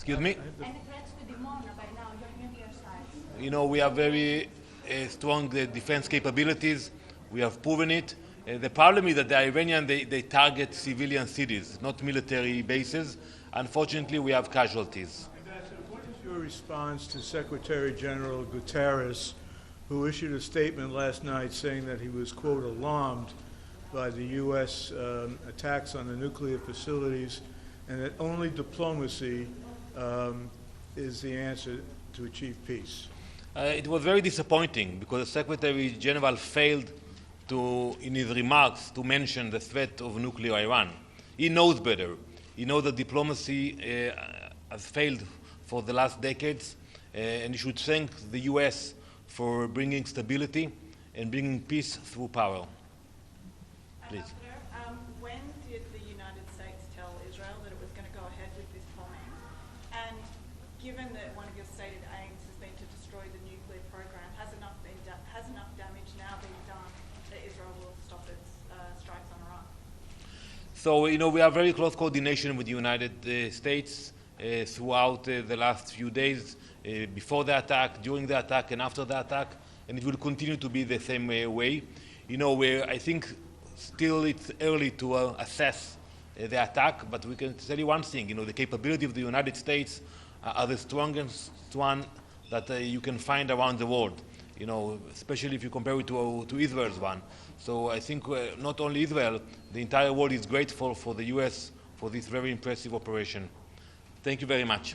Excuse me? Any threats to Dimona by now, your nuclear sites? You know, we have very strong defense capabilities. We have proven it. The problem is that the Iranian, they target civilian cities, not military bases. Unfortunately, we have casualties. Ambassador, what is your response to Secretary General Guterres, who issued a statement last night saying that he was, quote, alarmed by the U.S. Attacks on the nuclear facilities, and that only diplomacy is the answer to achieve peace? It was very disappointing because the Secretary General failed to, in his remarks, to mention the threat of nuclear Iran. He knows better. He knows that diplomacy has failed for the last decades, and he should thank the U.S. for bringing stability and bringing peace through power. Please. When did the United States tell Israel that it was going to go ahead with this bombing? And given that one of your stated aims has been to destroy the nuclear program, has enough damage now been done that Israel will stop its strikes on Iran? So, you know, we have very close coordination with the United States throughout the last few days, before the attack, during the attack, and after the attack, and it will continue to be the same way. You know, I think still it's early to assess the attack, but we can tell you one thing, you know, the capability of the United States are the strongest one that you can find around the world, you know, especially if you compare it to Israel's one. So I think not only Israel, the entire world is grateful for the U.S. for this very impressive operation. Thank you very much.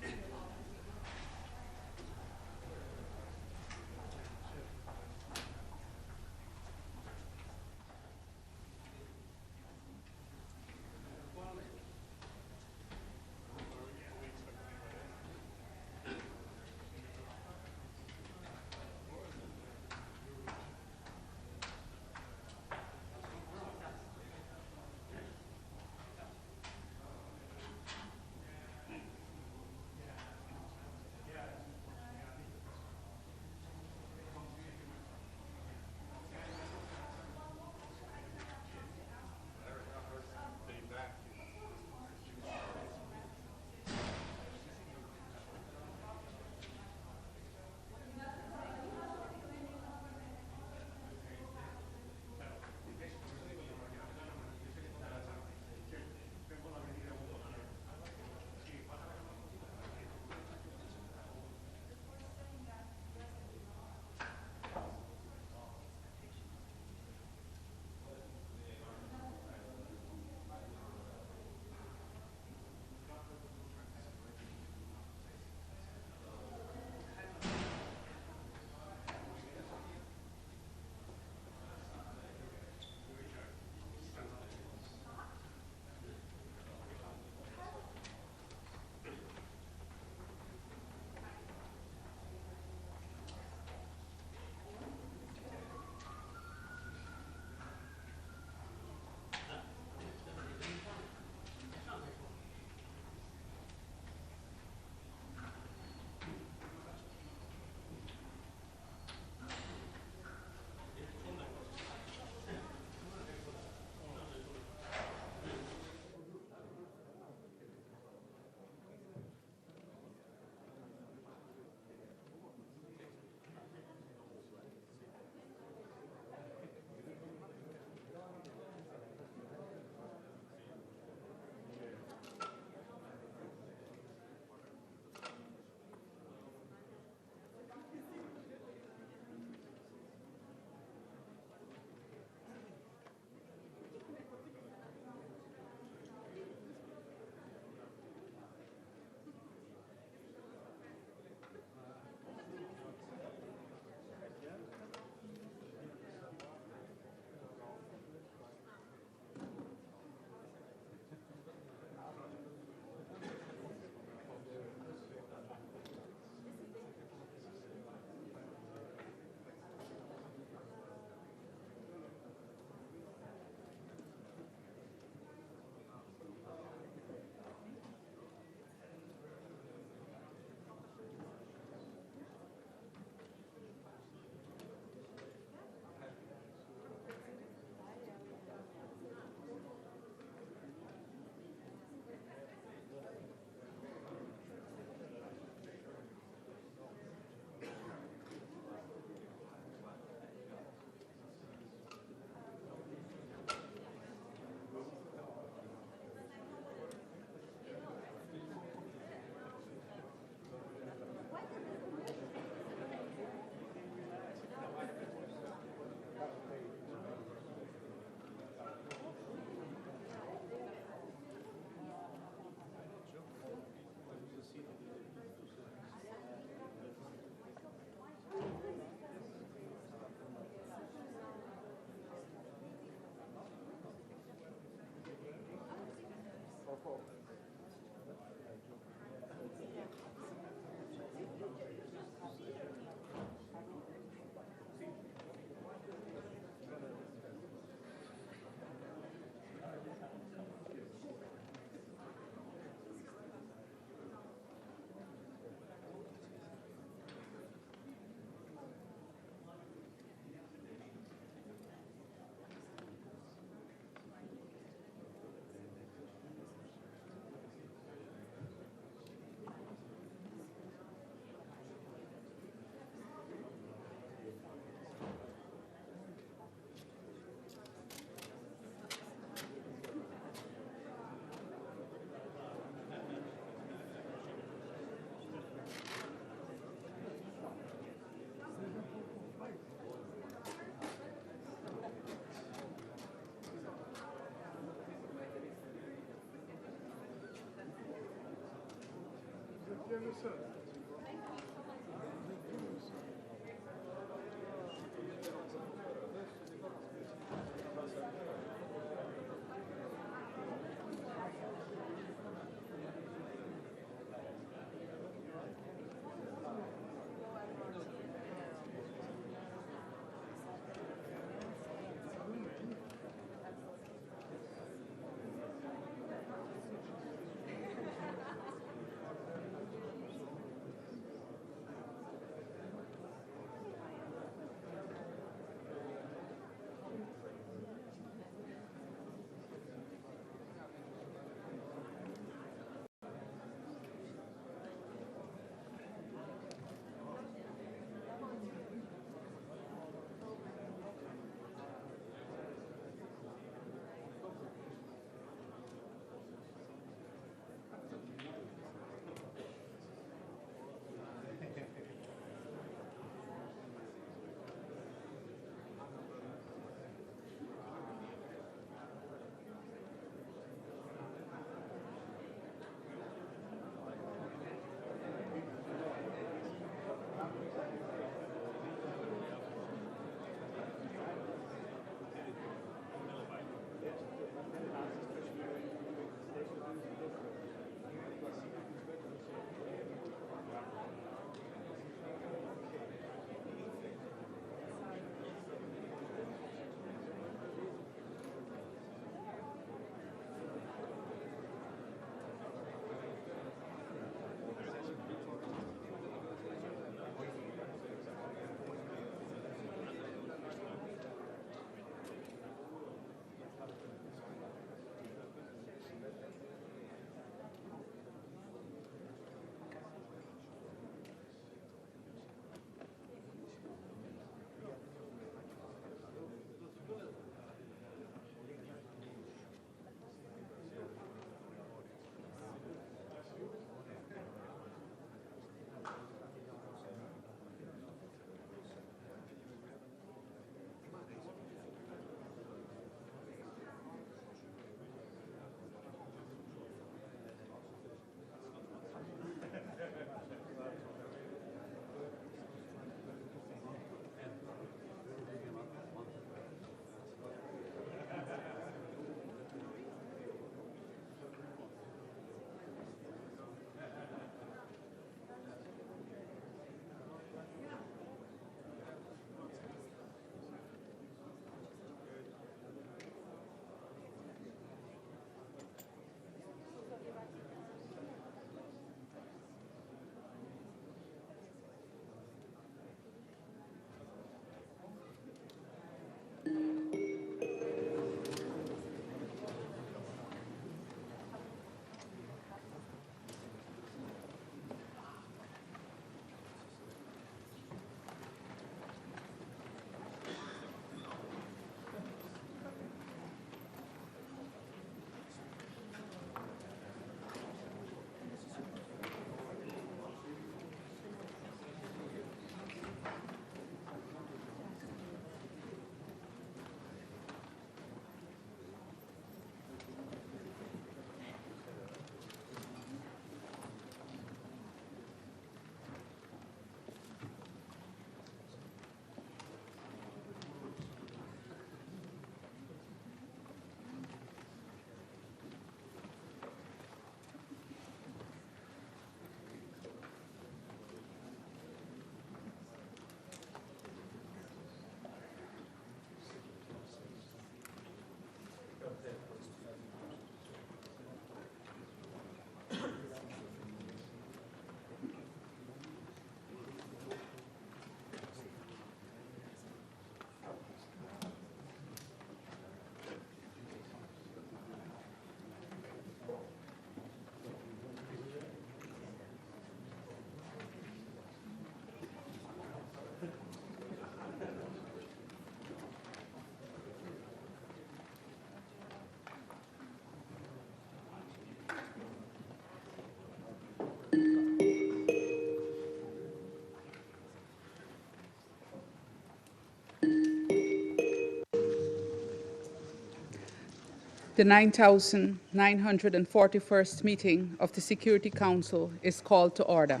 The 9,941st meeting of the Security Council is called to order.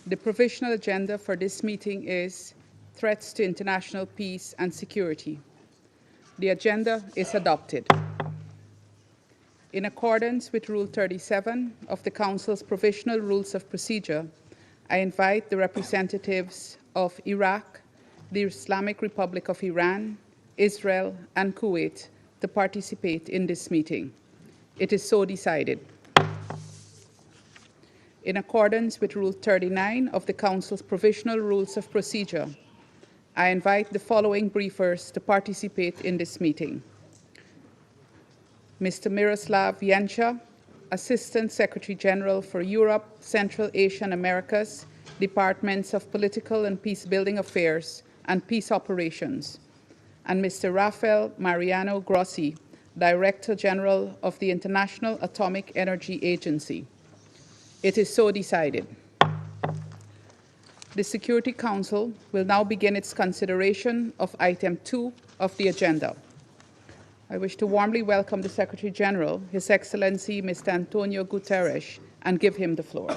The provisional agenda for this meeting is threats to international peace and security. The agenda is adopted. In accordance with Rule 37 of the Council's Provisional Rules of Procedure, I invite the representatives of Iraq, the Islamic Republic of Iran, Israel, and Kuwait to participate in this meeting. It is so decided. In accordance with Rule 39 of the Council's Provisional Rules of Procedure, I invite the following briefers to participate in this meeting. Mr. Miroslav Janša, Assistant Secretary General for Europe, Central Asia and Americas, Departments of Political and Peace-Building Affairs and Peace Operations, and Mr. Rafael Mariano Grossi, Director General of the International Atomic Energy Agency. It is so decided. The Security Council will now begin its consideration of item 2 of the agenda. I wish to warmly welcome the Secretary General, His Excellency Mr. Antonio Guterres, and give him the floor.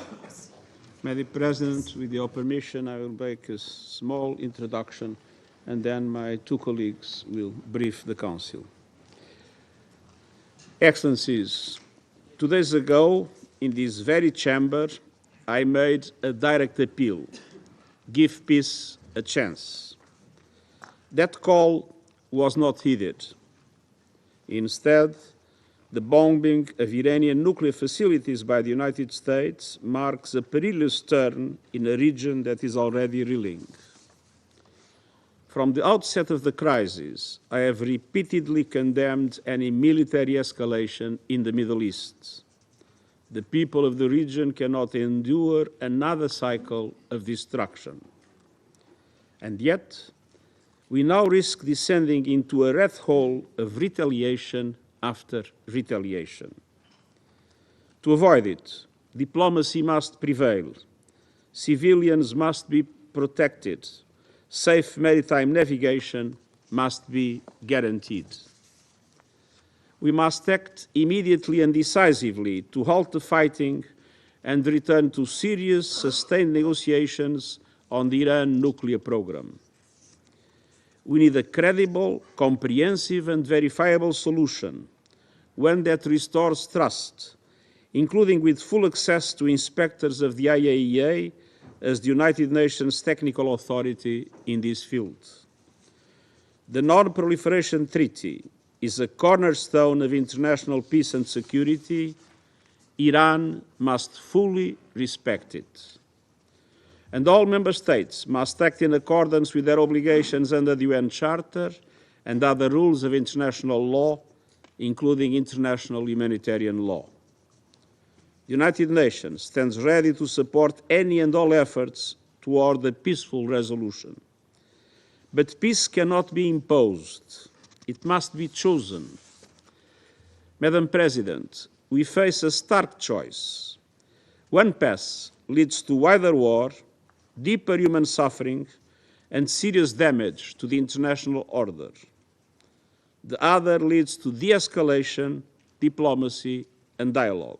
Madam President, with your permission, I will make a small introduction and then my two colleagues will brief the Council. Excellencies, 2 days ago, in this very chamber, I made a direct appeal: give peace a chance. That call was not heeded. Instead, the bombing of Iranian nuclear facilities by the United States marks a perilous turn in a region that is already reeling. From the outset of the crisis, I have repeatedly condemned any military escalation in the Middle East. The people of the region cannot endure another cycle of destruction. And yet, we now risk descending into a rat hole of retaliation after retaliation. To avoid it, diplomacy must prevail. Civilians must be protected. Safe maritime navigation must be guaranteed. We must act immediately and decisively to halt the fighting and return to serious, sustained negotiations on the Iran nuclear program. We need a credible, comprehensive and verifiable solution, one that restores trust, including with full access to inspectors of the IAEA as the United Nations technical authority in this field. The Non-Proliferation Treaty is a cornerstone of international peace and security. Iran must fully respect it. And all member states must act in accordance with their obligations under the UN Charter and other rules of international law, including international humanitarian law. The United Nations stands ready to support any and all efforts toward a peaceful resolution. But peace cannot be imposed. It must be chosen. Madam President, we face a stark choice. One path leads to wider war, deeper human suffering, and serious damage to the international order. The other leads to de-escalation, diplomacy, and dialogue.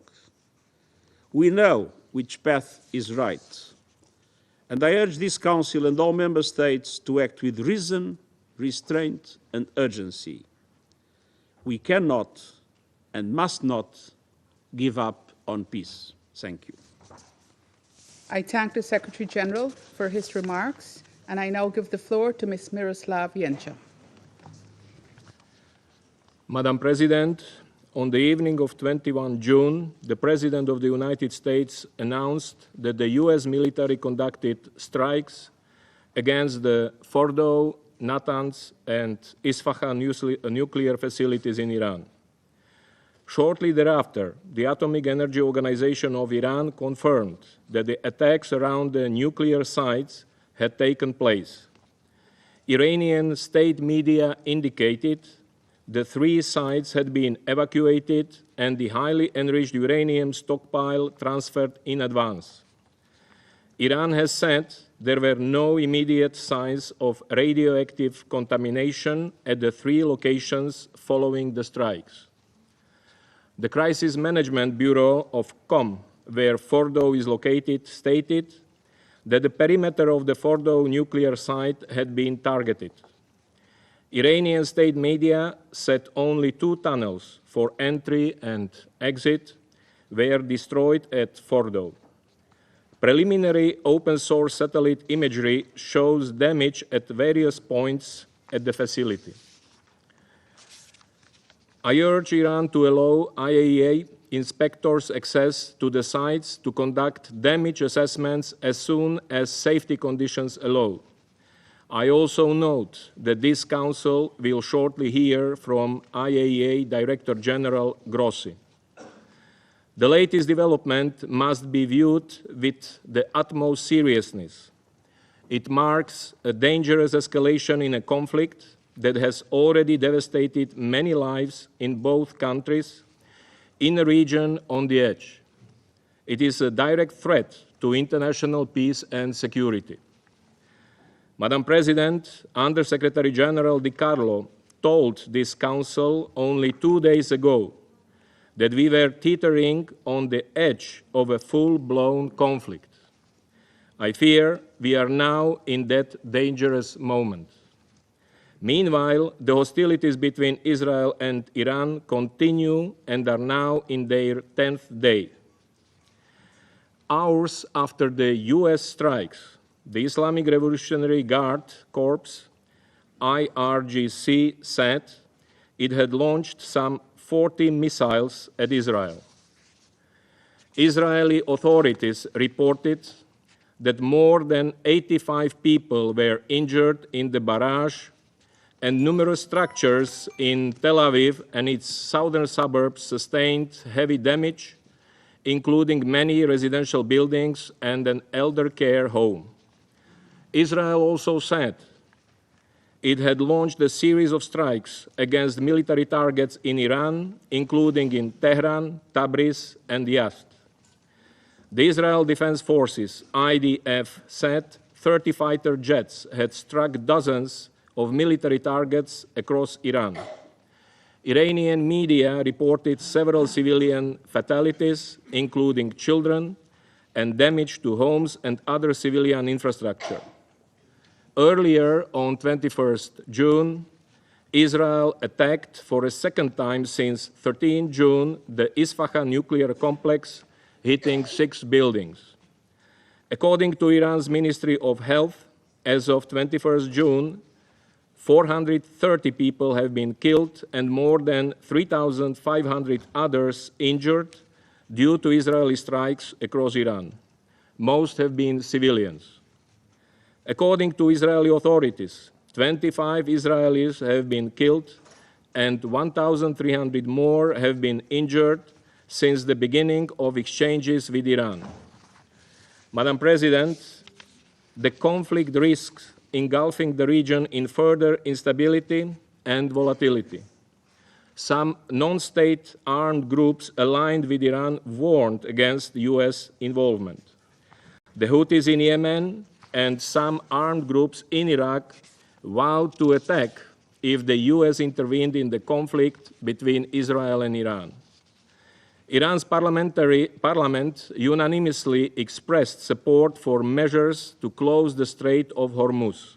We know which path is right, and I urge this Council and all Member States to act with reason, restraint, and urgency. We cannot and must not give up on peace. Thank you. I thank the Secretary General for his remarks, and I now give the floor to Ms. Miroslav Janša. Madam President, on the evening of 21 June, the President of the United States announced that the US military conducted strikes against the Fordow, Natanz, and Isfahan nuclear facilities in Iran. Shortly thereafter, the Atomic Energy Organization of Iran confirmed that the attacks around the nuclear sites had taken place. Iranian state media indicated the 3 sites had been evacuated and the highly enriched uranium stockpile transferred in advance. Iran has said there were no immediate signs of radioactive contamination at the 3 locations following the strikes. The Crisis Management Bureau of Qom, where Fordow is located, stated that the perimeter of the Fordow nuclear site had been targeted. Iranian state media said only 2 tunnels for entry and exit were destroyed at Fordow. Preliminary open-source satellite imagery shows damage at various points at the facility. I urge Iran to allow IAEA inspectors access to the sites to conduct damage assessments as soon as safety conditions allow. I also note that this Council will shortly hear from IAEA Director General Grossi. The latest development must be viewed with the utmost seriousness. It marks a dangerous escalation in a conflict that has already devastated many lives in both countries, in a region on the edge. It is a direct threat to international peace and security. Madam President, Under-Secretary General Di Carlo told this Council only 2 days ago that we were teetering on the edge of a full-blown conflict. I fear we are now in that dangerous moment. Meanwhile, the hostilities between Israel and Iran continue and are now in their 10th day. Hours after the US strikes, the Islamic Revolutionary Guard Corps, IRGC, said it had launched some 40 missiles at Israel. Israeli authorities reported that more than 85 people were injured in the barrage, and numerous structures in Tel Aviv and its southern suburbs sustained heavy damage, including many residential buildings and an elder care home. Israel also said it had launched a series of strikes against military targets in Iran, including in Tehran, Tabriz, and Yazd. The Israel Defense Forces, IDF, said 30 fighter jets had struck dozens of military targets across Iran. Iranian media reported several civilian fatalities, including children, and damage to homes and other civilian infrastructure. Earlier, on 21st June, Israel attacked for a second time since 13 June the Isfahan nuclear complex, hitting 6 buildings. According to Iran's Ministry of Health, as of 21st June, 430 people have been killed and more than 3,500 others injured due to Israeli strikes across Iran. Most have been civilians. According to Israeli authorities, 25 Israelis have been killed and 1,300 more have been injured since the beginning of exchanges with Iran. Madam President, the conflict risks engulfing the region in further instability and volatility. Some non-state armed groups aligned with Iran warned against US involvement. The Houthis in Yemen and some armed groups in Iraq vowed to attack if the US intervened in the conflict between Israel and Iran. Iran's parliament unanimously expressed support for measures to close the Strait of Hormuz,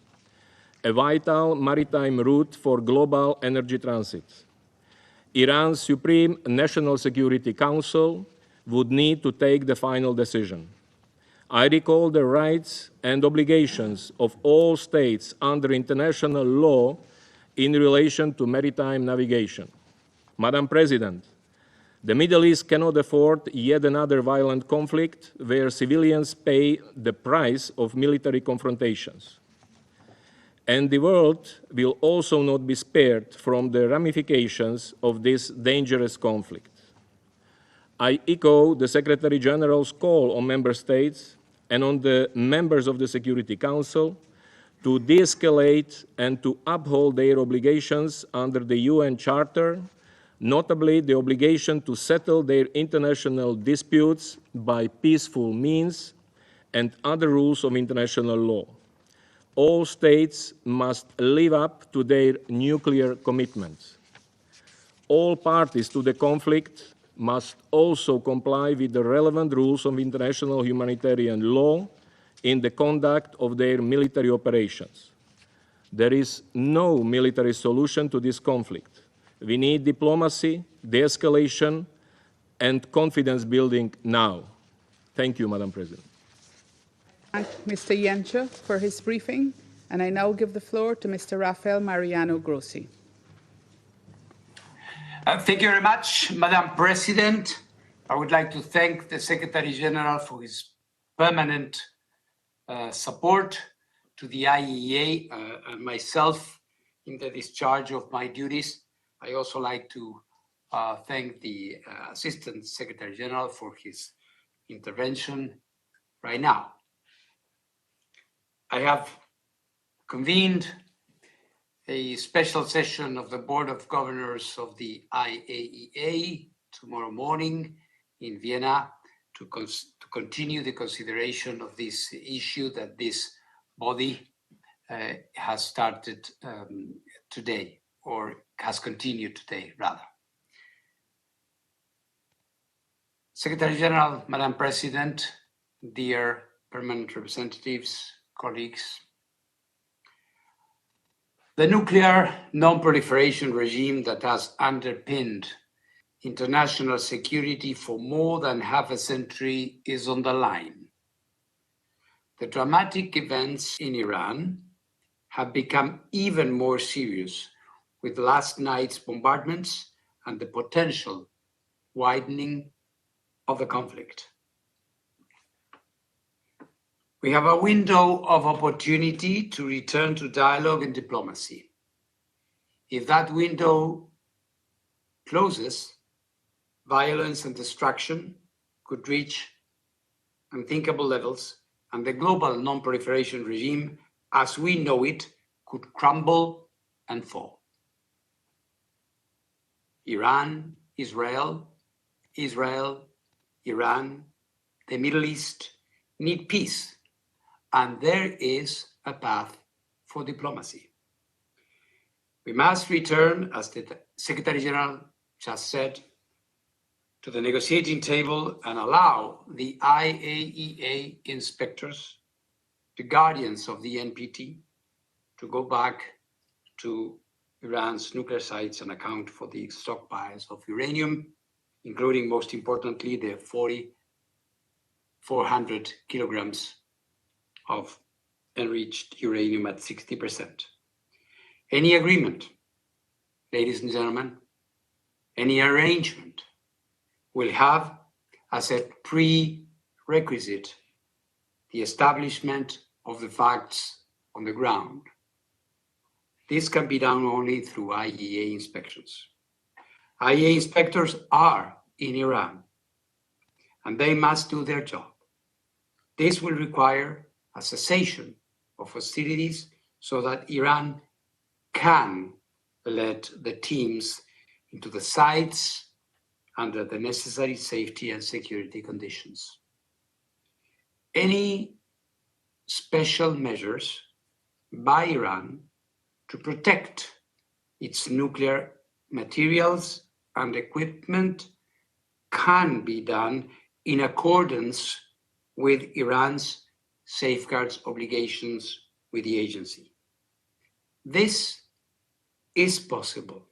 a vital maritime route for global energy transit. Iran's Supreme National Security Council would need to take the final decision. I recall the rights and obligations of all states under international law in relation to maritime navigation. Madam President, the Middle East cannot afford yet another violent conflict where civilians pay the price of military confrontations. And the world will also not be spared from the ramifications of this dangerous conflict. I echo the Secretary General's call on member states and on the members of the Security Council to de-escalate and to uphold their obligations under the UN Charter, notably the obligation to settle their international disputes by peaceful means and other rules of international law. All states must live up to their nuclear commitments. All parties to the conflict must also comply with the relevant rules of international humanitarian law in the conduct of their military operations. There is no military solution to this conflict. We need diplomacy, de-escalation, and confidence building now. Thank you, Madam President. Thank Mr. Yencha for his briefing, and I now give the floor to Mr. Rafael Mariano Grossi. Thank you very much, Madam President. I would like to thank the Secretary General for his permanent support to the IAEA and myself in the discharge of my duties. I also like to thank the Assistant Secretary General for his intervention right now. I have convened a special session of the Board of Governors of the IAEA tomorrow morning in Vienna to continue the consideration of this issue that this body has started today, or has continued today, rather. Secretary General, Madam President, dear permanent representatives, colleagues, the nuclear non-proliferation regime that has underpinned international security for more than half a century is on the line. The dramatic events in Iran have become even more serious with last night's bombardments and the potential widening of the conflict. We have a window of opportunity to return to dialogue and diplomacy. If that window closes, violence and destruction could reach unthinkable levels, and the global non-proliferation regime, as we know it, could crumble and fall. Iran, Israel, Iran, the Middle East need peace, and there is a path for diplomacy. We must return, as the Secretary General just said, to the negotiating table and allow the IAEA inspectors, the guardians of the NPT, to go back to Iran's nuclear sites and account for the stockpiles of uranium, including, most importantly, the 400 kilograms of enriched uranium at 60%. Any agreement, ladies and gentlemen, any arrangement will have as a prerequisite the establishment of the facts on the ground. This can be done only through IAEA inspections. IAEA inspectors are in Iran, and they must do their job. This will require a cessation of hostilities so that Iran can let the teams into the sites under the necessary safety and security conditions. Any special measures by Iran to protect its nuclear materials and equipment can be done in accordance with Iran's safeguards obligations with the agency. This is possible.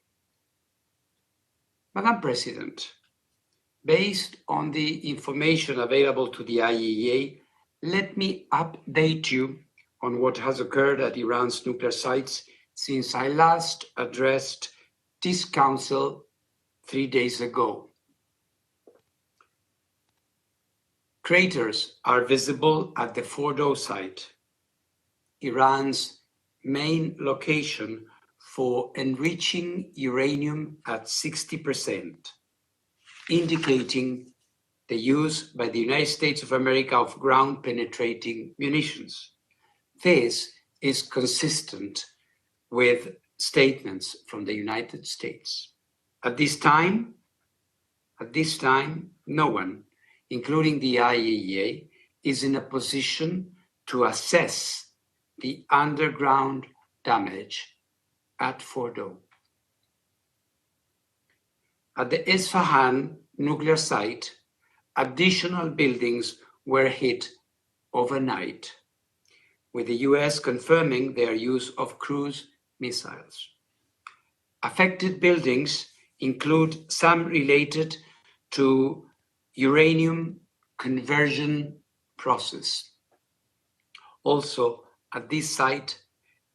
Madam President, based on the information available to the IAEA, let me update you on what has occurred at Iran's nuclear sites since I last addressed this Council 3 days ago. Craters are visible at the Fordow site, Iran's main location for enriching uranium at 60%, indicating the use by the United States of America of ground-penetrating munitions. This is consistent with statements from the United States. At this time, no one, including the IAEA, is in a position to assess the underground damage at Fordo. At the Isfahan nuclear site, additional buildings were hit overnight, with the US confirming their use of cruise missiles. Affected buildings include some related to uranium conversion process. Also, at this site,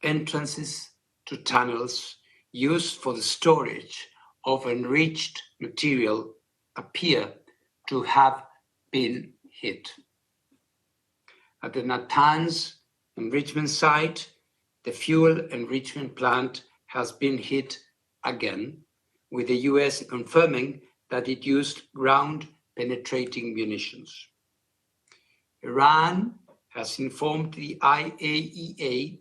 entrances to tunnels used for the storage of enriched material appear to have been hit. At the Natanz enrichment site, the fuel enrichment plant has been hit again, with the US confirming that it used ground-penetrating munitions. Iran has informed the IAEA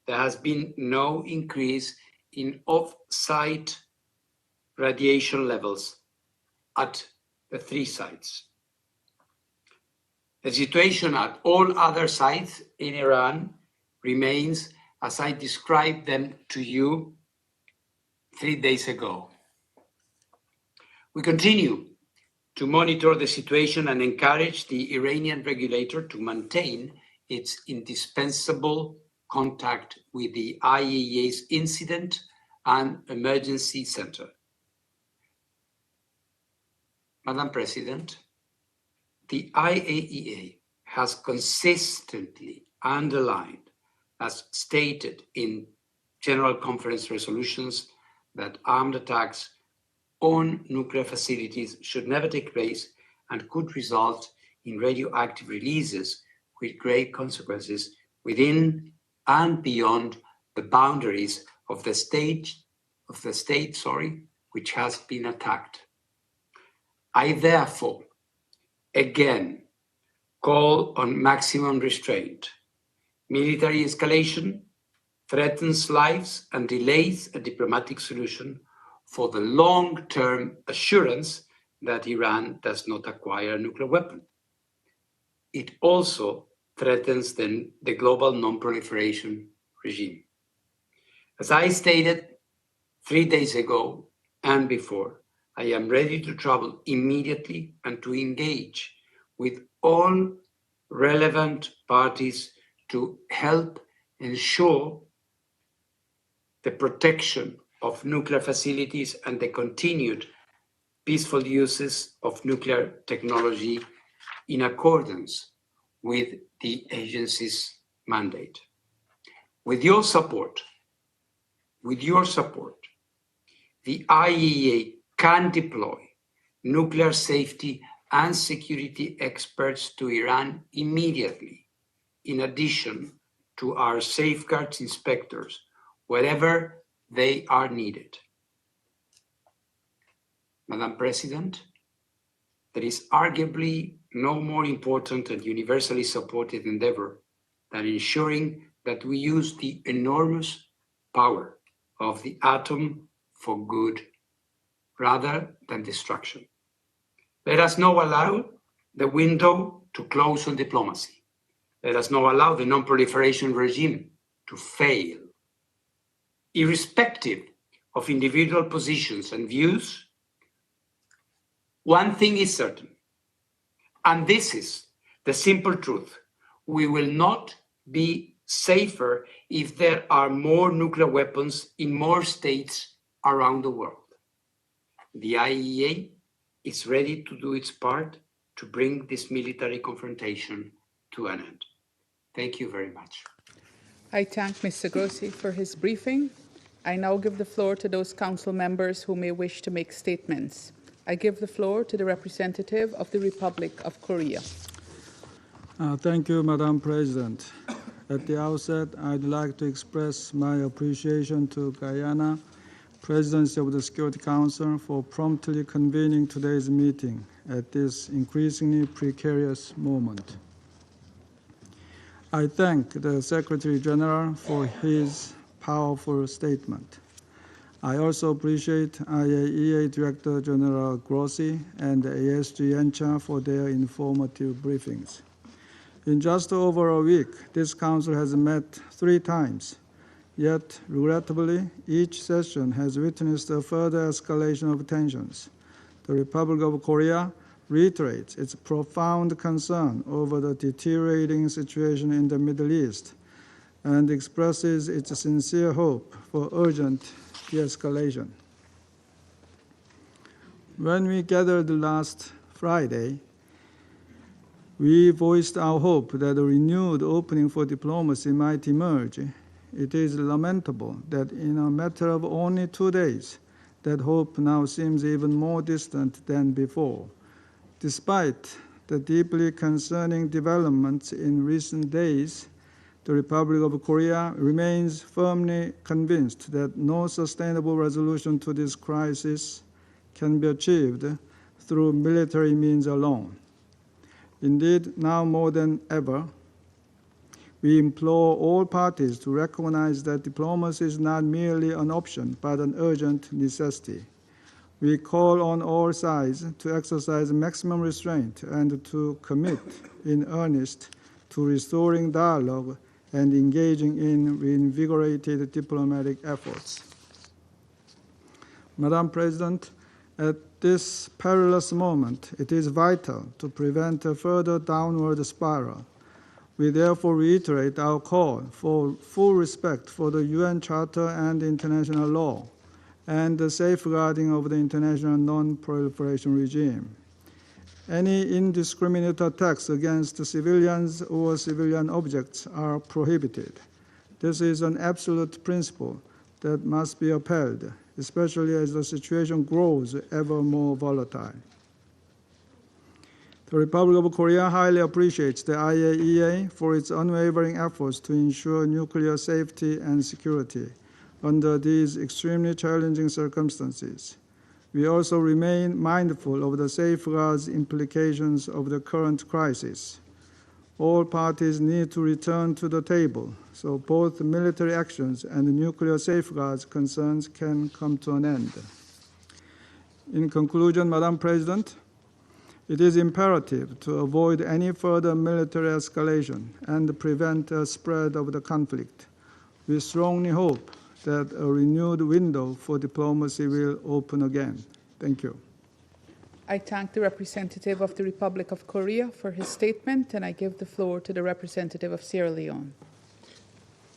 there has been no increase in off-site radiation levels at the 3 sites. The situation at all other sites in Iran remains as I described them to you 3 days ago. We continue to monitor the situation and encourage the Iranian regulator to maintain its indispensable contact with the IAEA's Incident and Emergency Center. Madam President, the IAEA has consistently underlined, as stated in General Conference resolutions, that armed attacks on nuclear facilities should never take place and could result in radioactive releases with grave consequences within and beyond the boundaries of the state, which has been attacked. I therefore again call on maximum restraint. Military escalation threatens lives and delays a diplomatic solution for the long-term assurance that Iran does not acquire a nuclear weapon. It also threatens the global non-proliferation regime. As I stated 3 days ago and before, I am ready to travel immediately and to engage with all relevant parties to help ensure the protection of nuclear facilities and the continued peaceful uses of nuclear technology in accordance with the agency's mandate. With your support, the IAEA can deploy nuclear safety and security experts to Iran immediately, in addition to our safeguards inspectors, wherever they are needed. Madam President, there is arguably no more important and universally supported endeavor than ensuring that we use the enormous power of the atom for good rather than destruction. Let us not allow the window to close on diplomacy. Let us not allow the non-proliferation regime to fail. Irrespective of individual positions and views, one thing is certain, and this is the simple truth: we will not be safer if there are more nuclear weapons in more states around the world. The IAEA is ready to do its part to bring this military confrontation to an end. Thank you very much. I thank Mr. Grossi for his briefing. I now give the floor to those council members who may wish to make statements. I give the floor to the representative of the Republic of Korea. Thank you, Madam President. At the outset, I'd like to express my appreciation to Guyana, Presidency of the Security Council, for promptly convening today's meeting at this increasingly precarious moment. I thank the Secretary General for his powerful statement. I also appreciate IAEA Director General Grossi and ASG Yencha for their informative briefings. In just over a week, this Council has met 3 times. Yet, regrettably, each session has witnessed a further escalation of tensions. The Republic of Korea reiterates its profound concern over the deteriorating situation in the Middle East and expresses its sincere hope for urgent de-escalation. When we gathered last Friday, we voiced our hope that a renewed opening for diplomacy might emerge. It is lamentable that in a matter of only 2 days, that hope now seems even more distant than before. Despite the deeply concerning developments in recent days, the Republic of Korea remains firmly convinced that no sustainable resolution to this crisis can be achieved through military means alone. Indeed, now more than ever, we implore all parties to recognize that diplomacy is not merely an option, but an urgent necessity. We call on all sides to exercise maximum restraint and to commit in earnest to restoring dialogue and engaging in reinvigorated diplomatic efforts. Madam President, at this perilous moment, it is vital to prevent a further downward spiral. We therefore reiterate our call for full respect for the UN Charter and international law, and the safeguarding of the international non-proliferation regime. Any indiscriminate attacks against civilians or civilian objects are prohibited. This is an absolute principle that must be upheld, especially as the situation grows ever more volatile. The Republic of Korea highly appreciates the IAEA for its unwavering efforts to ensure nuclear safety and security under these extremely challenging circumstances. We also remain mindful of the safeguards implications of the current crisis. All parties need to return to the table so both military actions and nuclear safeguards concerns can come to an end. In conclusion, Madam President, it is imperative to avoid any further military escalation and prevent a spread of the conflict. We strongly hope that a renewed window for diplomacy will open again. Thank you. I thank the representative of the Republic of Korea for his statement, and I give the floor to the representative of Sierra Leone.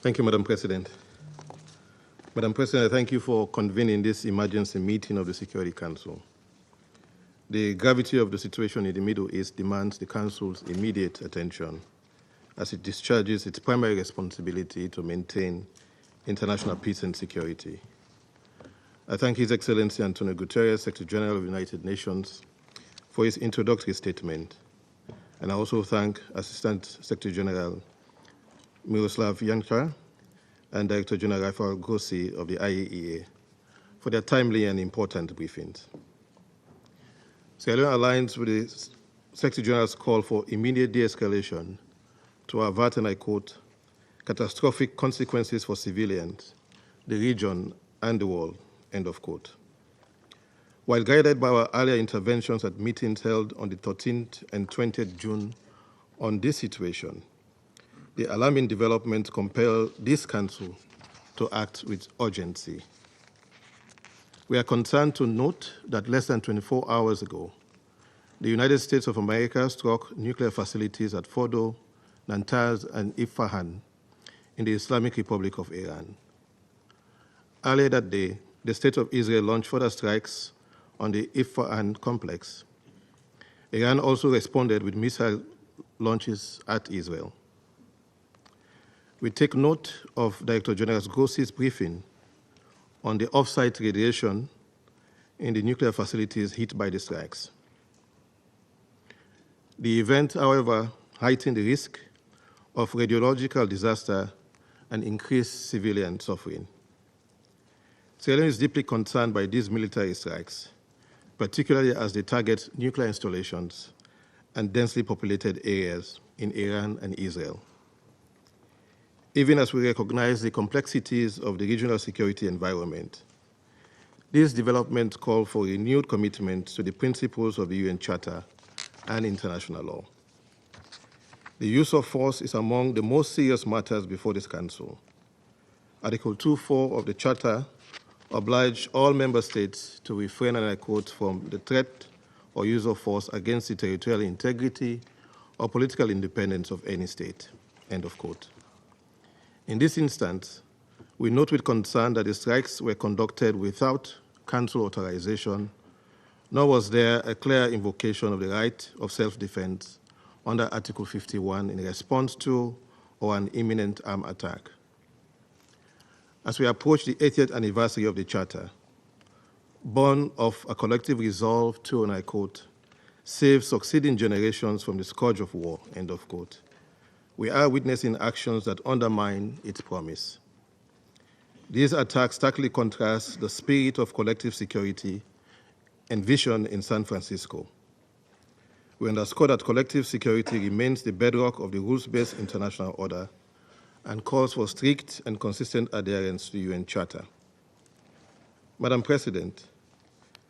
Thank you, Madam President. Madam President, I thank you for convening this emergency meeting of the Security Council. The gravity of the situation in the Middle East demands the Council's immediate attention as it discharges its primary responsibility to maintain international peace and security. I thank His Excellency Antonio Guterres, Secretary General of the United Nations, for his introductory statement. And I also thank Assistant Secretary General Miroslav Janka and Director General Rafael Grossi of the IAEA for their timely and important briefings. Sierra Leone aligns with the Secretary General's call for immediate de-escalation to avert, and I quote, catastrophic consequences for civilians, the region, and the world, end of quote. While guided by our earlier interventions at meetings held on the 13th and 20th June on this situation, the alarming developments compel this Council to act with urgency. We are concerned to note that less than 24 hours ago, the United States of America struck nuclear facilities at Fordo, Natanz, and Isfahan in the Islamic Republic of Iran. Earlier that day, the State of Israel launched further strikes on the Isfahan complex. Iran also responded with missile launches at Israel. We take note of Director General Grossi's briefing on the off-site radiation in the nuclear facilities hit by the strikes. The event, however, heightened the risk of radiological disaster and increased civilian suffering. Sierra Leone is deeply concerned by these military strikes, particularly as they target nuclear installations and densely populated areas in Iran and Israel. Even as we recognize the complexities of the regional security environment, these developments call for renewed commitment to the principles of the UN Charter and international law. The use of force is among the most serious matters before this Council. Article 2.4 of the Charter obliges all member states to refrain, and I quote, from the threat or use of force against the territorial integrity or political independence of any state, end of quote. In this instance, we note with concern that the strikes were conducted without Council authorization, nor was there a clear invocation of the right of self-defense under Article 51 in response to or an imminent armed attack. As we approach the 80th anniversary of the Charter, born of a collective resolve to, and I quote, save succeeding generations from the scourge of war, end of quote, we are witnessing actions that undermine its promise. These attacks starkly contrast the spirit of collective security envisioned in San Francisco. We underscore that collective security remains the bedrock of the rules-based international order and calls for strict and consistent adherence to the UN Charter. Madam President,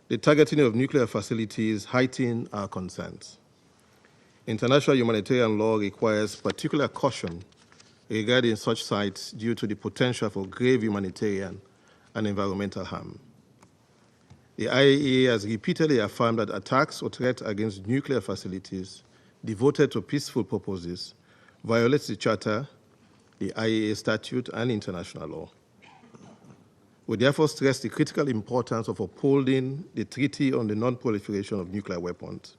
the targeting of nuclear facilities heighten our concerns. International humanitarian law requires particular caution regarding such sites due to the potential for grave humanitarian and environmental harm. The IAEA has repeatedly affirmed that attacks or threats against nuclear facilities devoted to peaceful purposes violates the Charter, the IAEA statute, and international law. We therefore stress the critical importance of upholding the Treaty on the Non-Proliferation of Nuclear Weapons,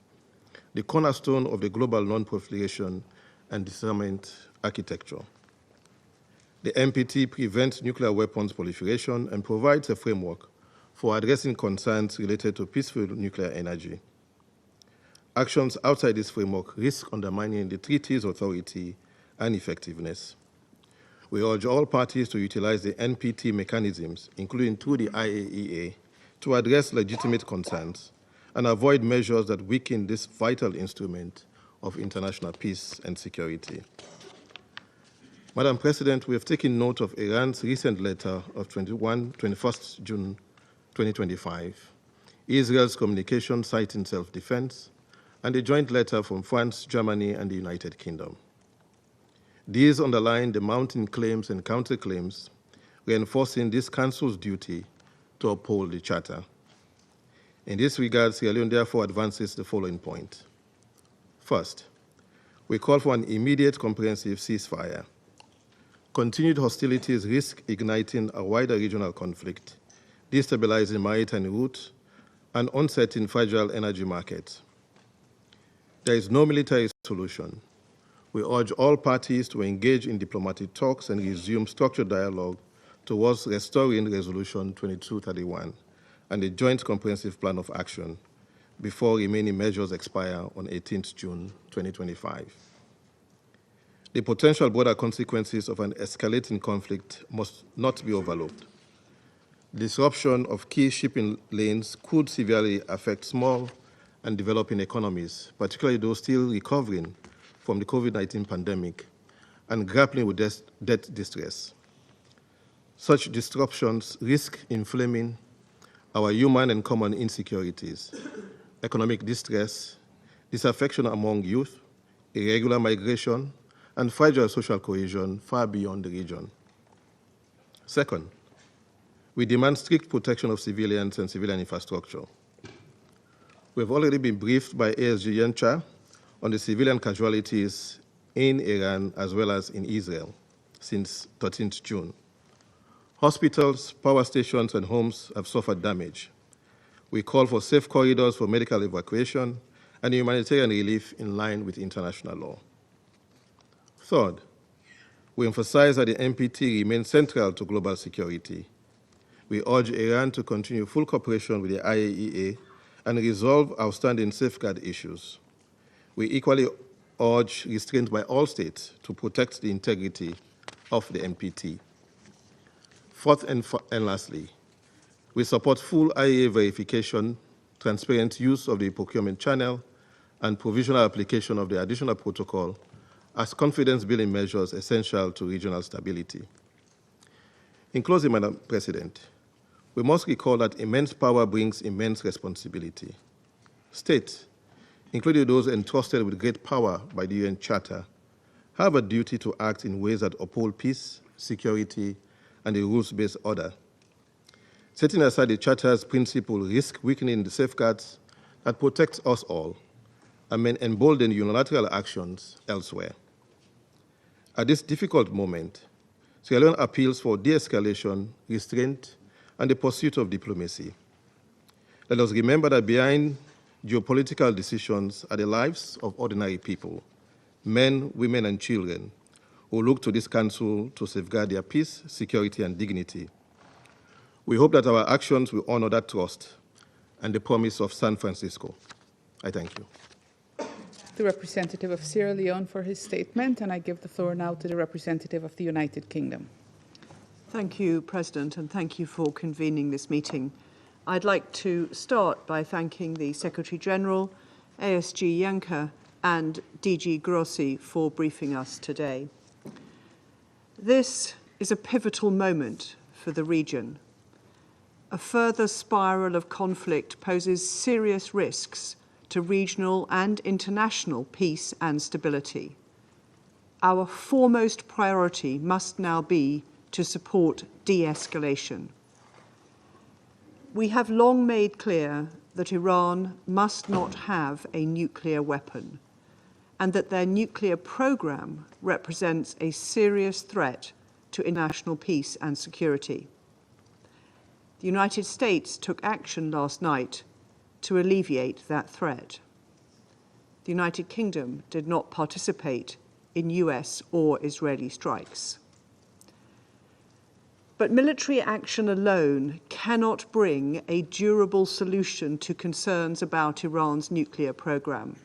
the cornerstone of the global non-proliferation and disarmament architecture. The NPT prevents nuclear weapons proliferation and provides a framework for addressing concerns related to peaceful nuclear energy. Actions outside this framework risk undermining the treaty's authority and effectiveness. We urge all parties to utilize the NPT mechanisms, including through the IAEA, to address legitimate concerns and avoid measures that weaken this vital instrument of international peace and security. Madam President, we have taken note of Iran's recent letter of 21st June 2025, Israel's communication citing self-defense, and a joint letter from France, Germany, and the United Kingdom. These underline the mounting claims and counterclaims, reinforcing this Council's duty to uphold the Charter. In this regard, Sierra Leone therefore advances the following point. First, we call for an immediate comprehensive ceasefire. Continued hostilities risk igniting a wider regional conflict, destabilizing maritime routes, and unsetting fragile energy markets. There is no military solution. We urge all parties to engage in diplomatic talks and resume structured dialogue towards restoring Resolution 2231 and a joint comprehensive plan of action before remaining measures expire on 18th June 2025. The potential broader consequences of an escalating conflict must not be overlooked. Disruption of key shipping lanes could severely affect small and developing economies, particularly those still recovering from the COVID-19 pandemic and grappling with debt distress. Such disruptions risk inflaming our human and common insecurities, economic distress, disaffection among youth, irregular migration, and fragile social cohesion far beyond the region. Second, we demand strict protection of civilians and civilian infrastructure. We have already been briefed by ASG Yencha on the civilian casualties in Iran as well as in Israel since 13th June. Hospitals, power stations, and homes have suffered damage. We call for safe corridors for medical evacuation and humanitarian relief in line with international law. Third, we emphasize that the NPT remains central to global security. We urge Iran to continue full cooperation with the IAEA and resolve outstanding safeguard issues. We equally urge restraint by all states to protect the integrity of the NPT. Fourth and lastly, we support full IAEA verification, transparent use of the procurement channel, and provisional application of the additional protocol as confidence-building measures essential to regional stability. In closing, Madam President, we must recall that immense power brings immense responsibility. States, including those entrusted with great power by the UN Charter, have a duty to act in ways that uphold peace, security, and a rules-based order. Setting aside the Charter's principle risk weakening the safeguards that protect us all and may embolden unilateral actions elsewhere. At this difficult moment, Sierra Leone appeals for de-escalation, restraint, and the pursuit of diplomacy. Let us remember that behind geopolitical decisions are the lives of ordinary people, men, women, and children, who look to this Council to safeguard their peace, security, and dignity. We hope that our actions will honor that trust and the promise of San Francisco. I thank you. The representative of Sierra Leone for his statement, and I give the floor now to the representative of the United Kingdom. Thank you, President, and thank you for convening this meeting. I'd like to start by thanking the Secretary-General, ASG Yanka, and DG Grossi for briefing us today. This is a pivotal moment for the region. A further spiral of conflict poses serious risks to regional and international peace and stability. Our foremost priority must now be to support de-escalation. We have long made clear that Iran must not have a nuclear weapon, and that their nuclear program represents a serious threat to international peace and security. The United States took action last night to alleviate that threat. The United Kingdom did not participate in US or Israeli strikes. But military action alone cannot bring a durable solution to concerns about Iran's nuclear program.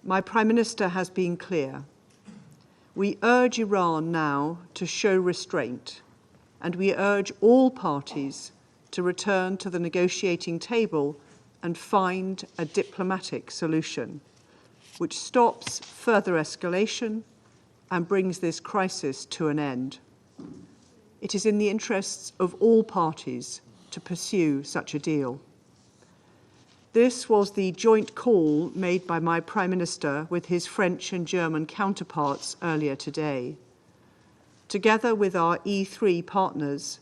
My Prime Minister has been clear. We urge Iran now to show restraint, and we urge all parties to return to the negotiating table and find a diplomatic solution which stops further escalation and brings this crisis to an end. It is in the interests of all parties to pursue such a deal. This was the joint call made by my Prime Minister with his French and German counterparts earlier today. Together with our E3 partners,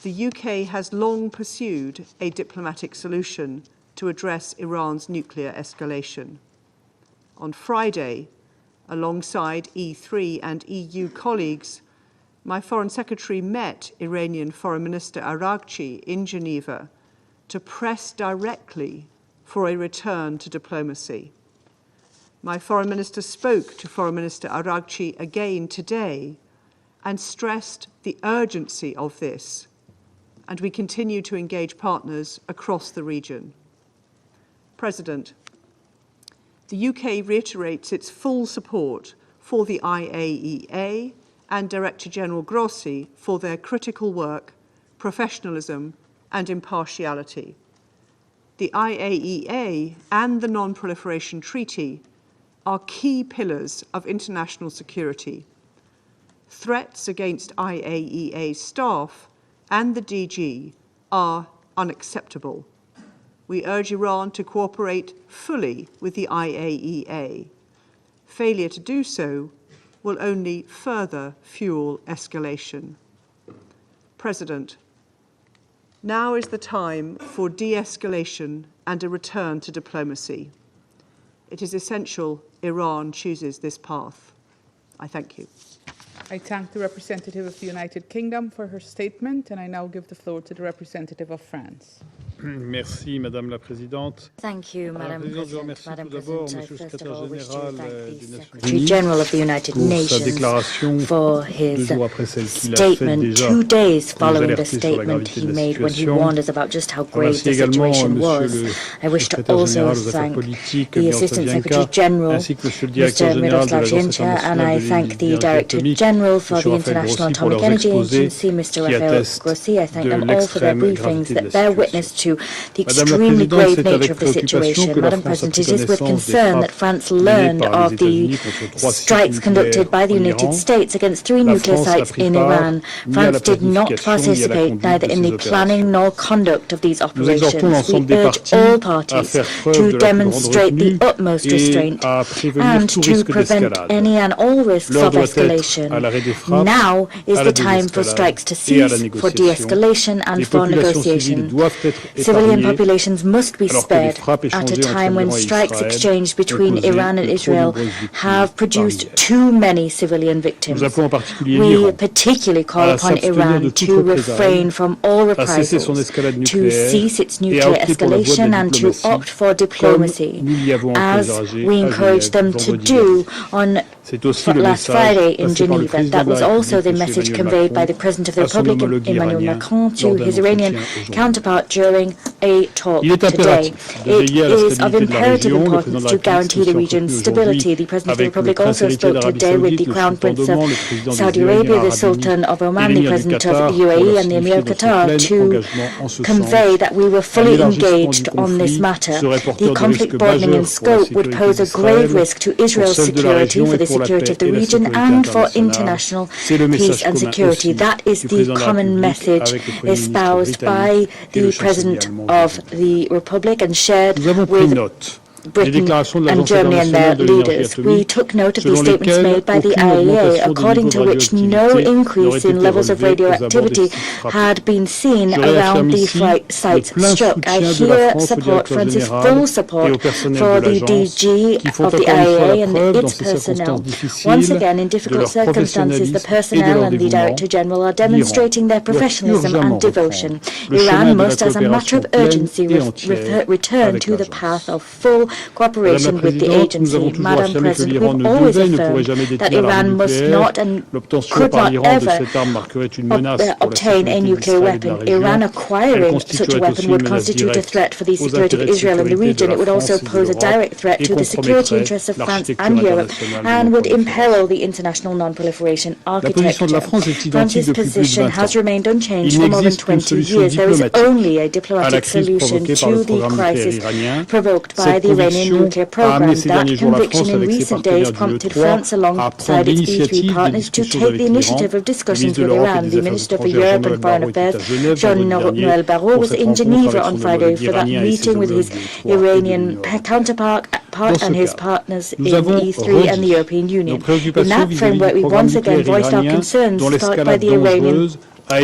the UK has long pursued a diplomatic solution to address Iran's nuclear escalation. On Friday, alongside E3 and EU colleagues, my Foreign Secretary met Iranian Foreign Minister Araghchi in Geneva to press directly for a return to diplomacy. My Foreign Minister spoke to Foreign Minister Araghchi again today and stressed the urgency of this, and we continue to engage partners across the region. President, the UK reiterates its full support for the IAEA and Director General Grossi for their critical work, professionalism, and impartiality. The IAEA and the Non-Proliferation Treaty are key pillars of international security. Threats against IAEA staff and the DG are unacceptable. We urge Iran to cooperate fully with the IAEA. Failure to do so will only further fuel escalation. President, now is the time for de-escalation and a return to diplomacy. It is essential Iran chooses this path. I thank you. I thank the representative of the United Kingdom for her statement, and I now give the floor to the representative of France. Merci, Madame la Présidente. Thank you, Madam President. Madam President, I first of all wish to thank the Secretary General of the United Nations for his statement 2 days following the statement he made when he warned us about just how grave the situation was. I wish to also thank the Assistant Secretary General, Mr. Miroslav Zięcia, and I thank the Director General for the International Atomic Energy Agency, Mr. Rael Grossi. I thank them all for their briefings that bear witness to to the extremely grave nature of the situation. Madam President, it is with concern that France learned of the strikes conducted by the United States against 3 nuclear sites in Iran. France did not participate neither in the planning nor conduct of these operations. We urge all parties to demonstrate the utmost restraint and to prevent any and all risks of escalation. Now is the time for strikes to cease, for de-escalation and for negotiation. Civilian populations must be spared at a time when strikes exchanged between Iran and Israel have produced too many civilian victims. We particularly call upon Iran to refrain from all reprisals, to cease its nuclear escalation and to opt for diplomacy, as we encourage them to do on last Friday in Geneva. That was also the message conveyed by the President of the Republic, Emmanuel Macron, to his Iranian counterpart during a talk today. It is of imperative importance to guarantee the region's stability. The President of the Republic also spoke today with the Crown Prince of Saudi Arabia, the Sultan of Oman, the President of the UAE and the Emir of Qatar to convey that we were fully engaged on this matter. The conflict broadening in scope would pose a grave risk to Israel's security, for the security of the region and for international peace and security. That is the common message espoused by the President of the Republic and shared with Britain and Germany and their leaders. We took note of the statements made by the IAEA, according to which no increase in levels of radioactivity had been seen around the sites struck. I hear support, France's full support for the DG of the IAEA and its personnel. Once again, in difficult circumstances, the personnel and the Director General are demonstrating their professionalism and devotion. Iran must, as a matter of urgency, return to the path of full cooperation with the agency. Madam President, we've always affirmed that Iran must not and could not ever obtain a nuclear weapon. Iran acquiring such a weapon would constitute a threat for the security of Israel in the region. It would also pose a direct threat to the security interests of France and Europe and would imperil the international non-proliferation architecture. France's position has remained unchanged for more than 20 years. There is only a diplomatic solution to the crisis provoked by the Iranian nuclear program. That conviction in recent days prompted France alongside its E3 partners to take the initiative of discussions with Iran. The Minister for Europe and Foreign Affairs, Jean-Noël Barrot, was in Geneva on Friday for that meeting with his Iranian counterpart and his partners in E3 and the European Union. In that framework, we once again voiced our concerns sparked by the Iranian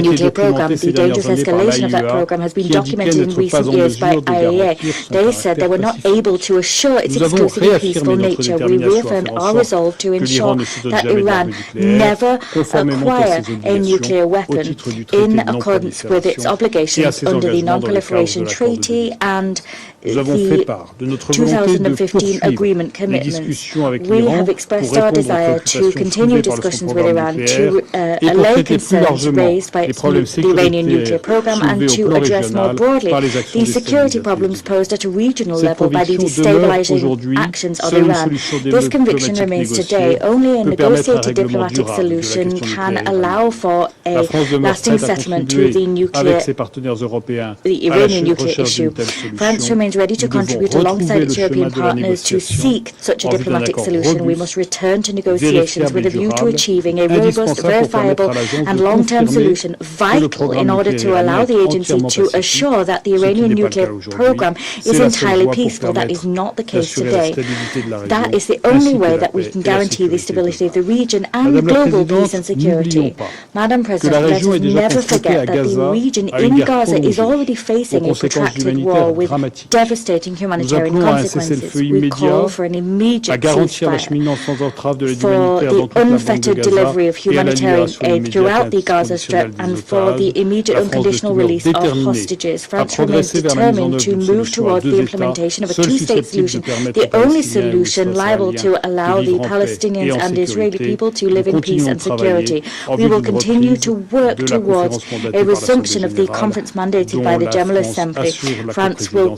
nuclear program. The dangerous escalation of that program has been documented in recent years by IAEA. They said they were not able to assure its exclusively peaceful nature. We reaffirmed our resolve to ensure that Iran never acquire a nuclear weapon in accordance with its obligations under the Non-Proliferation Treaty and the 2015 agreement commitments. We have expressed our desire to continue discussions with Iran to allay concerns raised by the Iranian nuclear program and to address more broadly the security problems posed at a regional level by the destabilizing actions of Iran. This conviction remains today. Only a negotiated diplomatic solution can allow for a lasting settlement to the Iranian nuclear issue. France remains ready to contribute alongside its European partners to seek such a diplomatic solution. We must return to negotiations with a view to achieving a robust, verifiable and long-term solution, vital in order to allow the agency to assure that the Iranian nuclear program is entirely peaceful. That is not the case today. That is the only way that we can guarantee the stability of the region and global peace and security. Madam President, let us never forget that the region in Gaza is already facing a protracted war with devastating humanitarian consequences. We call for an immediate ceasefire, for the unfettered delivery of humanitarian aid throughout the Gaza Strip, and for the immediate unconditional release of hostages. France remains determined to move towards the implementation of a two-state solution, the only solution liable to allow the Palestinians and Israeli people to live in peace and security. We will continue to work towards a resumption of the conference mandated by the General Assembly. France will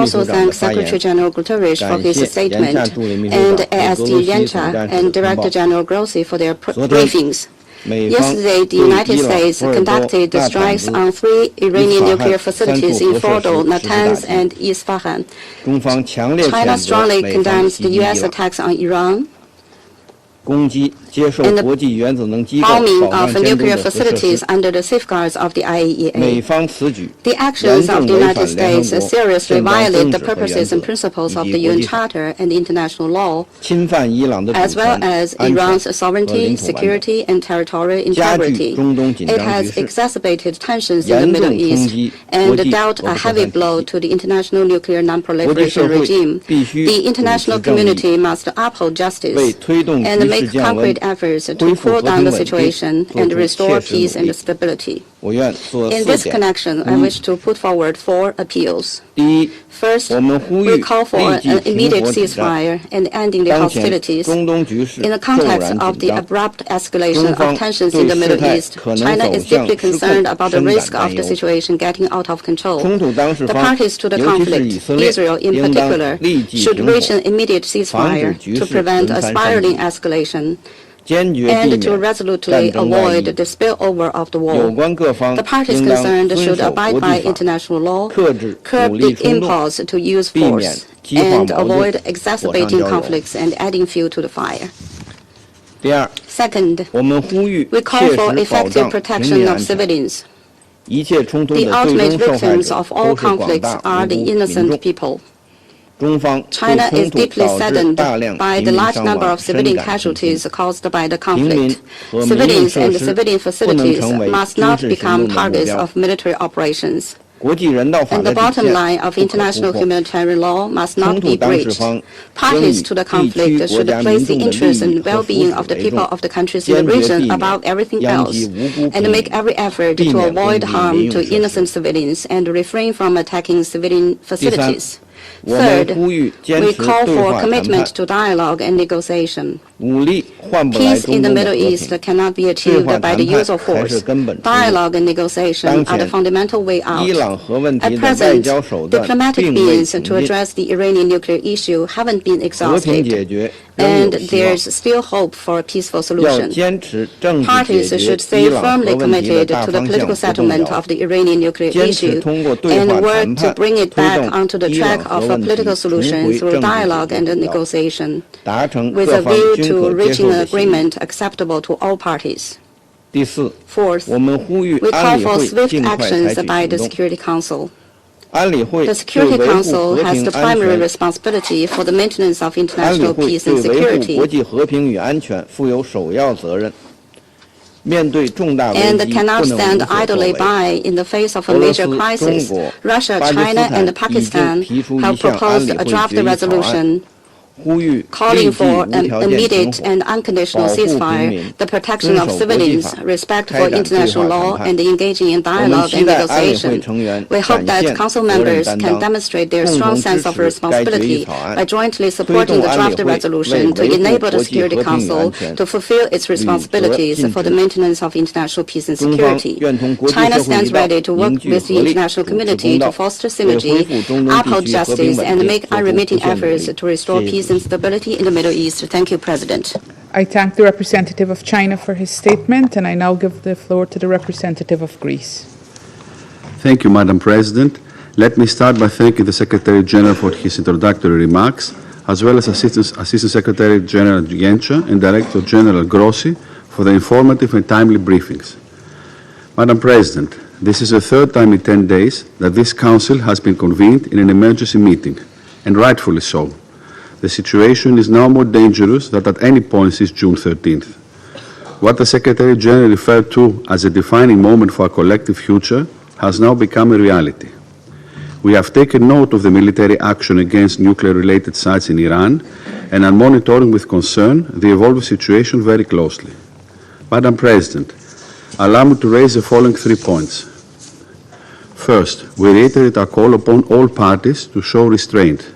also thank Secretary General Guterres for his statement and ASD Yenta and Director General Grossi for their briefings. Yesterday, the United States conducted strikes on 3 Iranian nuclear facilities in Fordo, Natanz, and Isfahan. China strongly condemns the U.S. attacks on Iran and the bombing of nuclear facilities under the safeguards of the IAEA. The actions of the United States seriously violate the purposes and principles of the UN Charter and international law, as well as Iran's sovereignty, security, and territorial integrity. It has exacerbated tensions in the Middle East and dealt a heavy blow to the international nuclear non-proliferation regime. The international community must uphold justice and make concrete efforts to cool down the situation and restore peace and stability. In this connection, I wish to put forward 4 appeals. First, we call for an immediate ceasefire and ending the hostilities. In the context of the abrupt escalation of tensions in the Middle East, China is deeply concerned about the risk of the situation getting out of control. The parties to the conflict, Israel in particular, should reach an immediate ceasefire to prevent a spiraling escalation and to resolutely avoid the spillover of the war. The parties concerned should abide by international law, curb the impulse to use force, and avoid exacerbating conflicts and adding fuel to the fire. Second, we call for effective protection of civilians. The ultimate victims of all conflicts are the innocent people. China is deeply saddened by the large number of civilian casualties caused by the conflict. Civilians and civilian facilities must not become targets of military operations. And the bottom line of international humanitarian law must not be breached. Parties to the conflict should place the interests and well-being of the people of the countries in the region above everything else, and make every effort to avoid harm to innocent civilians and refrain from attacking civilian facilities. Third, we call for commitment to dialogue and negotiation. Peace in the Middle East cannot be achieved by the use of force. Dialogue and negotiation are the fundamental way out. At present, diplomatic means to address the Iranian nuclear issue haven't been exhausted, and there's still hope for a peaceful solution. Parties should stay firmly committed to the political settlement of the Iranian nuclear issue and work to bring it back onto the track of a political solution through dialogue and negotiation, with a view to reaching an agreement acceptable to all parties. Fourth, we call for swift actions by the Security Council. The Security Council has the primary responsibility for the maintenance of international peace and security, and cannot stand idly by in the face of a major crisis. Russia, China, and Pakistan have proposed a draft resolution calling for an immediate and unconditional ceasefire, the protection of civilians, respect for international law, and engaging in dialogue and negotiation. We hope that Council members can demonstrate their strong sense of responsibility by jointly supporting the draft resolution to enable the Security Council to fulfill its responsibilities for the maintenance of international peace and security. China stands ready to work with the international community to foster synergy, uphold justice, and make unremitting efforts to restore peace and stability in the Middle East. Thank you, President. I thank the representative of China for his statement, and I now give the floor to the representative of Greece. Thank you, Madam President. Let me start by thanking the Secretary General for his introductory remarks, as well as Assistant Secretary General Genscher and Director General Grossi for the informative and timely briefings. Madam President, this is the third time in 10 days that this Council has been convened in an emergency meeting, and rightfully so. The situation is now more dangerous than at any point since June 13th. What the Secretary General referred to as a defining moment for our collective future has now become a reality. We have taken note of the military action against nuclear-related sites in Iran and are monitoring with concern the evolving situation very closely. Madam President, allow me to raise the following 3 points. First, we reiterate our call upon all parties to show restraint.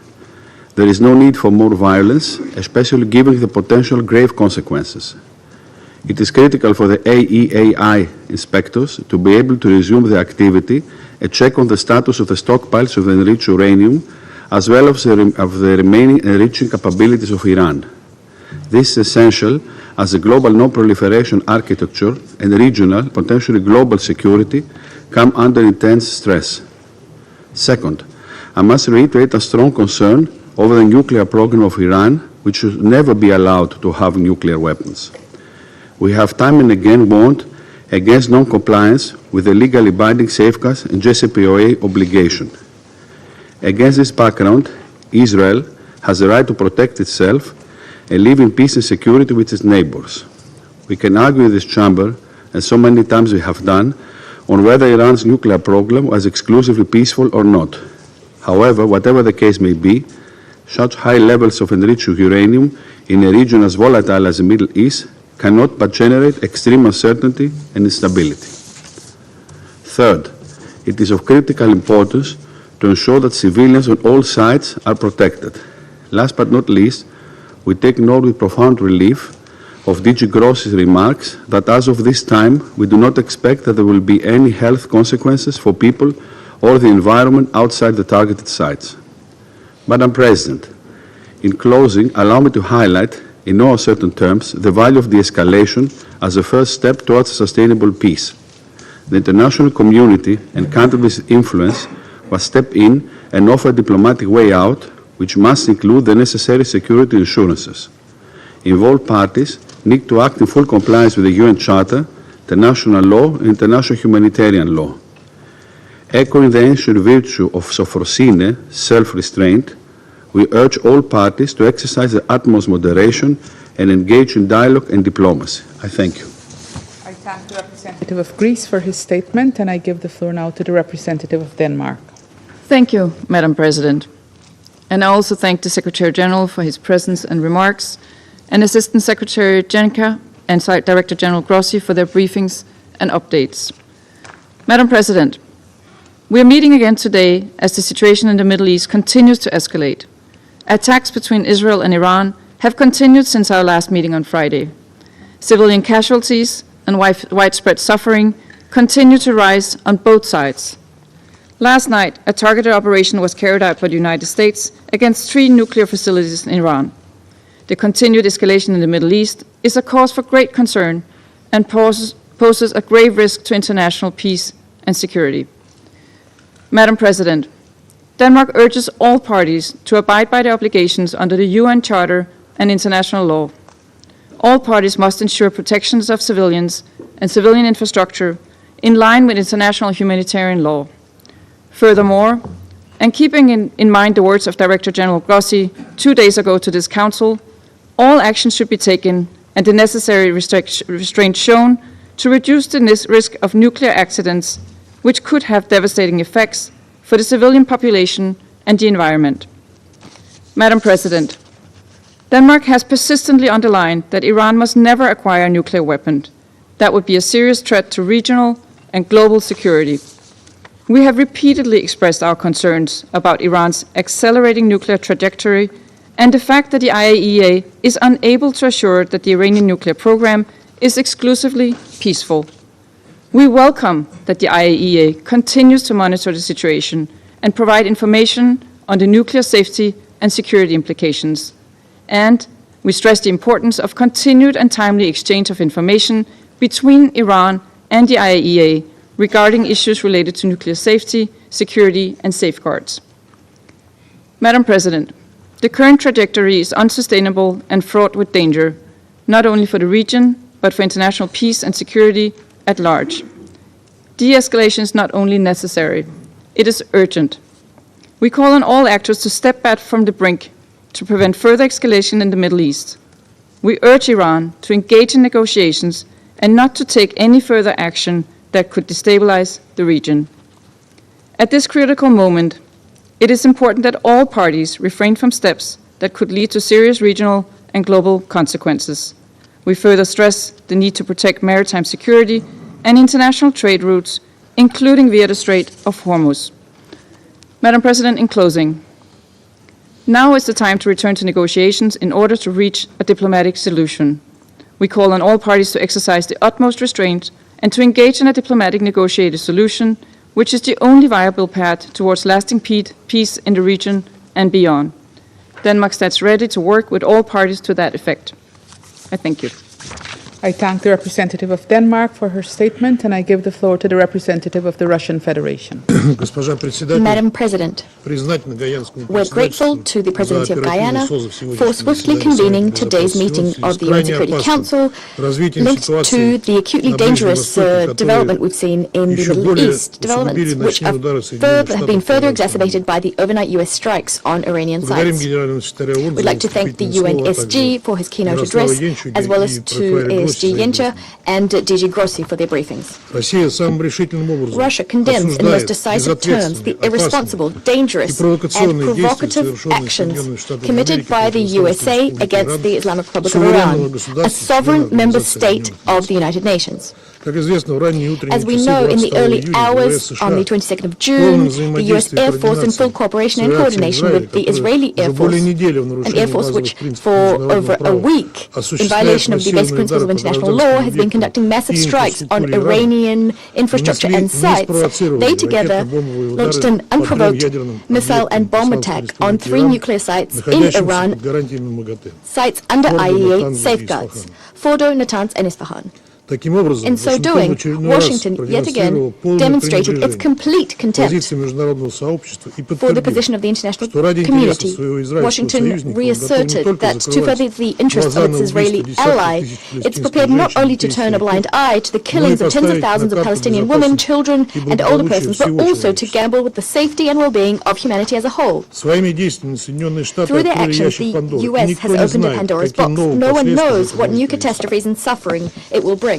There is no need for more violence, especially given the potential grave consequences. It is critical for the IAEA inspectors to be able to resume their activity and check on the status of the stockpiles of the enriched uranium, as well as of the remaining enriching capabilities of Iran. This is essential as the global non-proliferation architecture and regional, potentially global security come under intense stress. Second, I must reiterate a strong concern over the nuclear program of Iran, which should never be allowed to have nuclear weapons. We have time and again warned against non-compliance with the legally binding safeguards and JCPOA obligation. Against this background, Israel has the right to protect itself and live in peace and security with its neighbors. We can argue in this chamber, and so many times we have done, on whether Iran's nuclear program was exclusively peaceful or not. However, whatever the case may be, such high levels of enriched uranium in a region as volatile as the Middle East cannot but generate extreme uncertainty and instability. Third, it is of critical importance to ensure that civilians on all sides are protected. Last but not least, we take note with profound relief of DG Gross's remarks that as of this time, we do not expect that there will be any health consequences for people or the environment outside the targeted sites. Madam President, in closing, allow me to highlight, in no uncertain terms, the value of de-escalation as a first step towards a sustainable peace. The international community and countries with influence must step in and offer a diplomatic way out, which must include the necessary security assurances. Involved parties need to act in full compliance with the UN Charter, international law, and international humanitarian law. Echoing the ancient virtue of sophrosine, self-restraint, we urge all parties to exercise the utmost moderation and engage in dialogue and diplomacy. I thank you. I thank the representative of Greece for his statement, and I give the floor now to the representative of Denmark. Thank you, Madam President. And I also thank the Secretary General for his presence and remarks, and Assistant Secretary Jenka and Director General Grossi for their briefings and updates. Madam President, we are meeting again today as the situation in the Middle East continues to escalate. Attacks between Israel and Iran have continued since our last meeting on Friday. Civilian casualties and widespread suffering continue to rise on both sides. Last night, a targeted operation was carried out by the United States against 3 nuclear facilities in Iran. The continued escalation in the Middle East is a cause for great concern and poses a grave risk to international peace and security. Madam President, Denmark urges all parties to abide by the obligations under the UN Charter and international law. All parties must ensure protections of civilians and civilian infrastructure in line with international humanitarian law. Furthermore, and keeping in mind the words of Director General Grossi 2 days ago to this Council, all actions should be taken and the necessary restraint shown to reduce the risk of nuclear accidents, which could have devastating effects for the civilian population and the environment. Madam President, Denmark has persistently underlined that Iran must never acquire a nuclear weapon. That would be a serious threat to regional and global security. We have repeatedly expressed our concerns about Iran's accelerating nuclear trajectory and the fact that the IAEA is unable to assure that the Iranian nuclear program is exclusively peaceful. We welcome that the IAEA continues to monitor the situation and provide information on the nuclear safety and security implications. And we stress the importance of continued and timely exchange of information between Iran and the IAEA regarding issues related to nuclear safety, security, and safeguards. Madam President, the current trajectory is unsustainable and fraught with danger, not only for the region, but for international peace and security at large. De-escalation is not only necessary, it is urgent. We call on all actors to step back from the brink to prevent further escalation in the Middle East. We urge Iran to engage in negotiations and not to take any further action that could destabilize the region. At this critical moment, it is important that all parties refrain from steps that could lead to serious regional and global consequences. We further stress the need to protect maritime security and international trade routes, including via the Strait of Hormuz. Madam President, in closing, now is the time to return to negotiations in order to reach a diplomatic solution. We call on all parties to exercise the utmost restraint and to engage in a diplomatic negotiated solution, which is the only viable path towards lasting peace in the region and beyond. Denmark stands ready to work with all parties to that effect. I thank you. I thank the representative of Denmark for her statement, and I give the floor to the representative of the Russian Federation. Madam President, we're grateful to the Presidency of Guyana for swiftly convening today's meeting of the UN Security Council linked to the acutely dangerous development we've seen in the Middle East, developments which have been further exacerbated by the overnight US strikes on Iranian sites. We'd like to thank the UNSC for his keynote address, as well as to DG Yencha and DG Grossi for their briefings. Russia condemns in the most decisive terms the irresponsible, dangerous and provocative actions committed by the USA against the Islamic Republic of Iran, a sovereign member state of the United Nations. As we know, in the early hours on the 22nd of June, the U.S. Air Force, in full cooperation and coordination with the Israeli Air Force, an Air Force which for over a week, in violation of the basic principles of international law, has been conducting massive strikes on Iranian infrastructure and sites, they together launched an unprovoked missile and bomb attack on 3 nuclear sites in Iran, sites under IAEA safeguards, Fordo, Natanz and Isfahan. In so doing, Washington yet again demonstrated its complete contempt for the position of the international community. Washington reasserted that to further the interests of its Israeli ally, it's prepared not only to turn a blind eye to the killings of tens of thousands of Palestinian women, children and older persons, but also to gamble with the safety and well-being of humanity as a whole. Through their actions, the U.S. has opened a Pandora's box. No one knows what new catastrophes and suffering it will bring.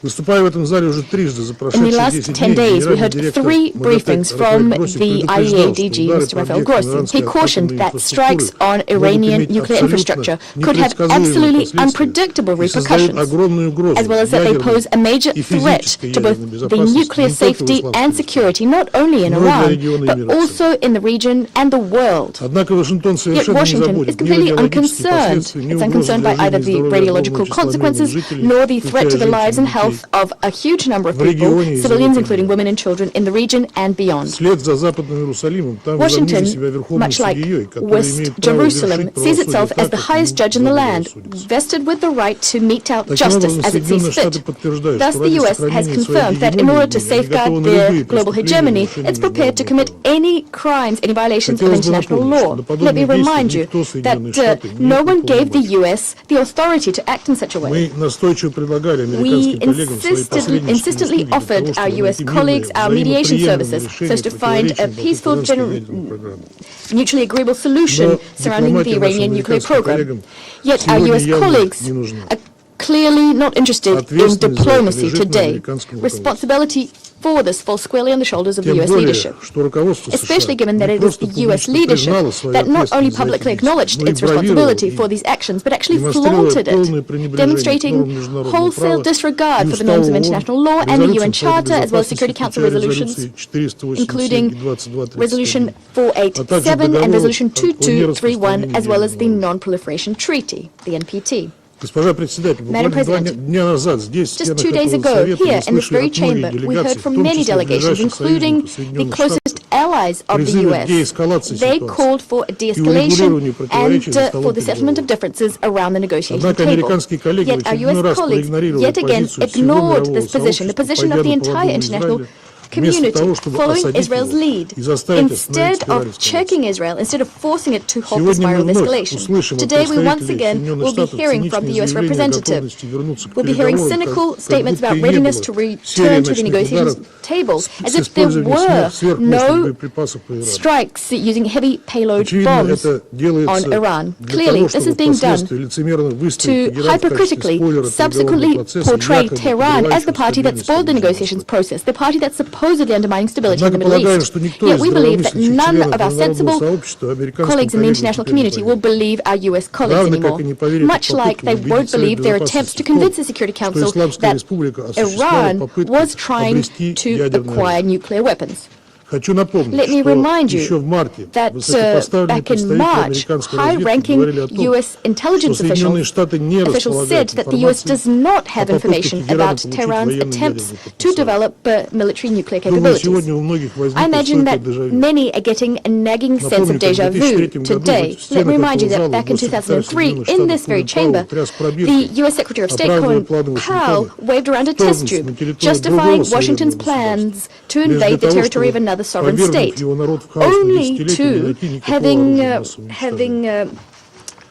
In the last 10 days, we heard 3 briefings from the IAEA DG, Mr. Rafael Grossi. He cautioned that strikes on Iranian nuclear infrastructure could have absolutely unpredictable repercussions, as well as that they pose a major threat to both the nuclear safety and security, not only in Iran, but also in the region and the world. Yet Washington is completely unconcerned. It's unconcerned by either the radiological consequences, nor the threat to the lives and health of a huge number of people, civilians including women and children in the region and beyond. Washington, much like West Jerusalem, sees itself as the highest judge in the land, vested with the right to mete out justice as it sees fit. Thus, the U.S. has confirmed that in order to safeguard their global hegemony, it's prepared to commit any crimes, any violations of international law. Let me remind you that no one gave the U.S. the authority to act in such a way. We insistently offered our U.S. colleagues our mediation services so as to find a peaceful, mutually agreeable solution surrounding the Iranian nuclear program. Yet our U.S. colleagues are clearly not interested in diplomacy today. Responsibility for this falls squarely on the shoulders of the U.S. leadership, especially given that it is the U.S. leadership that not only publicly acknowledged its responsibility for these actions, but actually flaunted it, demonstrating wholesale disregard for the norms of international law and the UN Charter, as well as Security Council resolutions, including Resolution 487 and Resolution 2231, as well as the Non-Proliferation Treaty, the NPT. Madam President, just 2 days ago, here in this very chamber, we heard from many delegations, including the closest allies of the U.S. They called for a de-escalation and for the settlement of differences around the negotiation table. Yet our U.S. colleagues yet again ignored this position, the position of the entire international community, following Israel's lead, instead of checking Israel, instead of forcing it to halt the spiral of escalation. Today, we once again will be hearing from the U.S. representative. We'll be hearing cynical statements about readiness to return to the negotiation table, as if there were no strikes using heavy payload bombs on Iran. Clearly, this is being done to hypocritically subsequently portray Tehran as the party that spoiled the negotiations process, the party that's supposedly undermining stability in the Middle East. Yet we believe that none of our sensible colleagues in the international community will believe our U.S. colleagues anymore, much like they won't believe their attempts to convince the Security Council that Iran was trying to acquire nuclear weapons. Let me remind you that back in March, high-ranking U.S. intelligence officials said that the U.S. does not have information about Tehran's attempts to develop military nuclear capabilities. I imagine that many are getting a nagging sense of déjà vu today. Let me remind you that back in 2003, in this very chamber, the U.S. Secretary of State Colin Powell waved around a test tube, justifying Washington's plans to invade the territory of another sovereign state, only to having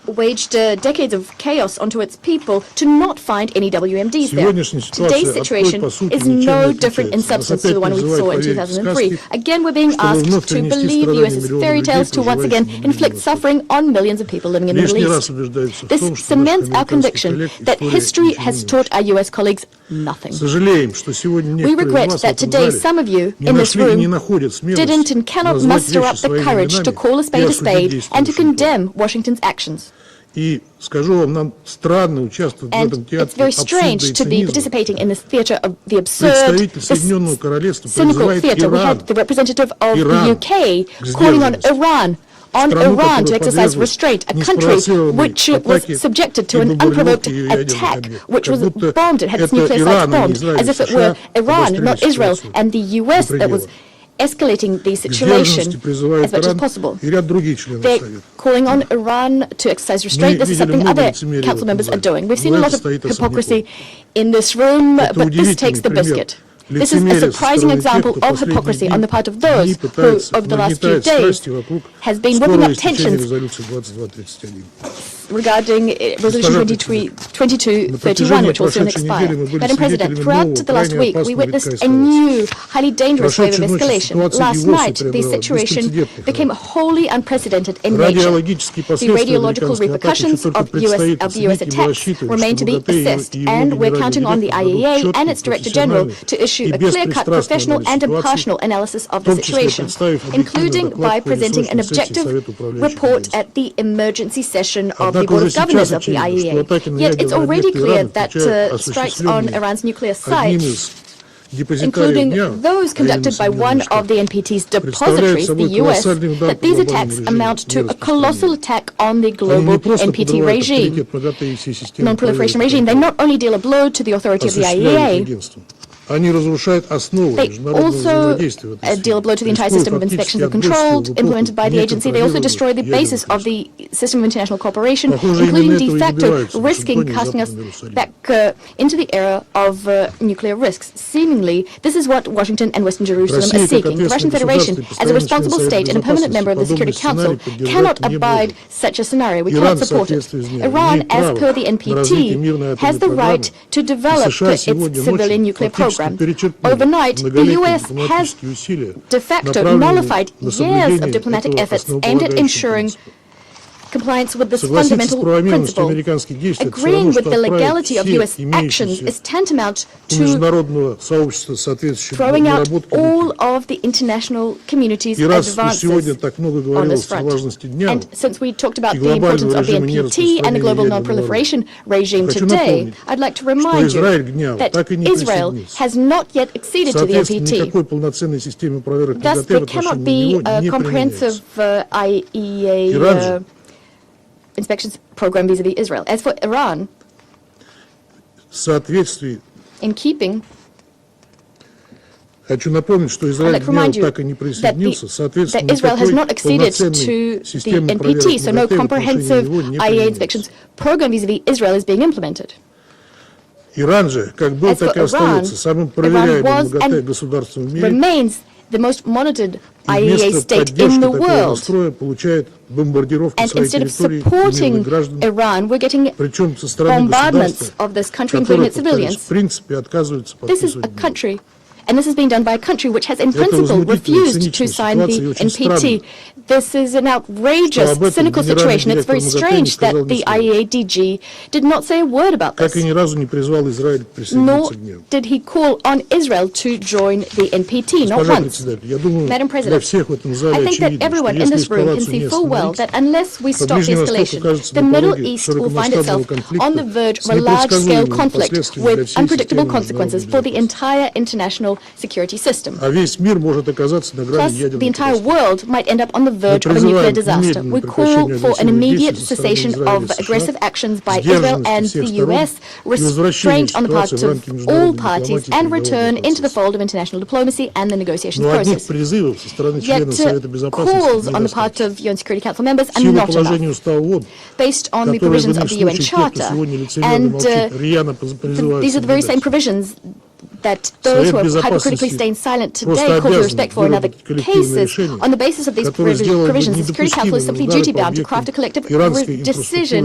waged decades of chaos onto its people to not find any WMDs there. Today's situation is no different in substance to the one we saw in 2003. Again, we're being asked to believe the US's fairy tales to once again inflict suffering on millions of people living in the Middle East. This cements our conviction that history has taught our US colleagues nothing. We regret that today some of you in this room didn't and cannot muster up the courage to call a spade and to condemn Washington's actions. And it's very strange to be participating in this theatre of the absurd, this cynical theatre. We had the representative of the UK calling on Iran to exercise restraint, a country which was subjected to an unprovoked attack, which was bombed, it had its nuclear sites bombed, as if it were Iran, not Israel, and the US that was escalating the situation as much as possible. They're calling on Iran to exercise restraint. This is something other council members are doing. We've seen a lot of hypocrisy in this room, but this takes the biscuit. This is a surprising example of hypocrisy on the part of those who, over the last few days, has been whipping up tensions regarding Resolution 2231, which will soon expire. Madam President, throughout the last week, we witnessed a new, highly dangerous wave of escalation. Last night, the situation became wholly unprecedented in nature. The radiological repercussions of the US attacks remain to be assessed, and we're counting on the IAEA and its Director General to issue a clear-cut, professional and impartial analysis of the situation, including by presenting an objective report at the emergency session of the Board of Governors of the IAEA. Yet it's already clear that strikes on Iran's nuclear sites, including those conducted by one of the NPT's depositories, the US, that these attacks amount to a colossal attack on the global NPT regime, non-proliferation regime. They not only deal a blow to the authority of the IAEA, they also deal a blow to the entire system of inspections and controls implemented by the agency. They also destroy the basis of the system of international cooperation, including de facto risking casting us back into the era of nuclear risks. Seemingly, this is what Washington and Western Jerusalem are seeking. The Russian Federation, as a responsible state and a permanent member of the Security Council, cannot abide such a scenario. We cannot support it. Iran, as per the NPT, has the right to develop its civilian nuclear program. Overnight, the U.S. has de facto nullified years of diplomatic efforts aimed at ensuring compliance with this fundamental principle. Agreeing with the legality of U.S. actions is tantamount to throwing out all of the international community's advances on this front. And since we talked about the importance of the NPT and the global non-proliferation regime today, I'd like to remind you that Israel has not yet acceded to the NPT. Thus, there cannot be a comprehensive IAEA inspections program vis-à-vis Israel. As for Iran, in keeping, I'd like to remind you that Israel has not acceded to the NPT, so no comprehensive IAEA inspections program vis-à-vis Israel is being implemented. As for Iran, Iran was and remains the most monitored IAEA state in the world. And instead of supporting Iran, we're getting bombardments of this country, including its civilians. This is a country, and this is being done by a country which has in principle refused to sign the NPT. This is an outrageous, cynical situation. It's very strange that the IAEA DG did not say a word about this, nor did he call on Israel to join the NPT, not once. Madam President, I think that everyone in this room can see full well that unless we stop the escalation, the Middle East will find itself on the verge of a large-scale conflict with unpredictable consequences for the entire international international security system. А весь мир может оказаться на грани Plus, ядерной the entire катастрофы. world might end up on the verge of a nuclear disaster. We call for an immediate cessation of aggressive actions by Israel and the US, restraint on the part of all parties, and return into the fold of international diplomacy and the negotiations process. Yet calls on the part of UN Security Council members are not enough. Based on the provisions of the UN Charter, and these are the very same provisions that those who are hypocritically staying silent today call for respect for in other cases. On the basis of these provisions, the Security Council is simply duty-bound to craft a collective decision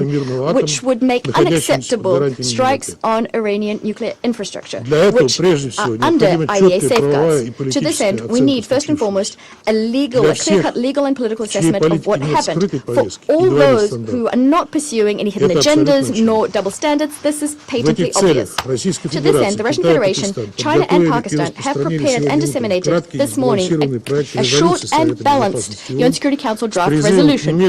which would make unacceptable strikes on Iranian nuclear infrastructure, which are under IAEA safeguards. To this end, we need, first and foremost, a clear-cut legal and political assessment of what happened. For all those who are not pursuing any hidden agendas nor double standards, this is patently obvious. To this end, the Russian Federation, China and Pakistan have prepared and disseminated this morning a short and balanced UN Security Council draft resolution,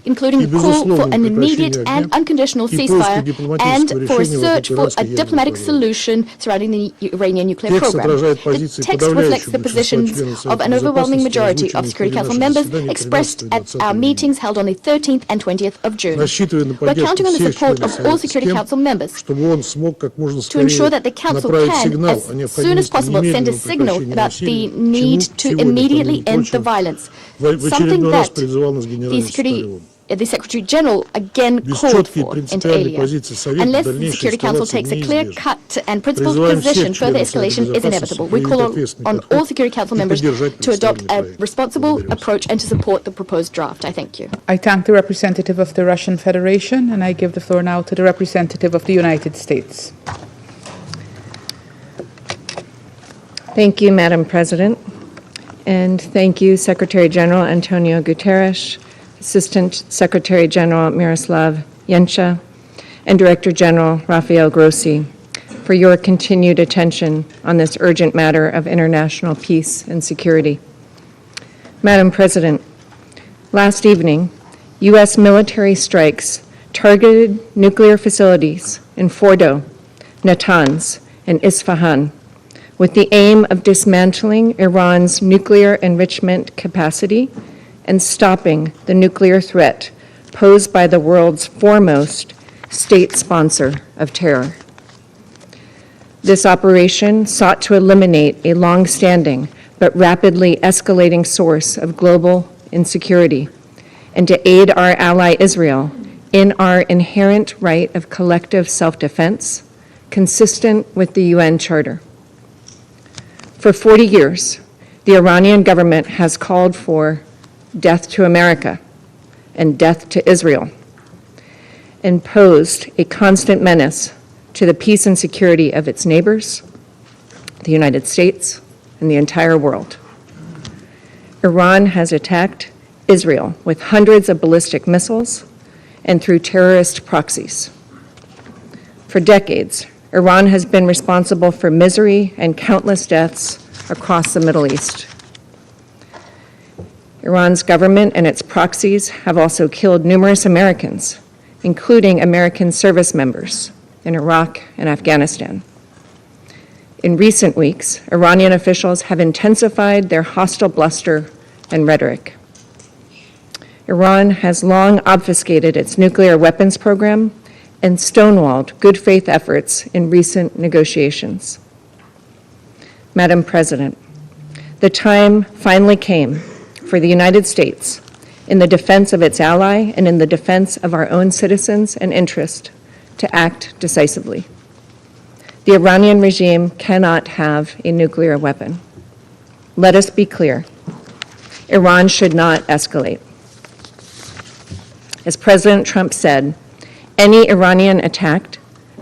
including a call for an immediate and unconditional ceasefire and for a search for a diplomatic solution surrounding the Iranian nuclear program. The text reflects the positions of an overwhelming majority of Security Council members expressed at our meetings held on the 13th and 20th of June. We're counting on the support of all Security Council members to ensure that the Council can, as soon as possible, send a signal about the need to immediately end the violence, something that the Secretary General again called for inter alia. Unless the Security Council takes a clear-cut and principled position, further escalation is inevitable. We call on all Security Council members to adopt a responsible approach and to support the proposed draft. I thank you. I thank the representative of the Russian Federation, and I give the floor now to the representative of the United States. Thank you, Madam President, and thank you, Secretary General Antonio Guterres, Assistant Secretary General Miroslav Jenca, and Director General Rafael Grossi for your continued attention on this urgent matter of international peace and security. Madam President, last evening, U.S. military strikes targeted nuclear facilities in Fordo, Natanz, and Isfahan, with the aim of dismantling Iran's nuclear enrichment capacity and stopping the nuclear threat posed by the world's foremost state sponsor of terror. This operation sought to eliminate a long-standing but rapidly escalating source of global insecurity and to aid our ally Israel in our inherent right of collective self-defense, consistent with the UN Charter. For 40 years, the Iranian government has called for death to America and death to Israel, and posed a constant menace to the peace and security of its neighbors, the United States, and the entire world. Iran has attacked Israel with hundreds of ballistic missiles and through terrorist proxies. For decades, Iran has been responsible for misery and countless deaths across the Middle East. Iran's government and its proxies have also killed numerous Americans, including American service members in Iraq and Afghanistan. In recent weeks, Iranian officials have intensified their hostile bluster and rhetoric. Iran has long obfuscated its nuclear weapons program and stonewalled good faith efforts in recent negotiations. Madam President, the time finally came for the United States, in the defense of its ally and in the defense of our own citizens and interests, to act decisively. The Iranian regime cannot have a nuclear weapon. Let us be clear. Iran should not escalate. As President Trump said, any Iranian attack,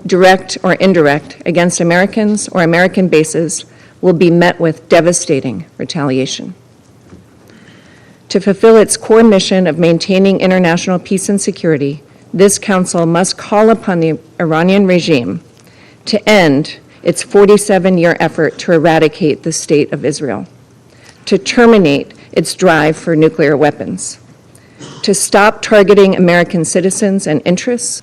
direct or indirect, against Americans or American bases will be met with devastating retaliation. To fulfill its core mission of maintaining international peace and security, this Council must call upon the Iranian regime to end its 47-year effort to eradicate the State of Israel, to terminate its drive for nuclear weapons, to stop targeting American citizens and interests,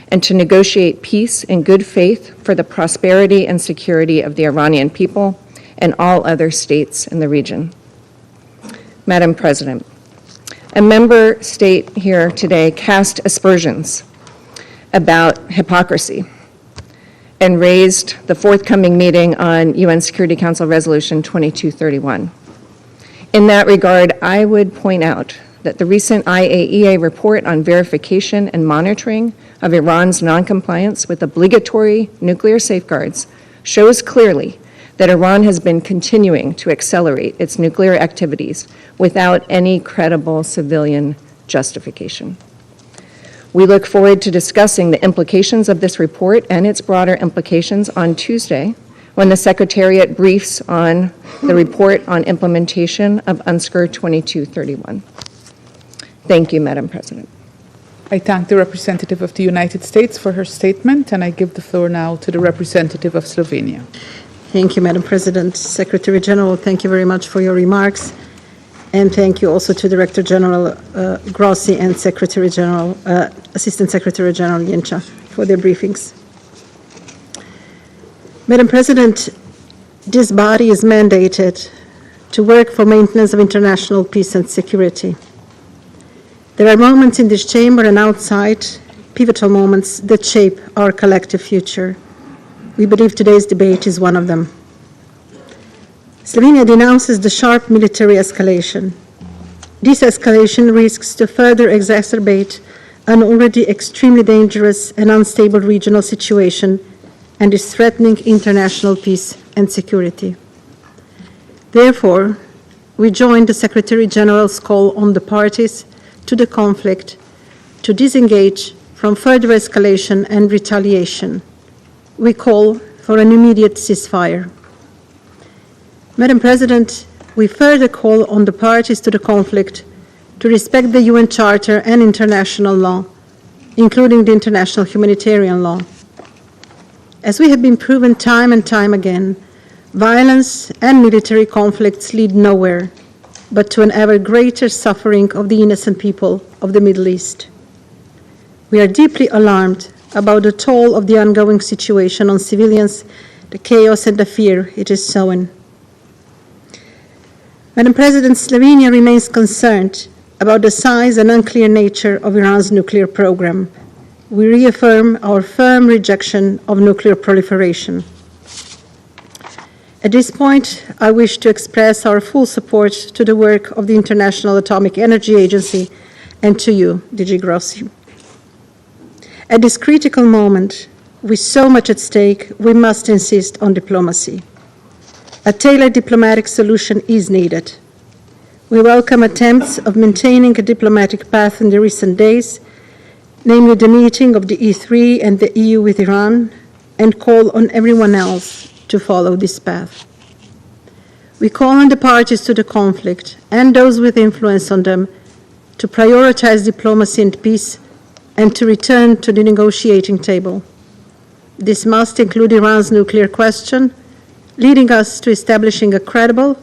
and to negotiate peace in good faith for the prosperity and security of the Iranian people and all other states in the region. Madam President, a member state here today cast aspersions about hypocrisy and raised the forthcoming meeting on UN Security Council Resolution 2231. In that regard, I would point out that the recent IAEA report on verification and monitoring of Iran's noncompliance with obligatory nuclear safeguards shows clearly that Iran has been continuing to accelerate its nuclear activities without any credible civilian justification. We look forward to discussing the implications of this report and its broader implications on Tuesday when the Secretariat briefs on the report on implementation of UNSCR 2231. Thank you, Madam President. I thank the representative of the United States for her statement, and I give the floor now to the representative of Slovenia. Thank you, Madam President. Secretary General, thank you very much for your remarks. And thank you also to Director General Grossi and Secretary General, Assistant Secretary General Jenča for their briefings. Madam President, this body is mandated to work for maintenance of international peace and security. There are moments in this chamber and outside, pivotal moments that shape our collective future. We believe today's debate is one of them. Slovenia denounces the sharp military escalation. This escalation risks to further exacerbate an already extremely dangerous and unstable regional situation and is threatening international peace and security. Therefore, we join the Secretary General's call on the parties to the conflict to disengage from further escalation and retaliation. We call for an immediate ceasefire. Madam President, we further call on the parties to the conflict to respect the UN Charter and international law, including the international humanitarian law. As we have been proven time and time again, violence and military conflicts lead nowhere but to an ever greater suffering of the innocent people of the Middle East. We are deeply alarmed about the toll of the ongoing situation on civilians, the chaos and the fear it is sowing. Madam President, Slovenia remains concerned about the size and unclear nature of Iran's nuclear program. We reaffirm our firm rejection of nuclear proliferation. At this point, I wish to express our full support to the work of the International Atomic Energy Agency and to you, DG Grossi. At this critical moment, with so much at stake, we must insist on diplomacy. A tailored diplomatic solution is needed. We welcome attempts of maintaining a diplomatic path in the recent days, namely the meeting of the E3 and the EU with Iran, and call on everyone else to follow this path. We call on the parties to the conflict and those with influence on them to prioritize diplomacy and peace and to return to the negotiating table. This must include Iran's nuclear question, leading us to establishing a credible,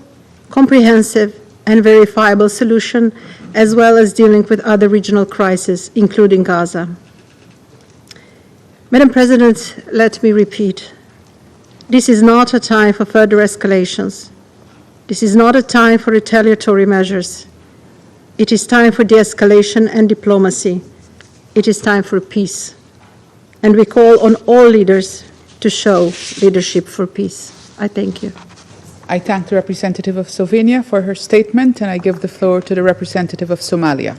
comprehensive, and verifiable solution, as well as dealing with other regional crises, including Gaza. Madam President, let me repeat. This is not a time for further escalations. This is not a time for retaliatory measures. It is time for de-escalation and diplomacy. It is time for peace. And we call on all leaders to show leadership for peace. I thank you. I thank the representative of Slovenia for her statement, and I give the floor to the representative of Somalia.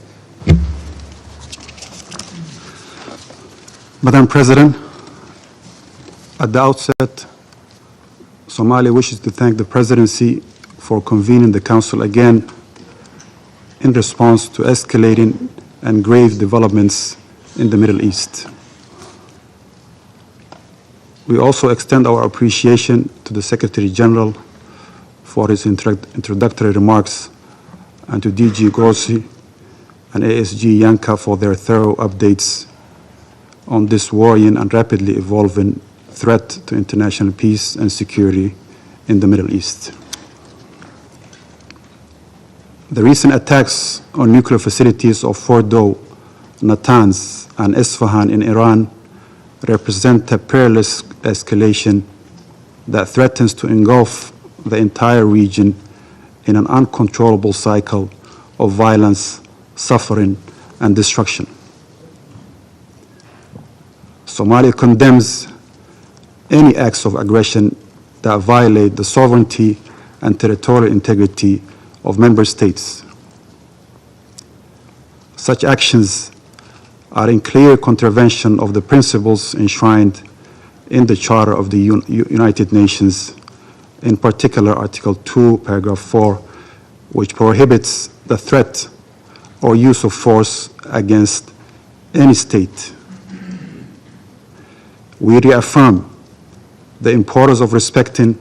Madam President, at the outset, Somalia wishes to thank the Presidency for convening the Council again in response to escalating and grave developments in the Middle East. We also extend our appreciation to the Secretary General for his introductory remarks and to DG Grossi and ASG Janka for their thorough updates on this worrying and rapidly evolving threat to international peace and security in the Middle East. The recent attacks on nuclear facilities of Fordow, Natanz, and Isfahan in Iran represent a perilous escalation that threatens to engulf the entire region in an uncontrollable cycle of violence, suffering, and destruction. Somalia condemns any acts of aggression that violate the sovereignty and territorial integrity of member states. Such actions are in clear contravention of the principles enshrined in the Charter of the United Nations, in particular Article 2, Paragraph 4, which prohibits the threat or use of force against any state. We reaffirm the importance of respecting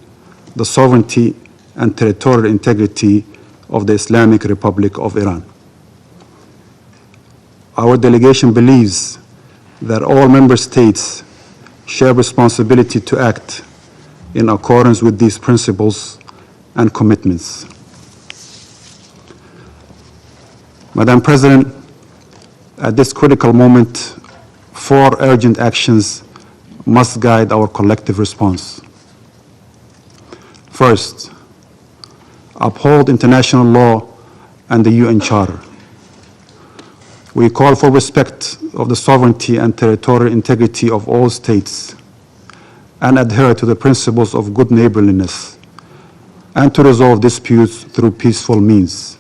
the sovereignty and territorial integrity of the Islamic Republic of Iran. Our delegation believes that all member states share responsibility to act in accordance with these principles and commitments. Madam President, at this critical moment, 4 urgent actions must guide our collective response. First, uphold international law and the UN Charter. We call for respect of the sovereignty and territorial integrity of all states and adhere to the principles of good neighborliness and to resolve disputes through peaceful means.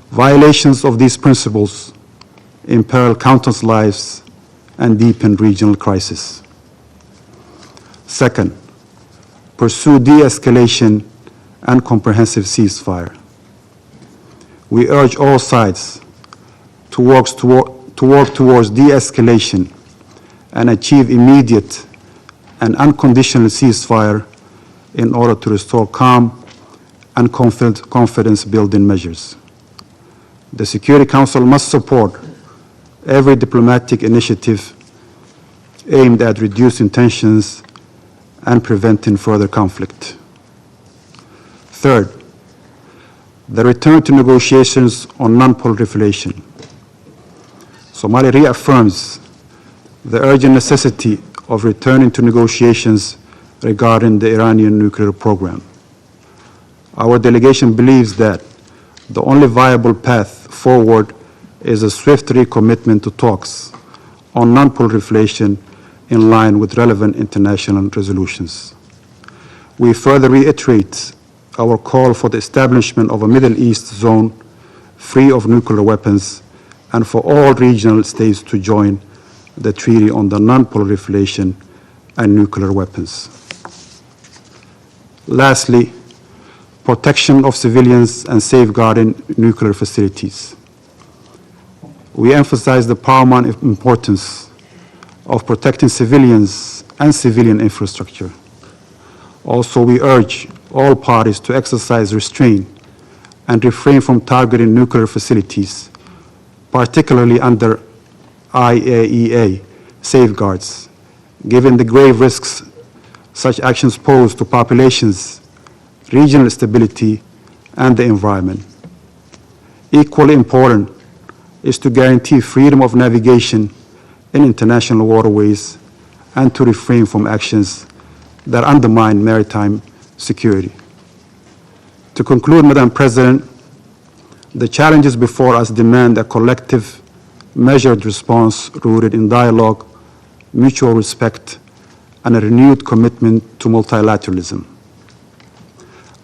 Violations of these principles imperil countless lives and deepen regional crisis. Second, pursue de-escalation and comprehensive ceasefire. We urge all sides to work towards de-escalation and achieve immediate and unconditional ceasefire in order to restore calm and confidence-building measures. The Security Council must support every diplomatic initiative aimed at reducing tensions and preventing further conflict. Third, the return to negotiations on non-proliferation. Somalia reaffirms the urgent necessity of returning to negotiations regarding the Iranian nuclear program. Our delegation believes that the only viable path forward is a swift recommitment to talks on non-proliferation in line with relevant international resolutions. We further reiterate our call for the establishment of a Middle East zone free of nuclear weapons and for all regional states to join the Treaty on the Non-Proliferation and Nuclear Weapons. Lastly, protection of civilians and safeguarding nuclear facilities. We emphasize the paramount importance of protecting civilians and civilian infrastructure. Also, we urge all parties to exercise restraint and refrain from targeting nuclear facilities, particularly under IAEA safeguards, given the grave risks such actions pose to populations, regional stability, and the environment. Equally important is to guarantee freedom of navigation in international waterways and to refrain from actions that undermine maritime security. To conclude, Madam President, the challenges before us demand a collective, measured response rooted in dialogue, mutual respect, and a renewed commitment to multilateralism.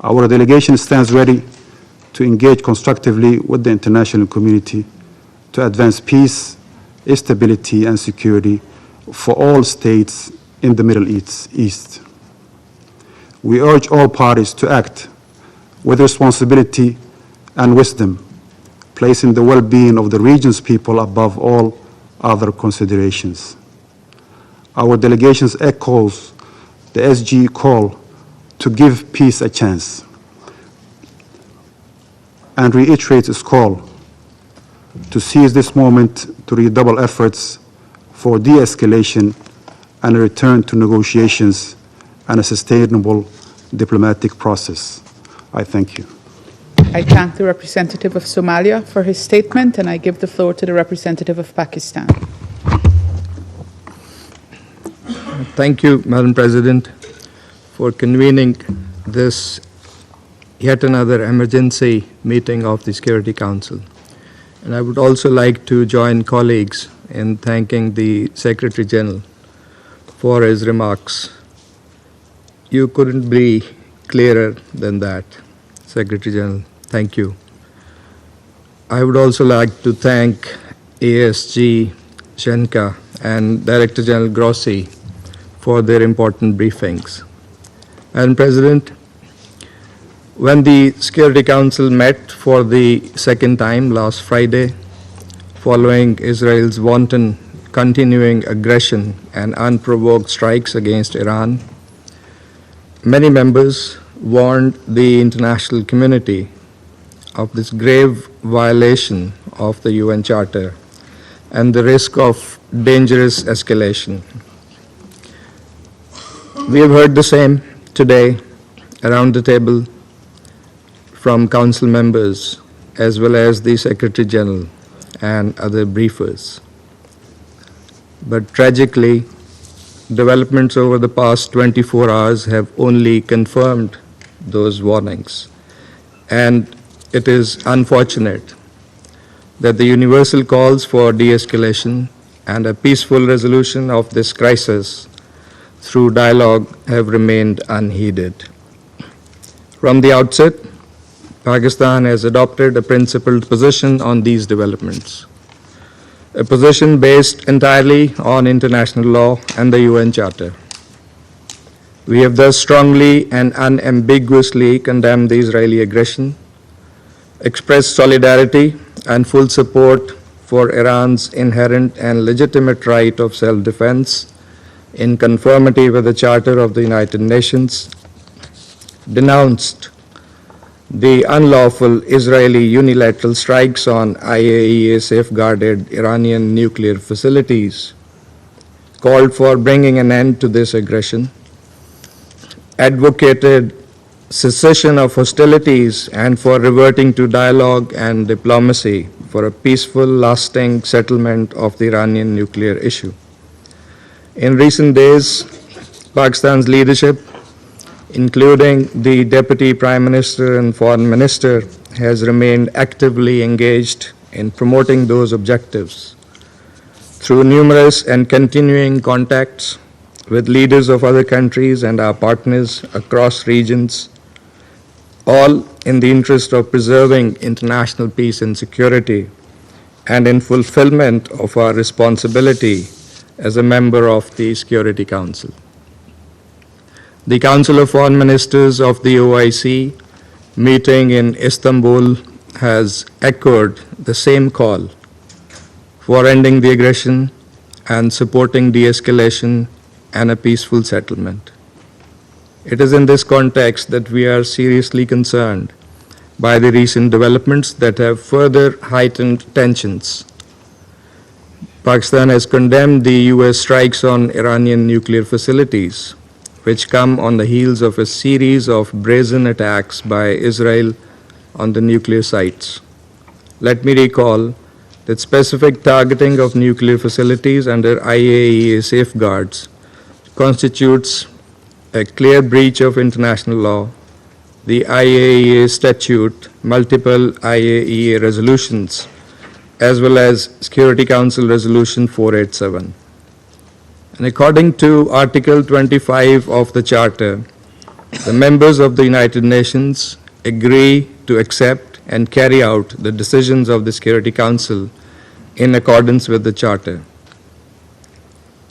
Our delegation stands ready to engage constructively with the international community to advance peace, stability, and security for all states in the Middle East. We urge all parties to act with responsibility and wisdom, placing the well-being of the region's people above all other considerations. Our delegation echoes the SG call to give peace a chance and reiterates its call to seize this moment to redouble efforts for de-escalation and a return to negotiations and a sustainable diplomatic process. I thank you. I thank the representative of Somalia for his statement, and I give the floor to the representative of Pakistan. Thank you, Madam President, for convening this yet another emergency meeting of the Security Council. And I would also like to join colleagues in thanking the Secretary General for his remarks. You couldn't be clearer than that, Secretary General. Thank you. I would also like to thank ASG Zhenka and Director General Grossi for their important briefings. Madam President, when the Security Council met for the second time last Friday, following Israel's wanton continuing aggression and unprovoked strikes against Iran, many members warned the international community of this grave violation of the UN Charter and the risk of dangerous escalation. We have heard the same today around the table from Council members as well as the Secretary General and other briefers. But tragically, developments over the past 24 hours have only confirmed those warnings. And it is unfortunate that the universal calls for de-escalation and a peaceful resolution of this crisis through dialogue have remained unheeded. From the outset, Pakistan has adopted a principled position on these developments, a position based entirely on international law and the UN Charter. We have thus strongly and unambiguously condemned the Israeli aggression, expressed solidarity and full support for Iran's inherent and legitimate right of self-defense in conformity with the Charter of the United Nations, denounced the unlawful Israeli unilateral strikes on IAEA safeguarded Iranian nuclear facilities, called for bringing an end to this aggression, advocated cessation of hostilities and for reverting to dialogue and diplomacy for a peaceful, lasting settlement of the Iranian nuclear issue. In recent days, Pakistan's leadership, including the Deputy Prime Minister and Foreign Minister, has remained actively engaged in promoting those objectives through numerous and continuing contacts with leaders of other countries and our partners across regions, all in the interest of preserving international peace and security and in fulfillment of our responsibility as a member of the Security Council. The Council of Foreign Ministers of the OIC meeting in Istanbul has echoed the same call for ending the aggression and supporting de-escalation and a peaceful settlement. It is in this context that we are seriously concerned by the recent developments that have further heightened tensions. Pakistan has condemned the US strikes on Iranian nuclear facilities, which come on the heels of a series of brazen attacks by Israel on the nuclear sites. Let me recall that specific targeting of nuclear facilities under IAEA safeguards constitutes a clear breach of international law, the IAEA statute, multiple IAEA resolutions, as well as Security Council Resolution 487. And according to Article 25 of the Charter, the members of the United Nations agree to accept and carry out the decisions of the Security Council in accordance with the Charter.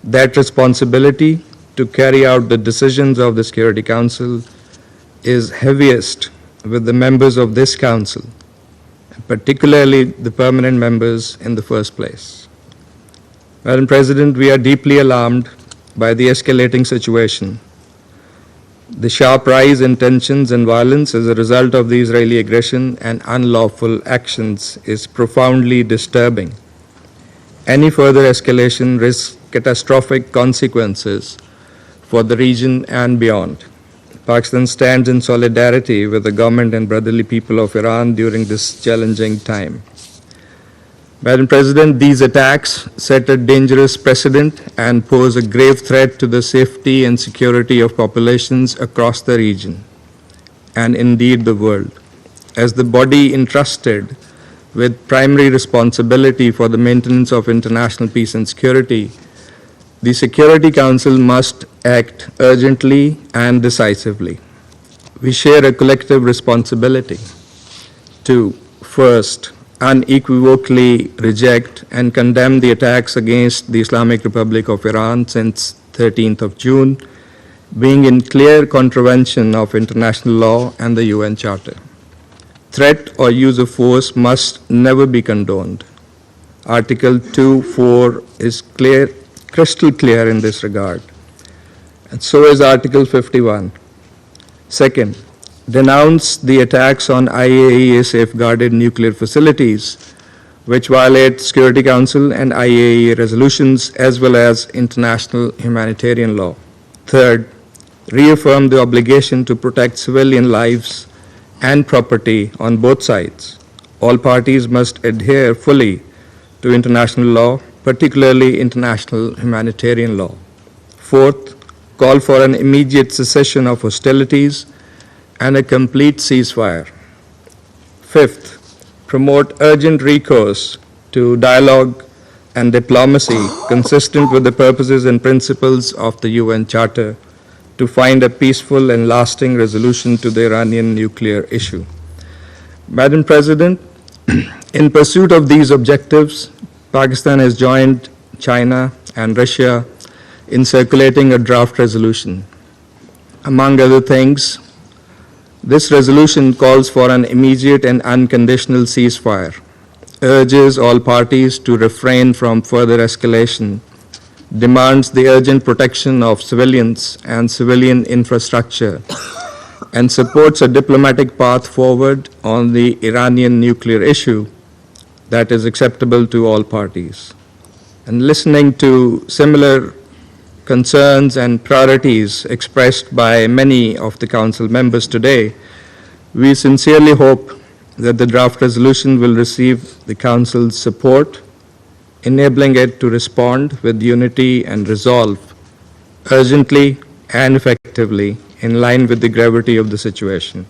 That responsibility to carry out the decisions of the Security Council is heaviest with the members of this Council, particularly the permanent members in the first place. Madam President, we are deeply alarmed by the escalating situation. The sharp rise in tensions and violence as a result of the Israeli aggression and unlawful actions is profoundly disturbing. Any further escalation risks catastrophic consequences for the region and beyond. Pakistan stands in solidarity with the government and brotherly people of Iran during this challenging time. Madam President, these attacks set a dangerous precedent and pose a grave threat to the safety and security of populations across the region. and indeed the world. As the body entrusted with primary responsibility for the maintenance of international peace and security, the Security Council must act urgently and decisively. We share a collective responsibility to, first, unequivocally reject and condemn the attacks against the Islamic Republic of Iran since 13th of June, being in clear contravention of international law and the UN Charter. Threat or use of force must never be condoned. Article 2.4 is crystal clear in this regard, and so is Article 51. Second, denounce the attacks on IAEA safeguarded nuclear facilities, which violate Security Council and IAEA resolutions as well as international humanitarian law. Third, reaffirm the obligation to protect civilian lives and property on both sides. All parties must adhere fully to international law, particularly international humanitarian law. Fourth, call for an immediate cessation of hostilities and a complete ceasefire. Fifth, promote urgent recourse to dialogue and diplomacy consistent with the purposes and principles of the UN Charter to find a peaceful and lasting resolution to the Iranian nuclear issue. Madam President, in pursuit of these objectives, Pakistan has joined China and Russia in circulating a draft resolution. Among other things, this resolution calls for an immediate and unconditional ceasefire, urges all parties to refrain from further escalation, demands the urgent protection of civilians and civilian infrastructure, and supports a diplomatic path forward on the Iranian nuclear issue that is acceptable to all parties. And listening to similar concerns and priorities expressed by many of the Council members today, we sincerely hope that the draft resolution will receive the Council's support, enabling it to respond with unity and resolve urgently and effectively in line with the gravity of the situation.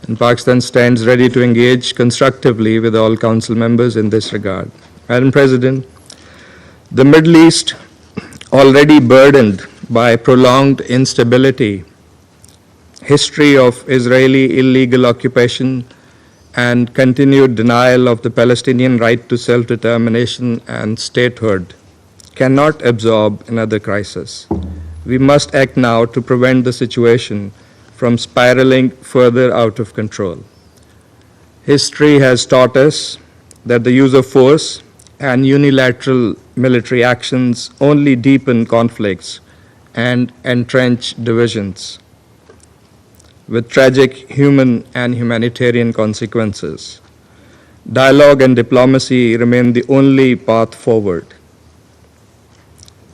And Pakistan stands ready to engage constructively with all Council members in this regard. Madam President, the Middle East, already burdened by prolonged instability, history of Israeli illegal occupation, and continued denial of the Palestinian right to self-determination and statehood, cannot absorb another crisis. We must act now to prevent the situation from spiraling further out of control. History has taught us that the use of force and unilateral military actions only deepen conflicts and entrench divisions, with tragic human and humanitarian consequences. Dialogue and diplomacy remain the only path forward.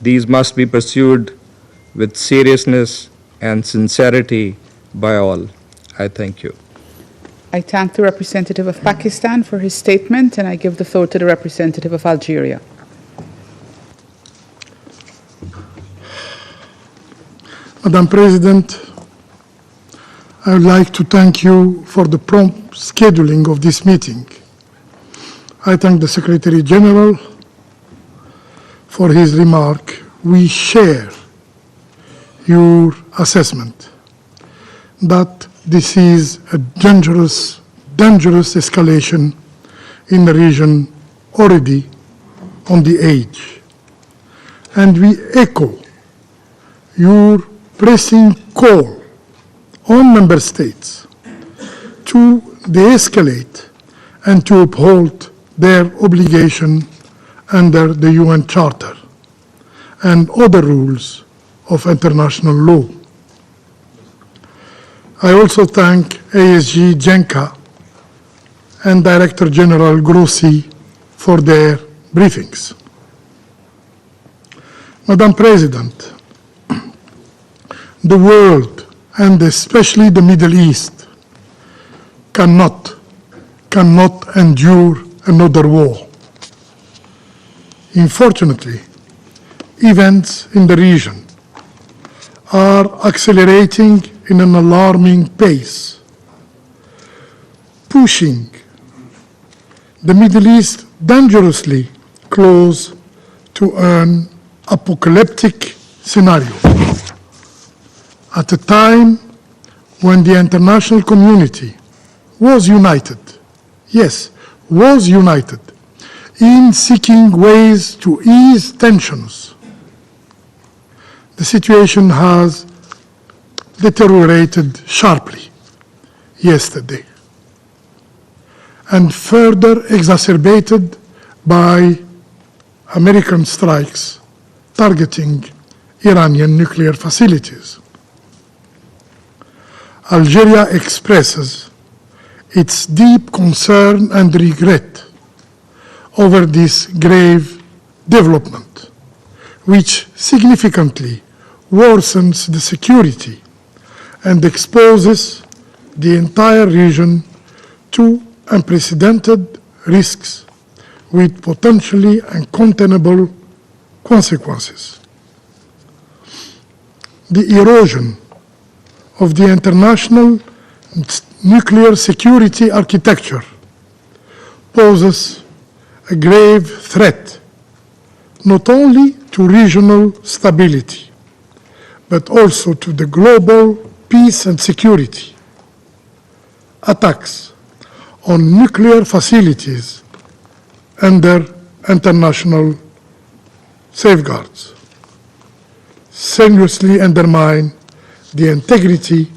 These must be pursued with seriousness and sincerity by all. I thank you. I thank the representative of Pakistan for his statement, and I give the floor to the representative of Algeria. Madam President, I would like to thank you for the prompt scheduling of this meeting. I thank the Secretary General for his remark. We share your assessment that this is a dangerous escalation in the region already on the edge. And we echo your pressing call on member states to de-escalate and to uphold their obligation under the UN Charter and other rules of international law. I also thank ASG Genca and Director General Grossi for their briefings. Madam President, the world, and especially the Middle East, cannot endure another war. Unfortunately, events in the region are accelerating in an alarming pace, pushing the Middle East dangerously close to an apocalyptic scenario. At a time when the international community was united, yes, was united in seeking ways to ease tensions, the situation has deteriorated sharply yesterday and further exacerbated by American strikes targeting Iranian nuclear facilities. Algeria expresses its deep concern and regret over this grave development, which significantly worsens the security and exposes the entire region to unprecedented risks with potentially uncontainable consequences. The erosion of the international nuclear security architecture poses a grave threat not only to regional stability, but also to the global peace and security. Attacks on nuclear facilities under international safeguards seriously undermine the integrity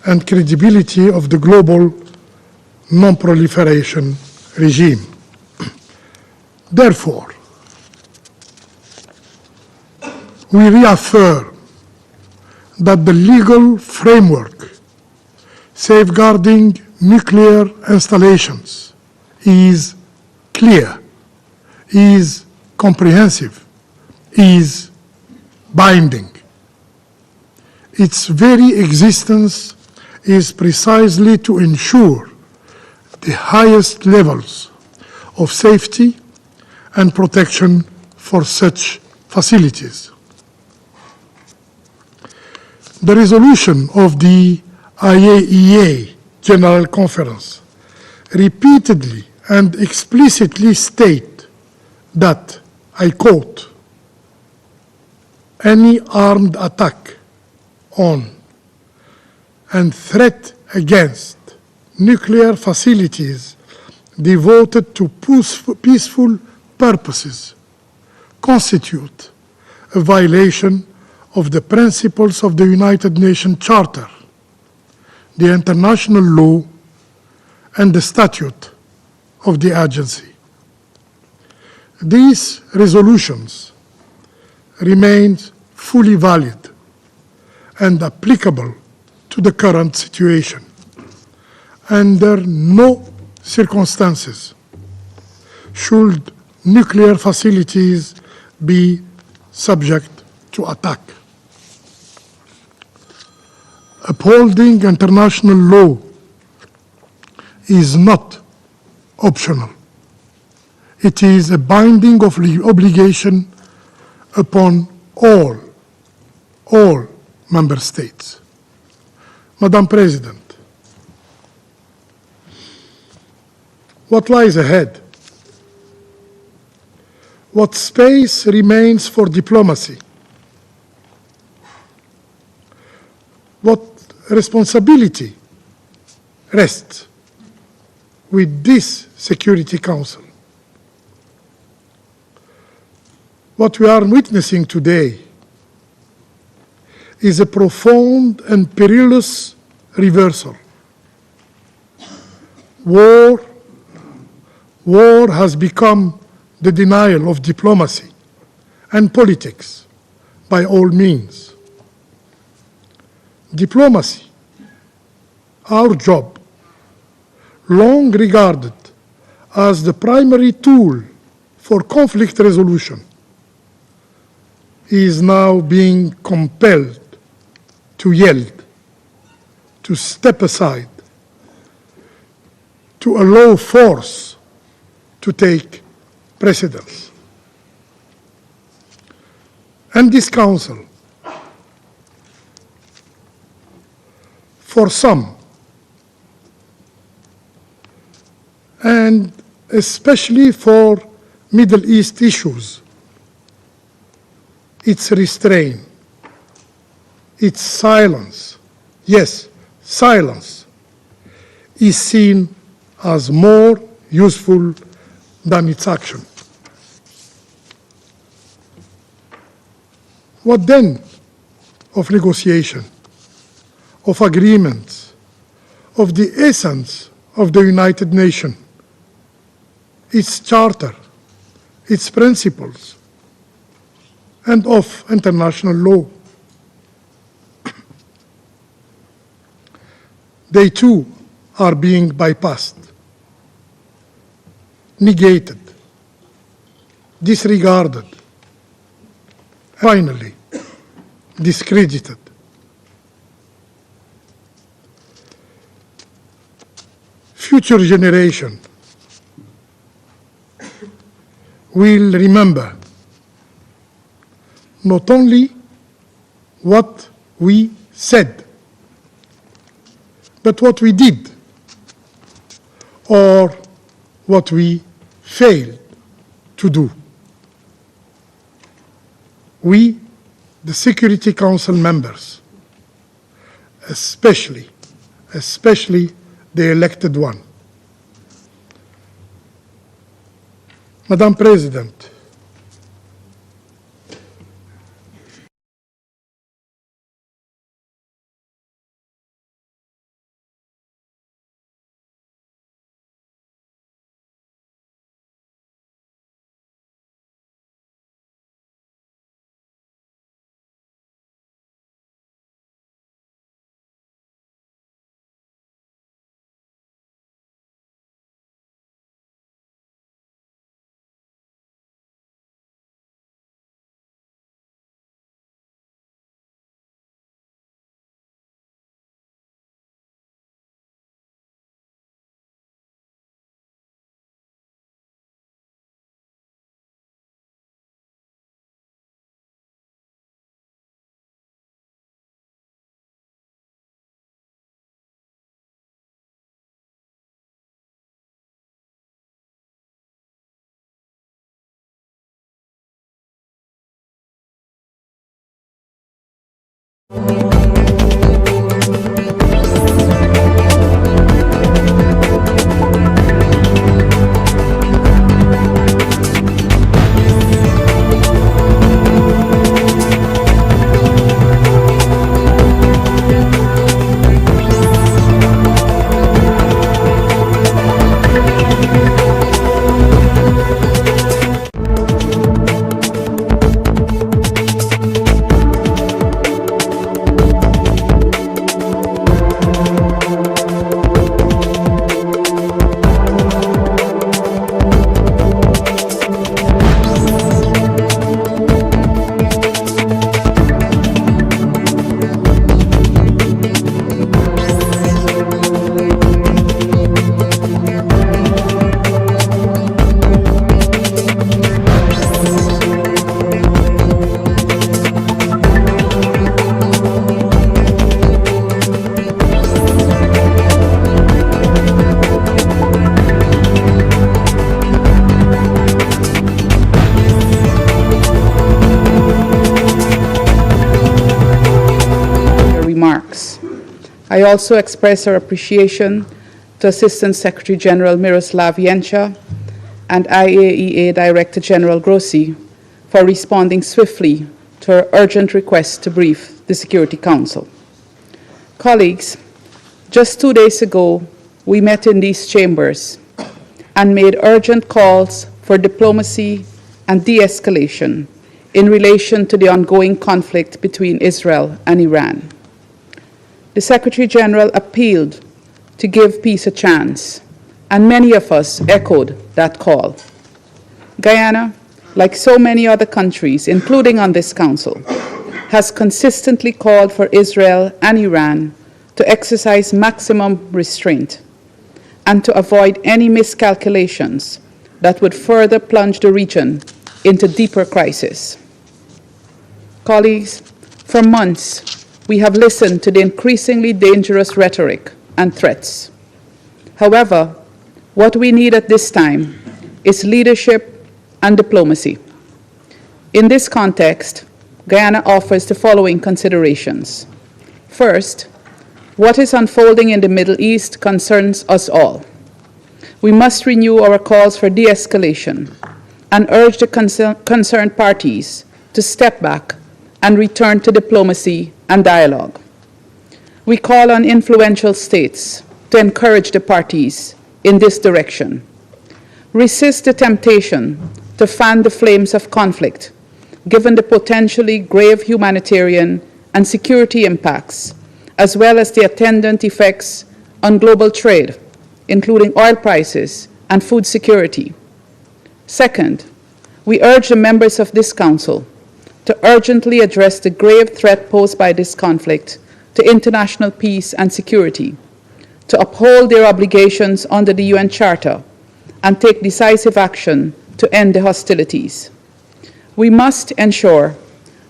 and credibility of the global non-proliferation regime. Therefore, we reaffirm that the legal framework safeguarding nuclear installations is clear, is comprehensive, is binding. Its very existence is precisely to ensure the highest levels of safety and protection for such facilities. The resolution of the IAEA General Conference repeatedly and explicitly state that, I quote, any armed attack on and threat against nuclear facilities devoted to peaceful purposes constitute a violation of the principles of the United Nations Charter, the international law, and the statute of the agency. These resolutions remain fully valid and applicable to the current situation. Under no circumstances should nuclear facilities be subject to attack. Upholding international law is not optional. It is a binding obligation upon all member states. Madam President, what lies ahead? What space remains for diplomacy? What responsibility rests with this Security Council? What we are witnessing today is a profound and perilous reversal. War has become the denial of diplomacy and politics by all means. Diplomacy, our job, long regarded as the primary tool for conflict resolution, is now being compelled to yield, to step aside, to allow force to take precedence. And this Council, for some, especially for Middle East issues, its restraint, its silence, yes, silence, is seen as more useful than its action. What then of negotiation, of agreements, of the essence of the United Nations, its charter, its principles, and of international law? They too are being bypassed, negated, disregarded, finally discredited. Future generation will remember not only what we said, but what we did or what we failed to do. We, the Security Council members, especially the elected one. Madam President, I also express our appreciation to Assistant Secretary General Miroslav Yencha and IAEA Director General Grossi for responding swiftly to our urgent request to brief the Security Council. Colleagues, just 2 days ago, we met in these chambers and made urgent calls for diplomacy and de-escalation in relation to the ongoing conflict between Israel and Iran. The Secretary General appealed to give peace a chance, and many of us echoed that call. Guyana, like so many other countries, including on this Council, has consistently called for Israel and Iran to exercise maximum restraint and to avoid any miscalculations that would further plunge the region into deeper crisis. Colleagues, for months, we have listened to the increasingly dangerous rhetoric and threats. However, what we need at this time is leadership and diplomacy. In this context, Guyana offers the following considerations. First, what is unfolding in the Middle East concerns us all. We must renew our calls for de-escalation and urge the concerned parties to step back and return to diplomacy and dialogue. We call on influential states to encourage the parties in this direction. Resist the temptation to fan the flames of conflict, given the potentially grave humanitarian and security impacts, as well as the attendant effects on global trade, including oil prices and food security. Second, we urge the members of this Council to urgently address the grave threat posed by this conflict to international peace and security, to uphold their obligations under the UN Charter, and take decisive action to end the hostilities. We must ensure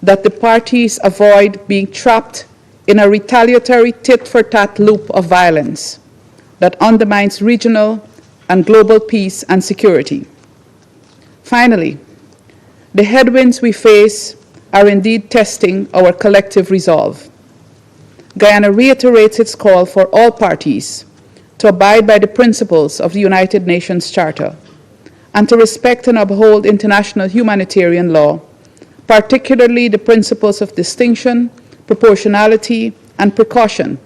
that the parties avoid being trapped in a retaliatory tit-for-tat loop of violence that undermines regional and global peace and security. Finally, the headwinds we face are indeed testing our collective resolve. Guyana reiterates its call for all parties to abide by the principles of the United Nations Charter and to respect and uphold international humanitarian law, particularly the principles of distinction, proportionality, and precaution,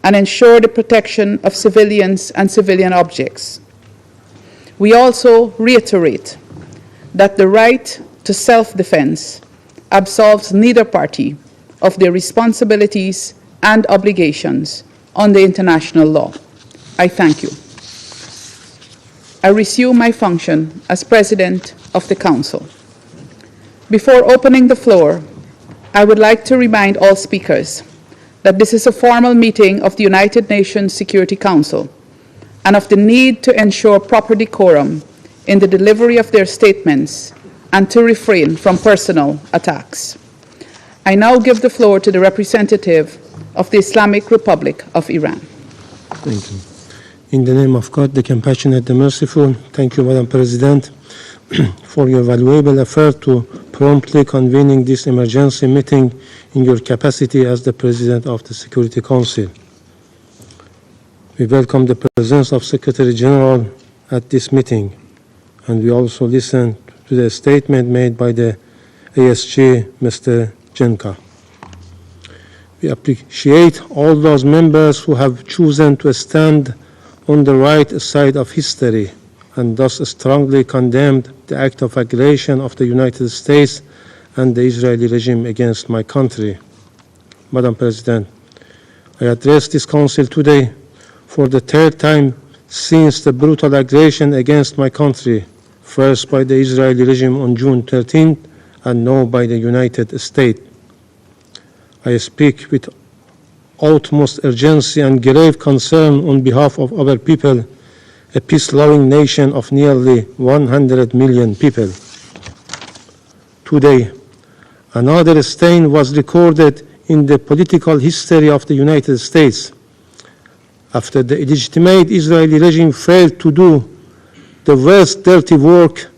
and ensure the protection of civilians and civilian objects. We also reiterate that the right to self-defense absolves neither party of their responsibilities and obligations under international law. I thank you. I resume my function as President of the Council. Before opening the floor, I would like to remind all speakers that this is a formal meeting of the United Nations Security Council and of the need to ensure proper decorum in the delivery of their statements and to refrain from personal attacks. I now give the floor to the representative of the Islamic Republic of Iran. Thank you. In the name of God, the compassionate, the merciful, thank you, Madam President, for your valuable effort to promptly convening this emergency meeting in your capacity as the President of the Security Council. We welcome the presence of Secretary General at this meeting, and we also listen to the statement made by the ASG, Mr. Jenka. We appreciate all those members who have chosen to stand on the right side of history and thus strongly condemned the act of aggression of the United States and the Israeli regime against my country. Madam President, I address this Council today for the third time since the brutal aggression against my country, first by the Israeli regime on June 13th and now by the United States. I speak with utmost urgency and grave concern on behalf of our people, a peace-loving nation of nearly 100 million people. Today, another stain was recorded in the political history of the United States. After the illegitimate Israeli regime failed to do the worst dirty work,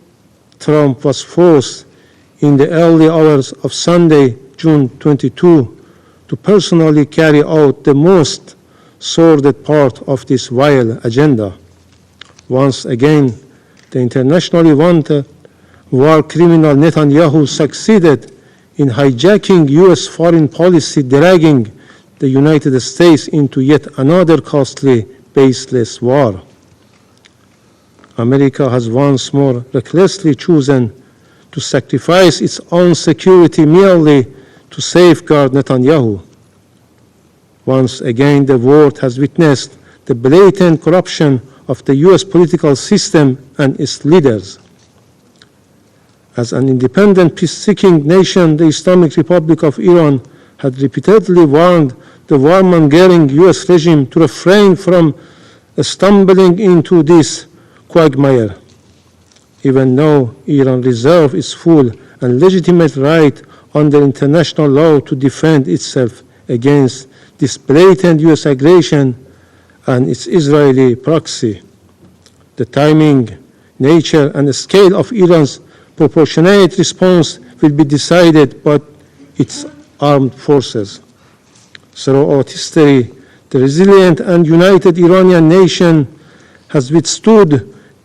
Trump was forced in the early hours of Sunday, June 22, to personally carry out the most sordid part of this vile agenda. Once again, the internationally wanted war criminal Netanyahu succeeded in hijacking U.S. foreign policy, dragging the United States into yet another costly, baseless war. America has once more recklessly chosen to sacrifice its own security merely to safeguard Netanyahu. Once again, the world has witnessed the blatant corruption of the U.S. political system and its leaders. As an independent, peace-seeking nation, the Islamic Republic of Iran had repeatedly warned the warmongering U.S. regime to refrain from stumbling into this quagmire. Even though Iran reserves its full and legitimate right under international law to defend itself against this blatant U.S. aggression and its Israeli proxy, the timing nature and the scale of Iran's proportionate response will be decided by its armed forces. Throughout history, the resilient and united Iranian nation has withstood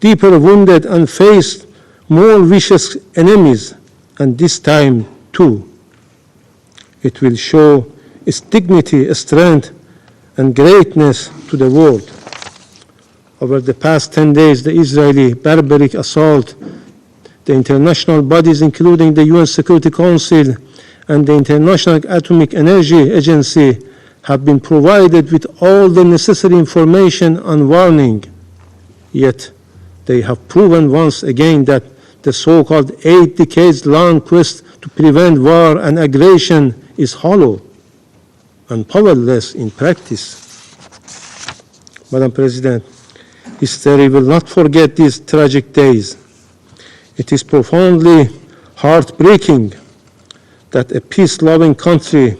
deeper wounded and faced more vicious enemies, and this time too. It will show its dignity, strength, and greatness to the world. Over the past 10 days, the Israeli barbaric assault, the international bodies, including the UN Security Council and the International Atomic Energy Agency, have been provided with all the necessary information and warning. Yet, they have proven once again that the so-called 8 decades-long quest to prevent war and aggression is hollow and powerless in practice. Madam President, history will not forget these tragic days. It is profoundly heartbreaking that a peace-loving country,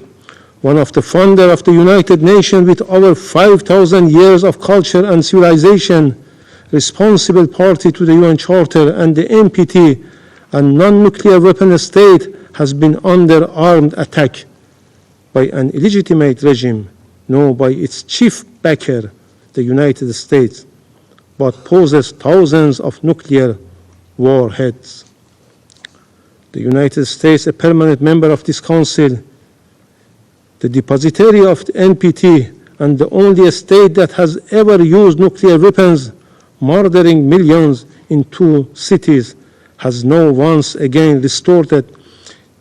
one of the founders of the United Nations with over 5,000 years of culture and civilization, responsible party to the UN Charter and the NPT, and non-nuclear weapon state, has been under armed attack by an illegitimate regime, no, by its chief backer, the United States, but poses thousands of nuclear warheads. The United States, a permanent member of this council, the depositary of the NPT, and the only state that has ever used nuclear weapons, murdering millions in 2 cities, has now once again resorted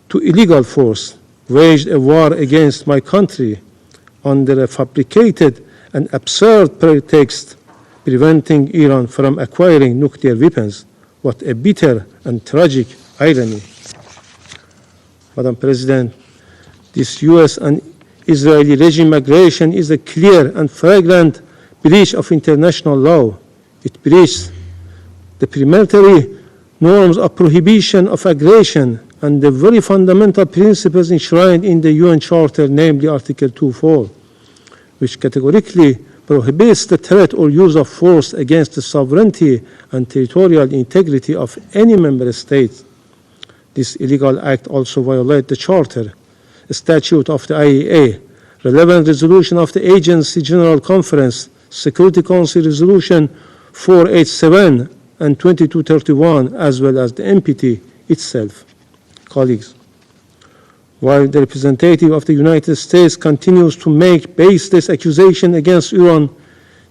to illegal force, waged a war against my country under a fabricated and absurd pretext, preventing Iran from acquiring nuclear weapons. What a bitter and tragic irony. Madam President, this US and Israeli regime aggression is a clear and flagrant breach of international law. It breaches the preliminary norms of prohibition of aggression and the very fundamental principles enshrined in the UN Charter, namely Article 2.4, which categorically prohibits the threat or use of force against the sovereignty and territorial integrity of any member state. This illegal act also violates the Charter, a statute of the IAEA, relevant resolution of the Agency General Conference, Security Council Resolution 487 and 2231, as well as the NPT itself. Colleagues, while the representative of the United States continues to make baseless accusations against Iran,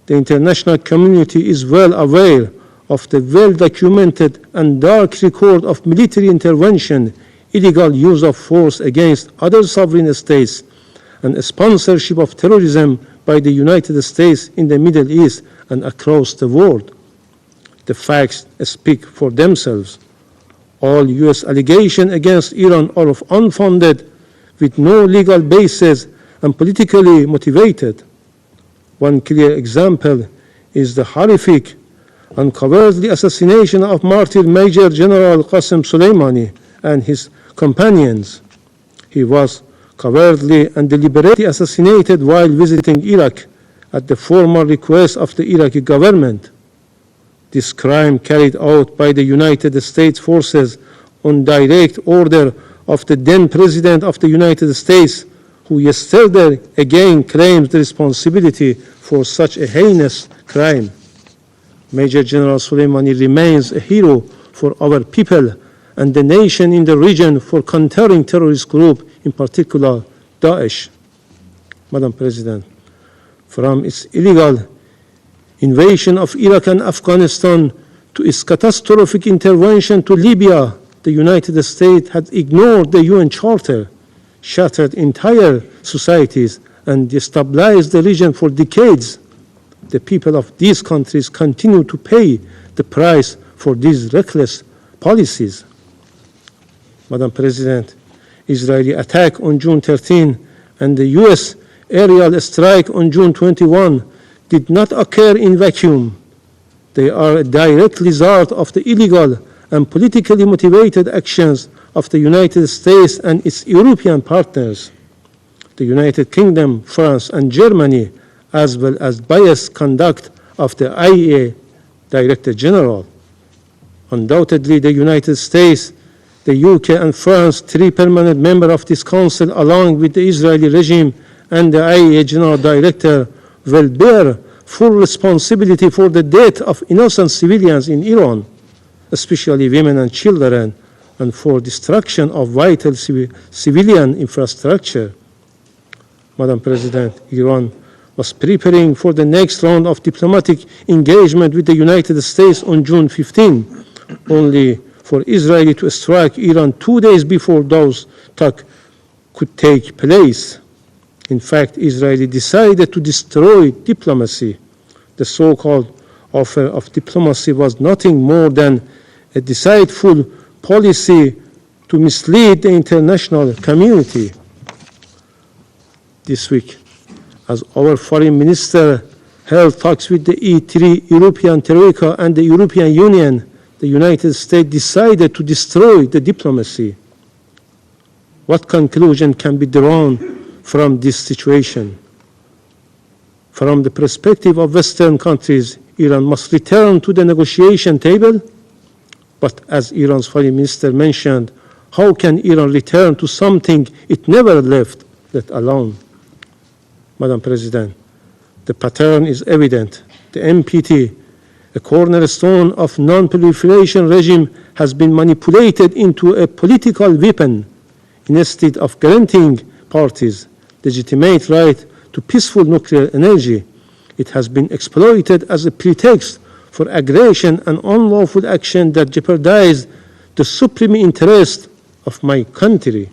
the international community is well aware of the well-documented and dark record of military intervention, illegal use of force against other sovereign states, and sponsorship of terrorism by the United States in the Middle East and across the world. The facts speak for themselves. All U.S. allegations against Iran are unfounded, with no legal basis, and politically motivated. One clear example is the horrific and cowardly assassination of martyr Major General Qasem Soleimani and his companions. He was cowardly and deliberately assassinated while visiting Iraq at the formal request of the Iraqi government. This crime, carried out by the United States forces on direct order of the then President of the United States, who yesterday again claims the responsibility for such a heinous crime. Major General Soleimani remains a hero for our people and the nation in the region for countering terrorist groups, in particular Daesh. Madam President, from its illegal invasion of Iraq and Afghanistan to its catastrophic intervention to Libya, the United States had ignored the UN Charter, shattered entire societies, and destabilized the region for decades. The people of these countries continue to pay the price for these reckless policies. Madam President, Israeli attack on June 13 and the U.S. aerial strike on June 21 did not occur in vacuum. They are a direct result of the illegal and politically motivated actions of the United States and its European partners, the United Kingdom, France, and Germany, as well as biased conduct of the IAEA Director General. Undoubtedly, the United States, the UK and France, 3 permanent members of this council, along with the Israeli regime and the IAEA General Director, will bear full responsibility for the death of innocent civilians in Iran, especially women and children, and for destruction of vital civilian infrastructure. Madam President, Iran was preparing for the next round of diplomatic engagement with the United States on June 15, only for Israel to strike Iran 2 days before those talks could take place. In fact, Israel decided to destroy diplomacy. The so-called offer of diplomacy was nothing more than a deceitful policy to mislead the international community. This week, as our foreign minister held talks with the E3, European Troika, and the European Union, the United States decided to destroy the diplomacy. What conclusion can be drawn from this situation? From the perspective of Western countries, Iran must return to the negotiation table. But as Iran's foreign minister mentioned, how can Iran return to something it never left, let alone? Madam President, the pattern is evident. The NPT, a cornerstone of non-proliferation regime, has been manipulated into a political weapon instead of granting parties legitimate right to peaceful nuclear energy. It has been exploited as a pretext for aggression and unlawful action that jeopardize the supreme interest of my country.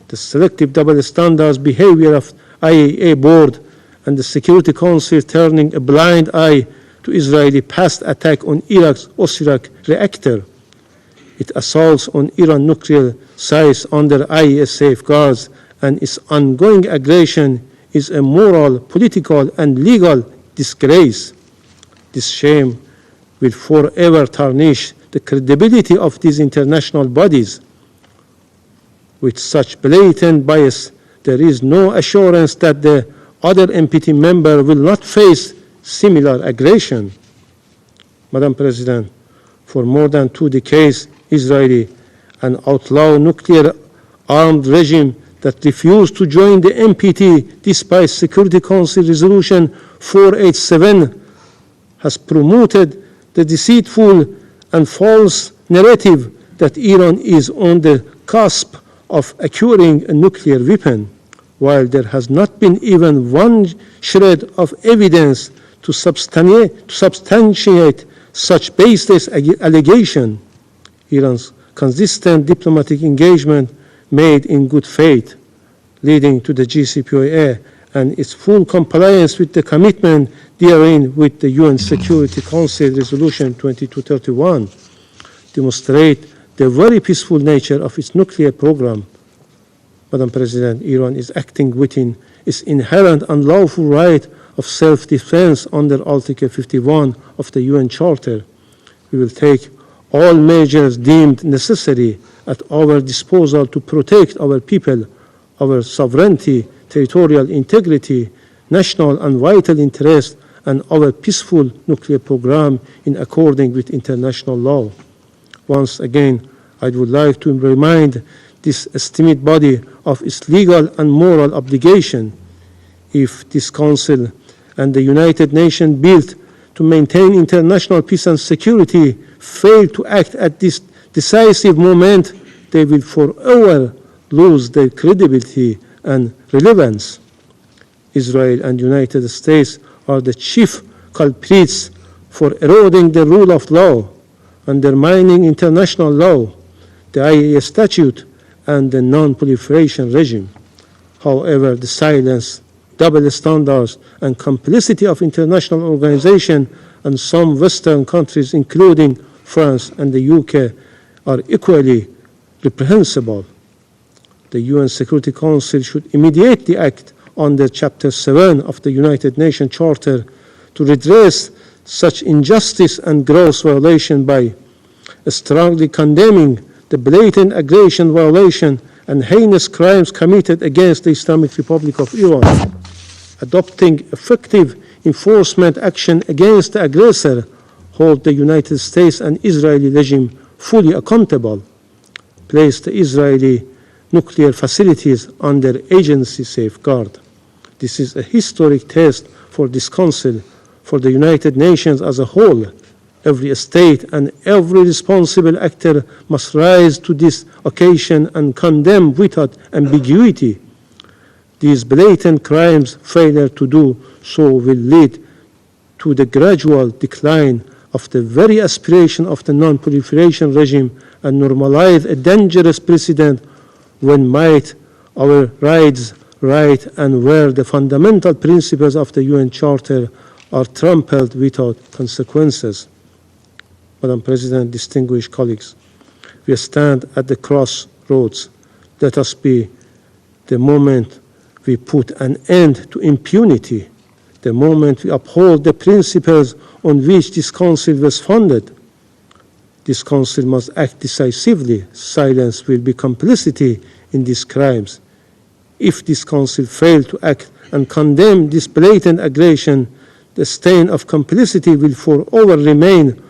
The selective double standards behavior of IAEA board and the Security Council turning a blind eye to Israeli past attack on Iraq's Osirak reactor. It assaults on Iran nuclear sites under IAEA safeguards, and its ongoing aggression is a moral, political, and legal disgrace. This shame will forever tarnish the credibility of these international bodies. With such blatant bias, there is no assurance that the other NPT member will not face similar aggression. Madam President, for more than 2 decades, Israeli, an outlaw nuclear-armed regime that refused to join the NPT despite Security Council Resolution 487, has promoted the deceitful and false narrative that Iran is on the cusp of acquiring a nuclear weapon, while there has not been even one shred of evidence to substantiate such baseless allegation. Iran's consistent diplomatic engagement made in good faith, leading to the JCPOA and its full compliance with the commitment therein with the UN Security Council Resolution 2231, demonstrate the very peaceful nature of its nuclear program. Madam President, Iran is acting within its inherent unlawful right of self-defense under Article 51 of the UN Charter. We will take all measures deemed necessary at our disposal to protect our people, our sovereignty, territorial integrity, national and vital interest, and our peaceful nuclear program in accordance with international law. Once again, I would like to remind this esteemed body of its legal and moral obligation. If this Council and the United Nations built to maintain international peace and security fail to act at this decisive moment, they will forever lose their credibility and relevance. Israel and the United States are the chief culprits for eroding the rule of law, undermining international law, the IAEA statute, and the non-proliferation regime. However, the silence, double standards, and complicity of international organizations and some Western countries, including France and the UK, are equally reprehensible. The UN Security Council should immediately act under Chapter 7 of the United Nations Charter to redress such injustice and gross violation by strongly condemning the blatant aggression, violation, and heinous crimes committed against the Islamic Republic of Iran, adopting effective enforcement action against the aggressor, hold the United States and Israeli regime fully accountable, place the Israeli nuclear facilities under agency safeguard. This is a historic test for this Council, for the United Nations as a whole. Every state and every responsible actor must rise to this occasion and condemn without ambiguity these blatant crimes. Failure to do so will lead to the gradual decline of the very aspiration of the non-proliferation regime and normalize a dangerous precedent when might our rights, right, and where the fundamental principles of the UN Charter are trampled without consequences. Madam President, distinguished colleagues, we stand at the crossroads. Let us be the moment we put an end to impunity, the moment we uphold the principles on which this Council was founded. This Council must act decisively. Silence will be complicity in these crimes. If this Council fails to act and condemn this blatant aggression, the stain of complicity will forever remain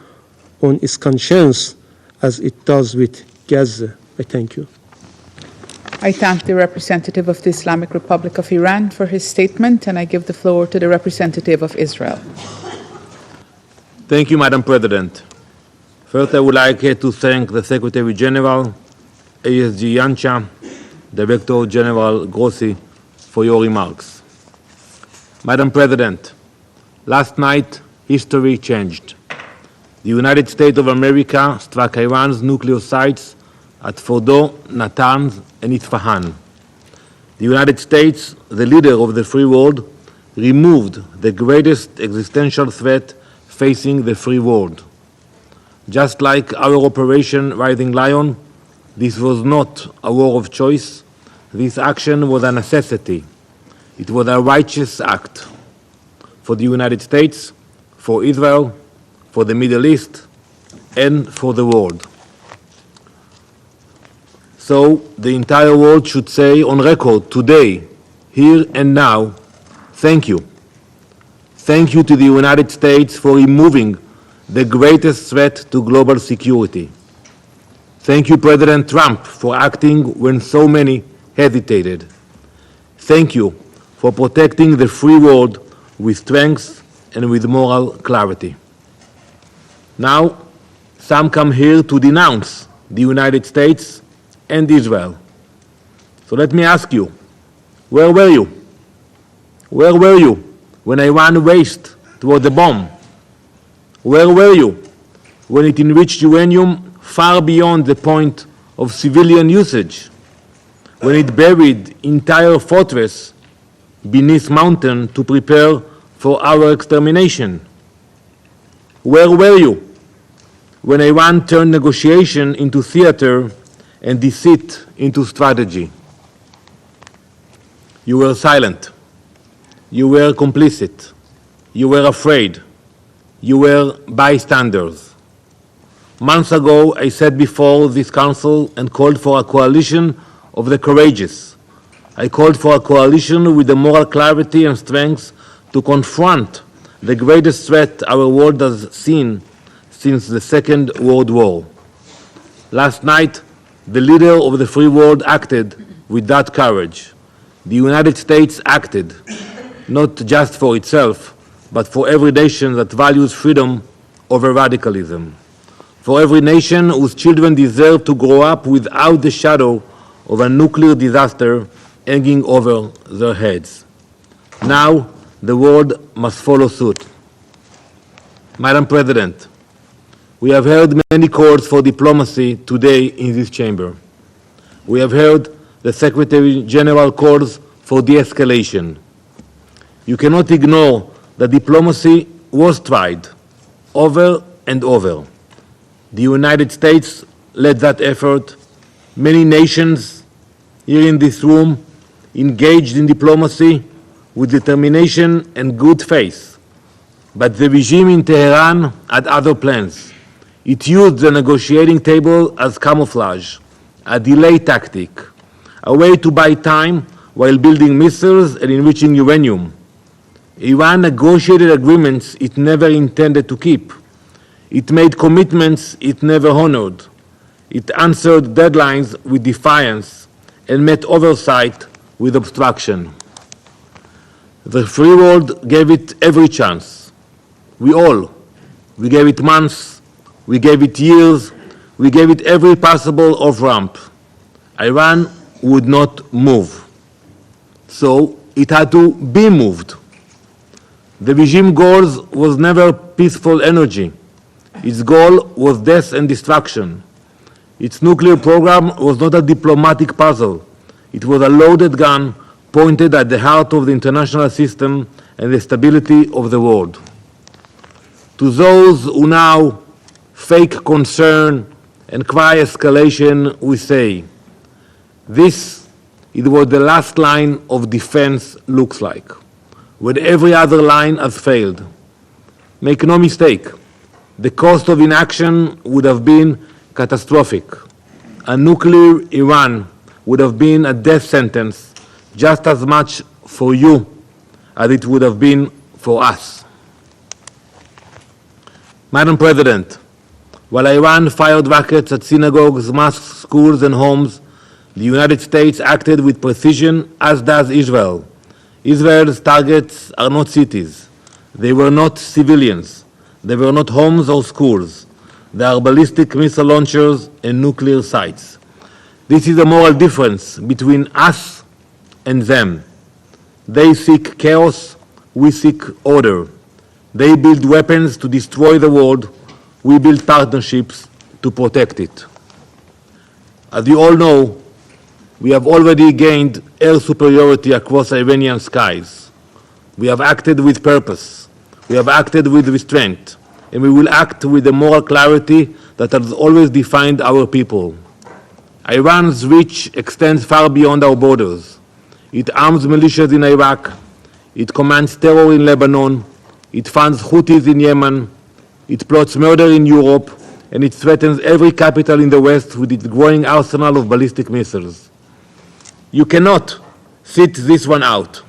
on its conscience, as it does with Gaza. I thank you. I thank the representative of the Islamic Republic of Iran for his statement, and I give the floor to the representative of Israel. Thank you, Madam President. First, I would like to thank the Secretary General, ASG Yancha, Director General Grossi, for your remarks. Madam President, last night, history changed. The United States of America struck Iran's nuclear sites at Fordo, Natanz, and Isfahan. The United States, the leader of the free world, removed the greatest existential threat facing the free world. Just like our Operation Rising Lion, this was not a war of choice. This action was a necessity. It was a righteous act for the United States, for Israel, for the Middle East, and for the world. So the entire world should say on record today, here and now, thank you. Thank you to the United States for removing the greatest threat to global security. Thank you, President Trump, for acting when so many hesitated. Thank you for protecting the free world with strength and with moral clarity. Now, some come here to denounce the United States and Israel. So let me ask you, where were you? Where were you when Iran raced toward the bomb? Where were you when it enriched uranium far beyond the point of civilian usage? When it buried entire fortress beneath mountain to prepare for our extermination? Where were you when Iran turned negotiation into theater and deceit into strategy? You were silent. You were complicit. You were afraid. You were bystanders. Months ago, I sat before this Council and called for a coalition of the courageous. I called for a coalition with the moral clarity and strength to confront the greatest threat our world has seen since the Second World War. Last night, the leader of the free world acted with that courage. The United States acted, not just for itself, but for every nation that values freedom over radicalism, for every nation whose children deserve to grow up without the shadow of a nuclear disaster hanging over their heads. Now, the world must follow suit. Madam President, we have heard many calls for diplomacy today in this chamber. We have heard the Secretary General calls for de-escalation. You cannot ignore that diplomacy was tried over and over. The United States led that effort. Many nations here in this room engaged in diplomacy with determination and good faith. But the regime in Tehran had other plans. It used the negotiating table as camouflage, a delay tactic, a way to buy time while building missiles and enriching uranium. Iran negotiated agreements it never intended to keep. It made commitments it never honored. It answered deadlines with defiance and met oversight with obstruction. The free world gave it every chance. We gave it months, we gave it years, we gave it every possible off-ramp. Iran would not move. So it had to be moved. The regime goal was never peaceful energy. Its goal was death and destruction. Its nuclear program was not a diplomatic puzzle. It was a loaded gun pointed at the heart of the international system and the stability of the world. To those who now fake concern and cry escalation, we say, this is what the last line of defense looks like, when every other line has failed. Make no mistake, the cost of inaction would have been catastrophic. A nuclear Iran would have been a death sentence just as much for you as it would have been for us. Madam President, while Iran fired rockets at synagogues, mosques, schools, and homes, the United States acted with precision, as does Israel. Israel's targets are not cities. They were not civilians. They were not homes or schools. They are ballistic missile launchers and nuclear sites. This is a moral difference between us and them. They seek chaos, we seek order. They build weapons to destroy the world, we build partnerships to protect it. As you all know, we have already gained air superiority across Iranian skies. We have acted with purpose. We have acted with restraint. And we will act with the moral clarity that has always defined our people. Iran's reach extends far beyond our borders. It arms militias in Iraq. It commands terror in Lebanon. It funds Houthis in Yemen. It plots murder in Europe. And it threatens every capital in the West with its growing arsenal of ballistic missiles. You cannot sit this one out.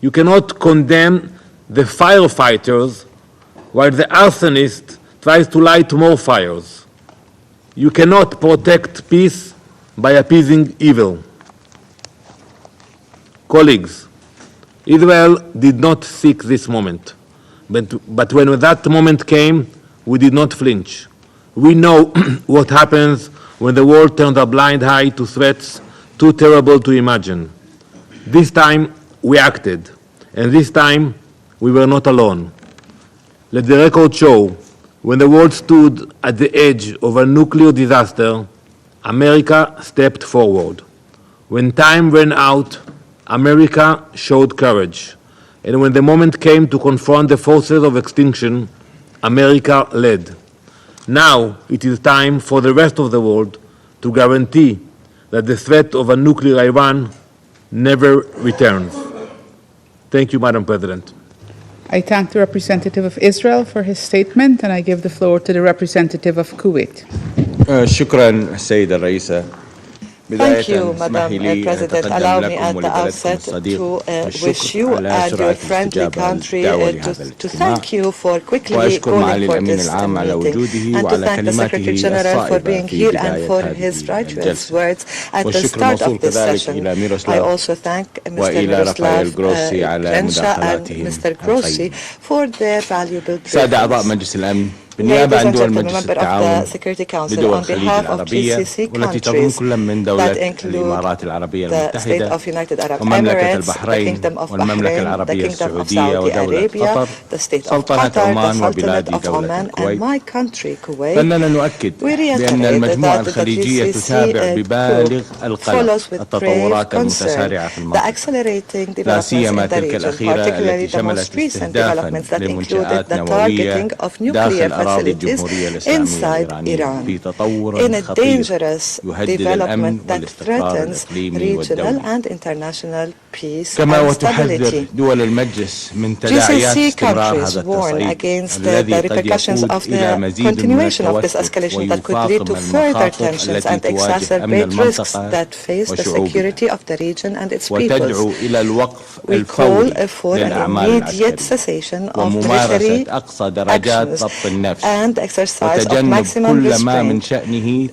You cannot condemn the firefighters while the arsonist tries to light more fires. You cannot protect peace by appeasing evil. Colleagues, Israel did not seek this moment, but when that moment came, we did not flinch. We know what happens when the world turns a blind eye to threats too terrible to imagine. This time, we acted, and this time, we were not alone. Let the record show, when the world stood at the edge of a nuclear disaster, America stepped forward. When time ran out, America showed courage. And when the moment came to confront the forces of extinction, America led. Now it is time for the rest of the world to guarantee that the threat of a nuclear Iran never returns. Thank you, Madam President. I thank the representative of Israel for his statement, and I give the floor to the representative of Kuwait. شكرا السيدة الرئيسة. Thank you, Madam President. Allow me at the outset to wish you and your friendly country to thank you for quickly calling for this meeting, and to thank the Secretary General for being here and for his righteous words at the start of this session. I also thank Mr. Miroslav Gensha and Mr. Grossi for their valuable briefings. Representative member of the Security Council, on behalf of GCC countries that include the State of United Arab Emirates, the Kingdom of Bahrain, the Kingdom of Saudi Arabia, the State of Qatar, the Sultanate of Oman, and my country, Kuwait, we reiterate that the GCC group follows with grave concern the accelerating developments in the region, particularly the most recent developments that included the targeting of nuclear facilities inside Iran, in a dangerous development that threatens regional and international peace and stability. GCC countries warn against the repercussions of the continuation of this escalation that could lead to further tensions and exacerbate risks that face the security of the region and its peoples. We call for an immediate cessation of military actions, and exercise of maximum restraint,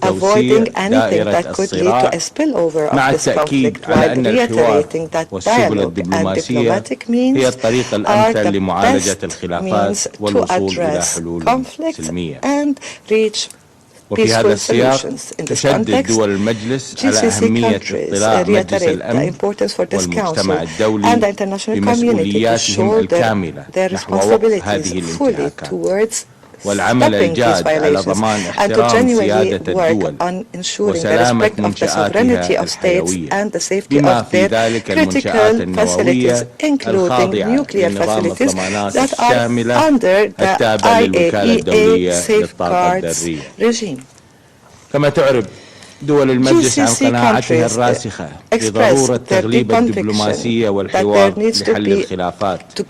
avoiding anything that could lead to a spillover of this conflict, while reiterating that dialogue and diplomatic means are the best means to address conflicts and reach peaceful solutions. In this context, GCC countries reiterate the importance for this Council and the international community to shoulder their responsibilities fully towards stopping these violations and to genuinely work on ensuring the respect of the sovereignty of states and the safety of their critical facilities, including nuclear facilities that are under the IAEA safeguards regime. دول المجلس عن قناعتها الراسخة بضرورة تغليب الدبلوماسية والحوار لحل الخلافات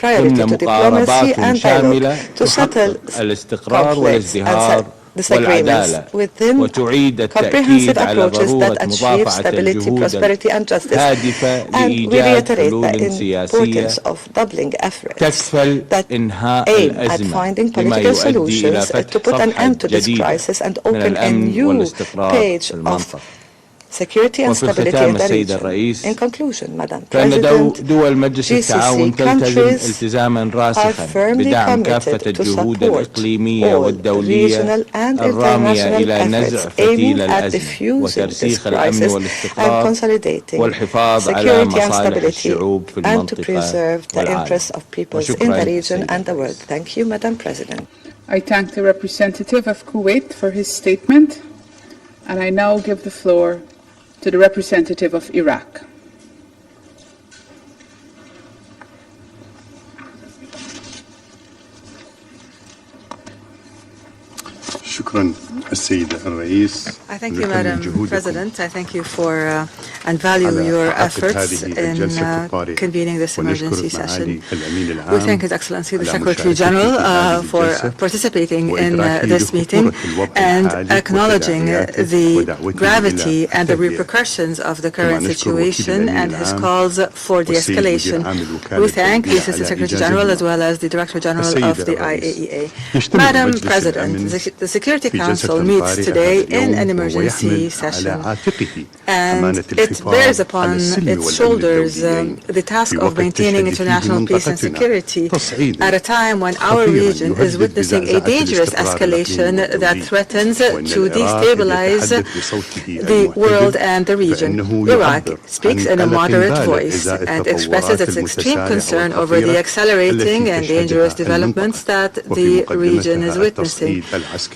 ضمن مقاربات شاملة تحقق الاستقرار والازدهار والعدالة وتعيد التأكيد على ضرورة مضافعة الجهود الهادفة لإيجاد حلول سياسية تكفل إنهاء الأزمة بما يؤدي إلى فتح صفحة جديدة من الأمن والاستقرار في المنطقة. Security and stability in the region. In conclusion, Madam President, دول مجلس التعاون تلتزم التزاما راسخا بدعم كافة الجهود الإقليمية والدولية الرامية إلى نزع فتيل الأزمة وترسيخ الأمن والاستقرار والحفاظ على مصالح الشعوب في المنطقة والعالم. Thank you, Madam President. I thank the representative of Kuwait for his statement, and I now give the floor to the representative of Iraq. شكرا السيد الرئيس. I thank you, Madam President. I thank you for and value your efforts in convening this emergency session. We thank His Excellency the Secretary General for participating in this meeting and acknowledging the gravity and the repercussions of the current situation and his calls for de-escalation. We thank the Assistant Secretary General as well as the Director General of the IAEA. Madam President, the Security Council meets today in an emergency session, and it bears upon its shoulders the task of maintaining international peace and security at a time when our region is witnessing a dangerous escalation that threatens to destabilize the world and the region. Iraq speaks in a moderate voice and expresses its extreme concern over the accelerating and dangerous developments that the region is witnessing,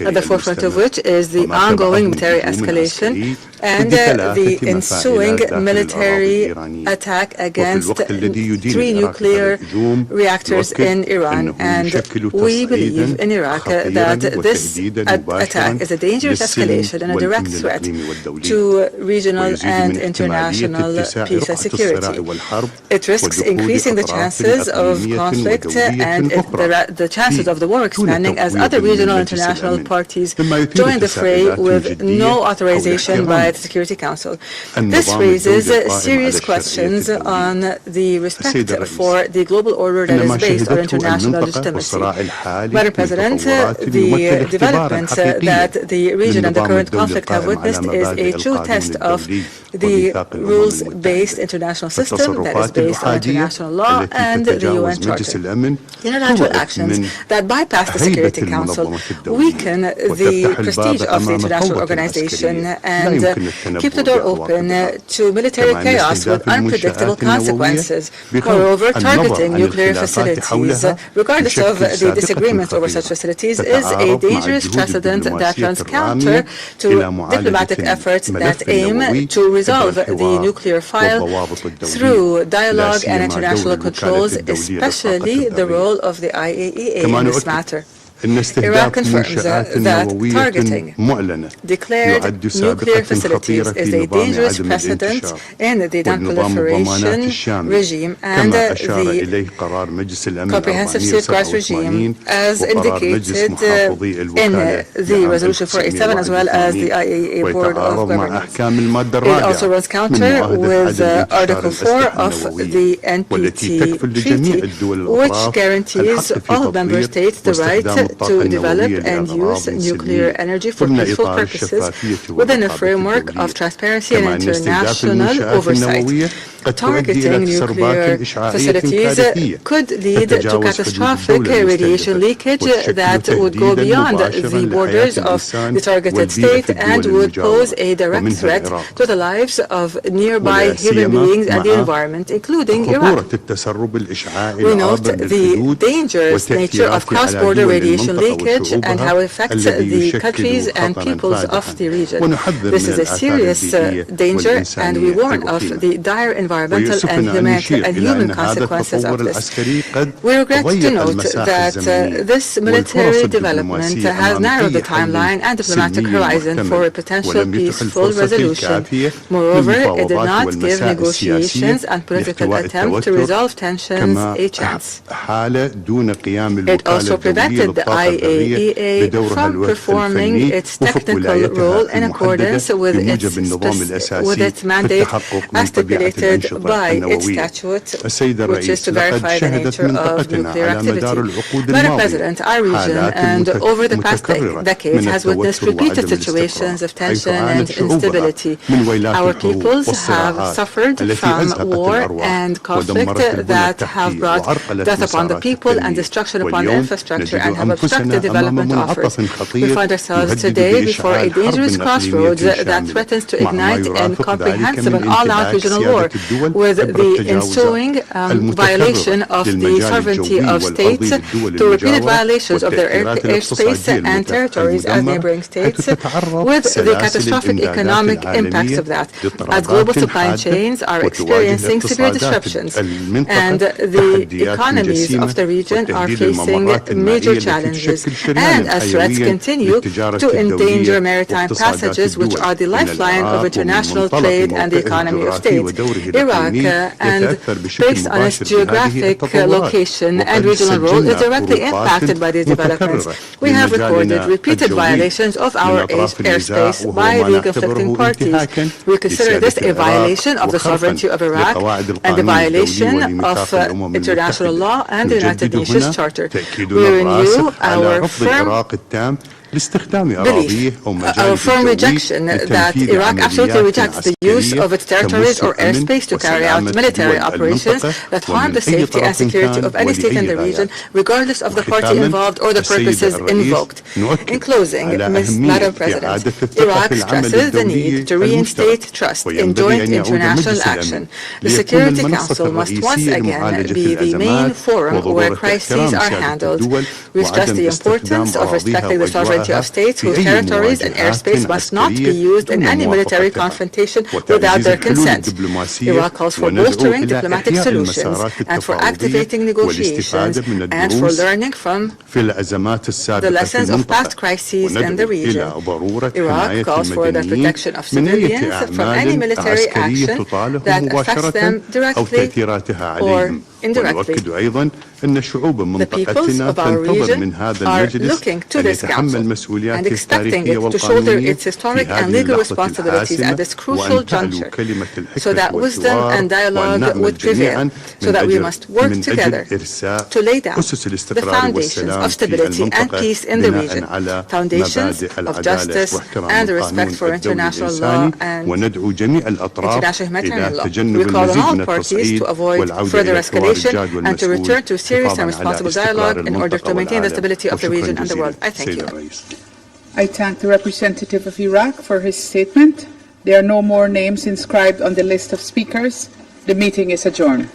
at the forefront of which is the ongoing military escalation and the ensuing military attack against 3 nuclear reactors in Iran. And we believe in Iraq that this attack is a dangerous escalation and a direct threat to regional and international peace and security. It risks increasing the chances of conflict and the chances of the war expanding as other regional and international parties join the fray with no authorization by the Security Council. This raises serious questions on the respect for the global order that is based on international legitimacy. Madam President, the developments that the region and the current conflict have witnessed is a true test of the rules-based international system that is based on international law and the UN Charter. Unilateral actions that bypass the Security Council weaken the prestige of the international organization and keep the door open to military chaos with unpredictable consequences. Moreover, targeting nuclear facilities, regardless of the disagreements over such facilities, is a dangerous precedent that runs counter to diplomatic efforts that aim to resolve the nuclear file through dialogue and international controls, especially the role of the IAEA in this matter. Iraq confirms that targeting declared nuclear facilities is a dangerous precedent in the non-proliferation regime and the comprehensive safeguards regime, as indicated in the Resolution 487 as well as the IAEA Board of Governors. It also runs counter with Article 4 of the NPT Treaty, which guarantees all member states the right to develop and use nuclear energy for peaceful purposes within a framework of transparency and international oversight. Targeting nuclear facilities could lead to catastrophic radiation leakage that would go beyond the borders of the targeted state and would pose a direct threat to the lives of nearby human beings and the environment, including Iran. We note the dangerous nature of cross-border radiation leakage and how it affects the countries and peoples of the region. This is a serious danger, and we warn of the dire environmental and human consequences of this. We regret to note that this military development has narrowed the timeline and diplomatic horizon for a potential peaceful resolution. Moreover, it did not give negotiations and political attempts to resolve tensions a chance. It also prevented the IAEA from performing its technical role in accordance with its mandate as stipulated by its statute, which is to verify the nature of nuclear activity. Madam President, our region and over the past decades has witnessed repeated situations of tension and instability. Our peoples have suffered from war and conflict that have brought death upon the people and destruction upon infrastructure and have obstructed development offers. We find ourselves today before a dangerous crossroads that threatens to ignite a comprehensive and all-out regional war, with the ensuing violation of the sovereignty of states through repeated violations of their airspace and territories as neighboring states, with the catastrophic economic impacts of that, as global supply chains are experiencing severe disruptions, and the economies of the region are facing major challenges, and as threats continue to endanger maritime passages, which are the lifeline of international trade and the economy of states. Iraq, and based on its geographic location and regional role, is directly impacted by these developments. We have recorded repeated violations of our airspace by the conflicting parties. We consider this a violation of the sovereignty of Iraq and a violation of international law and the United Nations Charter. We renew our firm our firm rejection that Iraq absolutely rejects the use of its territories or airspace to carry out military operations that harm the safety and security of any state in the region, regardless of the party involved or the purposes invoked. In closing, Madam President, Iraq stresses the need to reinstate trust in joint international action. The Security Council must once again be the main forum where crises are handled. We stress the importance of respecting the sovereignty of states whose territories and airspace must not be used in any military confrontation without their consent. Iraq calls for bolstering diplomatic solutions and for activating negotiations and for learning from the lessons of past crises in the region. Iraq calls for the protection of civilians from any military action that affects them directly or indirectly. The peoples of our region are looking to this Council and expecting it to shoulder its historic and legal responsibilities at this crucial juncture, so that wisdom and dialogue would prevail, so that we must work together to lay down the foundations of stability and peace in the region, foundations of justice and respect for international law and international humanitarian law. We call on all parties to avoid further escalation and to return to serious and responsible dialogue in order to maintain the stability of the region and the world. I thank you. I thank the representative of Iraq for his statement. There are no more names inscribed on the list of speakers. The meeting is adjourned.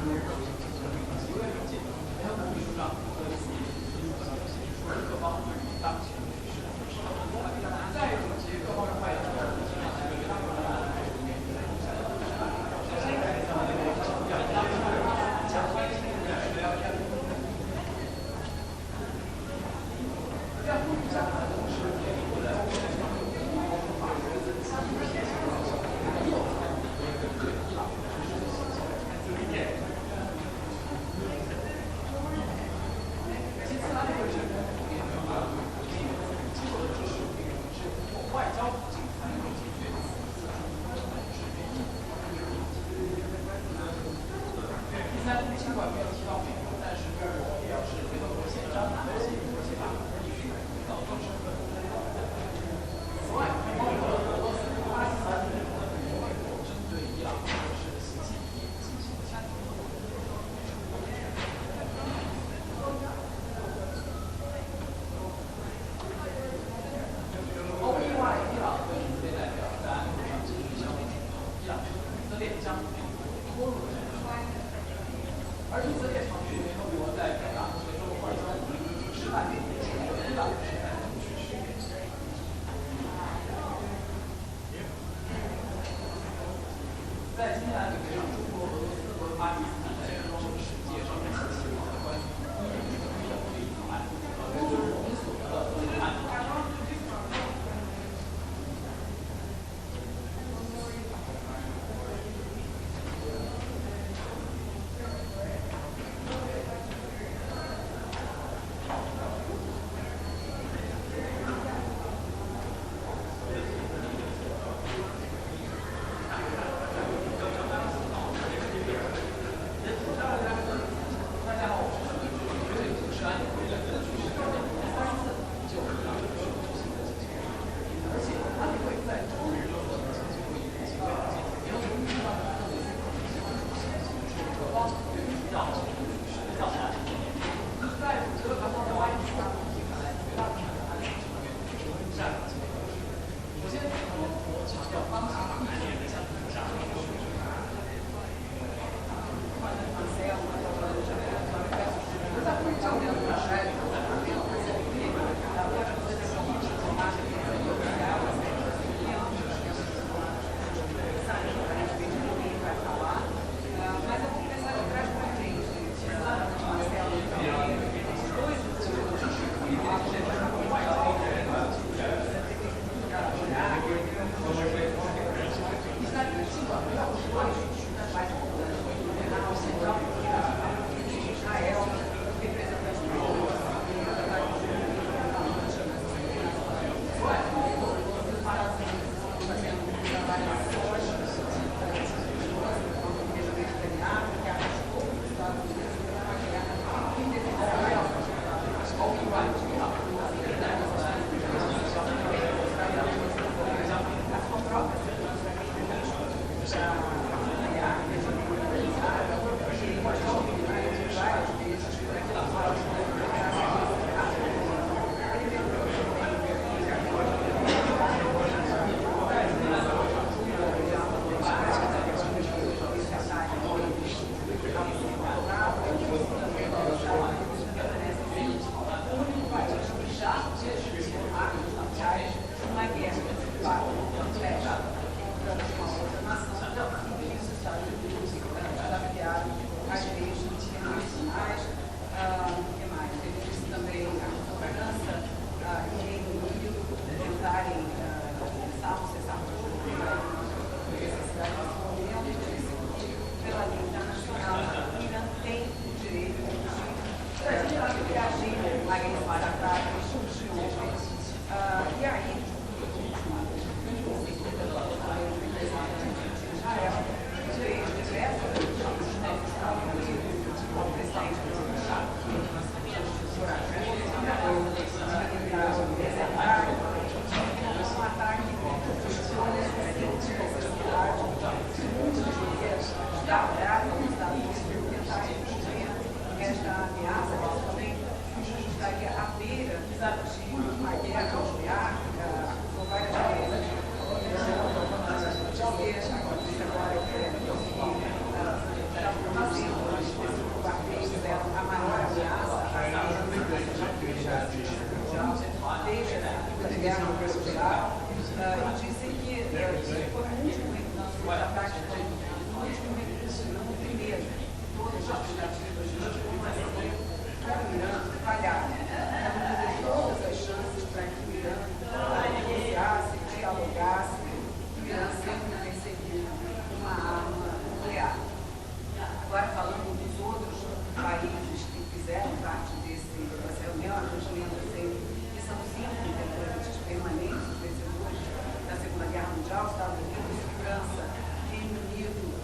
Gracias.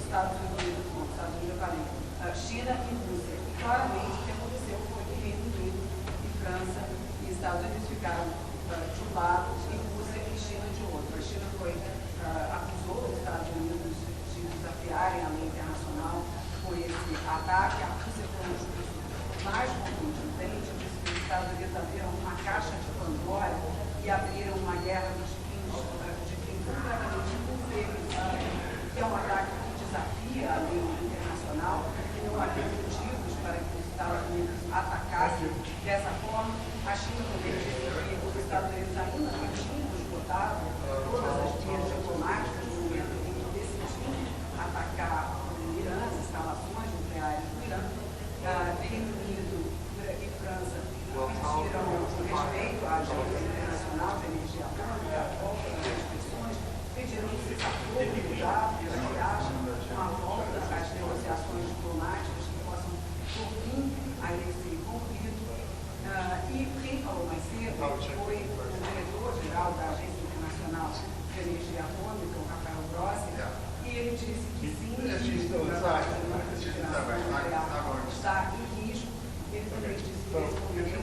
Estados Unidos, eu falei, China e Rússia. E claramente o que aconteceu foi que Reino Unido e França e Estados Unidos ficaram de um lado e Rússia e China de outro. A China acusou os Estados Unidos de desafiarem a lei internacional com esse ataque. A Rússia foi um discurso mais contundente, disse que os Estados Unidos abriram uma caixa de Pandora e abriram uma guerra dos fins completamente inconcebíveis, que é um ataque que desafia a lei internacional e não havia motivos para que os Estados Unidos atacassem dessa forma. A China também disse que os Estados Unidos ainda não tinham esgotado todas as vias diplomáticas no momento em que decidiu atacar o Irã, as instalações nucleares do Irã. Reino Unido e França pediram respeito à agência internacional de energia atômica, a volta das restrições, pediram que se acordo já, que haja uma volta às negociações diplomáticas que possam pôr fim a esse conflito. E quem falou mais cedo foi o diretor-geral da Agência Internacional de Energia Atômica, o Rafael Grossi, e ele disse que sim, está em risco. Ele também disse que esse momento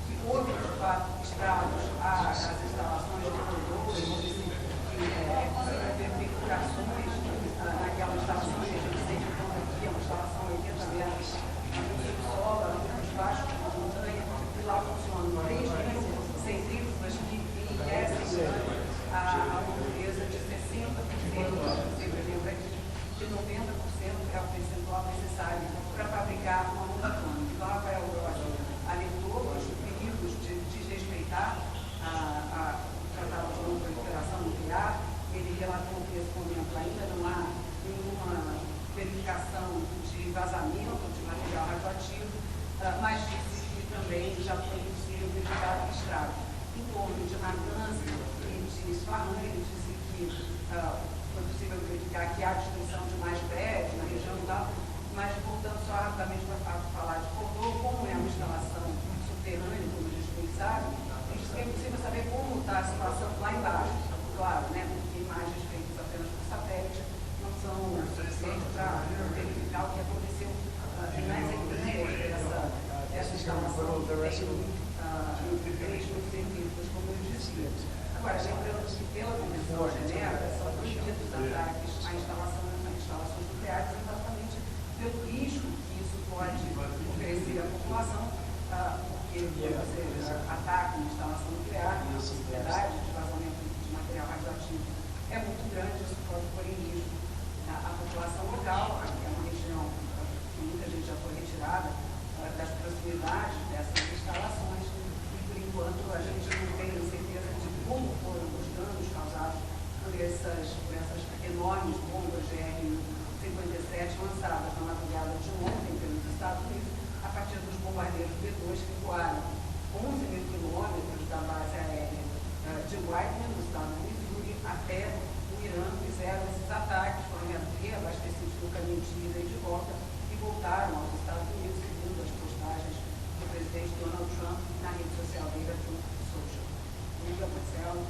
que houve, de fato, estragos às instalações de produtores, perfurações naquela instalação que a gente sempre conta aqui, é uma instalação 80 metros no solo, muito baixo da montanha, e lá funcionam 3 centrífugas que enriquecem a pobreza de 60%, sempre lembra que 90% é o percentual necessário para fabricar uma bomba atômica. Então, Rafael Grossi alertou os perigos de desrespeitar o Tratado de Não Proliferação Nuclear. Ele relatou que nesse momento ainda não há nenhuma verificação de vazamento de material radioativo, mas disse que também já foi possível verificar estragos. Em torno de Natanz e de Isfahan, ele disse que foi possível verificar que há destruição de mais prédios na região e tal, mas voltando só rapidamente para falar de Cordô, como é uma instalação subterrânea, como a gente bem sabe, a gente é possível saber como está a situação lá embaixo. Claro, né, porque imagens feitas apenas por satélite não são suficientes para verificar o que aconteceu nas entranhas dessa instalação que tem 3 centímetros, como eu dizia. Agora, lembrando que pela Convenção de Genebra são proibidos ataques a instalações nucleares exatamente pelo risco que isso pode oferecer à população, porque você ataca uma instalação nuclear, a possibilidade de vazamento de material radioativo é muito grande, isso pode pôr em risco a população local. Aqui é uma região que muita gente já foi retirada das proximidades dessas instalações e, por enquanto, a gente não tem certeza de como foram os danos causados por essas enormes bombas GR-57 lançadas na madrugada de ontem pelos Estados Unidos a partir dos bombardeiros B-2 que voaram 11 mil quilômetros da base aérea de Whiteman, no estado do Missouri, até o Irã. Fizeram esses ataques, foram reabastecidos no caminho de ida e de volta e voltaram aos Estados Unidos, segundo as postagens do presidente Donald Trump na rede social dele, a Truth Social. Muito Marcelo.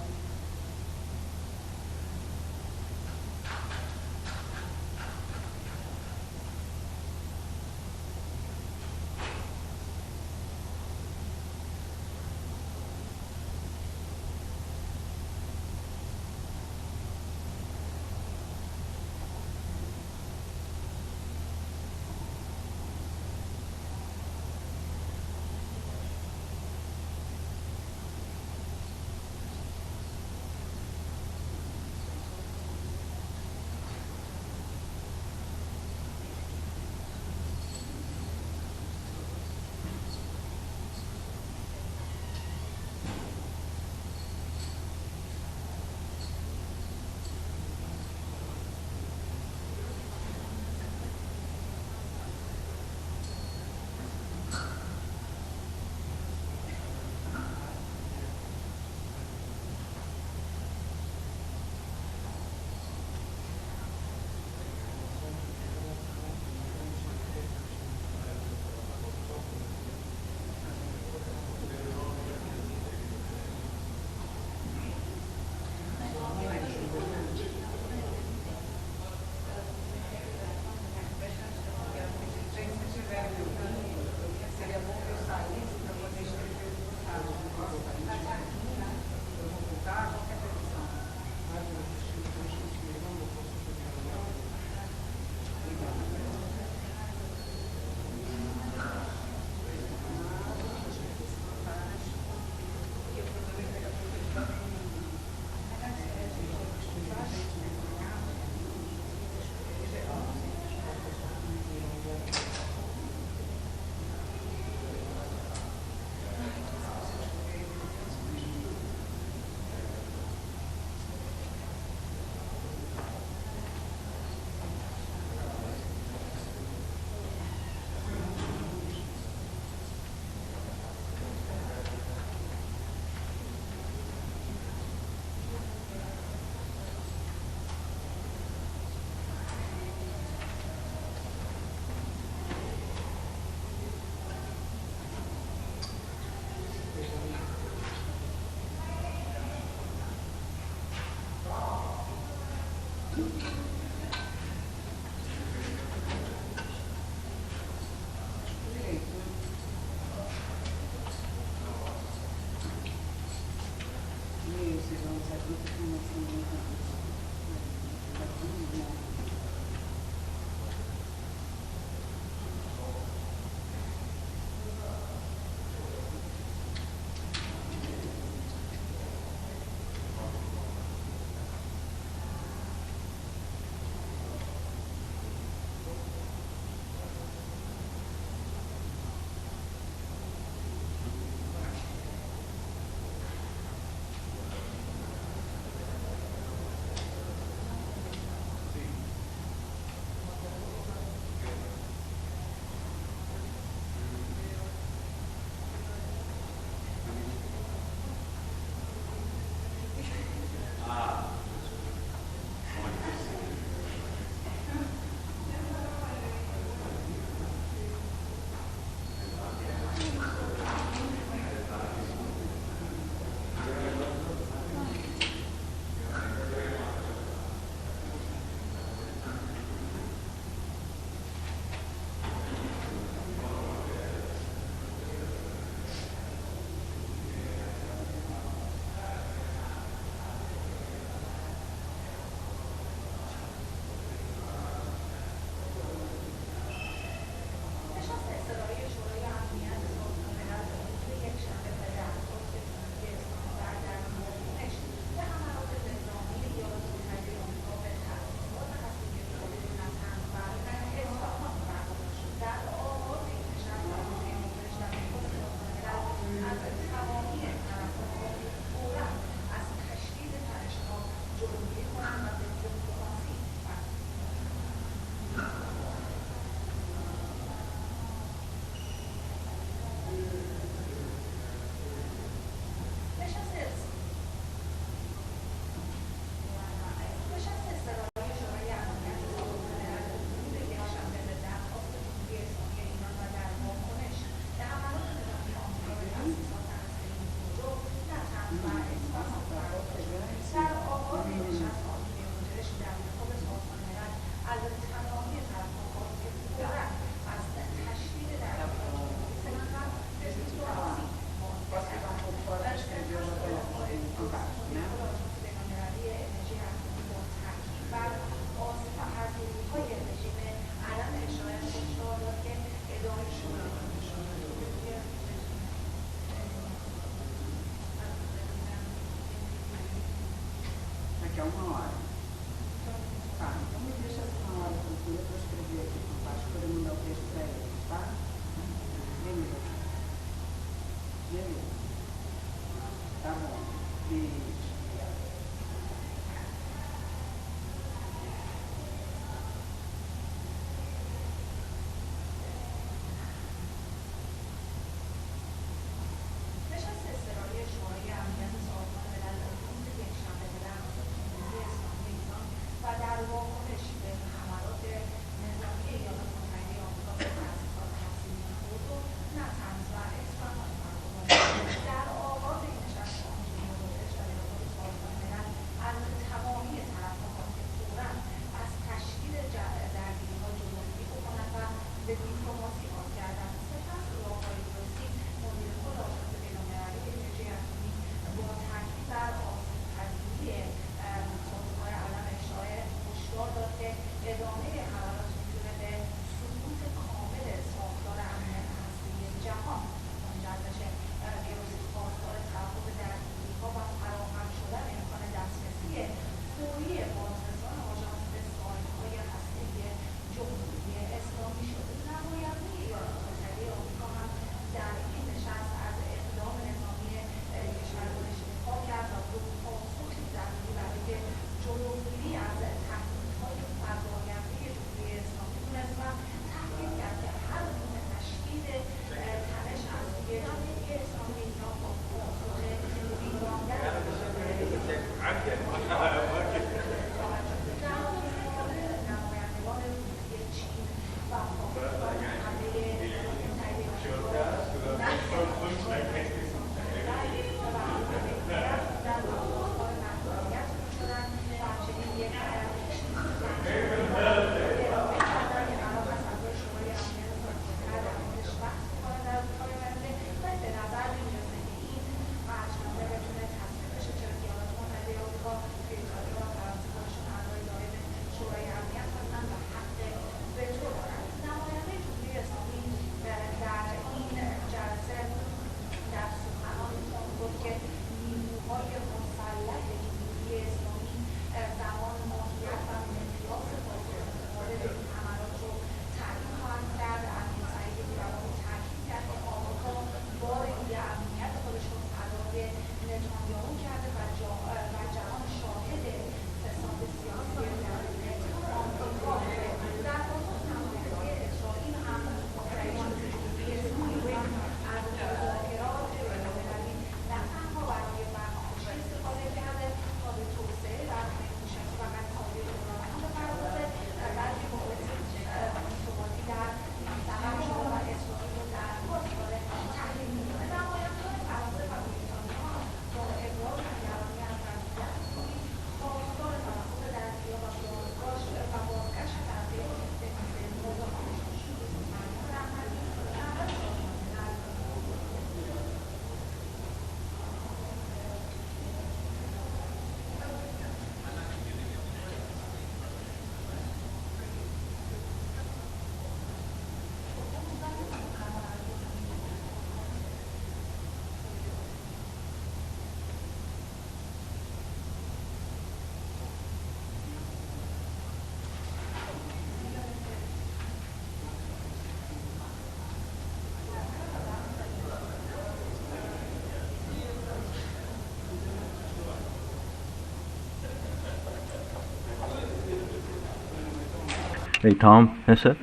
Hey, Tom, yes, sir.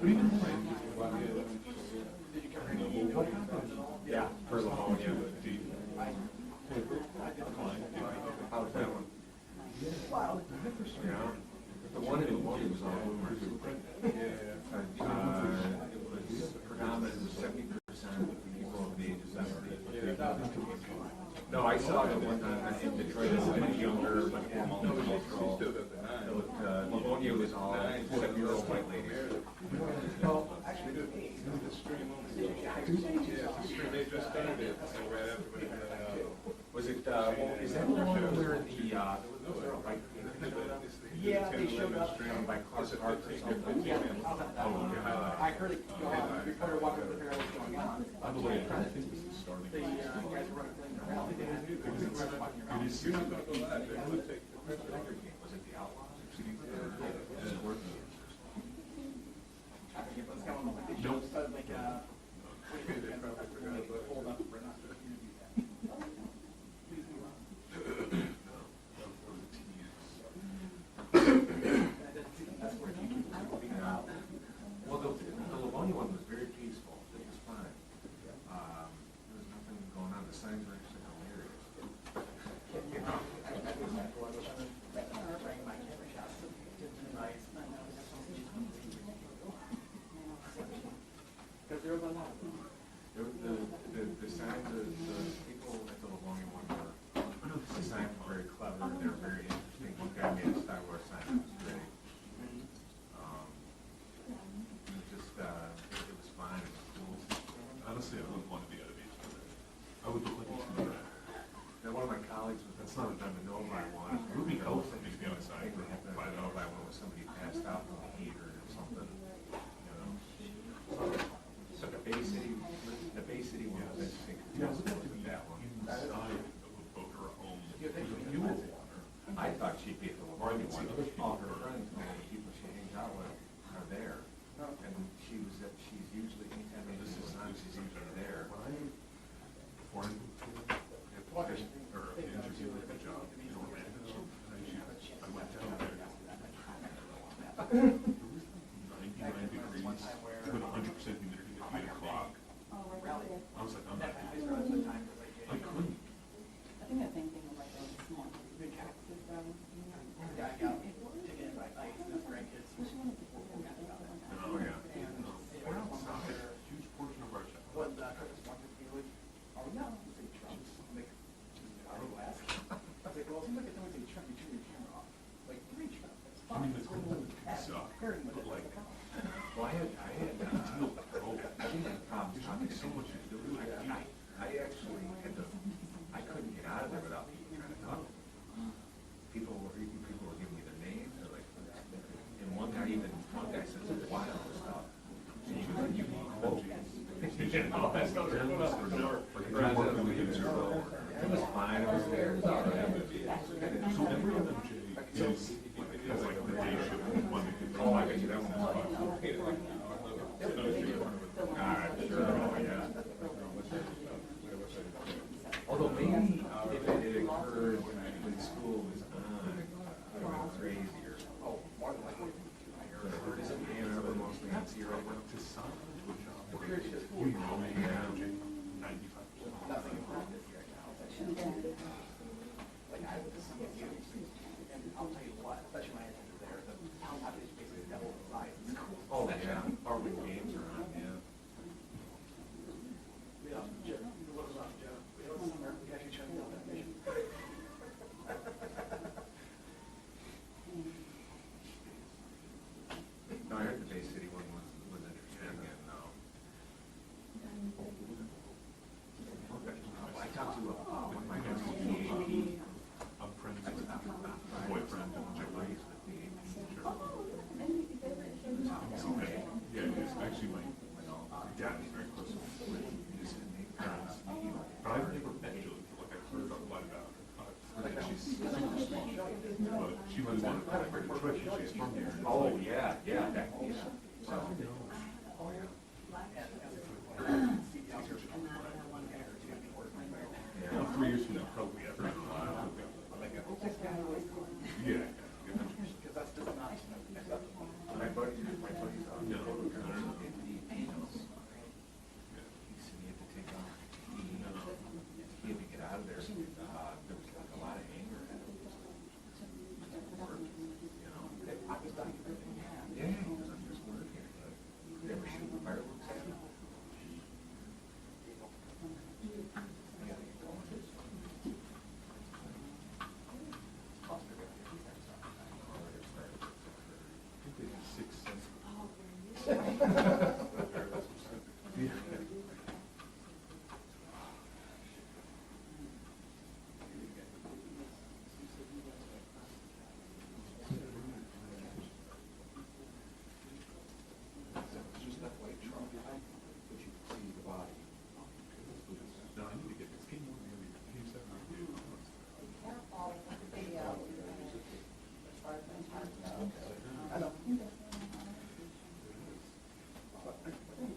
Yeah, for Leone, yeah. How was that one? Yeah. The one in Leone was all over. It was predominantly 70% of people of the age of 70. No, I saw the one in Detroit. It was much younger, but more multicultural. Leone was all 7-year-old white ladies. Actually, the stream they just started it right after. Was it, is that the one where the, yeah, they showed up by Clark Park or something? I heard it, the reporter walked over there, what's going on. The guys were running around. Was it the Outlaws? Hold up, we're not. Well, the Leone one was very peaceful. It was fine. There was nothing going on. The signs were actually hilarious. The signs, the people at the Leone one were, the signs were very clever. They were very interesting. One guy made a Star Wars sign that was great. It was fine. It was cool. Honestly, I wouldn't want to be at a beach today. I would look like a swimmmer. Now, one of my colleagues was, that's not a done to know by one. It would be cold for me to be outside. They have to know by one was somebody passed out from the heater or something, you know. So the Bay City one was interesting. Yeah, look at that one. Inside of a boat or a home. Fuel water. I thought she'd be at the Leone one. All her friends, the people she hangs out with are there. And she's usually, anytime they do this on, she's usually there. Foreign or the interview with the job in Orlando. I went down there. 99 degrees with 100% humidity at 8 o'clock. I was like, I'm not doing this. I couldn't. I think that same thing was like this morning. Yeah, I got taken by ice and his grandkids. Oh, yeah. We're outside, a huge portion of our shop. What, Christmas market village? Oh, no. It's a Trump's. I don't ask. I was like, well, it seems like it's always a Trump. You turn your camera off. Like, 3 Trump. It's fine. I mean, the cold suck, but like, Well, I had problems talking so much. I actually had to, I couldn't get out of there without people trying to talk. People were giving me their names. They're like, and one guy says, it's wild stuff. And you can quote. It was fine. It was there. It was all right. so every MJ is like the day shift one that can. Oh, I bet you that one was fun. All right, sure. Oh, yeah. Although maybe if it occurred when school was on, it would have been crazier. Oh, more than likely. Is it Ann Arbor mostly on C right now? To sign to a job. You know, yeah. 95%. Nothing about this right now. Like I would just and I'll tell you what, especially when I attended there, the town population basically doubled the size. Oh, yeah. Our big games are on, yeah. What about Joe? We have somewhere we actually try to build that mission. No, I heard the Bay City one was interesting, and I talked to one of my guys from the AP. I'm friends with my boyfriend and my wife with the AP. Sure. Okay. Yeah, it's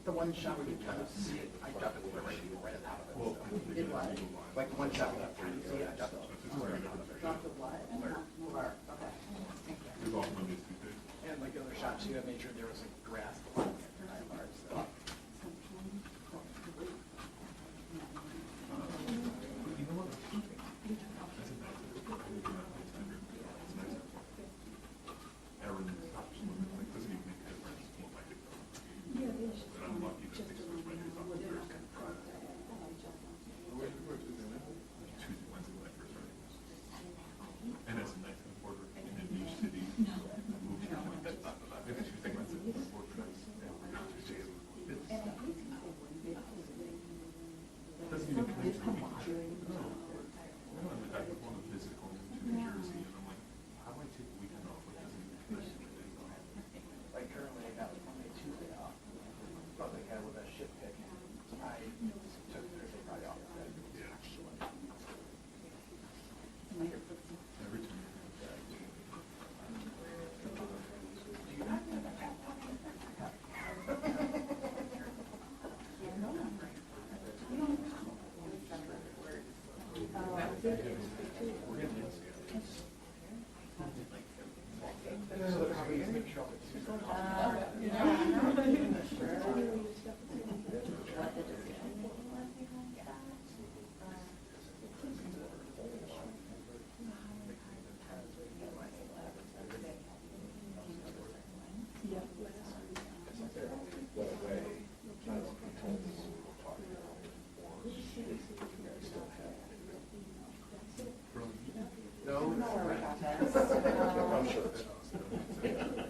The one shot where you kind of see it, I dubbed it right out of it. It was? Like the one shot where you kind of see it, I dubbed it right out of it. Dropped the what? Blur. Okay. Thank you. And like the other shot too, I made sure there was like grass behind it. So.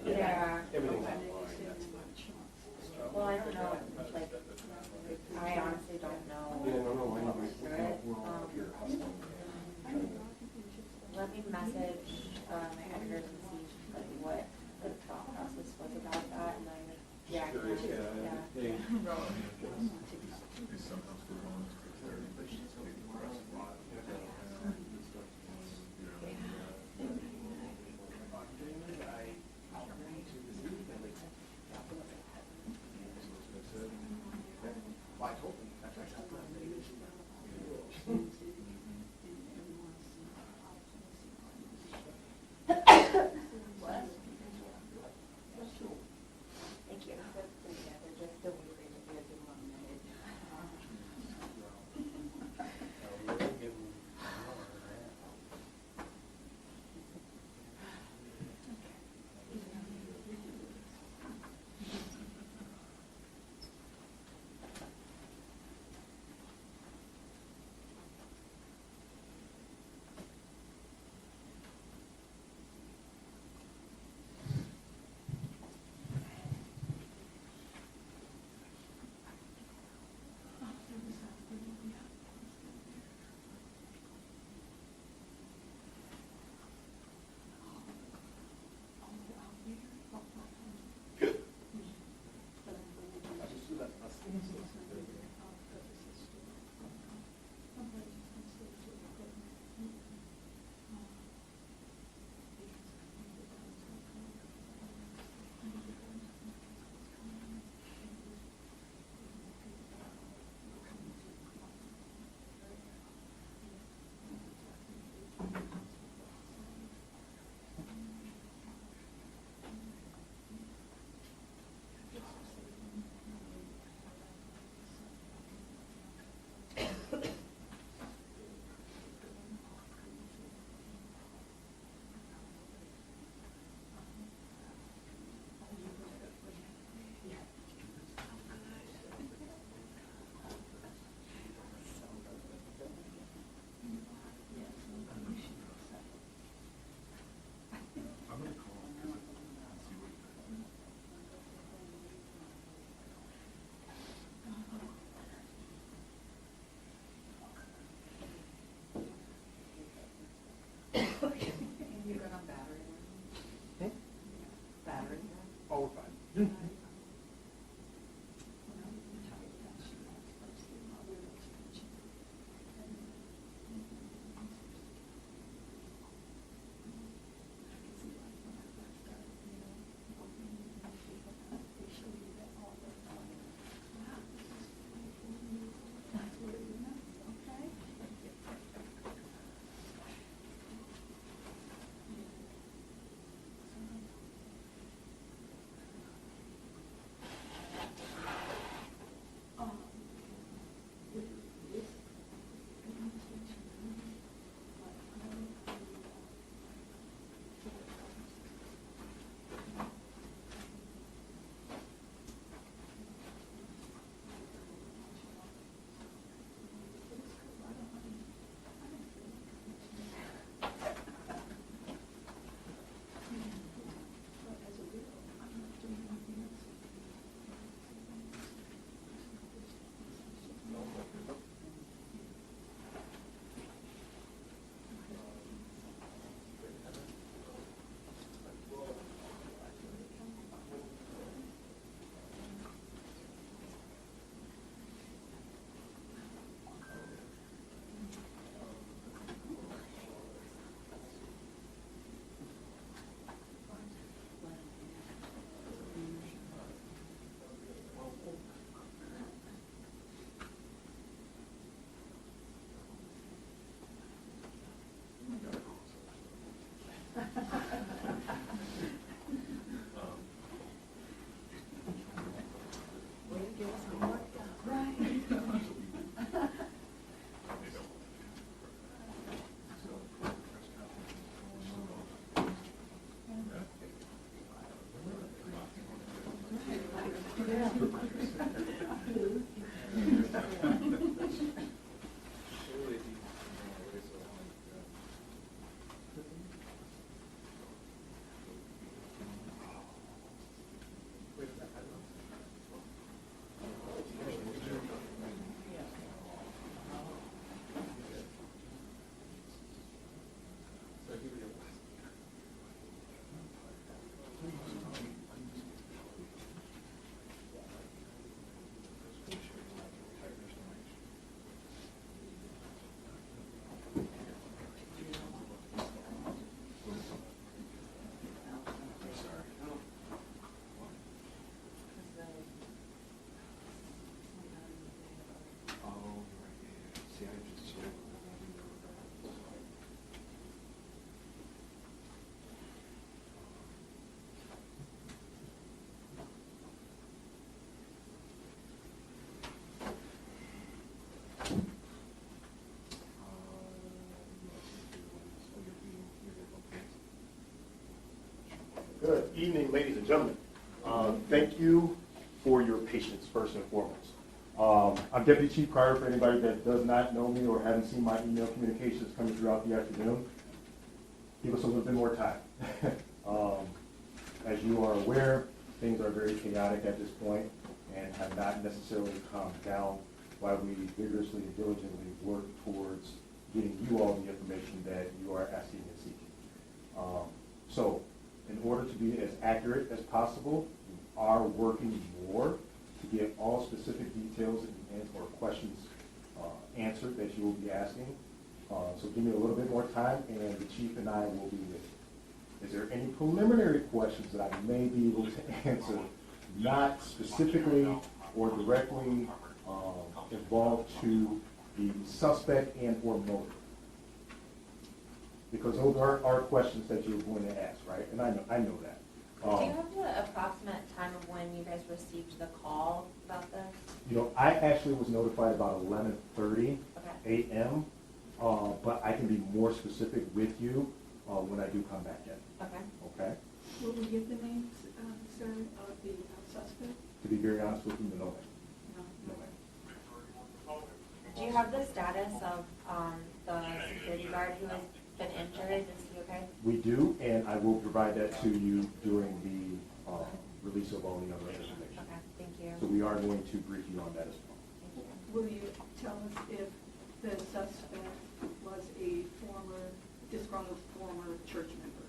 Yeah. Well, I don't know, like, I honestly don't know. Let me message my editors and see like what the thought process was about that, and then yeah. You got on battery? Battery? Oh, we're fine. Good evening, ladies and gentlemen. Thank you for your patience, first and foremost. I'm Deputy Chief Carter. For anybody that does not know me or haven't seen my email communications coming throughout the afternoon, give us a little bit more time. As you are aware, things are very chaotic at this point and have not necessarily calmed down while we vigorously and diligently work towards getting you all the information that you are asking and seeking. So, in order to be as accurate as possible, we are working more to get all specific details and or questions answered that you will be asking. So give me a little bit more time, and the chief and I will be with you. Is there any preliminary questions that I may be able to answer, not specifically or directly involved to the suspect and or motive? Because those are questions that you're going to ask, right? And I know that. Do you have the approximate time of when you guys received the call about this? You know, I actually was notified about 11:30 a.m., but I can be more specific with you when I do come back in. Okay. Okay? Will we give the names, sir, of the suspect? To be very honest with you, no. No, ma'am. Do you have the status of the security guard who has been injured? Is he okay? We do, and I will provide that to you during the release of all the other information. Okay, thank you. So we are going to brief you on that as well. Thank you. Will you tell us if the suspect was a former is from a former church member.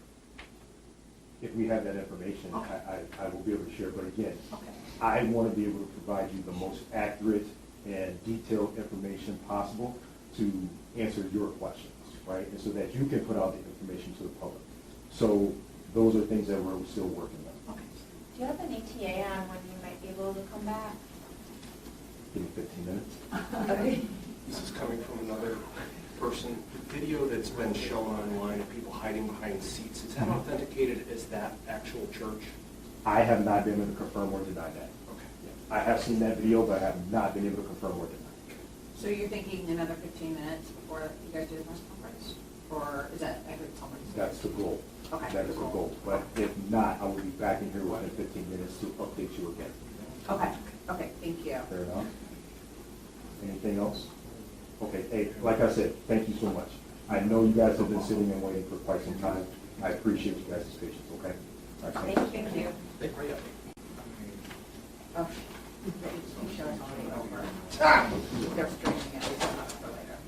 If we have that information, Okay. I will be able to share, but again, Okay. I want to be able to provide you the most accurate and detailed information possible to answer your questions, right? And so that you can put out the information to the public. So those are things that we're still working on. Okay. Do you have an ETA on when you might be able to come back? Give me 15 minutes. Okay. This is coming from another person. The video that's been shown online of people hiding behind seats, is that authenticated as that actual church? I have not been able to confirm or deny that. Okay. I have seen that video, but I have not been able to confirm or deny. So you're thinking another 15 minutes before you guys do the press conference? Or is that, I heard somebody say? That's the goal. Okay. That is the goal. But if not, I will be back in here within 15 minutes to update you again. Okay, okay, thank you. Fair enough. Anything else? Okay, hey, like I said, thank you so much. I know you guys have been sitting and waiting for quite some time. I appreciate you guys' patience, okay? All right, Thank you. Oh, he showed somebody over. They're streaming it, we don't have it for later.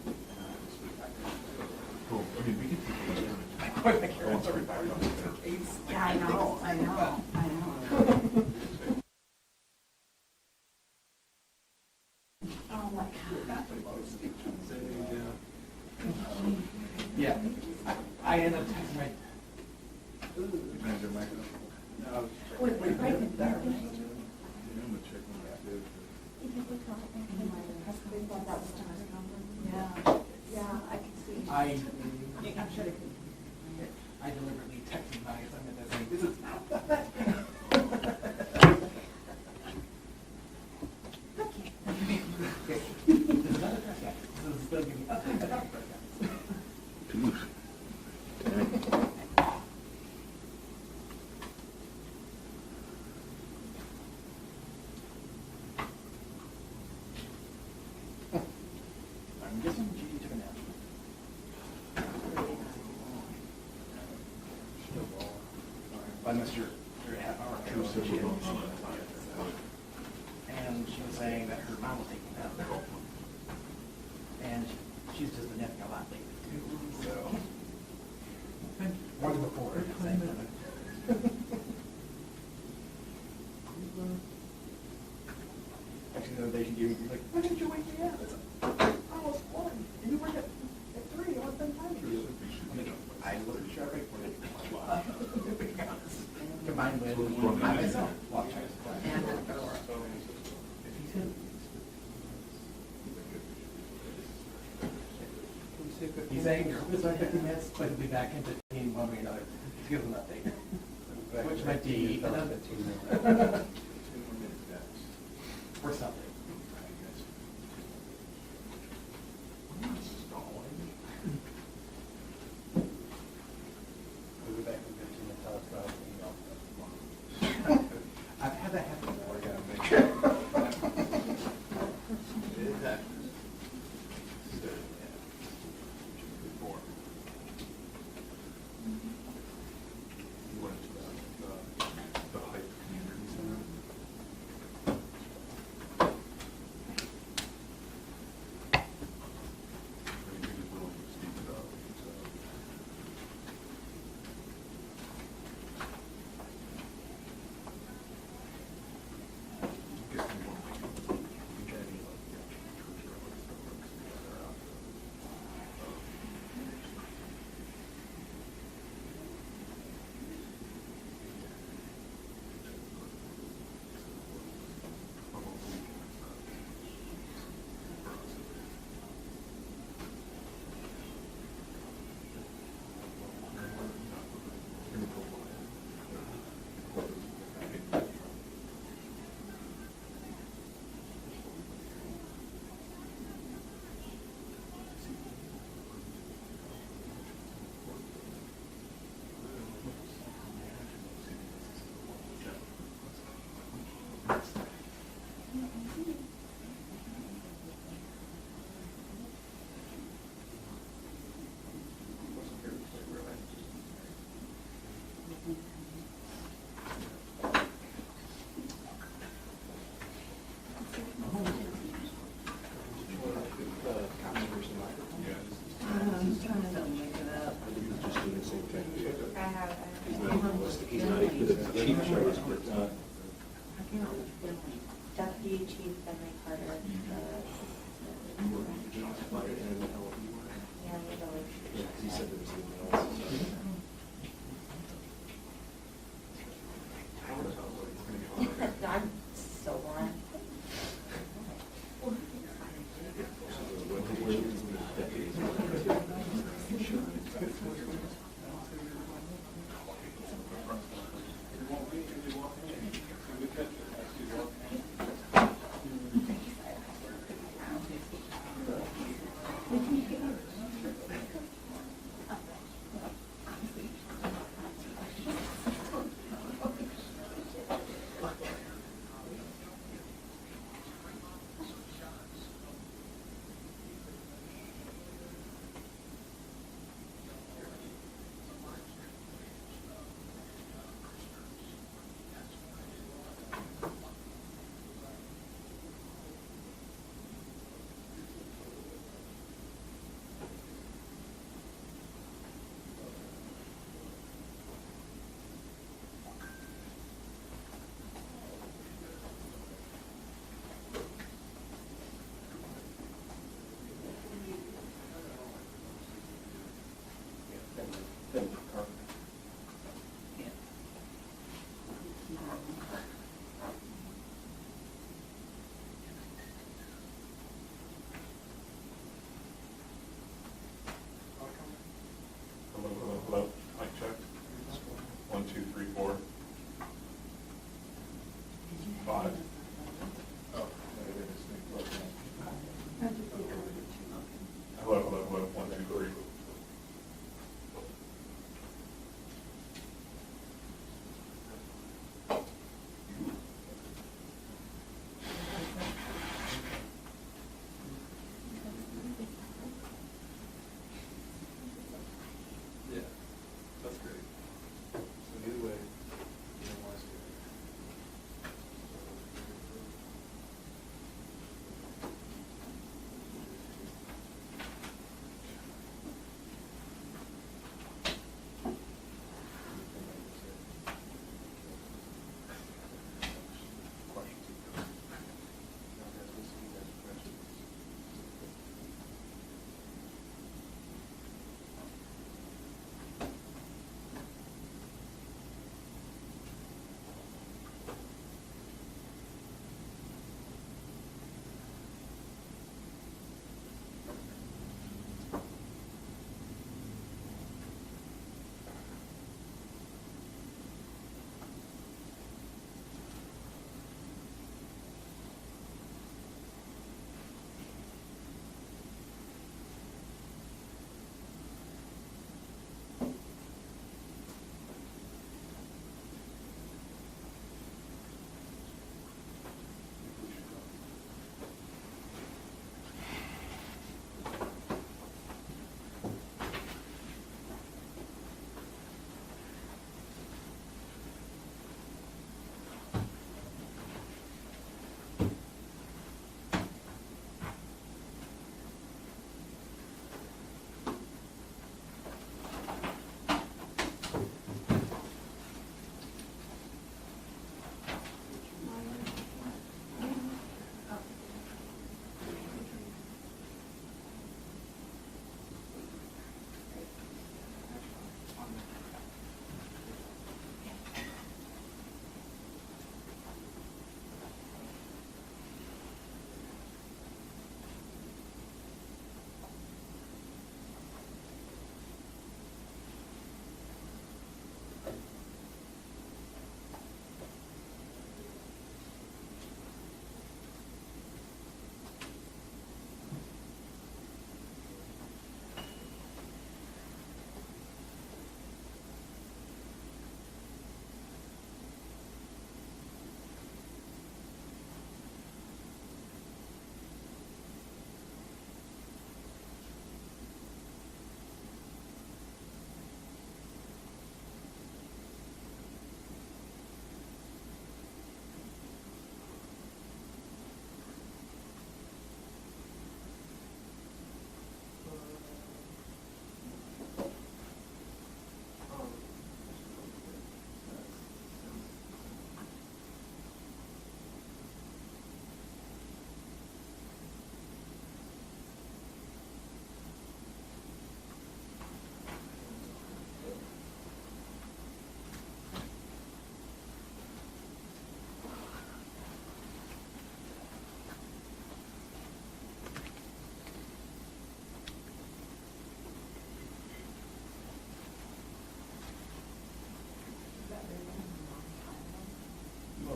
Yeah, I know, I know, I know. Oh my God. Yeah. I ended up texting my... Yeah, I can see. I'm sure they can. I deliberately texted my son and saying, this is not I'm guessing Gigi took a nap. By Mr. Our true social. And she was saying that her mom was taking a nap. And she's just been napping a lot lately too. So more than before. Actually, the other day she gave me like, why didn't you wake me up? It's almost 1, and you were at 3. I want to spend time with you. I'm like, I wasn't sure I could combined with I myself watch it. He's saying it's like 50 minutes, but he'll be back in 15 one way or another to give them an update, which might be another or something. I've had that happen before. I gotta make sure. Chief Bentley Carter. He said there was emails. I'm so blunt.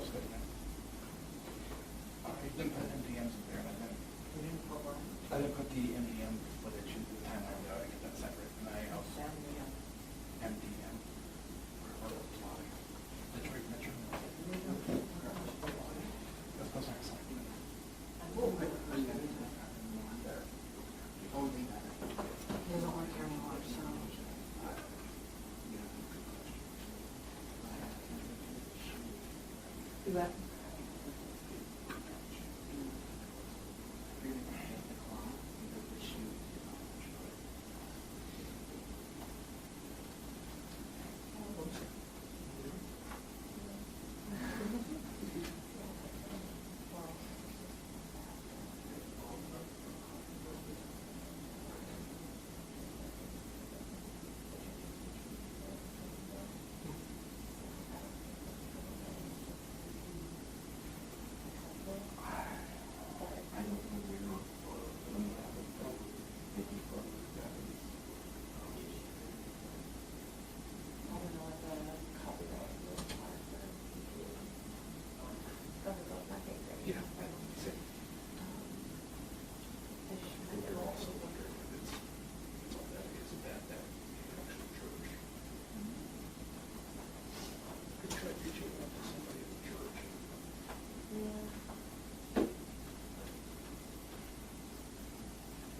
I didn't put MDMs in there, I didn't put the MDM footage in the timeline, though, I get that separate, and I also, MDM. Detroit Metro. Those aren't signed. He doesn't work here anymore, so. Do that.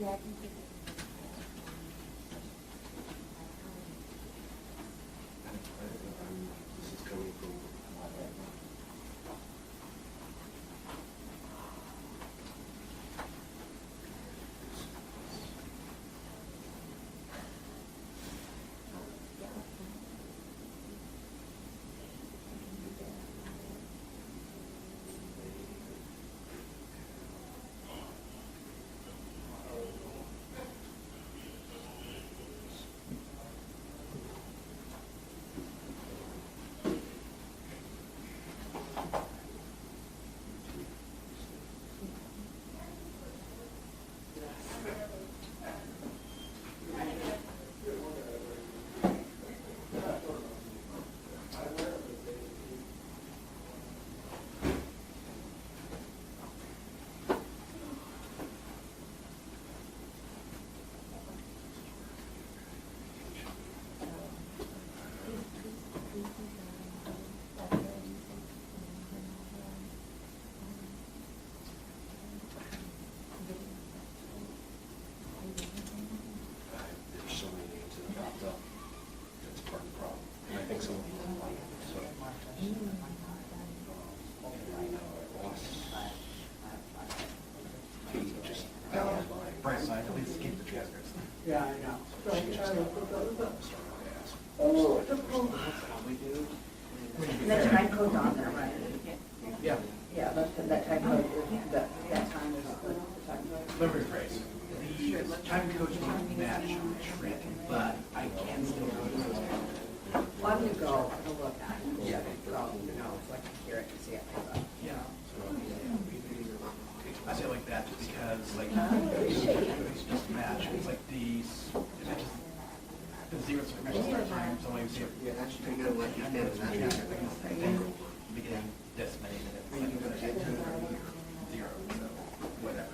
Yeah, Yeah, I know. Oh, that time code's on there, right? Yeah. Yeah, that time code, that time is the time code. Let me rephrase. The time codes don't match trip, but I can still go to those. Well, I'm gonna go and look at it. Yeah. So, so I can hear it and see it. Yeah. I say it like that just because, like, it's just a match. It's like these, the zeros are matches at times, so like, you're actually pretty good at what you did. Beginning this many minutes, like, zero, so whatever.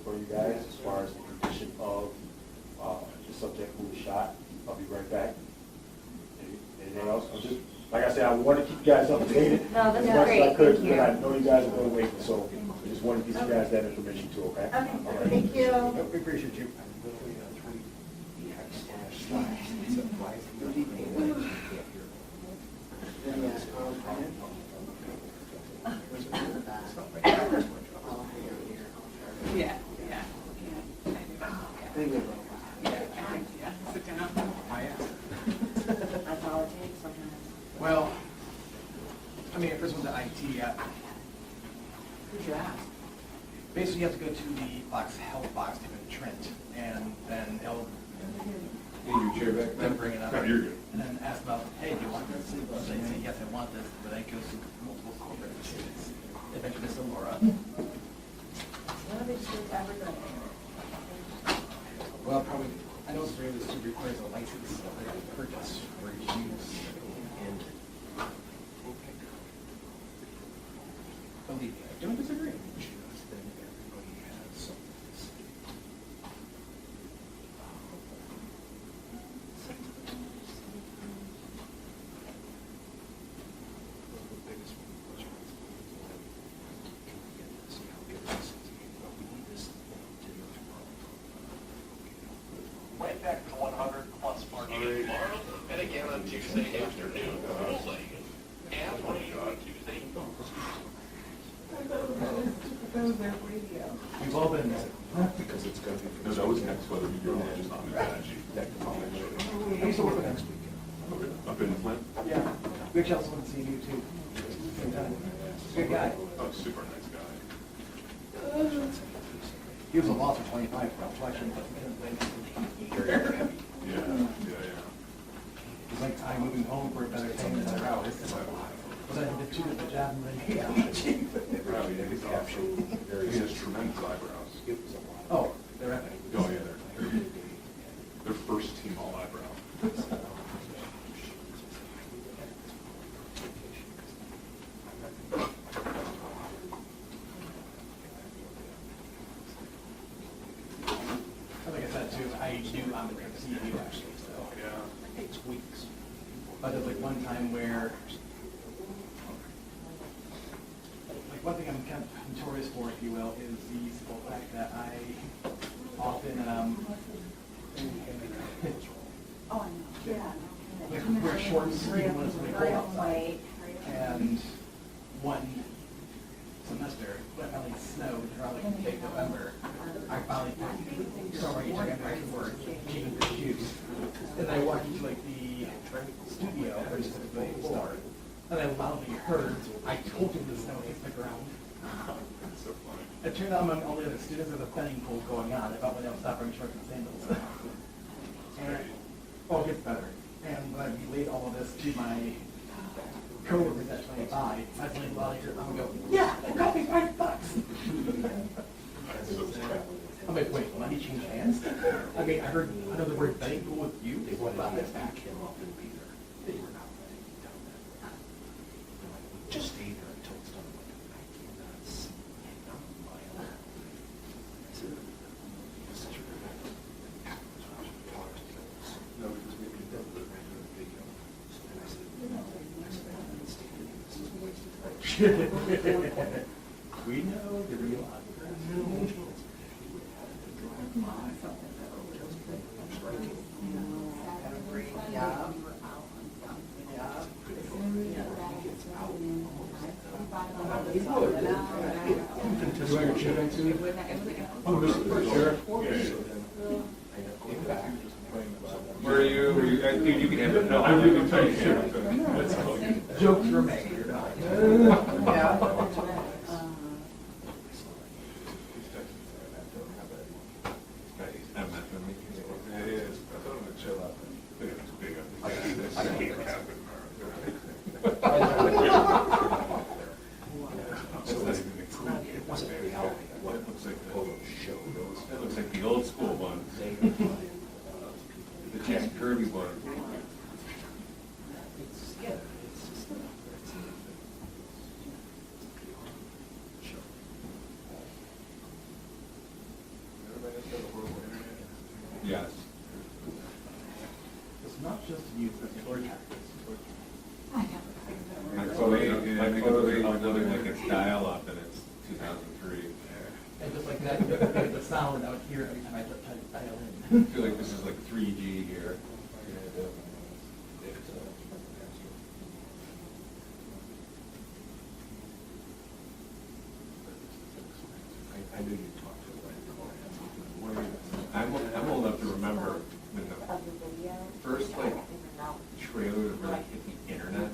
For you guys as far as the condition of the subject who was shot. I'll be right back. Anything else? Like I said, I want to keep you guys updated No, that's as much great. as I could, Thank you. because I know you guys are going to wait, so I just wanted to get you guys that information too, okay? Okay, All right. thank you. We appreciate you. Yeah. Well, I mean, if this was the IT, Who's your ass? basically you have to go to the health box, type of Trent, and then they'll they'll bring it up. No, you're good. And then ask about, hey, do you want this? So they say, yes, I want this, but then it goes to multiple corporate students. Eventually, it's Laura. One of these schools ever done it? Well, probably, I know Australia still requires a license for purchase or use, and believe me, I don't disagree. Right back to 100 plus parking tomorrow, and again on Tuesday afternoon, and on Tuesday. We've all been there. Because it's going to be. No, that was next weather, you're just on that. I used to work with next week. Up in Flint? Yeah. Rich also wants to see you too. Same time. Good guy. Oh, super nice guy. He was a loss for 25 for reflection, but he couldn't win. Yeah. It's like time moving home for a better thing than better hours. Was I did two at the job and then he He's awesome. He has tremendous eyebrows. Oh, they're epic. Oh, yeah, they're first team all eyebrow. Like I said too, I do on the CEU actually, so yeah, it's weeks. But there's like one time where, like one thing I'm kind of notorious for, if you will, is the simple fact that I often Oh, I know. Yeah. like wear shorts even when it's really cold outside. And one semester, when it finally snowed, around like late November, I finally sorry, I got back to work, changing the shoes. And I walked into like the studio where it's typically start. And I loudly heard, I told him the snow hits the ground. That's so funny. It turned out among all the other students there's a betting pool going on about when they'll stop wearing shorts and sandals. And it gets better. And when I relayed all of this to my coworkers that went by, I was like, well, I'm going to go, yeah, it got me $5. I'm like, wait, money changed hands? I mean, I know the word betting pool with you, what about this back? Just stay there until it's done. I cannot see it on my own. No, because we can We know the real Where are you? You can have it. No, I'm going to tell you. Jokes were made. It looks like the old school one. The Jack Kirby one. Yes. It's not just youth, it's torture. My photo is uploading like it's dial-up and it's 2003. And just like that, the sound out here every time I try to dial I feel like this is like 3G here. I knew you'd talk to him. I'm old enough to remember when the first like trailer that really hit the internet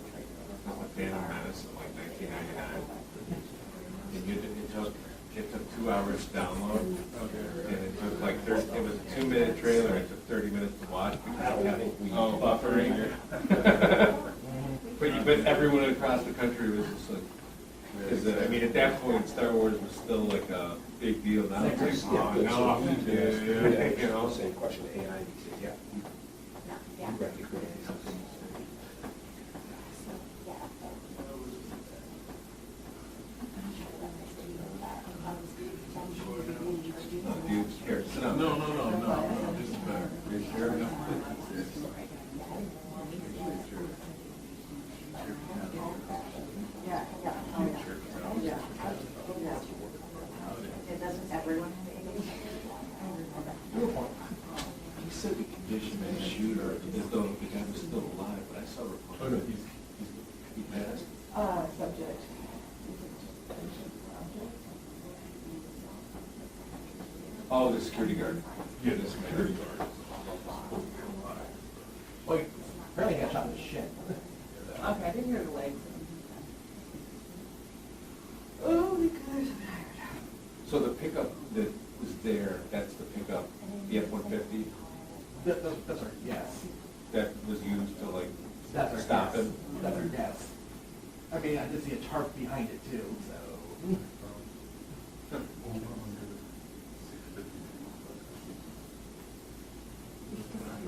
was like Phantom Menace in like 1999. And it took 2 hours to download. And it took like it was a 2-minute trailer. It took 30 minutes to watch because it had buffering. but everyone across the country was just like. Because I mean, at that point, Star Wars was still like a big deal. Now it's like, oh no, you know. Same question to AI. Yeah. Dude, here, sit down. No. This is better. Fair enough. He said the condition of the shooter as though the guy was still alive, but I saw a report. Oh, no, he passed? Subject. Oh, the security guard. Yeah, the security guard. Wait, apparently got shot in the shin. Okay, I didn't hear the legs. Oh, because I'm tired. So the pickup that was there, that's the pickup, the F-150? That's our guess. That was used to like That's our stop guess. him? That's our guess. I mean, I did see a tarp behind it too, so.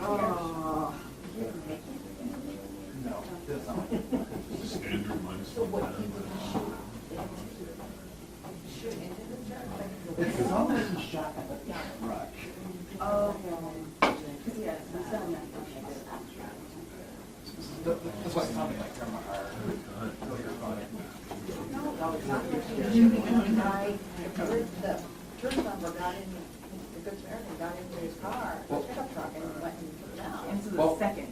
Oh. No, that's not. Standard minus 1. It's almost a shot at the truck. Oh, yes, that's done that. That's why it sounded like from our. No, it's not shooting at the guy. The church member got in, the Good Samaritan got into his car, the pickup truck, and went and took it down. Into the second.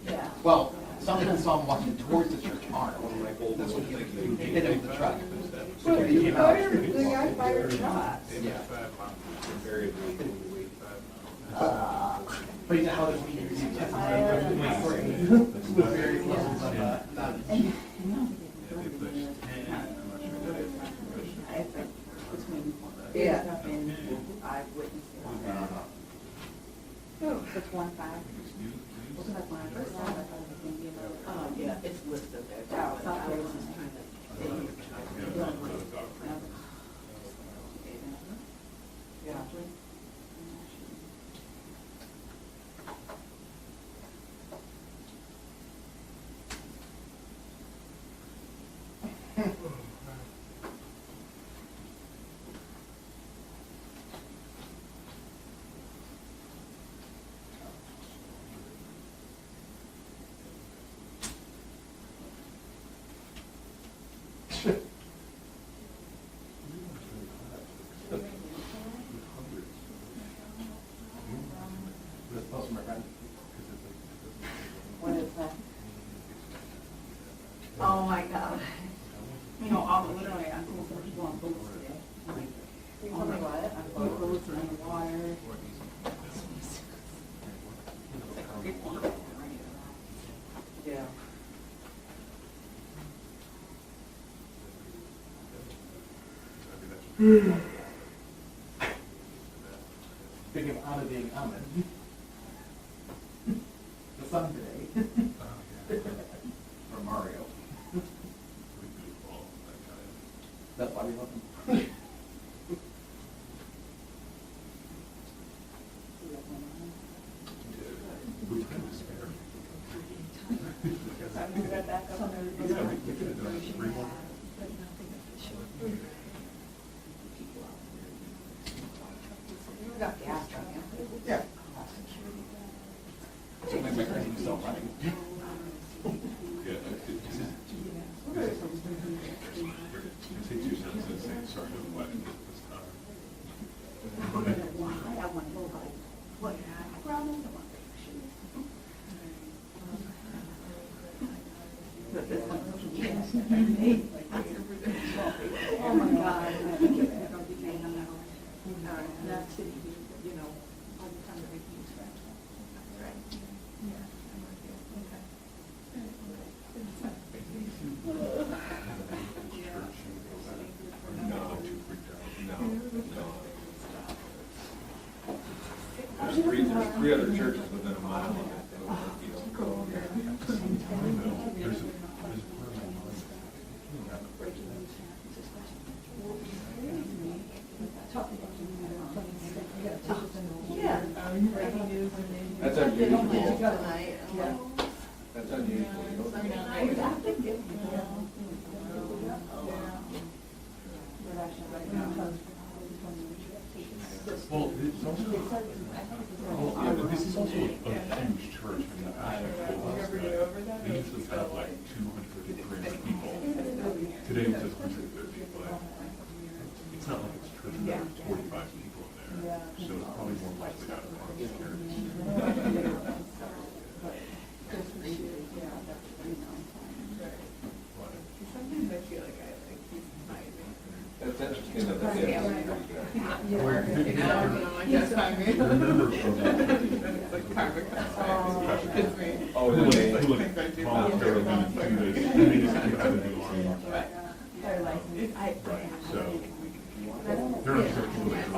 Yeah. Well, some people saw him walking towards the church arm. That's what he hit him with the truck. Well, the guy fired shots. Yeah. But you know how there's when you testify for it was very close, but not. Yeah. I've witnessed it. Oh, it's 1-5. Wasn't that when I first saw it? I thought it was going to be another. Oh, yeah, it's listed there. Oh, South Korea was just trying to. Yeah. What is that? Oh my God. You know, literally, I'm going to go on boats today. On the what? On boats and on the water. It's like great fun. Yeah. Speaking of Anna being Amen, the sun today. Or Mario. That's why we love him. Yeah. Certainly make our team still running. Oh my God. That's, you know, all the time everything's There's three other churches within a mile of it. That's unusual. That's unusual. Well, it's also, yeah, but this is also a huge church. I mean, they usually have like 200, 300 people. Today it says 150, but it's not like it's a church where there's 45 people in there. So it's probably more likely out of armed security. Sometimes I feel like he's hiding. That's interesting that they have security there. Oh, Who they voluntarily do this, and they just have to do armed. So, they're not sure people that are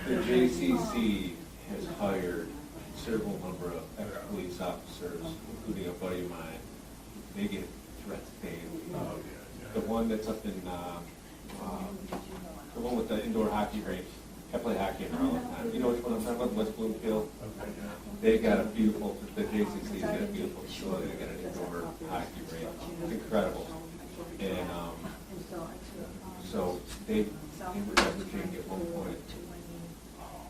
The JCC has hired a considerable number of ex-police officers, including a buddy of mine. They get threats daily. The one that's up in, the one with the indoor hockey rink. I play hockey in there all the time. You know which one I'm talking about, West Bloomfield? They got a beautiful, the JCC's got a beautiful facility. They got an indoor hockey rink. It's incredible. And so they were definitely at one point,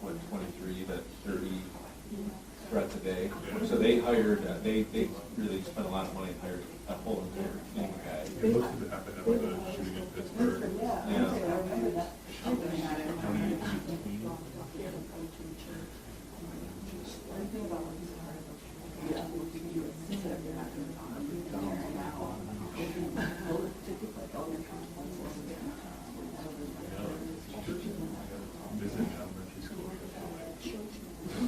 23 to 30 threats a day. So they hired, they really spent a lot of money and hired a whole entire team of guys. Yeah, most of it happened after the shooting in Pittsburgh.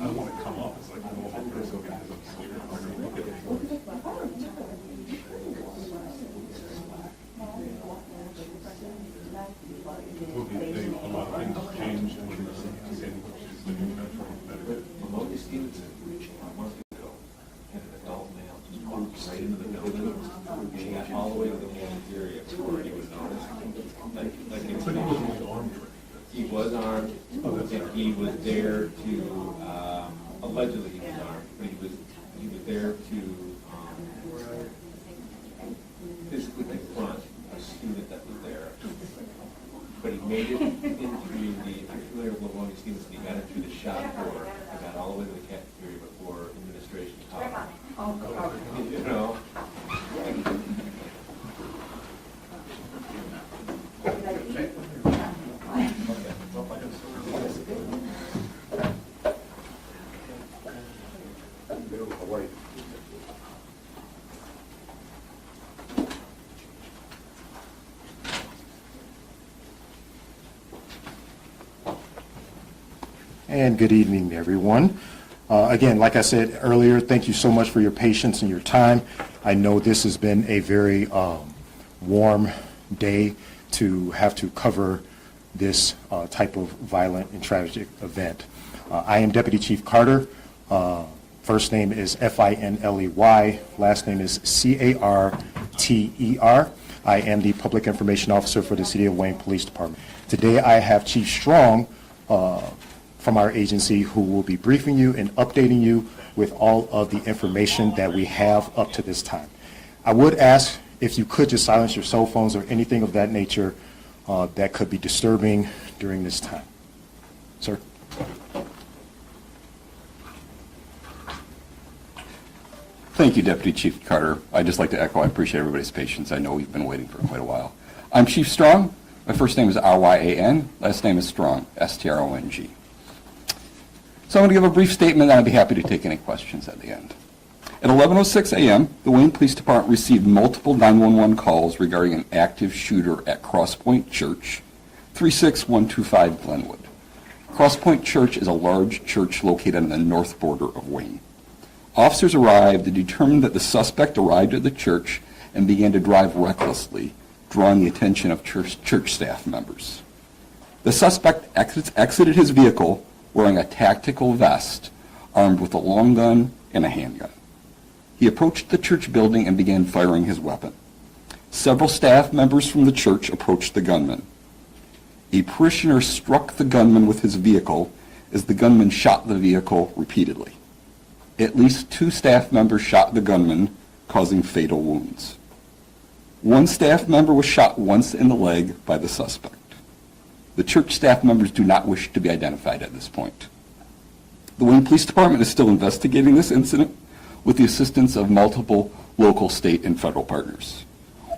I want to come up, it's like, well, I'm going to go because I'm scared. I'm going to make it. A lot of things changed when the new country better. Maloney Stevenson, a month ago, had an adult male just walked right into the building and got all the way to the cafeteria before he was noticed. But he wasn't armed. He was armed, and he was there to, allegedly he was armed, but he was there to physically confront a student that was there. But he made it into the, if you're familiar with Maloney Stevenson, he got it through the shop door, and got all the way to the cafeteria before administration caught him. You know? And good evening, everyone. Again, like I said earlier, thank you so much for your patience and your time. I know this has been a very warm day to have to cover this type of violent and tragic event. I am Deputy Chief Carter. First name is Finley, last name is Carter. I am the Public Information Officer for the City of Wayne Police Department. Today I have Chief Strong from our agency who will be briefing you and updating you with all of the information that we have up to this time. I would ask if you could just silence your cell phones or anything of that nature that could be disturbing during this time. Sir. Thank you, Deputy Chief Carter. I'd just like to echo, I appreciate everybody's patience. I know we've been waiting for quite a while. I'm Chief Strong. My first name is Ryan, last name is Strong, Strong. So I'm going to give a brief statement, and I'd be happy to take any questions at the end. At 11:06 a.m., the Wayne Police Department received multiple 911 calls regarding an active shooter at Crosspoint Church, 36125 Glenwood. Crosspoint Church is a large church located on the north border of Wayne. Officers arrived and determined that the suspect arrived at the church and began to drive recklessly, drawing the attention of church staff members. The suspect exited his vehicle wearing a tactical vest, armed with a long gun and a handgun. He approached the church building and began firing his weapon. Several staff members from the church approached the gunman. A parishioner struck the gunman with his vehicle as the gunman shot the vehicle repeatedly. At least 2 staff members shot the gunman, causing fatal wounds. 1 staff member was shot once in the leg by the suspect. The church staff members do not wish to be identified at this point. The Wayne Police Department is still investigating this incident with the assistance of multiple local, state, and federal partners.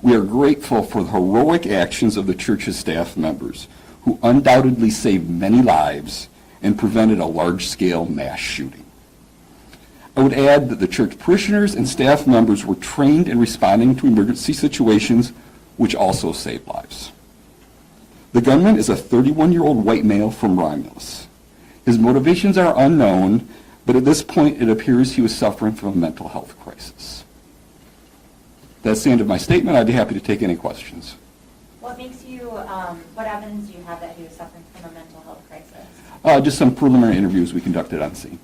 We are grateful for the heroic actions of the church's staff members, who undoubtedly saved many lives and prevented a large-scale mass shooting. I would add that the church parishioners and staff members were trained in responding to emergency situations, which also saved lives. The gunman is a 31-year-old white male from Romulus. His motivations are unknown, but at this point it appears he was suffering from a mental health crisis. That's the end of my statement. I'd be happy to take any questions. What makes you, what evidence do you have that he was suffering from a mental health crisis? Just some preliminary interviews we conducted on scene.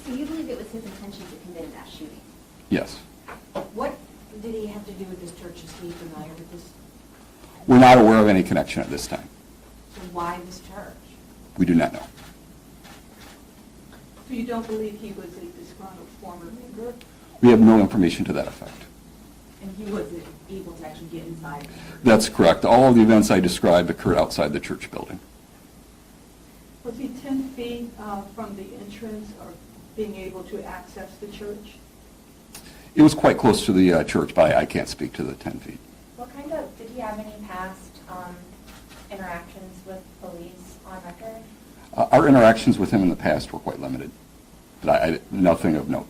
So you believe it was his intention to commit a mass shooting? Yes. What did he have to do with this church? Is he familiar with this? We're not aware of any connection at this time. So why this church? We do not know. So you don't believe he was a disgruntled former member? We have no information to that effect. And he wasn't able to actually get inside? That's correct. All of the events I described occurred outside the church building. Was he 10 feet from the entrance or being able to access the church? It was quite close to the church, but I can't speak to the 10 feet. What kind of, did he have any past interactions with police on record? Our interactions with him in the past were quite limited, but nothing of note.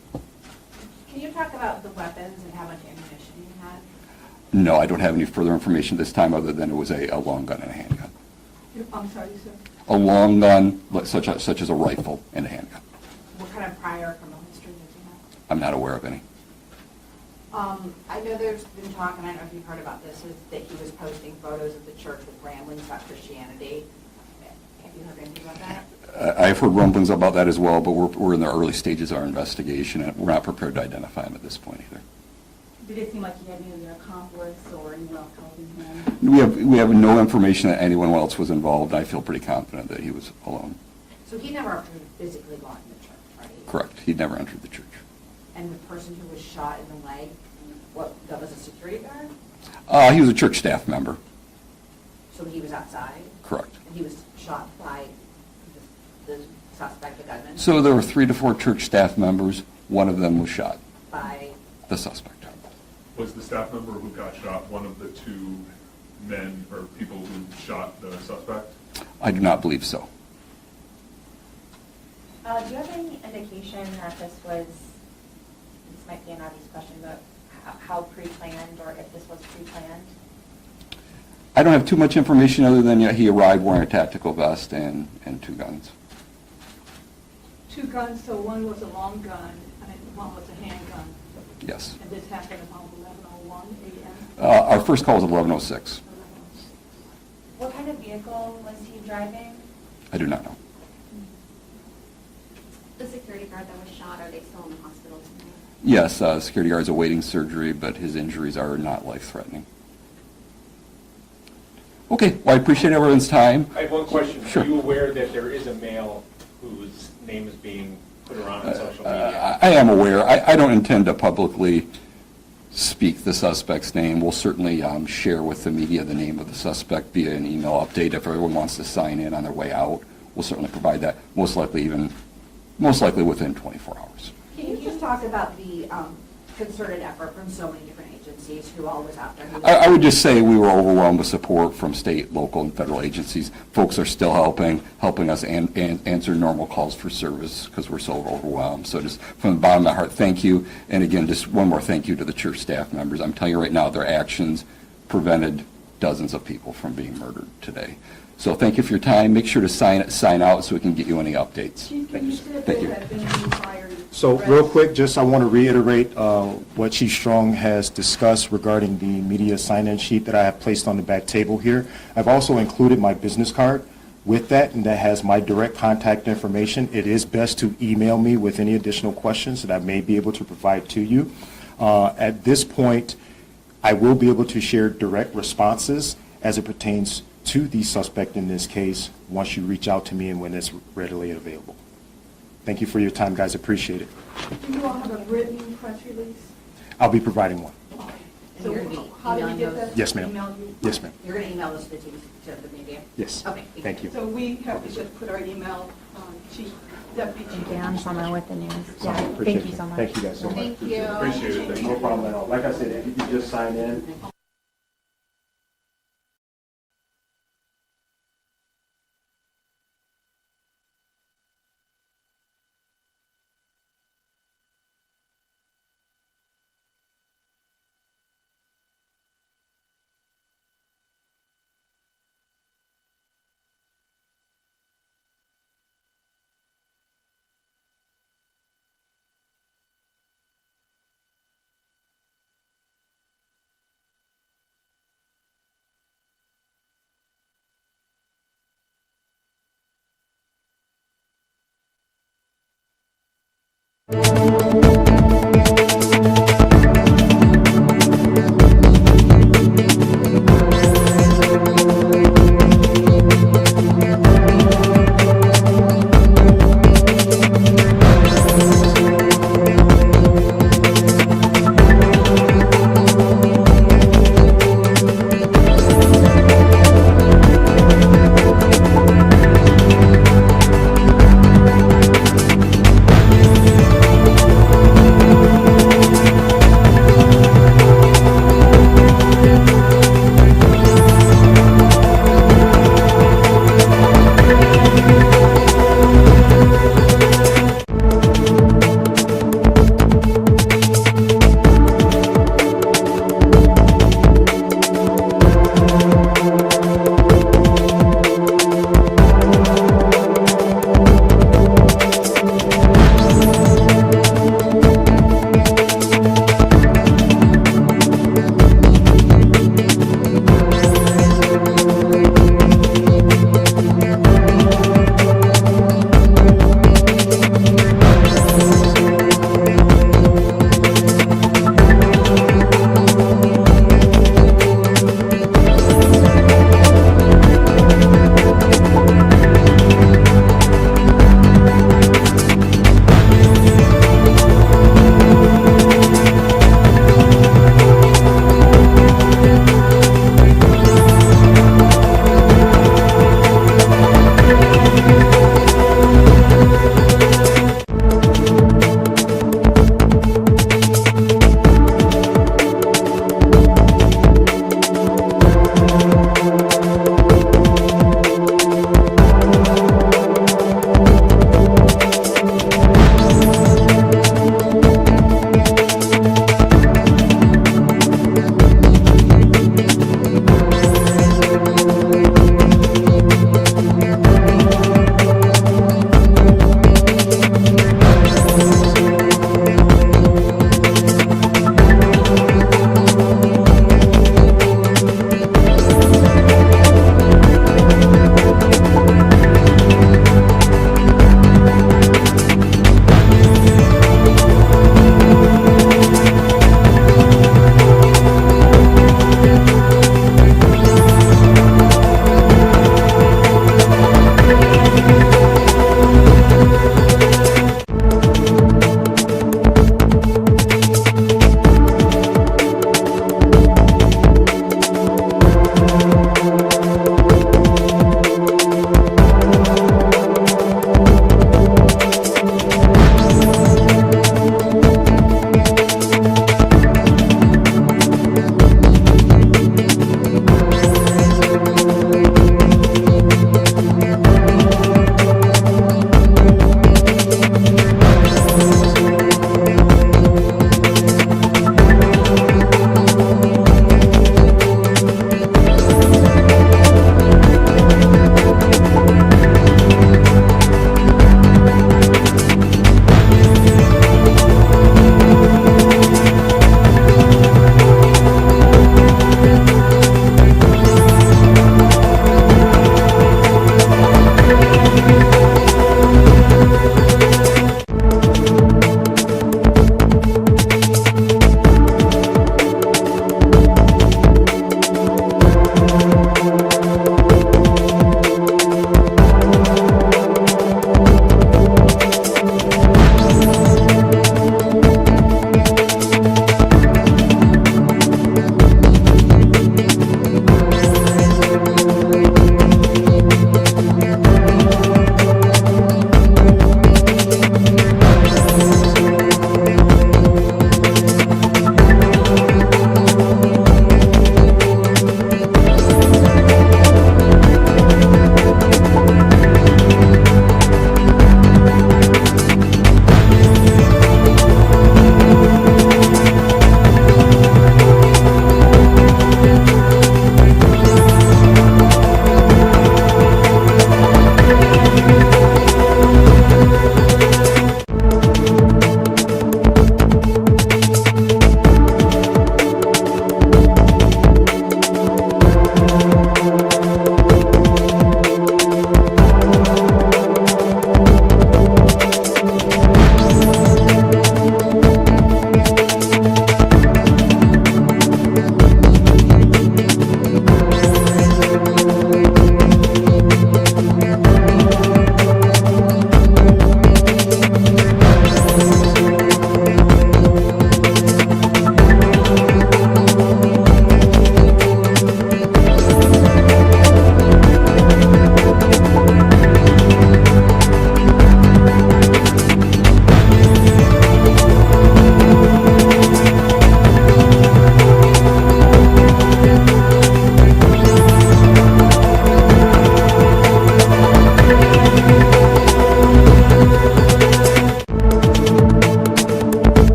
Can you talk about the weapons and how much ammunition he had? No, I don't have any further information this time other than it was a long gun and a handgun. I'm sorry, sir? A long gun, such as a rifle, and a handgun. What kind of prior criminal history does he have? I'm not aware of any. I know there's been talk, and I don't know if you've heard about this, is that he was posting photos of the church with ramblings about Christianity. Have you heard anything about that? I've heard rumblings about that as well, but we're in the early stages of our investigation, and we're not prepared to identify him at this point either. Did it seem like he had any accomplice or anyone else helping him? We have no information that anyone else was involved. I feel pretty confident that he was alone. So he never physically gone to the church, right? Correct. He'd never entered the church. And the person who was shot in the leg, that was a security guard? He was a church staff member. So he was outside? Correct. And he was shot by the suspect, the gunman? So there were 3 to 4 church staff members. One of them was shot. By? The suspect. Was the staff member who got shot one of the 2 men or people who shot the suspect? I do not believe so. Do you have any indication that this might be an obvious question, but how pre-planned or if this was pre-planned? I don't have too much information other than he arrived wearing a tactical vest and 2 guns. two guns, so one was a long gun and one was a handgun. Yes. And this happened about 11:01 a.m.? Our first call was 11:06. What kind of vehicle was he driving? I do not know. The security guard that was shot, are they still in the hospital tonight? Yes, security guard is awaiting surgery, but his injuries are not life-threatening. Okay, well, I appreciate everyone's time. I have one question. Sure. Are you aware that there is a male whose name is being put around on social media? I am aware. I don't intend to publicly speak the suspect's name. We'll certainly share with the media the name of the suspect via an email update if everyone wants to sign in on their way out. We'll certainly provide that, most likely within 24 hours. Can you just talk about the concerted effort from so many different agencies who all was out there? I would just say we were overwhelmed with support from state, local, and federal agencies. Folks are still helping us and answer normal calls for service because we're so overwhelmed. So just from the bottom of my heart, thank you. And again, just one more thank you to the church staff members. I'm telling you right now, their actions prevented dozens of people from being murdered today. So thank you for your time. Make sure to sign out so we can get you any updates. Thank you. Thank you. So real quick, just I want to reiterate what Chief Strong has discussed regarding the media sign-in sheet that I have placed on the back table here. I've also included my business card with that, and that has my direct contact information. It is best to email me with any additional questions that I may be able to provide to you. At this point, I will be able to share direct responses as it pertains to the suspect in this case once you reach out to me and when it's readily available. Thank you for your time, guys. Appreciate it. Do you all have a written press release? I'll be providing one. So you're going to be How do you emailing get those? that? Yes, ma'am. Email you? Yes, ma'am. You're going to email those to the media? Yes. Okay. Thank you. So we have to just put our email on Deputy Chief. Okay, I'm Summer with the news. Yeah, Appreciate thank you it. so much. Thank you guys so much. Thank you. Appreciate it. Thank you. No problem at all. Like I said, if you could just sign in.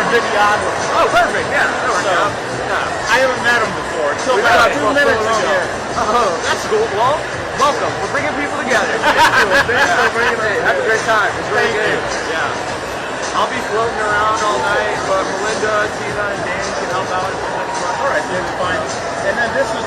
videographer. Oh, perfect. Yeah, that works out. Yeah. I haven't met him before. Until We about talked 2 minutes so long. ago. Oh, that's cool. Well, welcome. We're bringing people together. Thanks for bringing us Hey, have a great time. It's really Thank good. Yeah. I'll be floating around all night, but Melinda, Tina, and Danny can help out. All right, that's fine. And then this is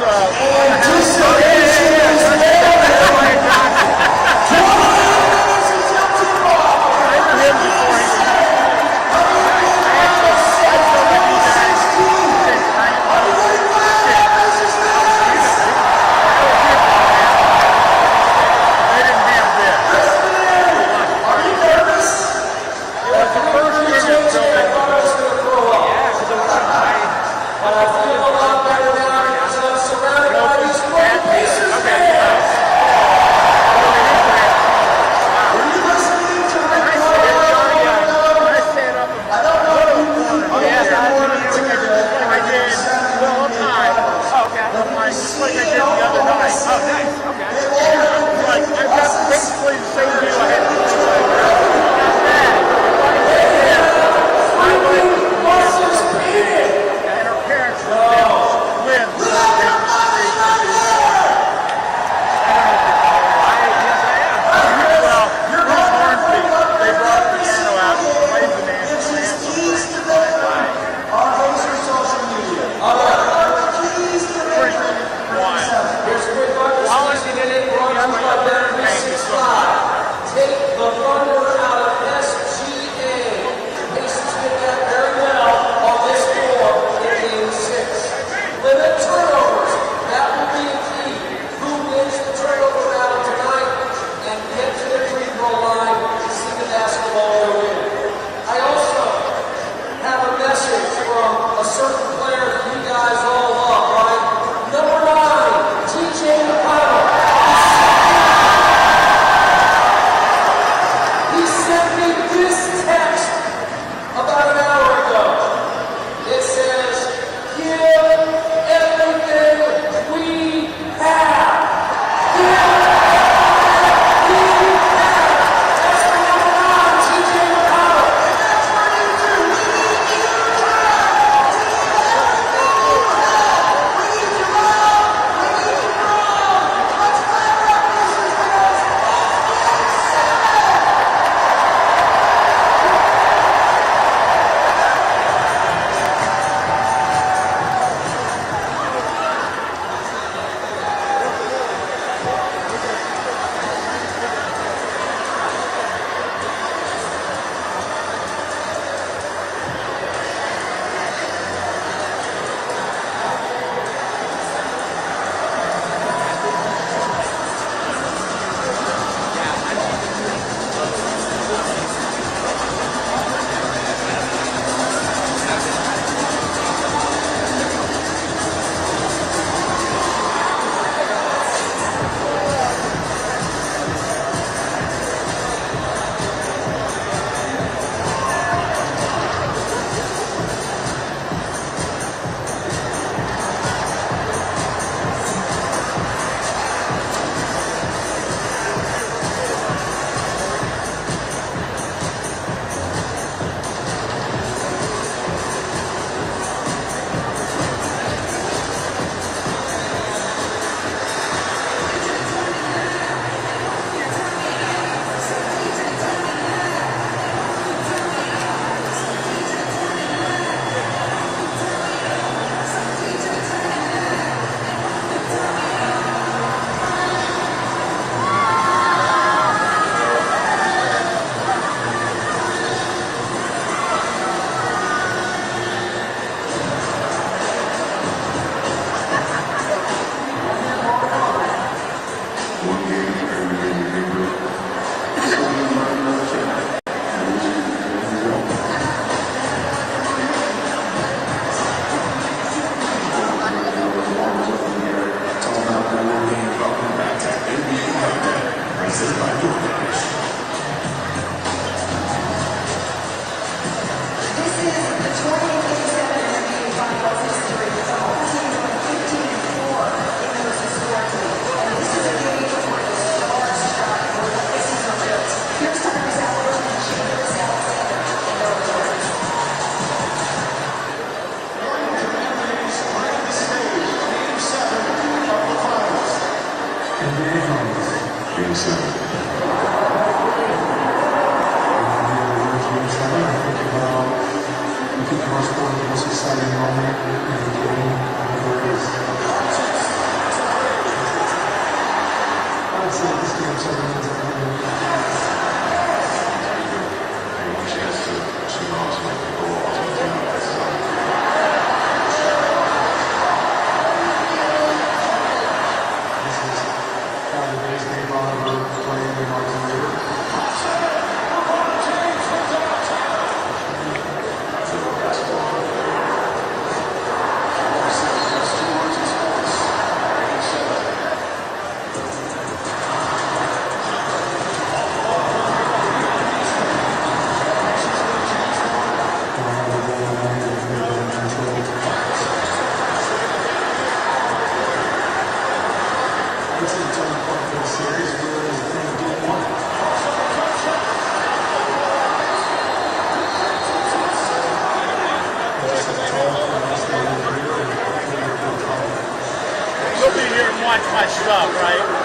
up, right?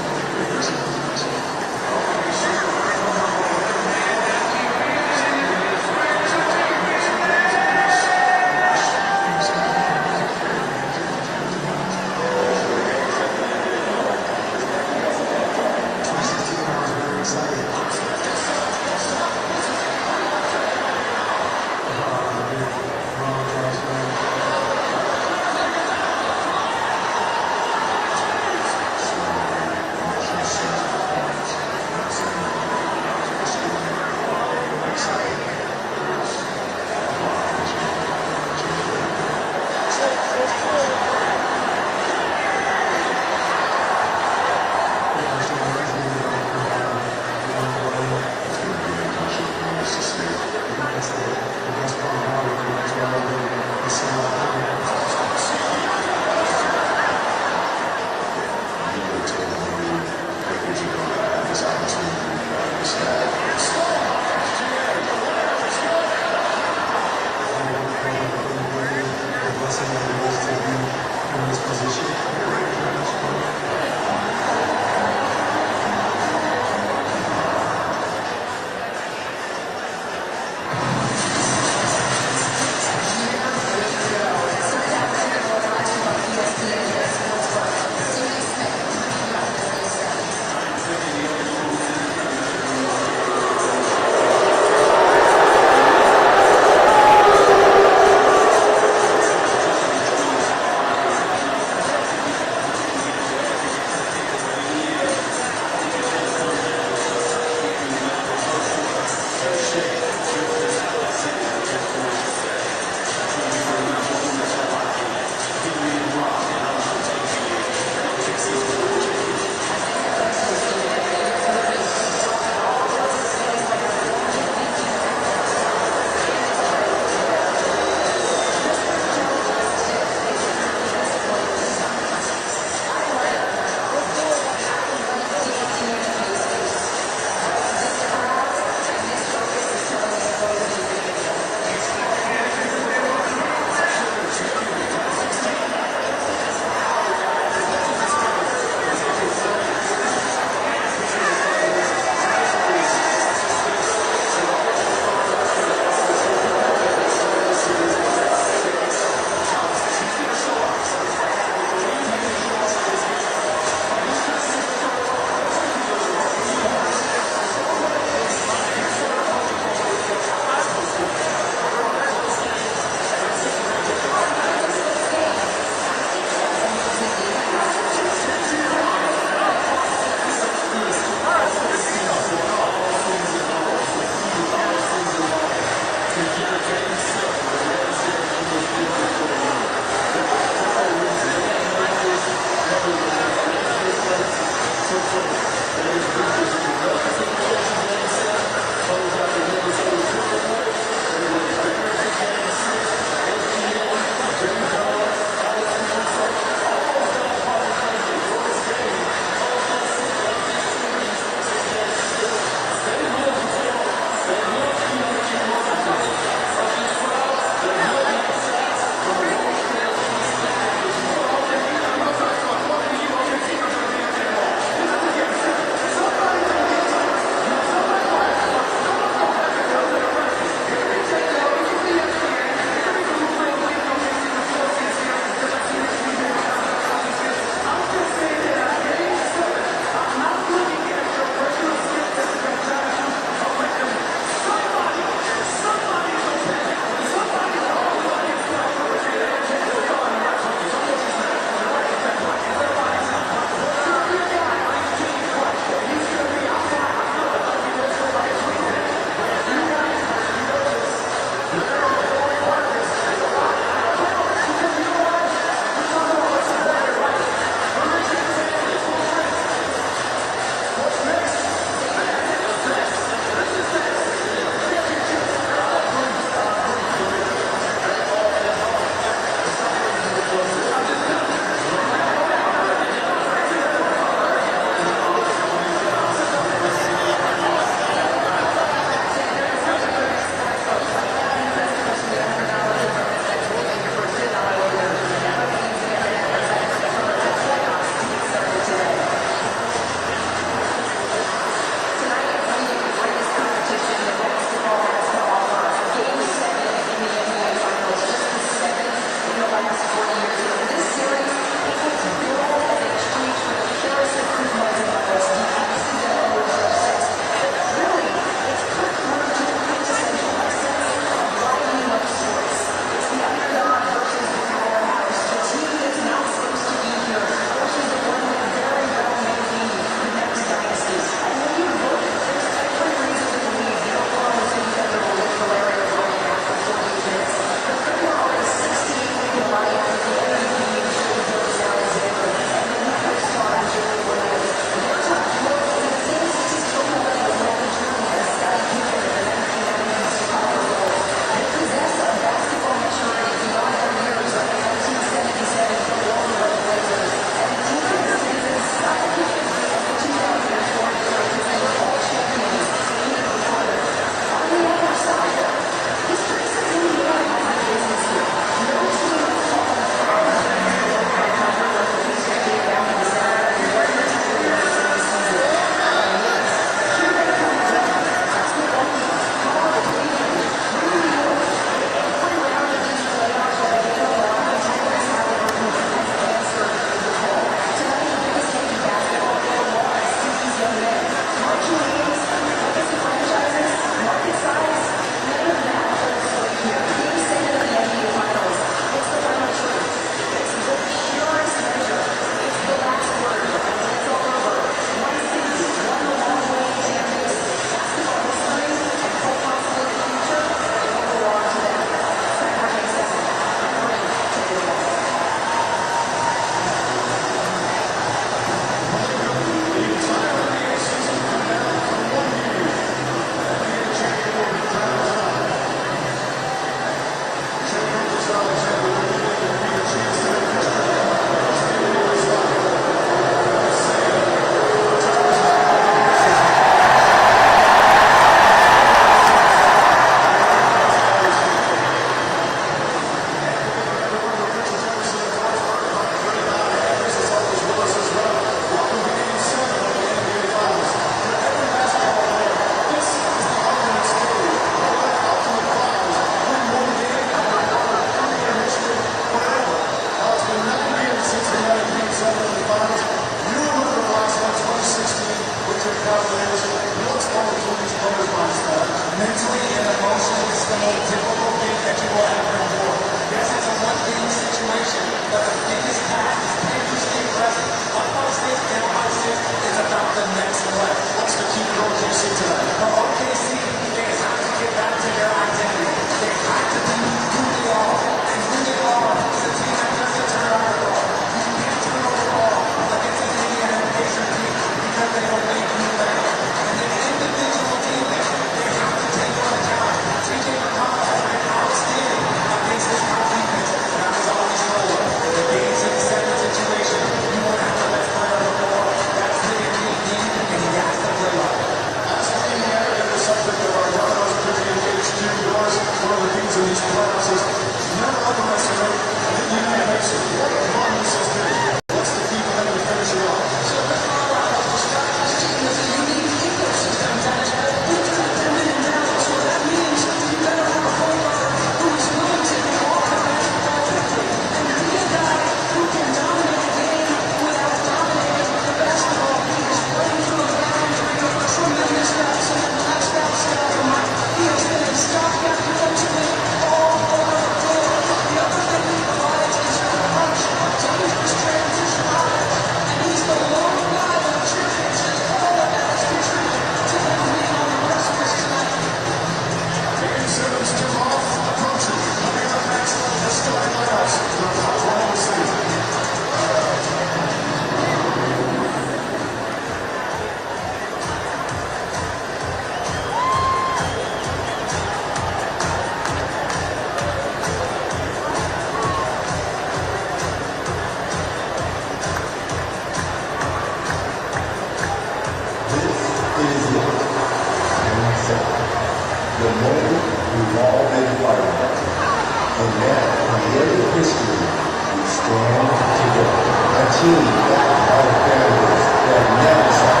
yet in the end of history, we stand together. A team that our families that never stop,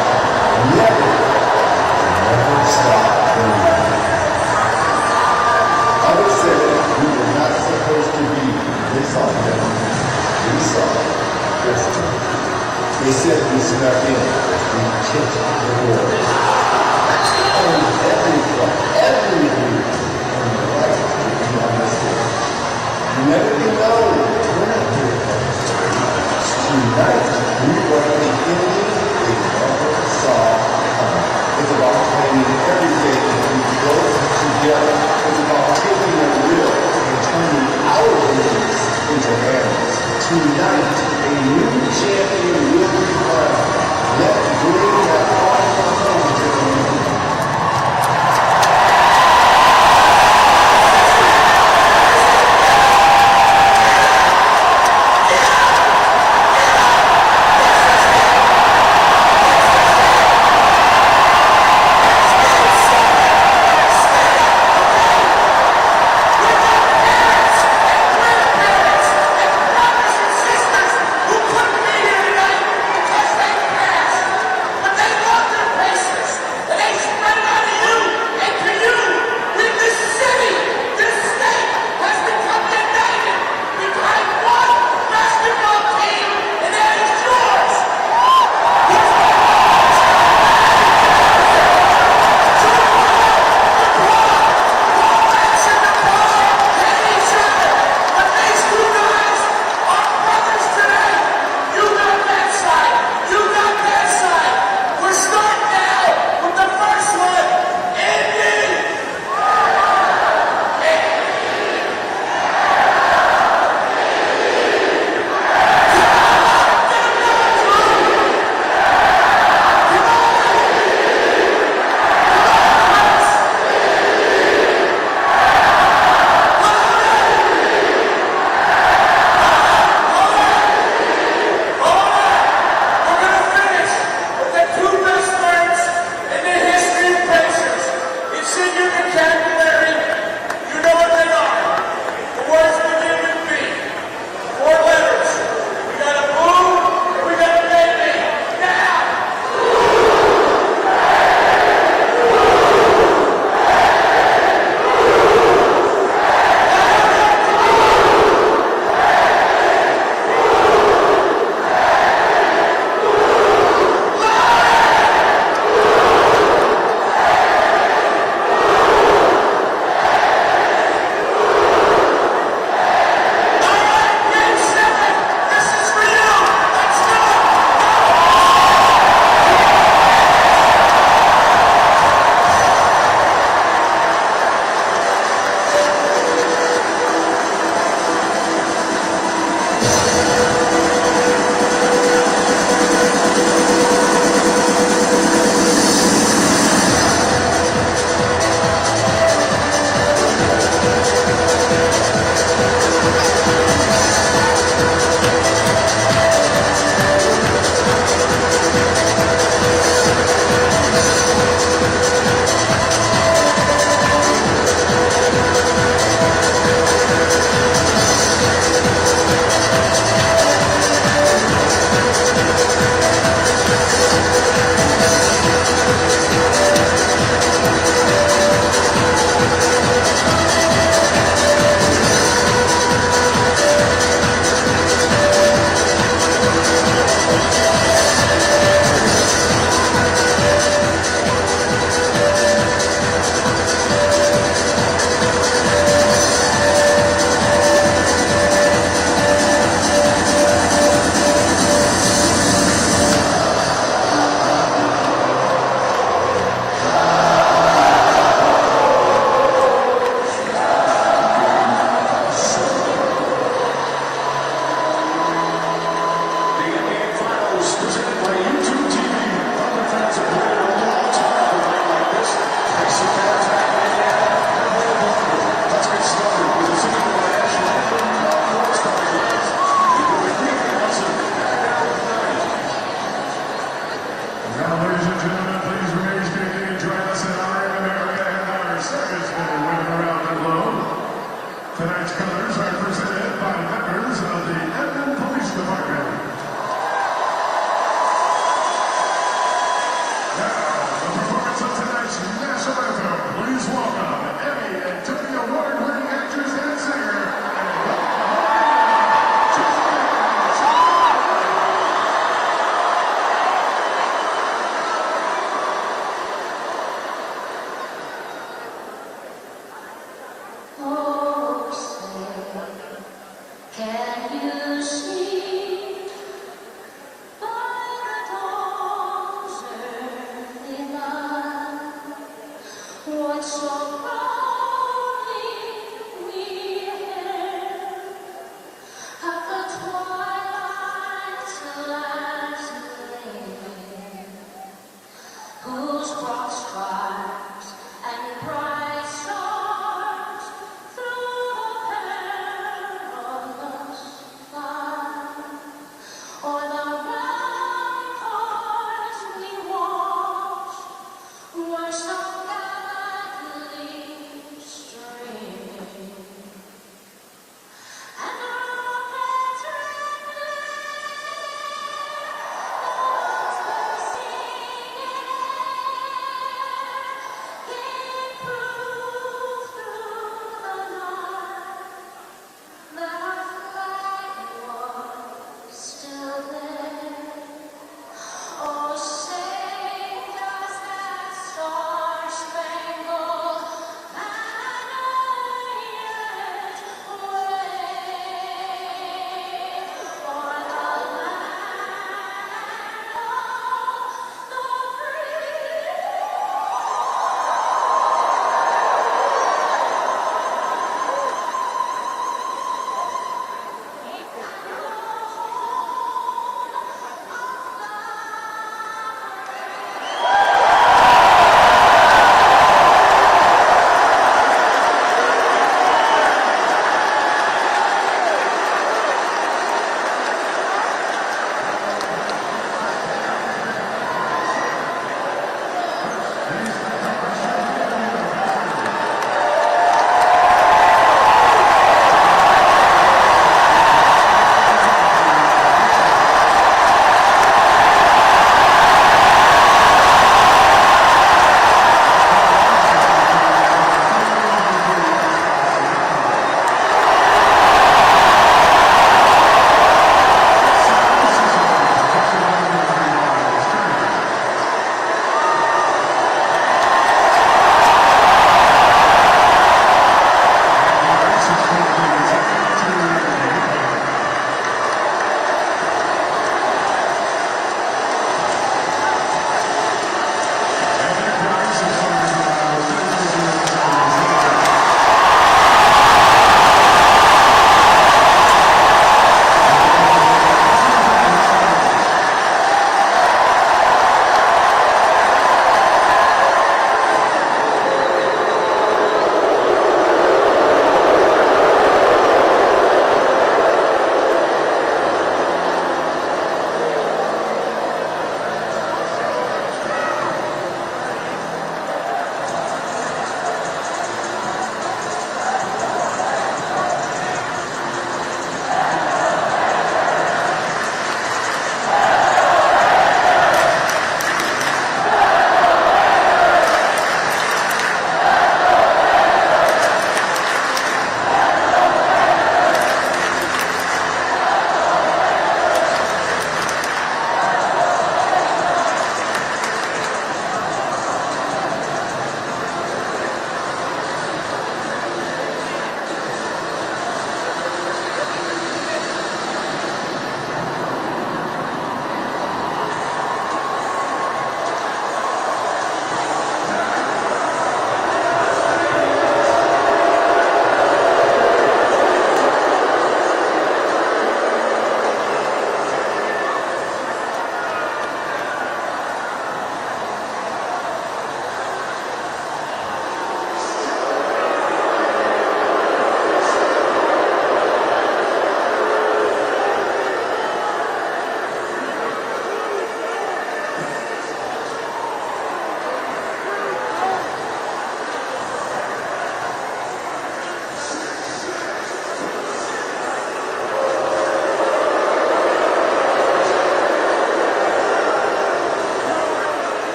never stop believing. Others said we were not supposed to be this authentic. We saw destiny. They said we snuck in. We kicked the doors. On every front, every group, on the right to be understood. You never be known. We're not here for tonight, we run the enemy they never saw coming. It's about claiming everything we built together. It's about taking a will and turning our dreams into arrows. Tonight, a new champion will be crowned. Let's bring that awesome home to the community.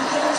Thank you.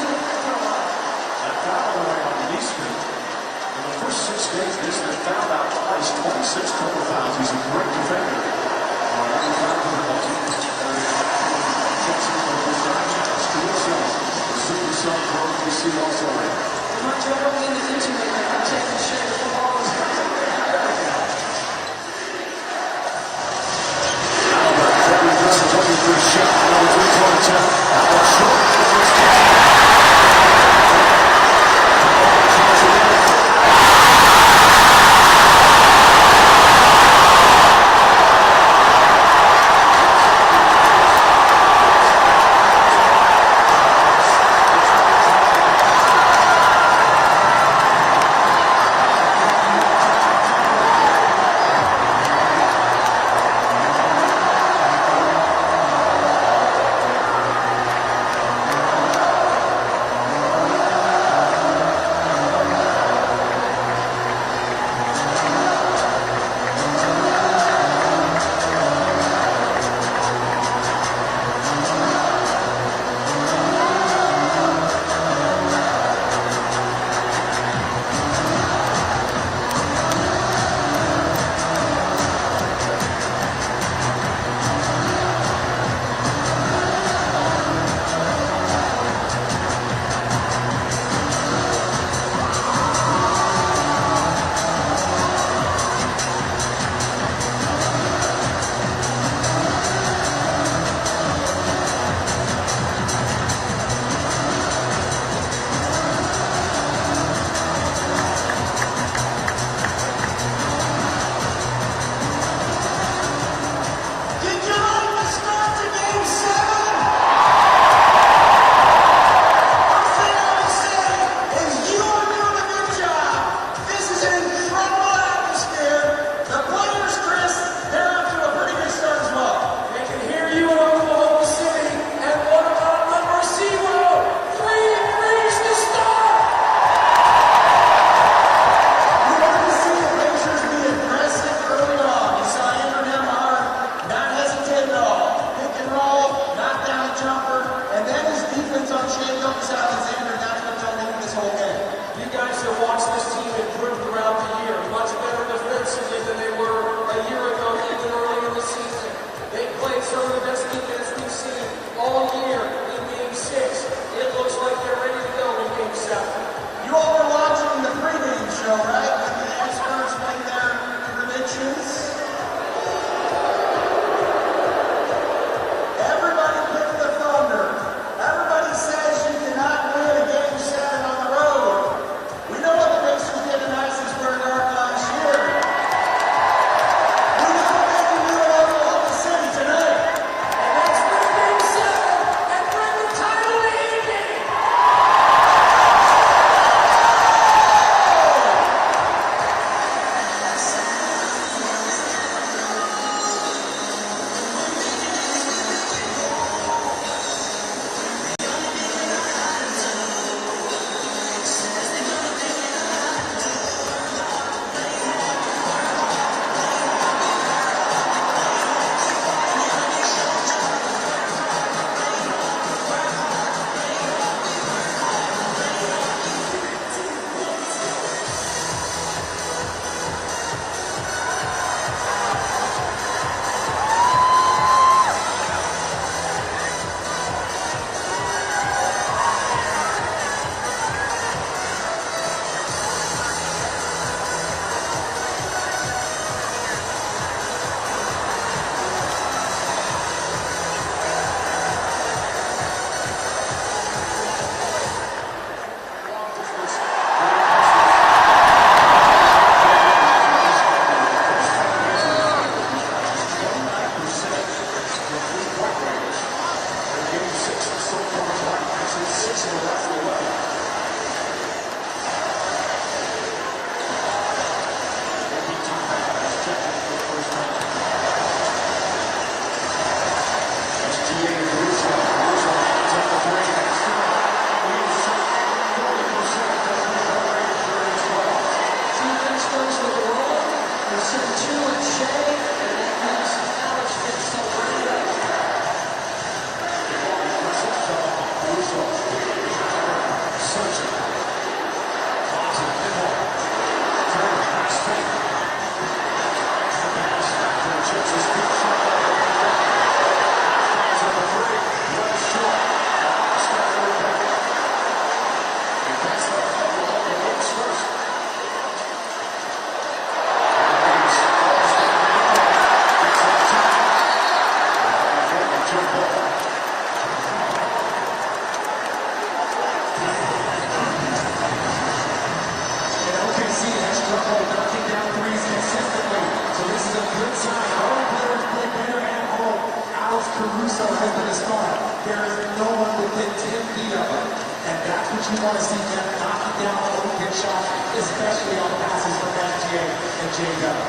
what you want to see, Jeff, knocking down the open pitch shot, especially on passes from Mathieu and J-Dub.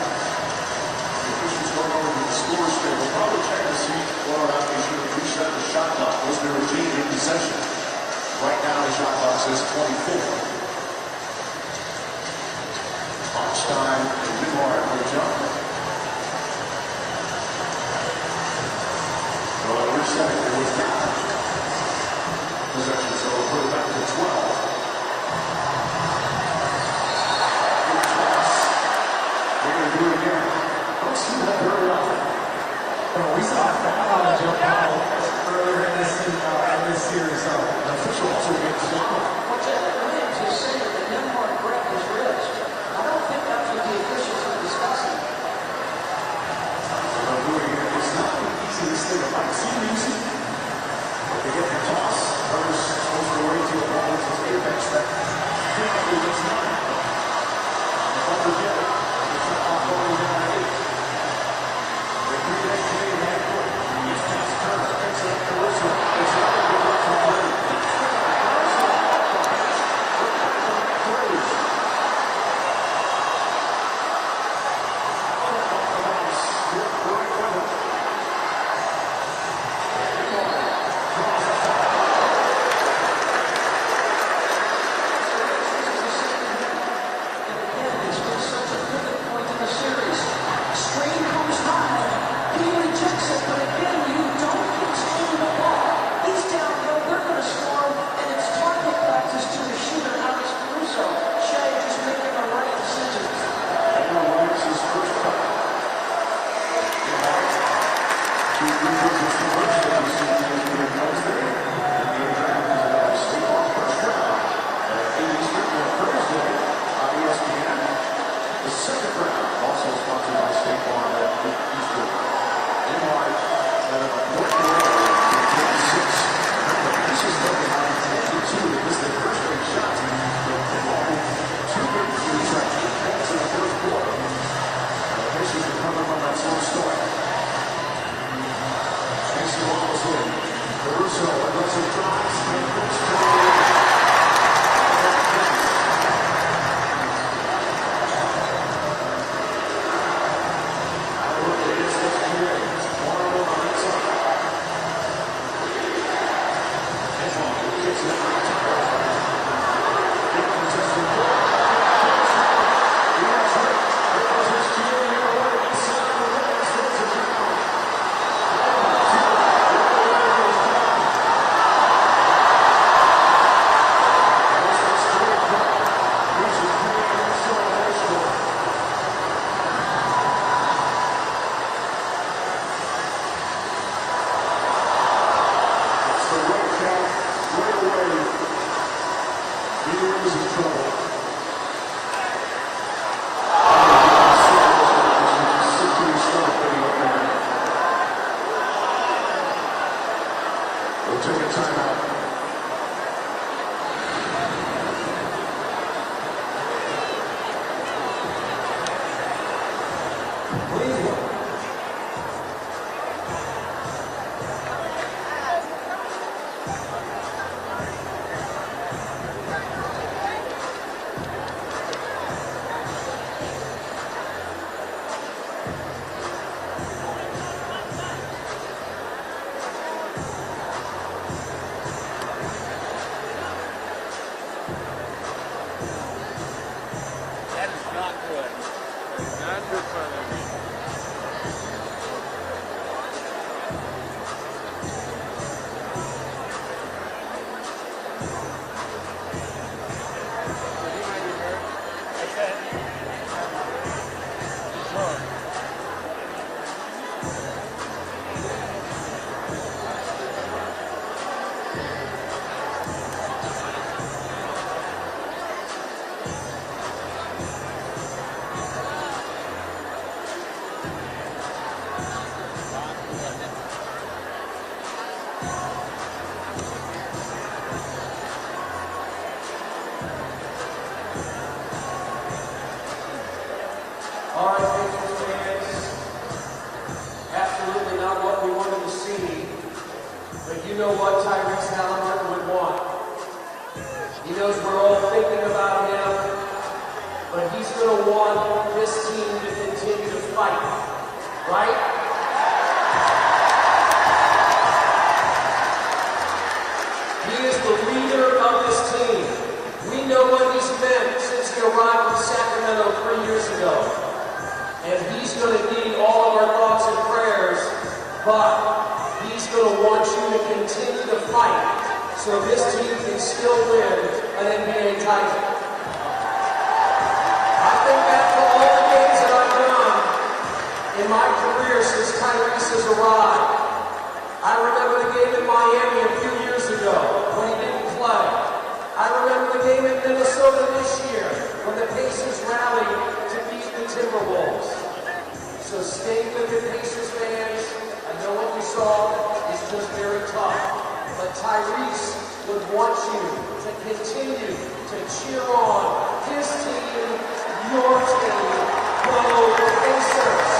Officials going over to the scores table, probably check to see whether or not they should have reset the shot clock. Was there a team in possession? Right now, the shot clock says 24. Einstein and Newhart for the jump. Well, resetting it was not. Possession, so we'll put it back to 12. They're going to do it again. Don't see that very often. Well, we saw a foul on the jump ball earlier in this series. So an official also made the foul. What's that? Williams is saying that Nembhard grabbed his wrist. I don't think that's what the officials are discussing. So they'll do it again. It's not the easiest thing. It might seem easy. But they get the toss. Others supposed to wait to the ball to the bench. That typically does not happen. Don't forget it. It's not all going down to 8. The 3-8 Canadian half court. He's past Turner. Picks it up to Russo. It's not a good look from Brady. He knows we're all thinking about him, but he's going to want this team to continue to fight, right? He is the leader of this team. We know what he's meant since he arrived in Sacramento 3 years ago. And he's going to need all of our thoughts and prayers, but he's going to want you to continue to fight so this team can still win an NBA title. I think back to all the games that I've done in my career since Tyrese has arrived. I remember the game in Miami a few years ago when he didn't play. I remember the game in Minnesota this year when the Pacers rallied to beat the Timberwolves. So stay with the Pacers fans. I know what we saw is just very tough. But Tyrese would want you to continue to cheer on his team, your team. Go Pacers!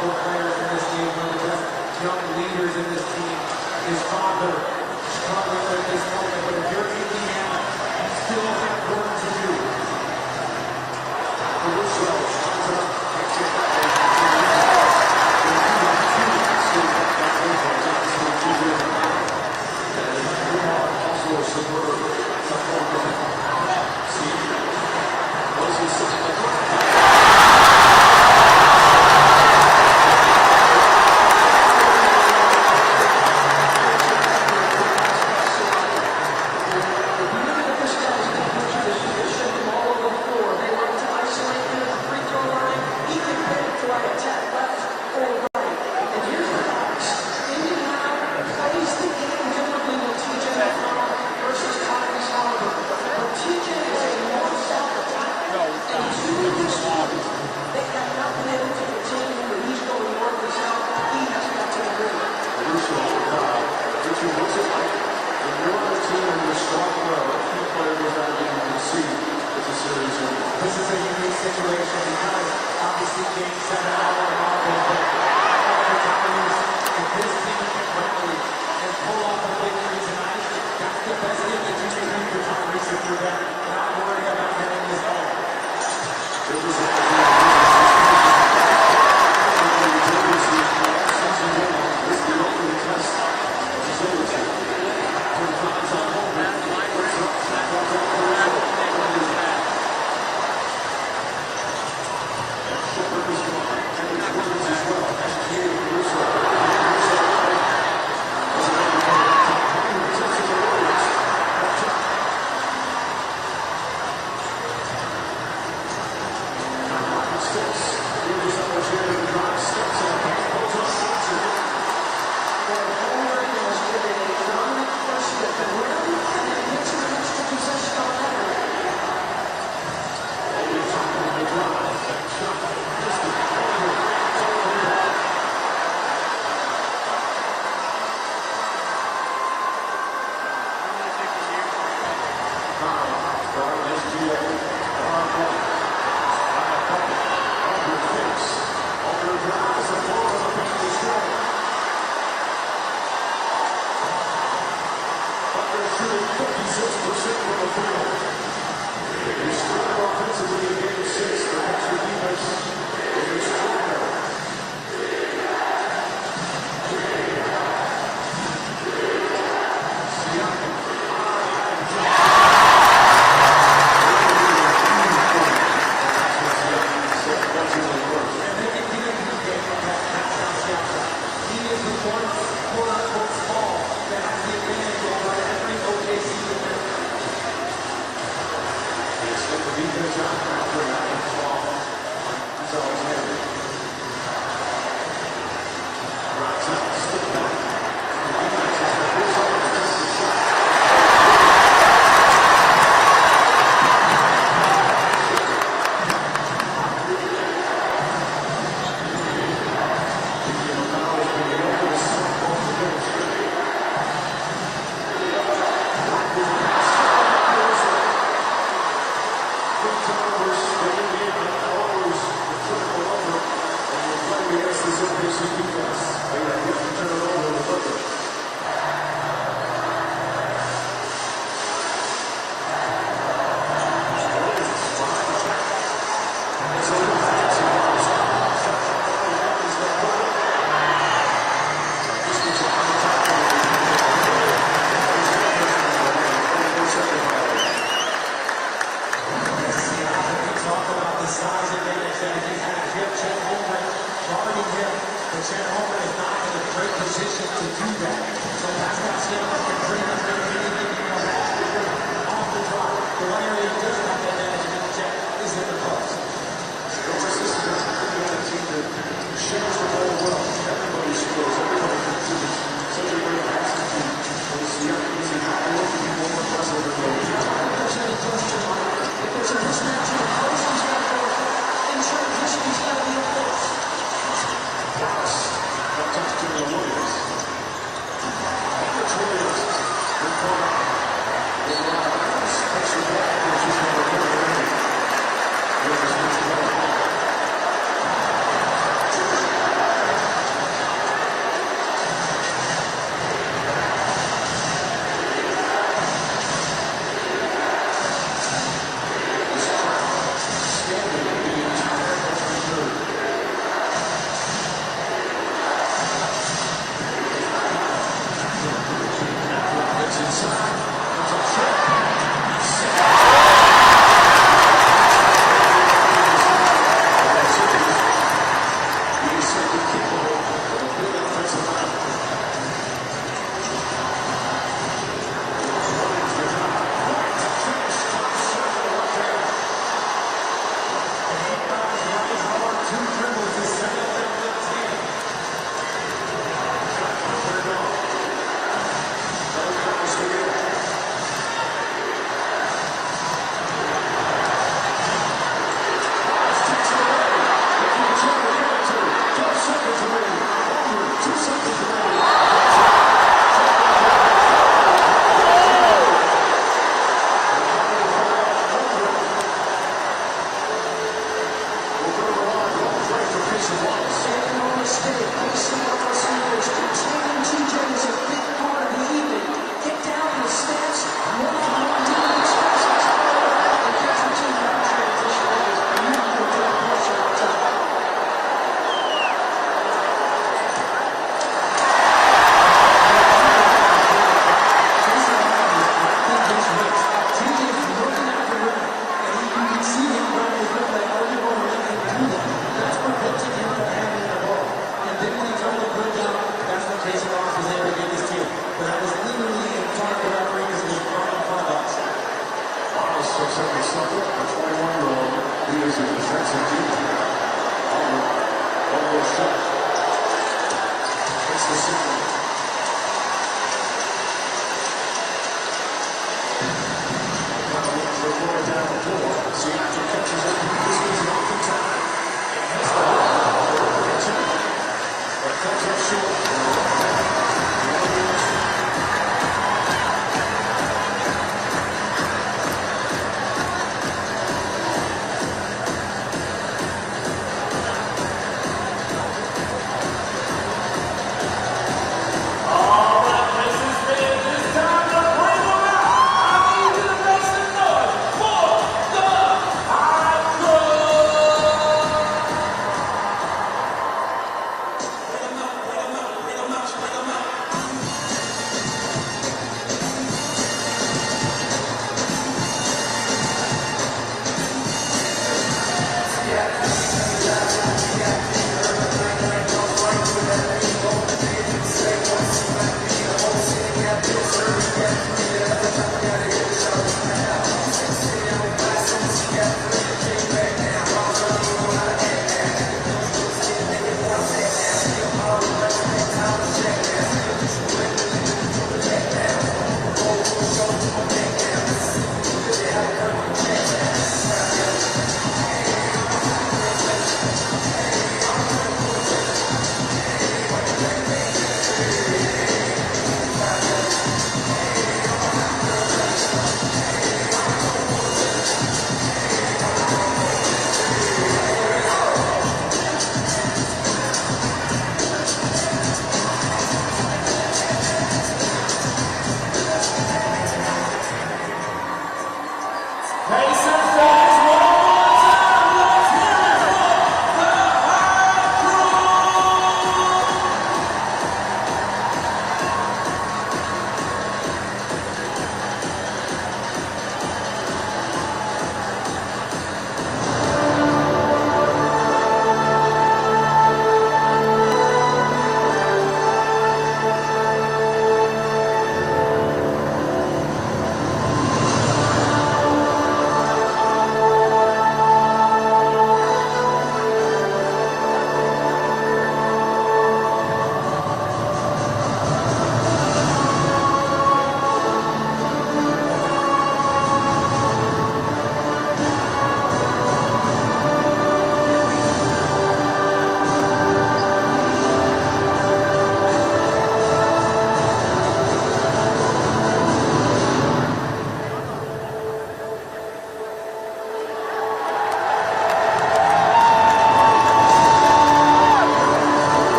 Players in this game.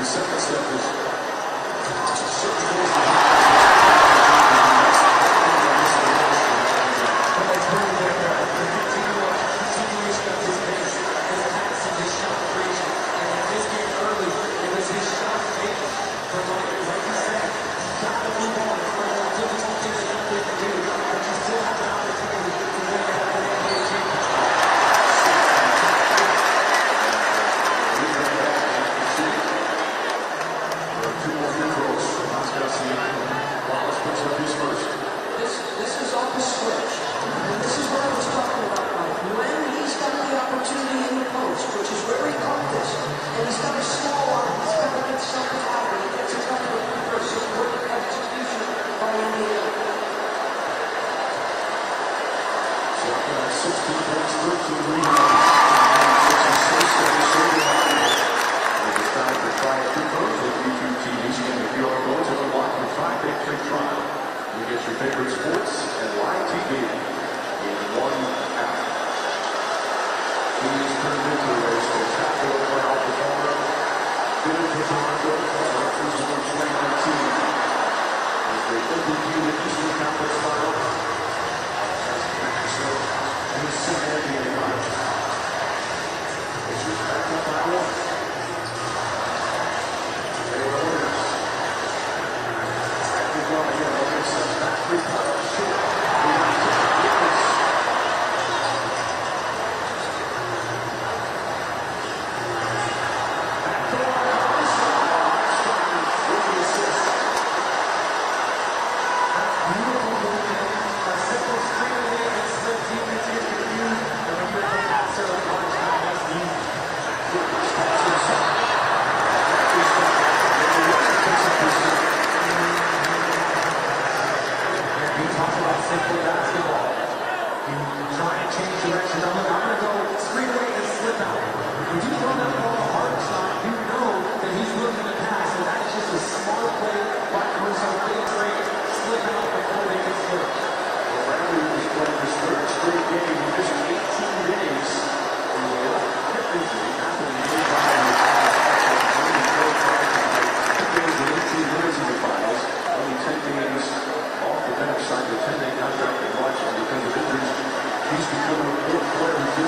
second step is He's become a real player.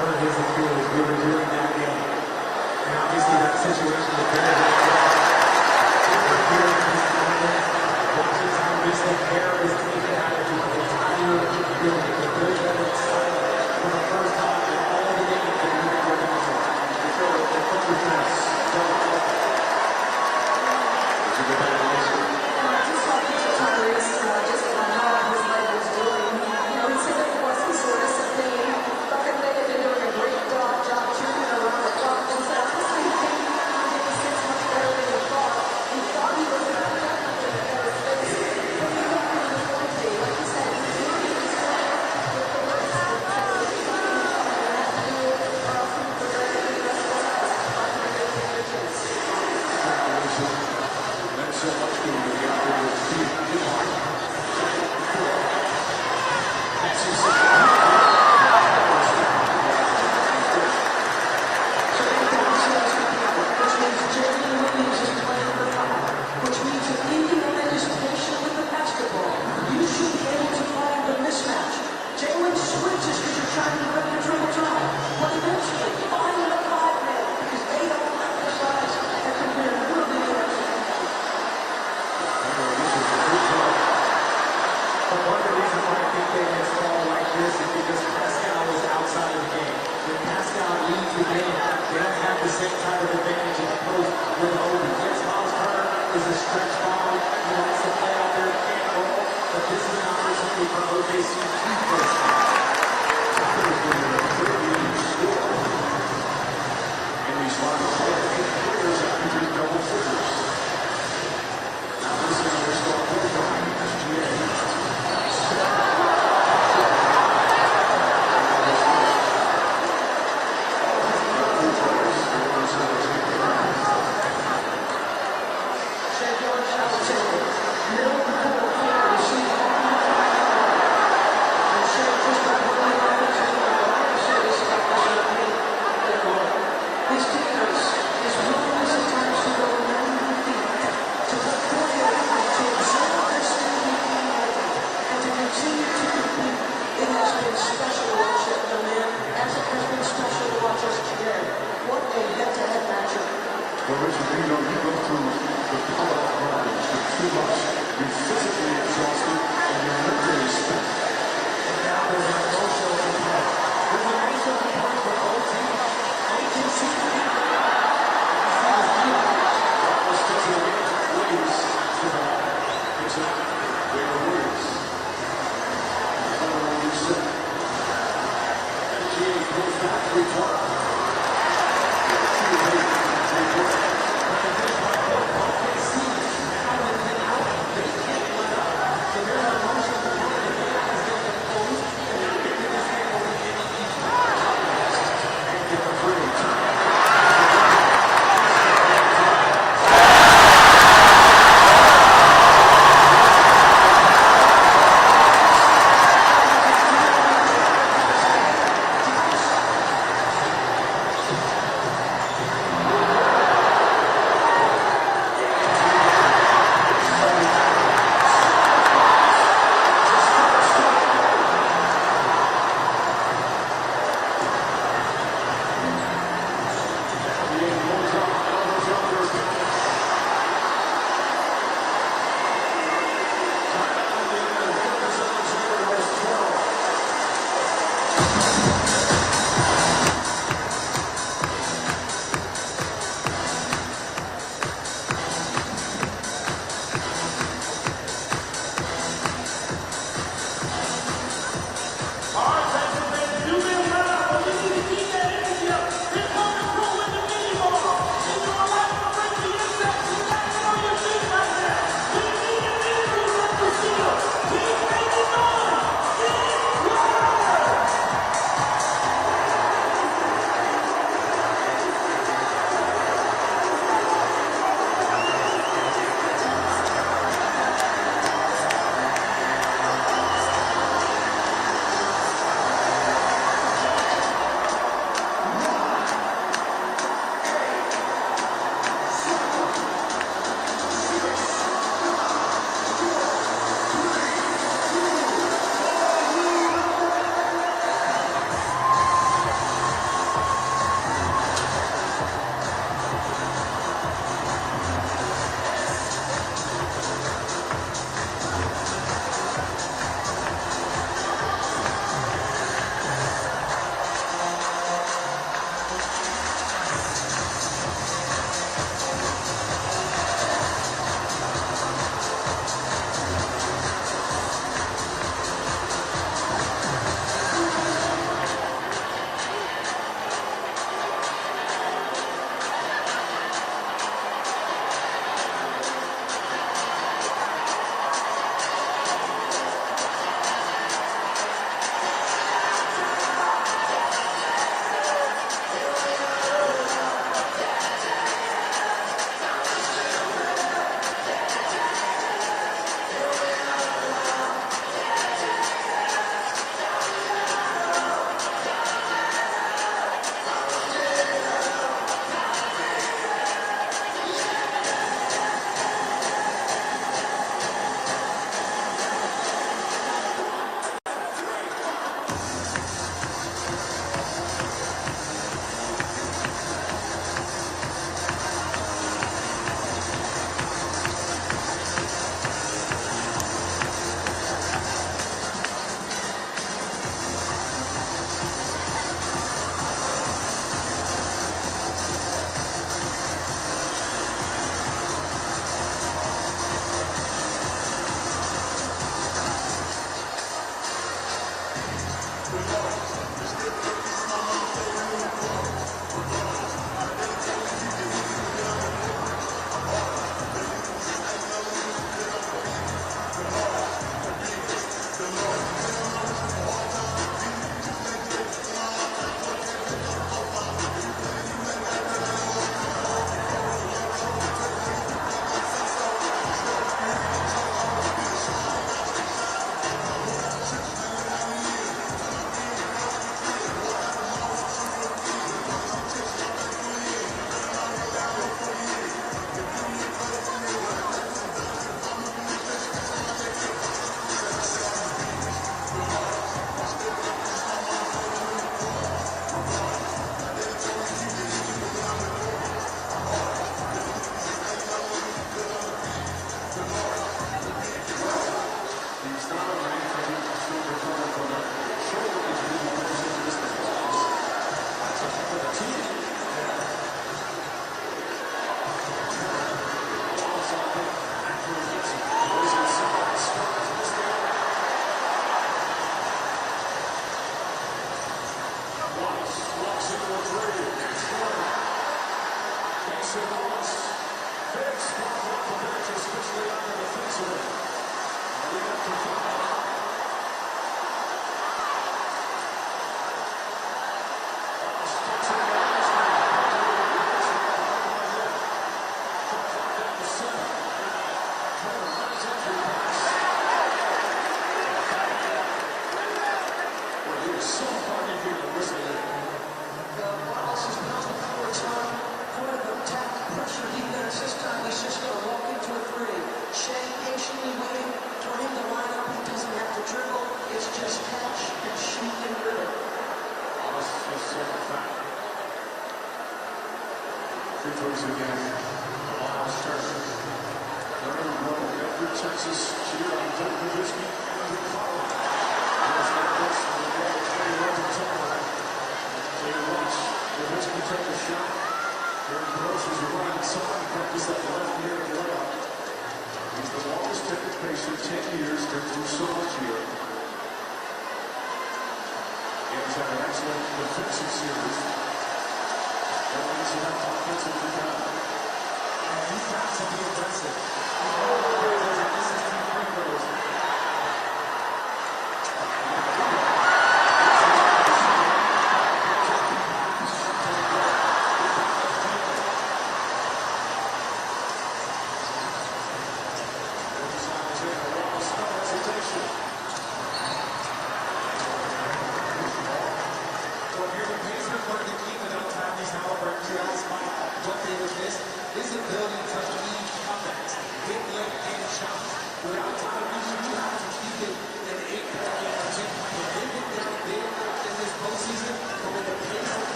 hurt his Achilles. We were doing that game. And obviously that situation is very difficult. We're here in this moment, watching how this hair is taken out of the entire building. The building that is silent for the first time in all the games that we've ever been to. So the country fans,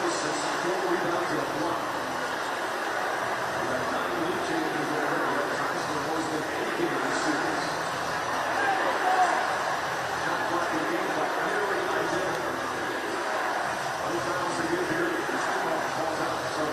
assists, 4 rebounds, and a block. We got 9 lead changes there. Red Sox for more than any game this series. Shot clock in the game by nearly identical. 1 foul to give here. This ball falls out. So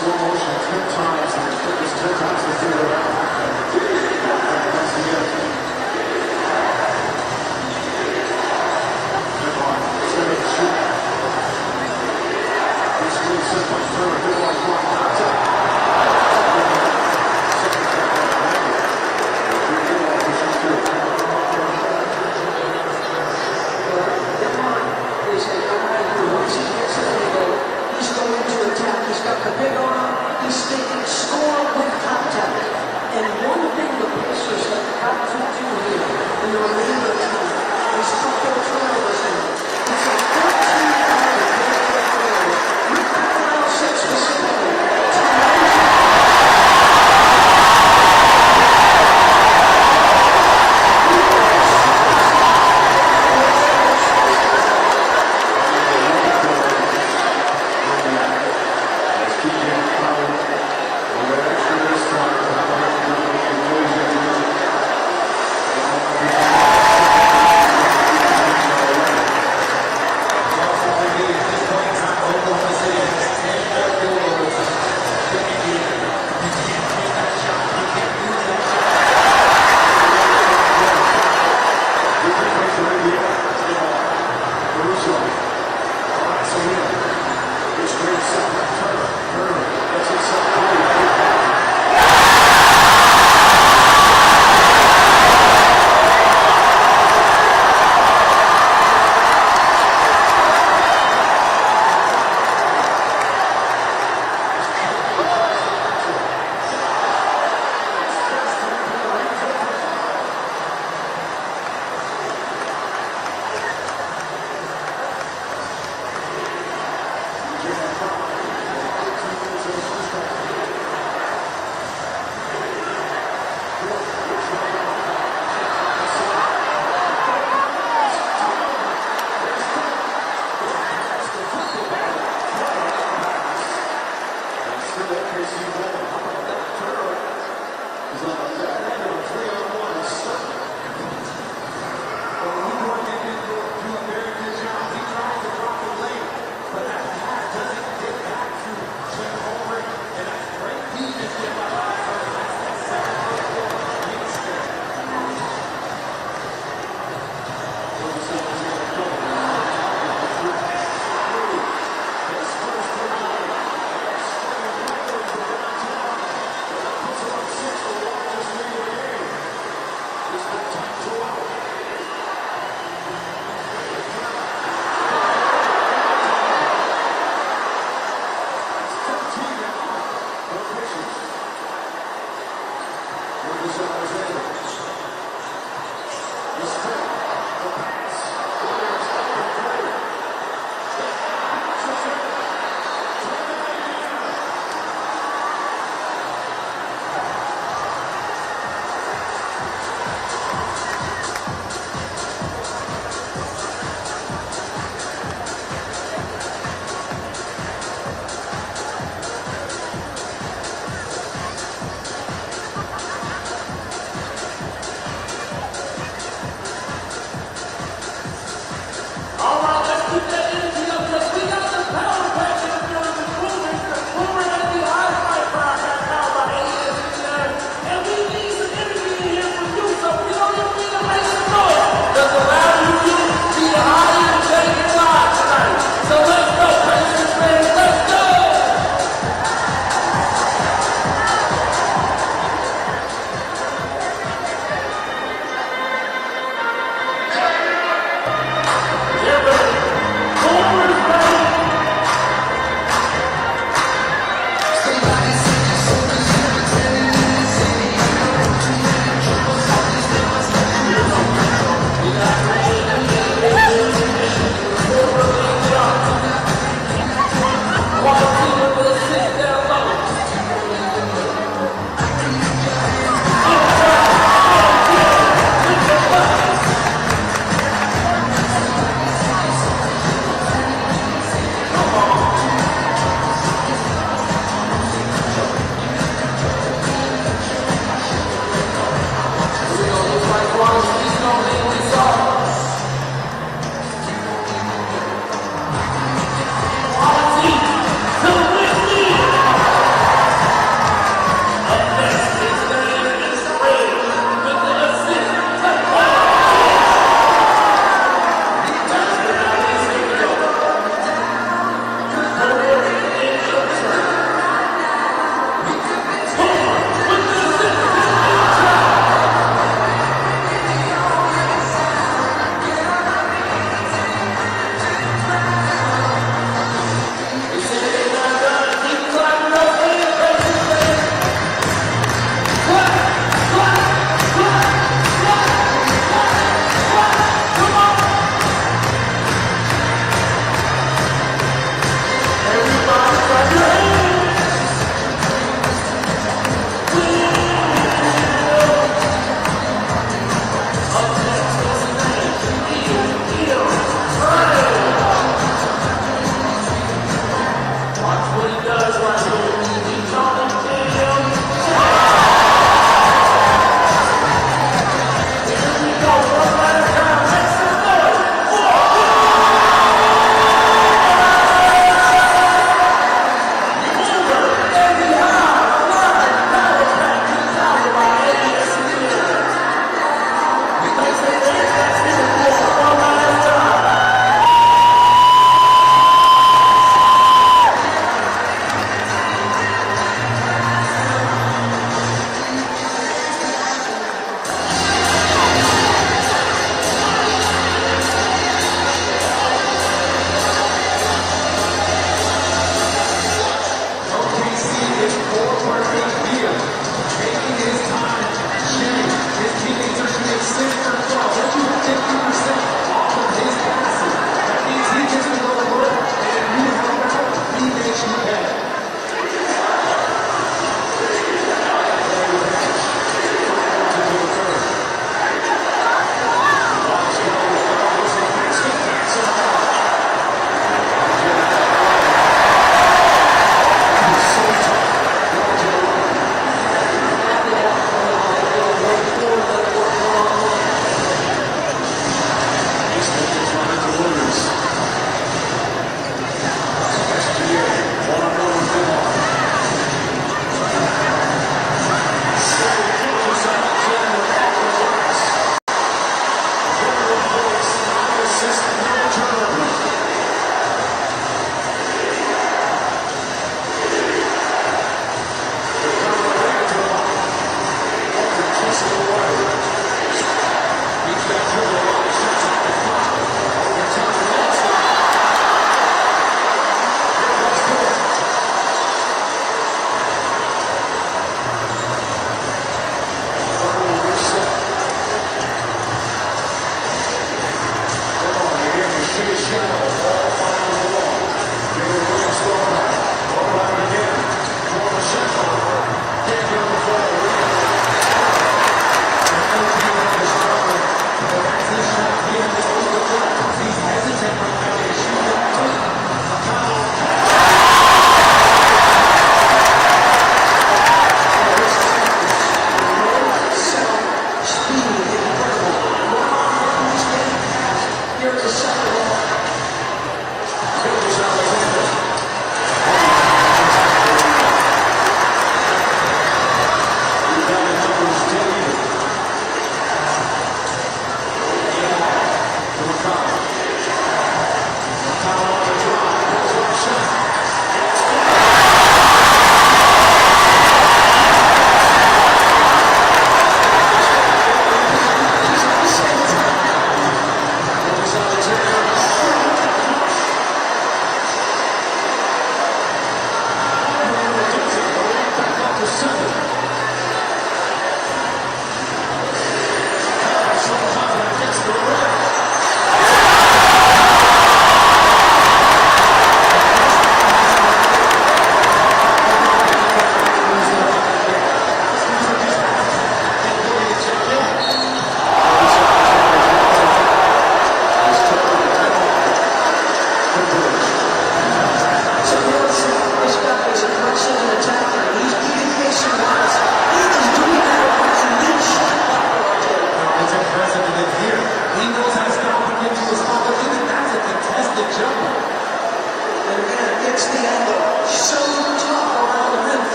slow motion 10 times and it took us 10 times to figure it out. Once again. Headline, steady shoot. This screen set by Turner, headline block, contact. He's got the big arm, he's thinking score with contact. And one thing the Pacers have got to do here in the remainder of the time is cut their turnovers in. It's a 13-point turnover. We now said specifically,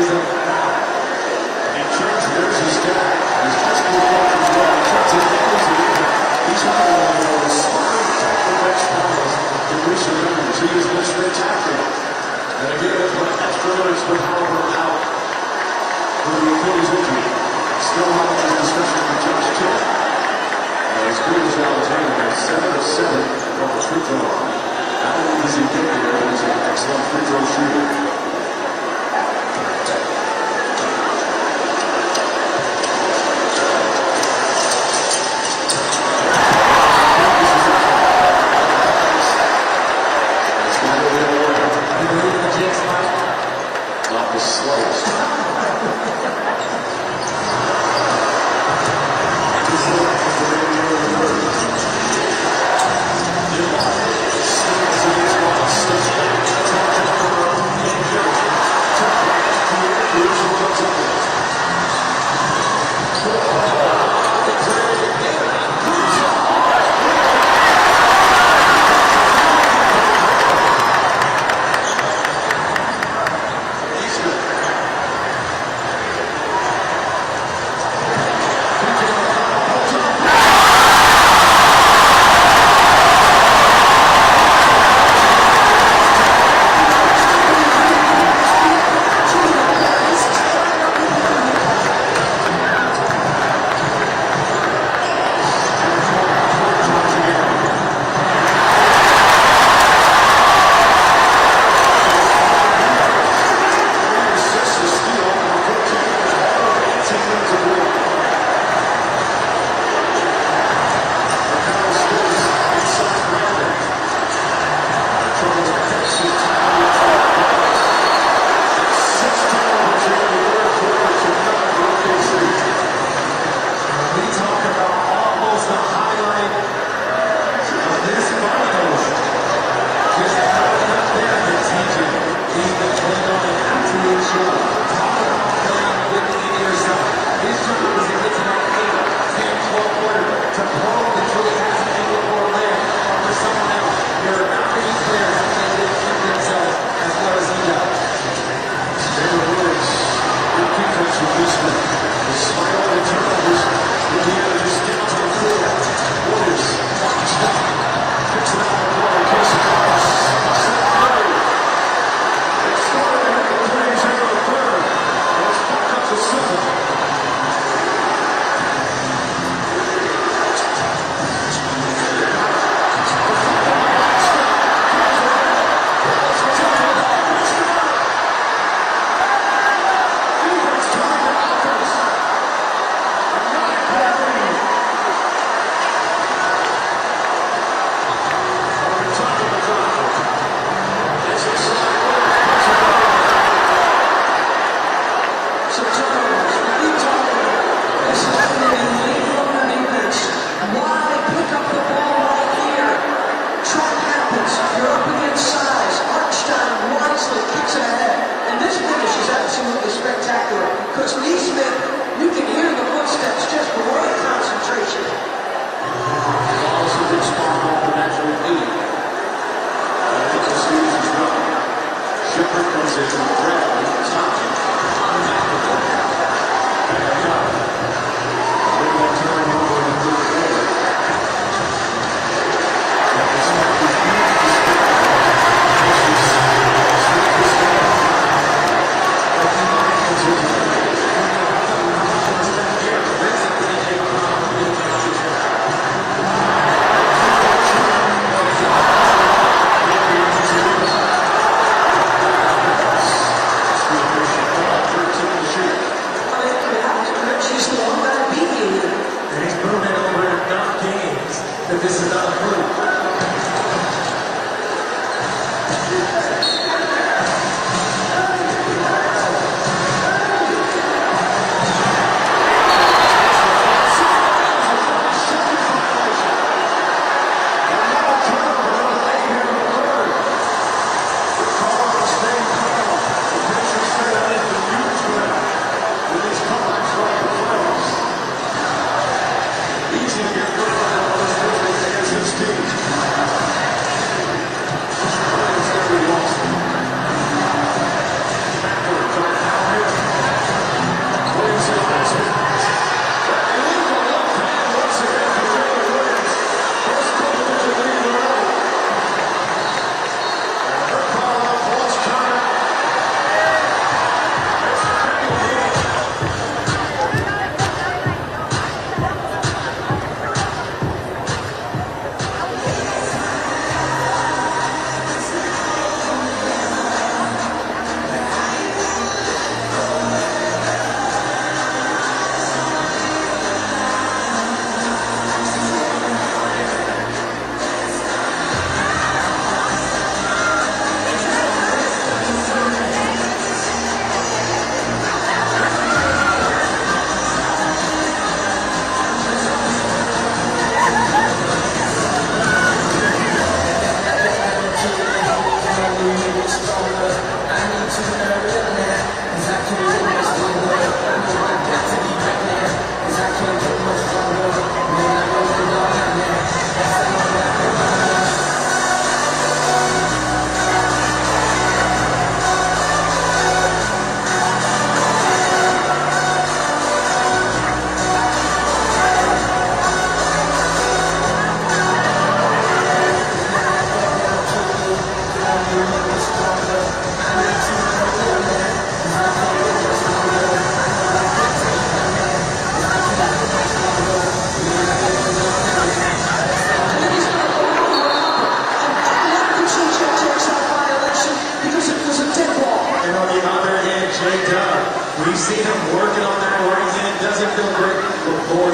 is a foul. And Church, there's his step. He's just moved up as well. Church is he's one of the most smart, technical bench fouls in recent memories. He has been spectacular. And again, they'll put extra minutes with Howard out for the Achilles injury. Still having this discussion with Josh Kidd. As good as Algeria, 7 of 7 from the free throw line. Not an easy game there, he's an excellent free throw shooter. Not the slowest.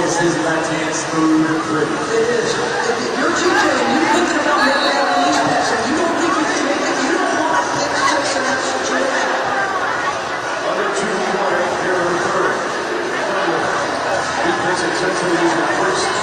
this is Latvian smooth and pretty. It is. If you're TJ and you're thinking about making that release pass, and you don't think you can make it, you don't want to take an extra situation. Under 2 point here in the third. Defense intensity is increased.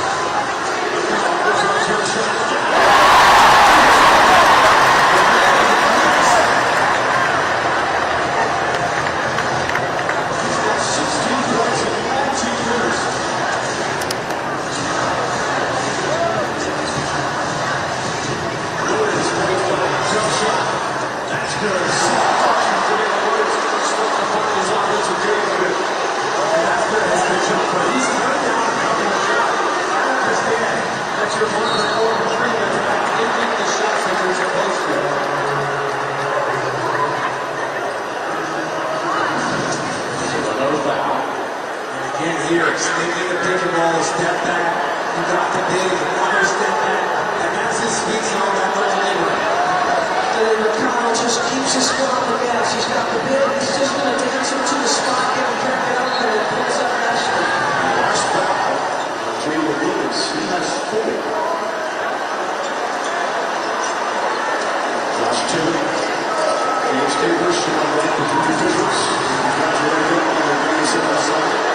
Here, sneaking the pick and roll, step back, he got the big, another step back, and that's his sweet zone, that little labor. And McConnell just keeps his foot on the gas. He's got the bid, he's just going to dance him to the spot, get him back it up, and it pulls up nicely. Last foul, Jalen Williams, he has 4. Josh Tilley, James Davis, and right for 3 officials. Congratulations on the greatest of the side.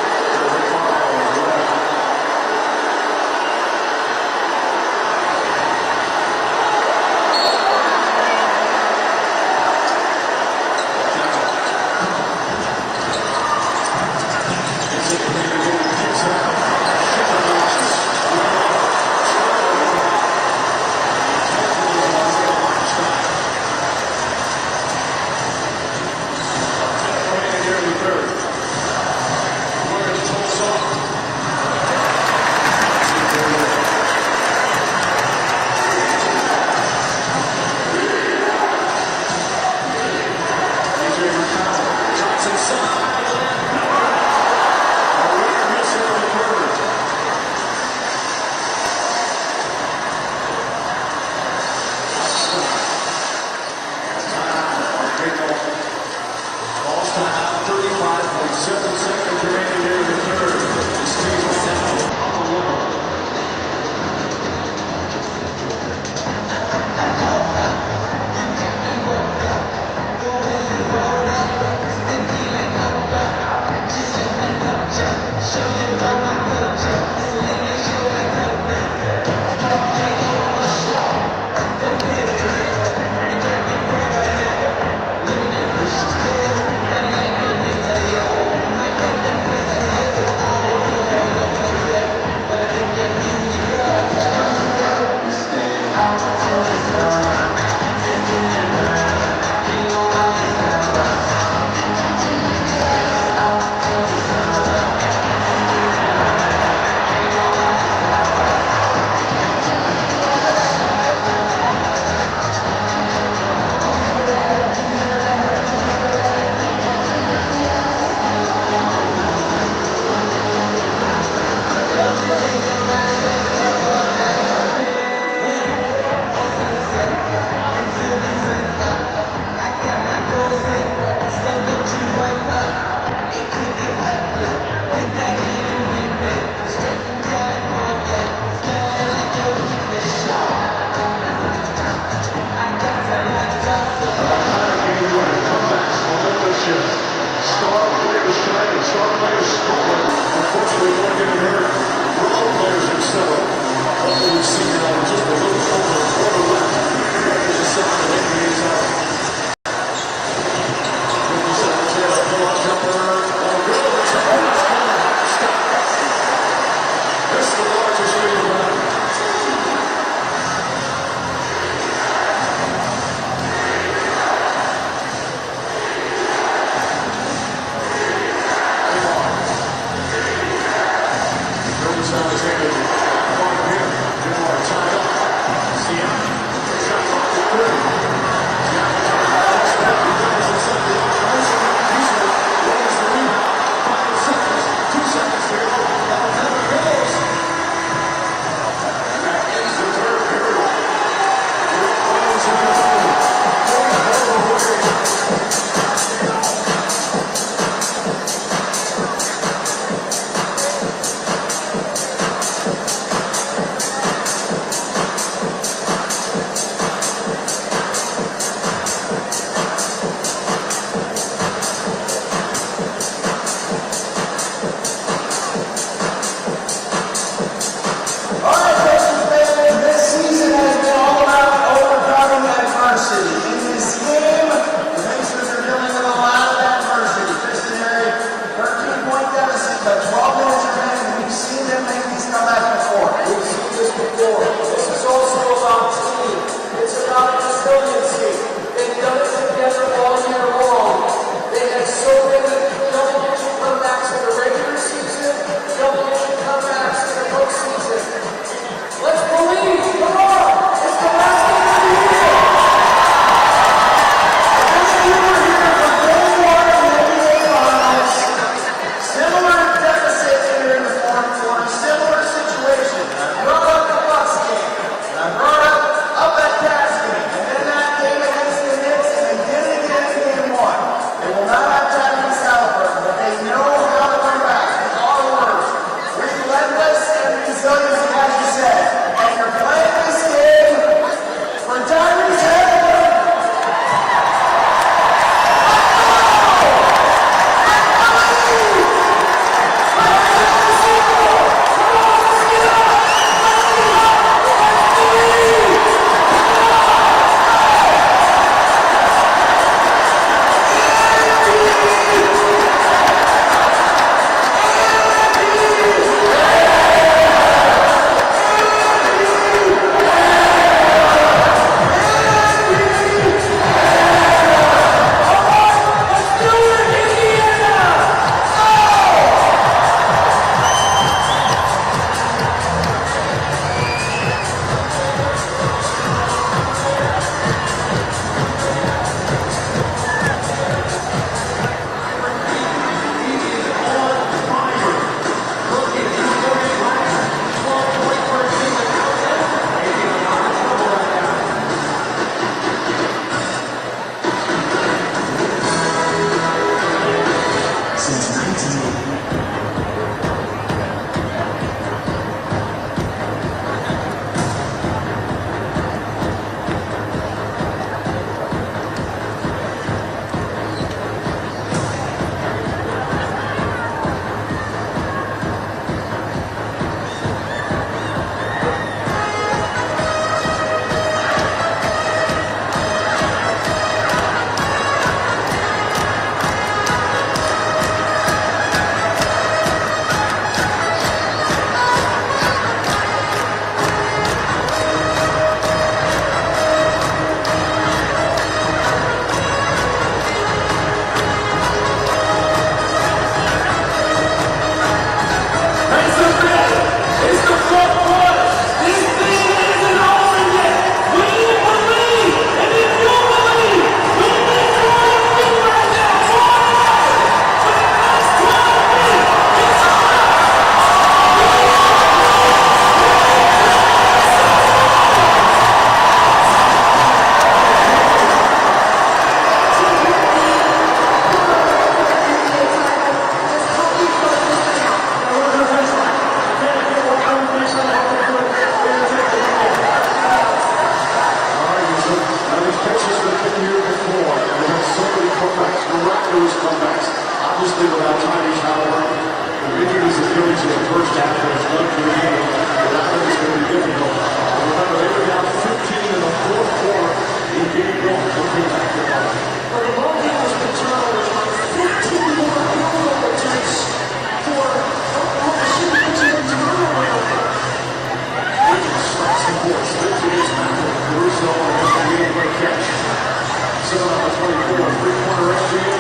after a luxury game. That one is going to be difficult. Remember, they were down 15 in the fourth quarter. In game one, they came back to ball. But the ball game has been turnovers on 15 more field goal attempts for Oklahoma City, which is a turnover number. Wiggins strikes the force, flips it is Matthew. Caruso against the lead for a catch. 7 on the 24, three-pointer SGA.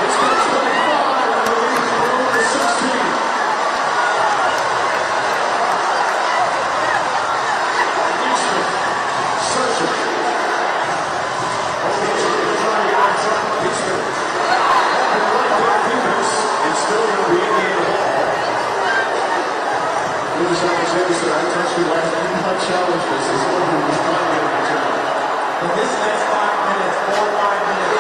It's got 25 and the lead through to 16. Easton, searching. Oklahoma trying to get on top. Easton. Open right back defense. It's still going to be in the ball. Lucas Alexander said, I touched you last night. Not challenge this. This is one who was trying to get on top. In this next 5 minutes, 4 or 5 minutes,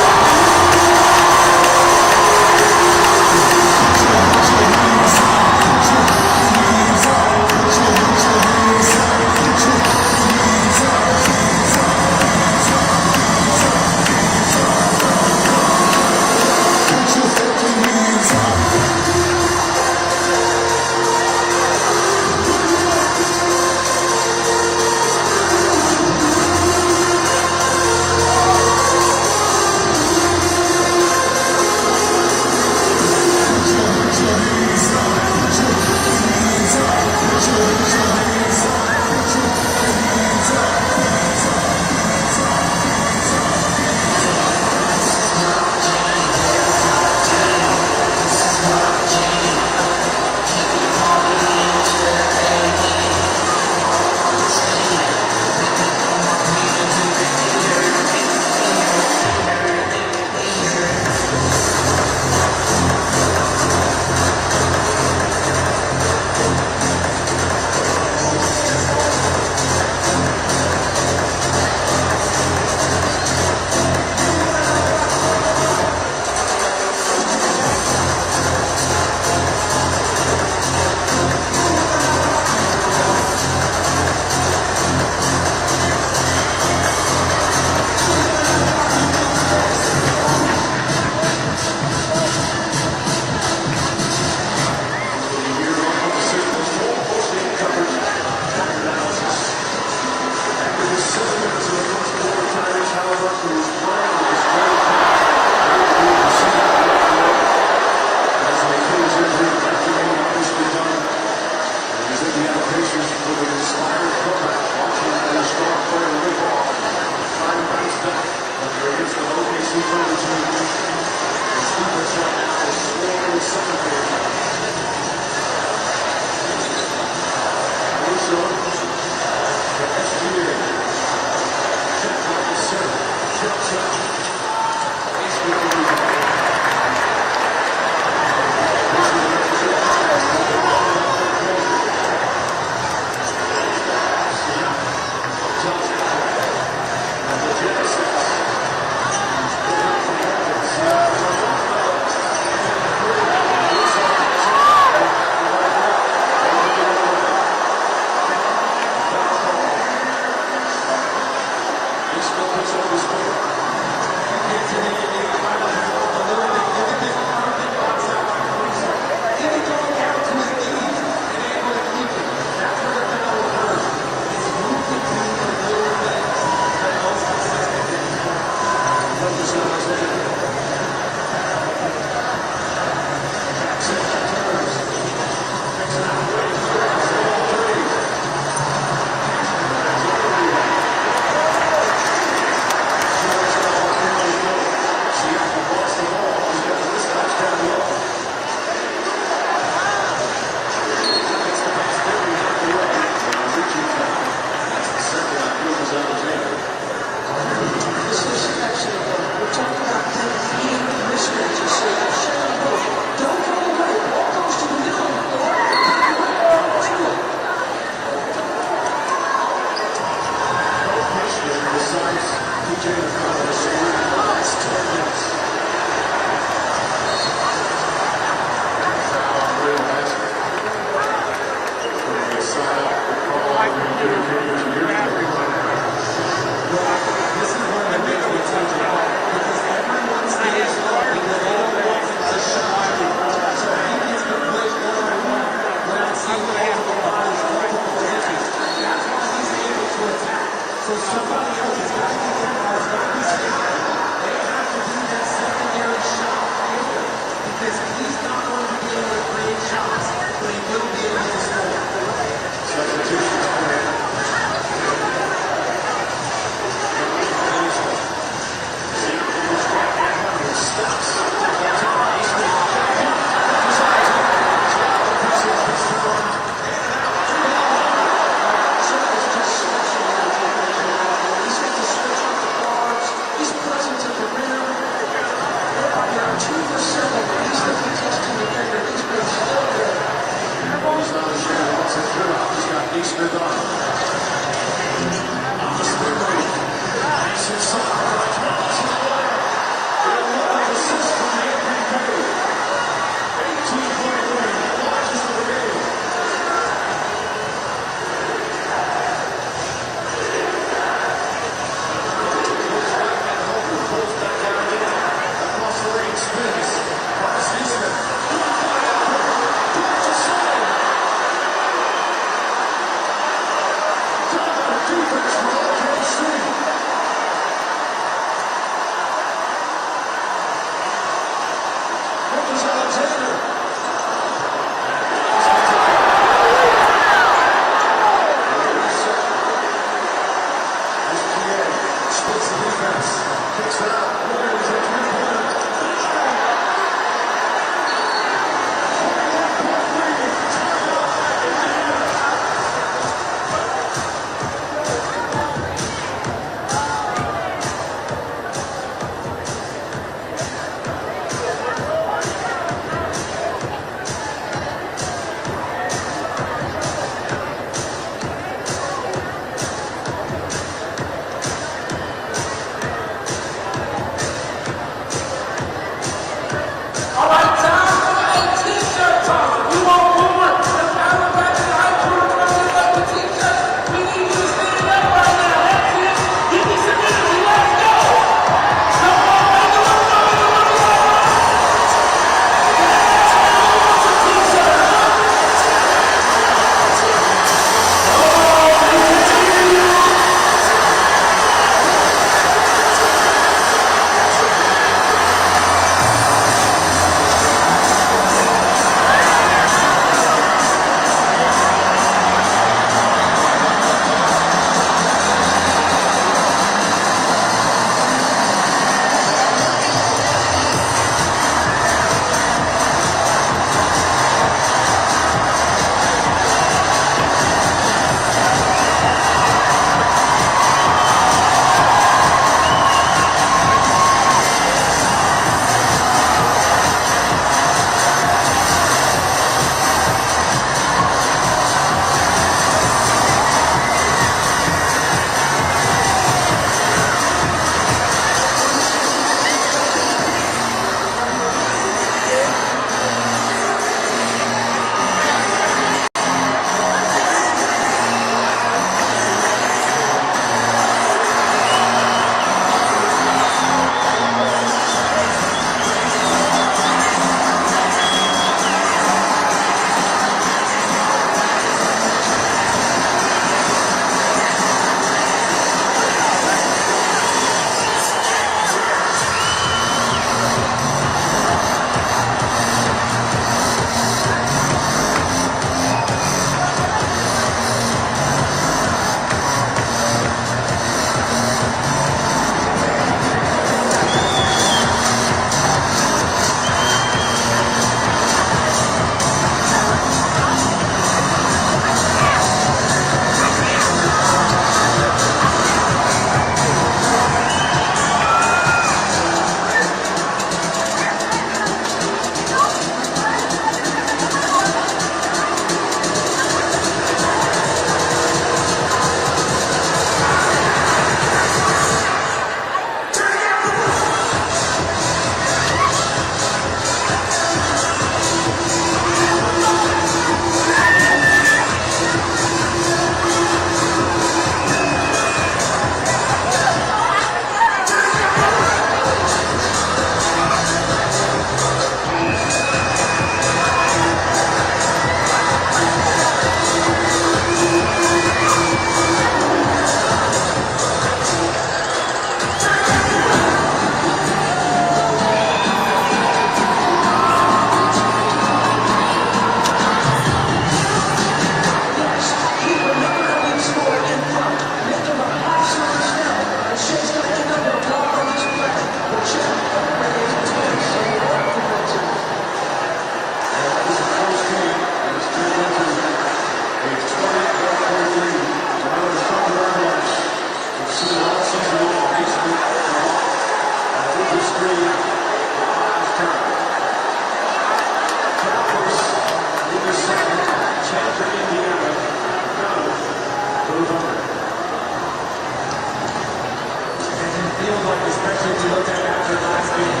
if you look at after last game,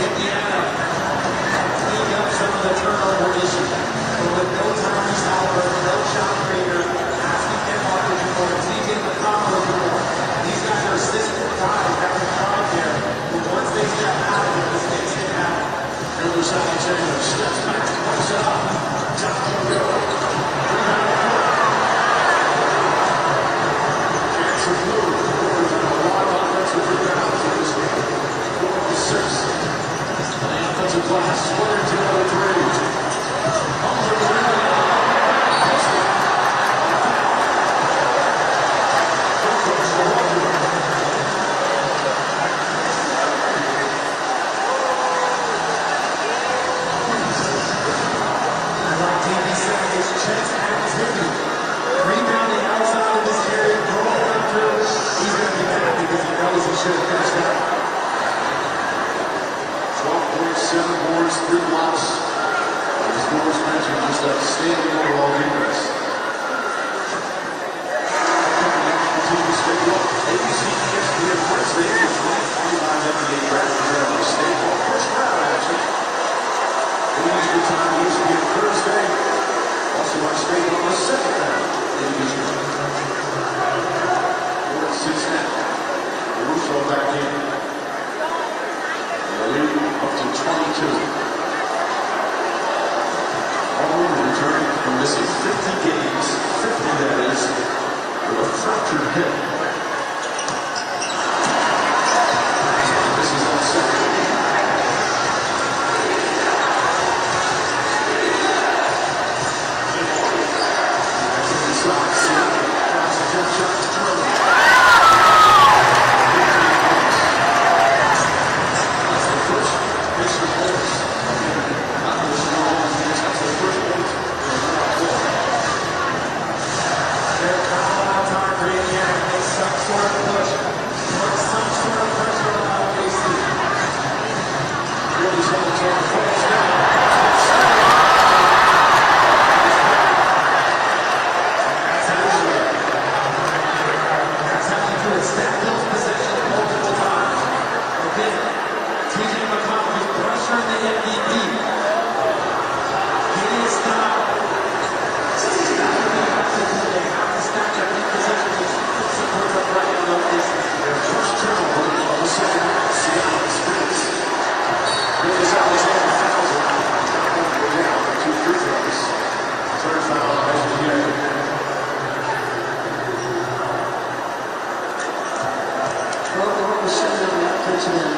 Indiana cleaned up some of the turnover issues. But with no Tyrese Halliburton, no shot creator, asking him off the board, TJ McConnell with the board. These guys are system guys that can come up here. But once they step out of it, mistakes can happen. Another shot at Chandler. Steps back, puts it up. Top of the road. Chance of blue. There's a lot of offensive rebounds in this game. 4-6. On the offensive glass, squared to another three. Over the rim. Rebounding outside of this area, going through. He's going to be mad because he knows he should have finished that. 12 points, 7 boards, 3 blocks. As Morris mentioned, just outstanding overall defense. ABC ESPN Wednesday is 2025 NBA Draft General State Ball. First round action. Eastern Time ESPN Thursday. Also on state on the second round. We're at 6 now. Russo back in. The lead up to 22. All returning from missing 50 games, 50 that is, with a fractured hip. This is on second.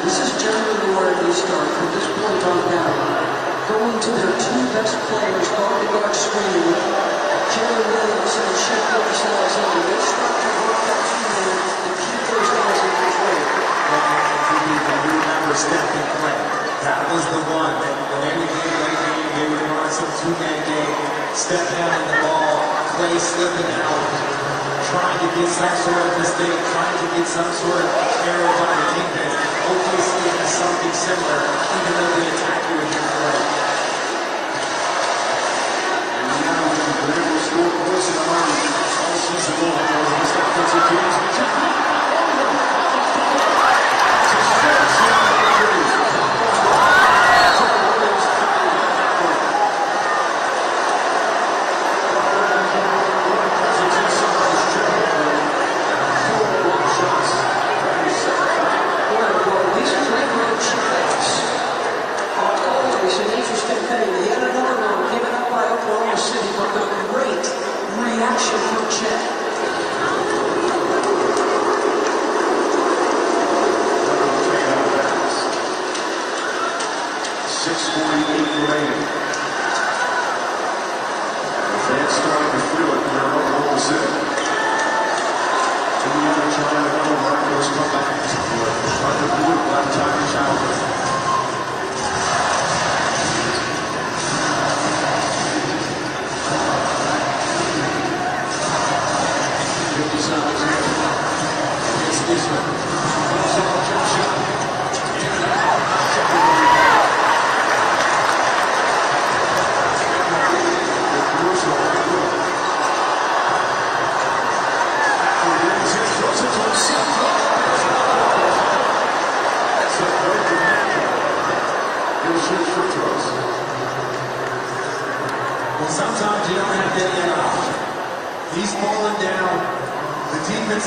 This is generally where they start from this point on down. Going to their two best players, guard screening. Jalen Williams and Sheffield Alexander. They structure off that 2 minutes and keep those guys in control. You remember stepping play. That was the one. When every game, they would run some 2-man game. Step down in the ball. Clay slipping out. Trying to get some sort of mistake. Trying to get some sort of error on the defense. OKC has something similar, even though the attacker is in play. And now we've been able to score points in the army all season long. This offensive team is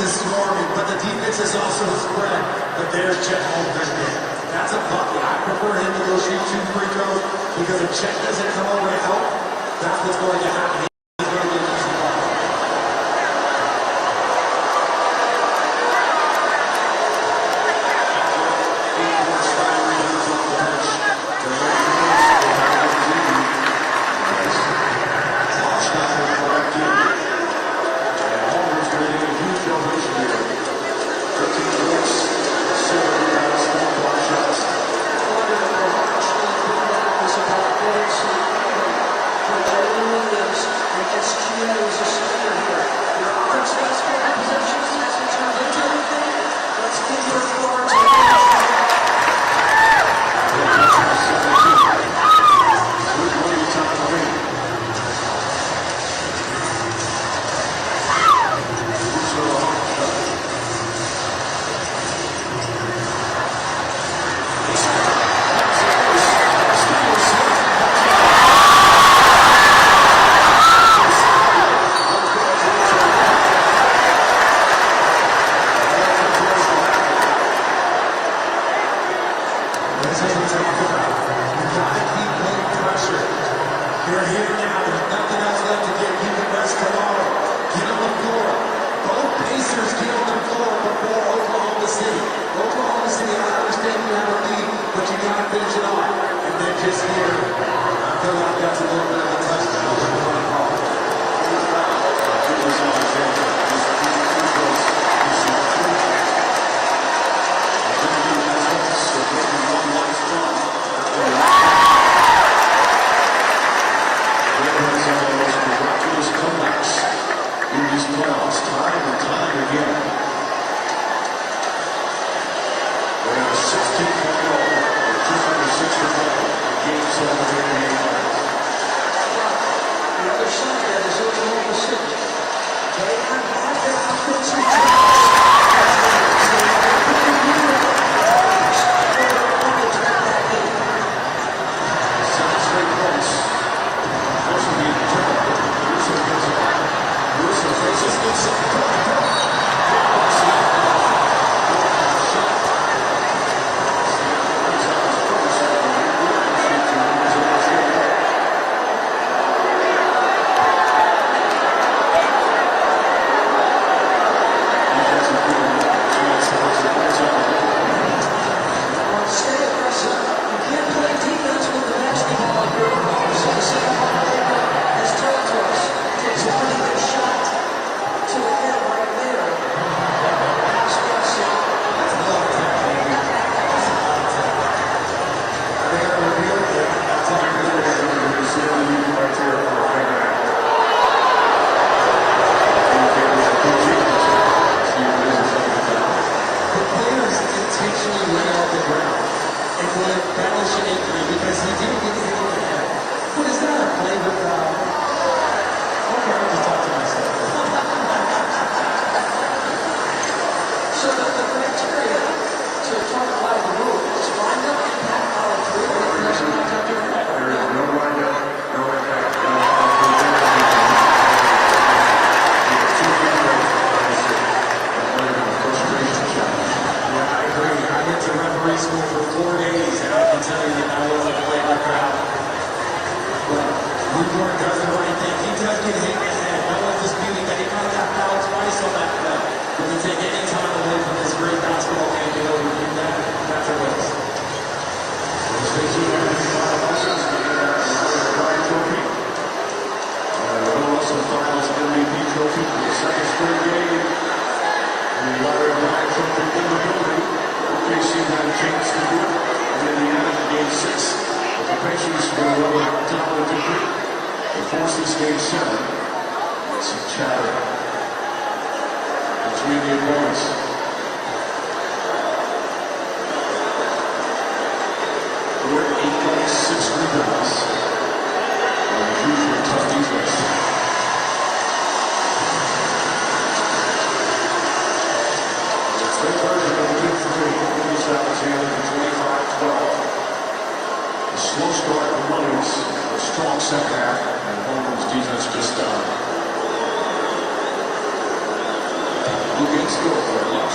is swarming, but the defense is also spread. But there's Chet Holmgren. That's a bucket. I prefer him to go shoot 2 free throws because if Chet doesn't come over to help, that's what's going to happen. He's going to get easy ball.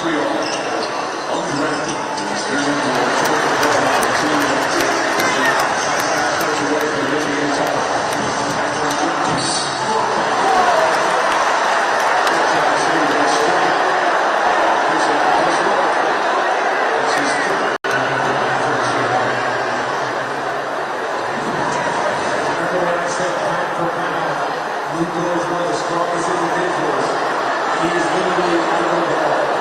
Montreal as undrafted. Experience in the away from the NBA title. Luka is one of the strongest individuals. He is literally on the ball.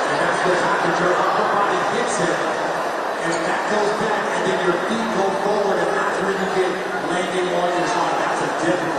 And that's what happens. Your upper body hits him, and that goes back, and then your feet go forward, and that's where you get landing on your shot. That's a difficult.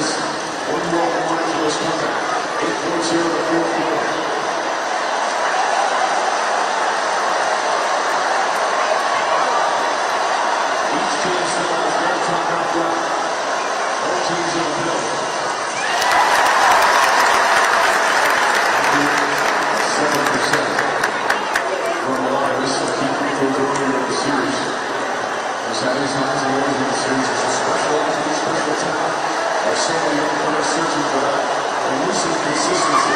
minutes. One more miraculous comeback. 8 points here in the fourth quarter. Each team still has one timeout left. All teams in the middle. 7% from the line. This is key free throws earlier in the series. He's had his highs and lows in the series. It's a special athlete, special talent. Like so many young players searching for that elusive consistency.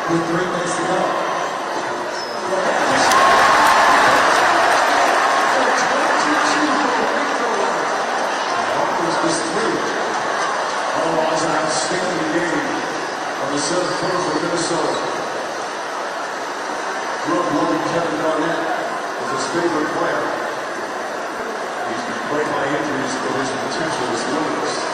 with 3 minutes to go. This is 3. Otherwise, an outstanding game on the 7th floor for Minnesota. Grew up loving Kevin Garnett as his favorite player. He's been plagued by injuries, but his potential is limitless.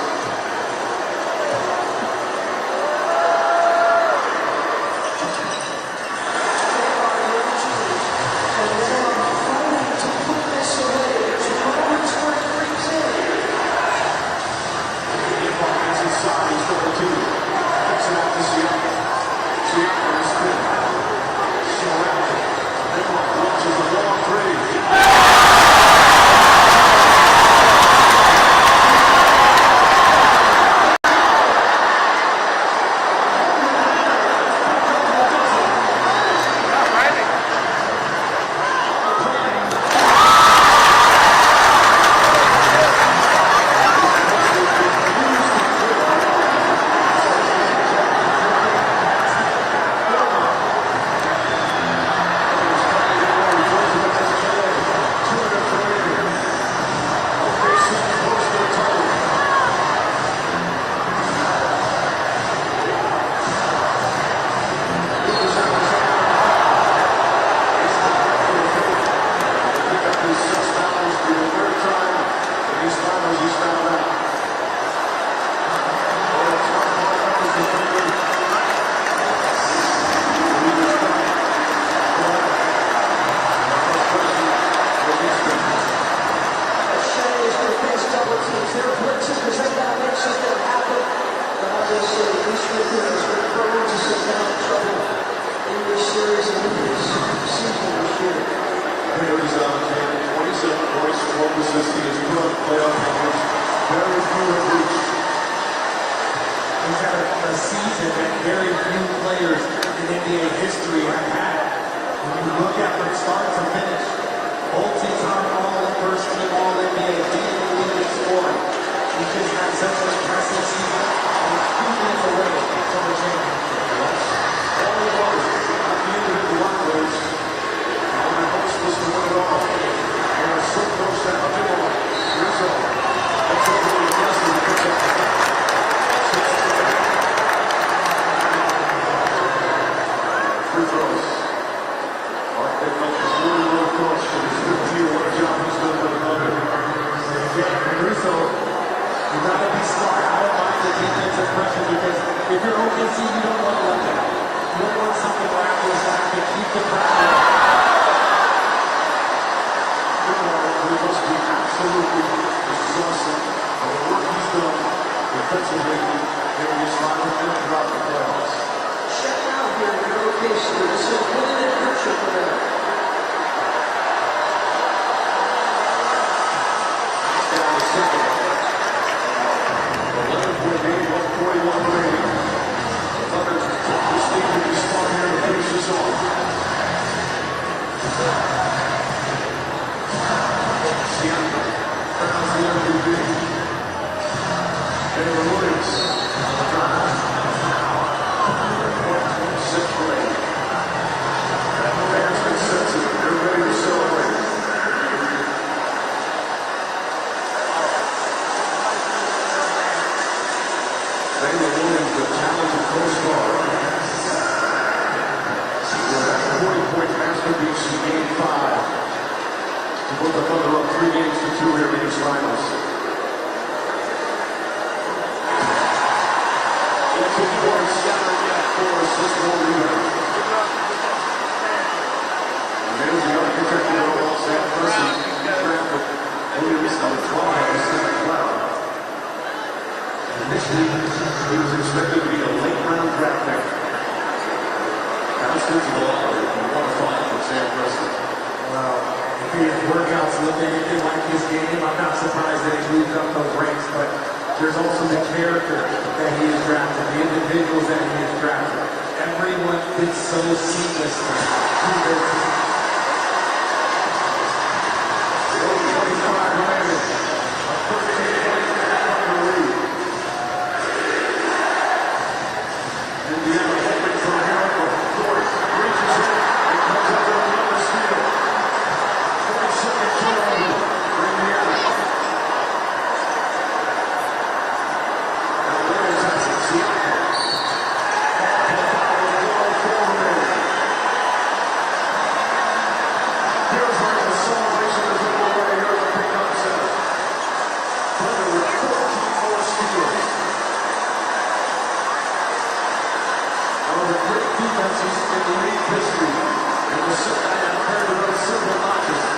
history. And the I am very, very simple logic.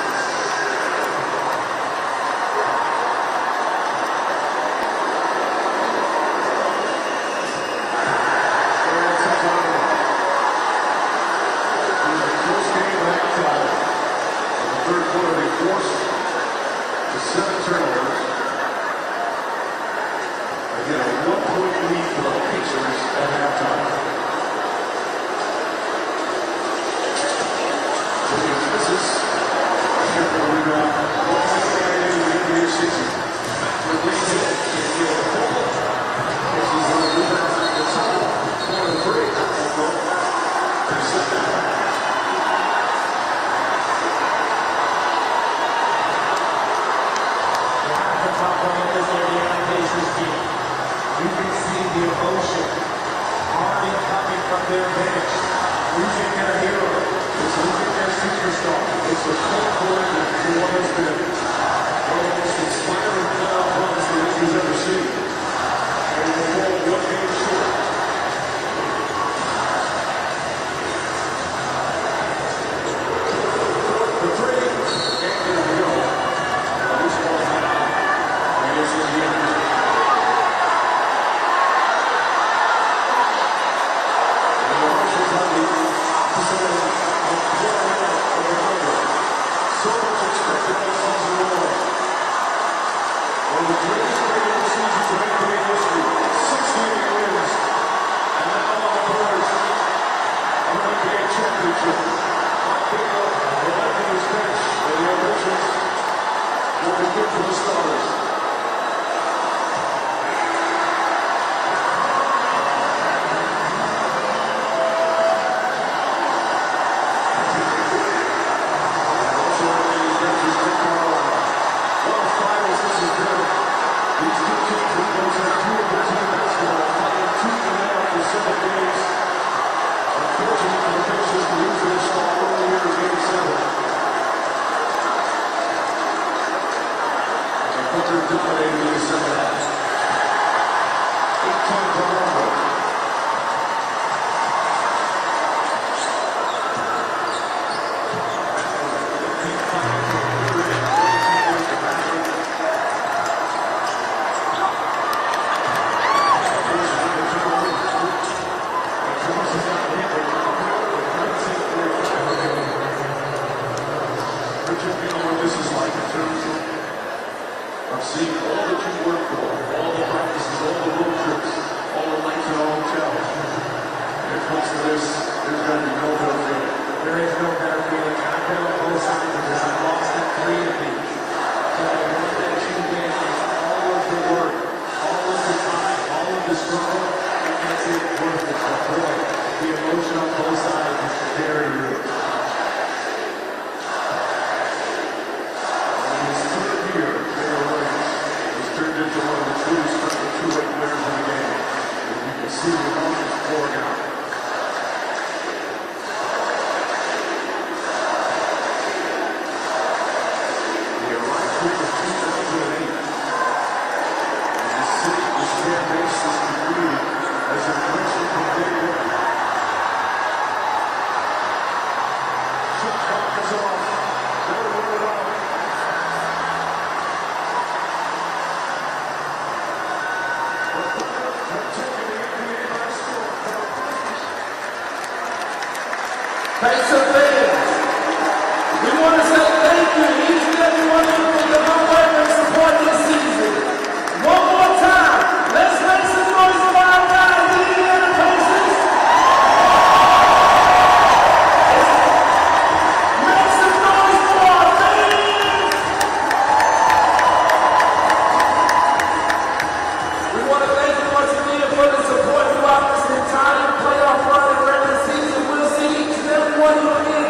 Playoff run and regular season. We'll see each and every one of you again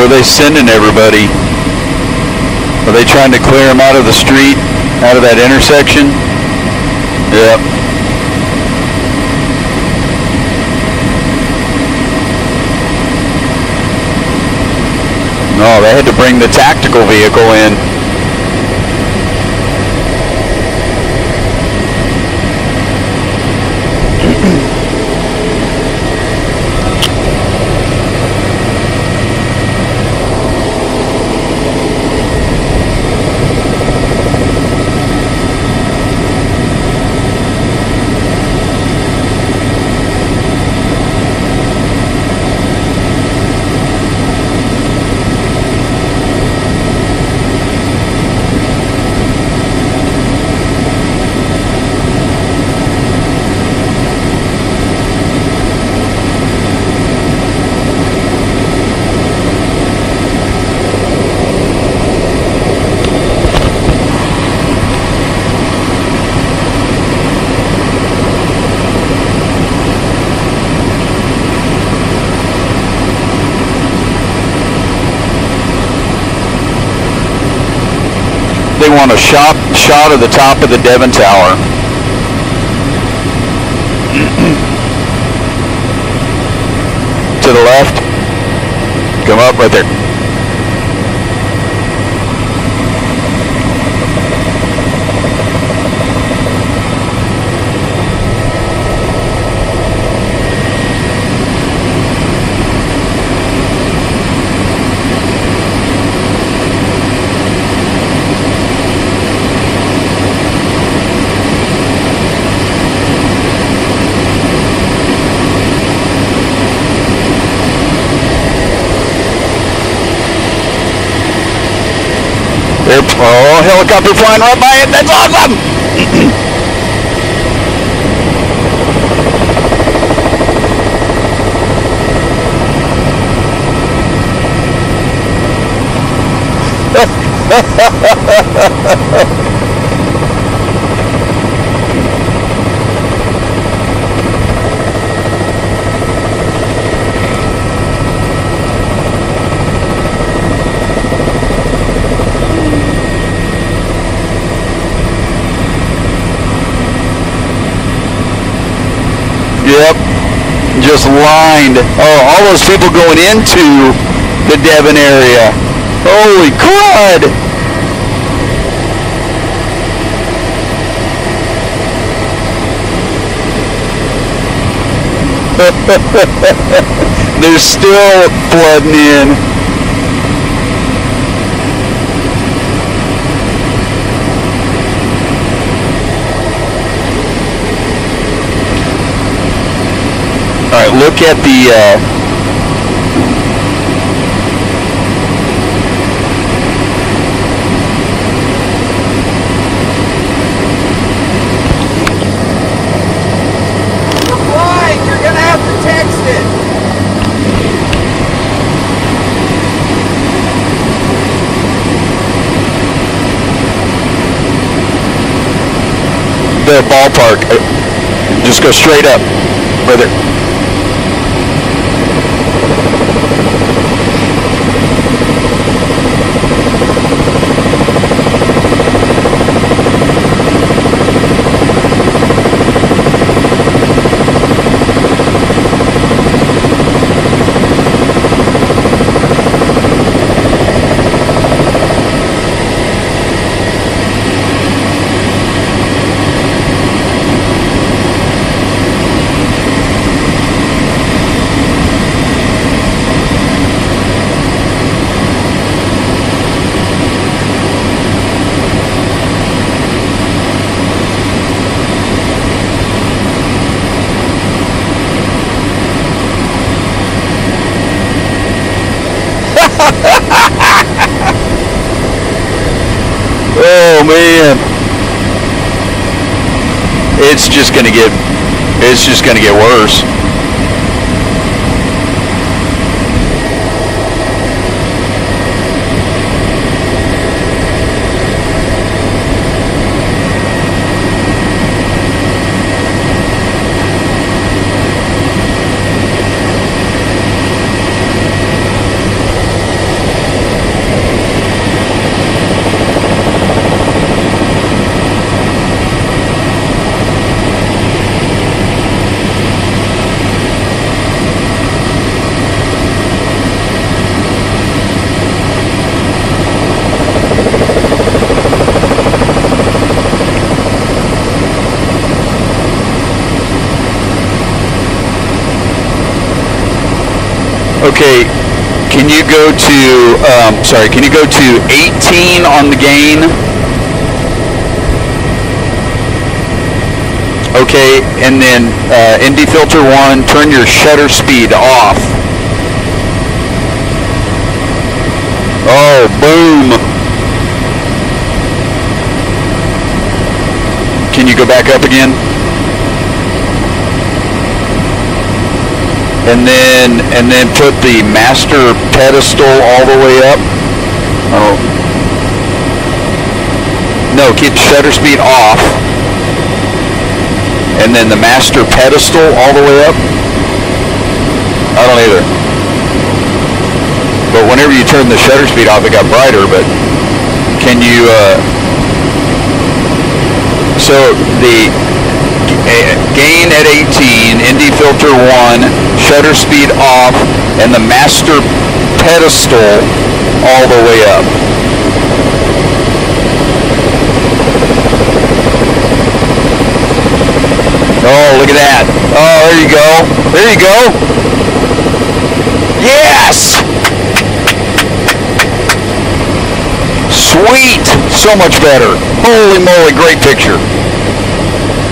Where are they sending everybody? Are they trying to clear them out of the street, out of that intersection? Yep. No, they had to bring the tactical vehicle in. They want a shot of the top of the Devon Tower. To the left. Come up right there. Oh, helicopter flying right by it. That's awesome. Yep, just lined. Oh, all those people going into the Devon area. Holy crud! They're still flooding in. All right, look at the ballpark. Just go straight up, brother. Oh man, it's just gonna get worse. Okay, can you go to 18 on the gain? Okay, and then ND filter 1, turn your shutter speed off. Oh, boom. Can you go back up again? And then put the master pedestal all the way up. Oh. No, keep shutter speed off. And then the master pedestal all the way up. I don't either. But whenever you turn the shutter speed off, it got brighter, but can you, so the gain at 18, ND filter 1, shutter speed off, and the master pedestal all the way up. Oh, look at that. Oh, there you go. There you go. Yes! Sweet! So much better. Holy moly, great picture.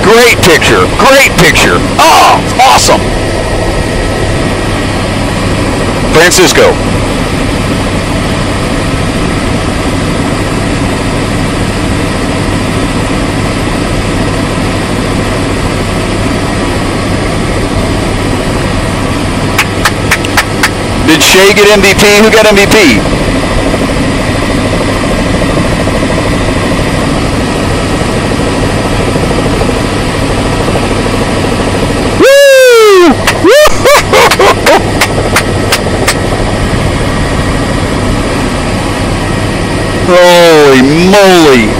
Great picture. Great picture. Oh, awesome. Francisco. Did Shea get MVP? Who got MVP? Woo! Holy moly!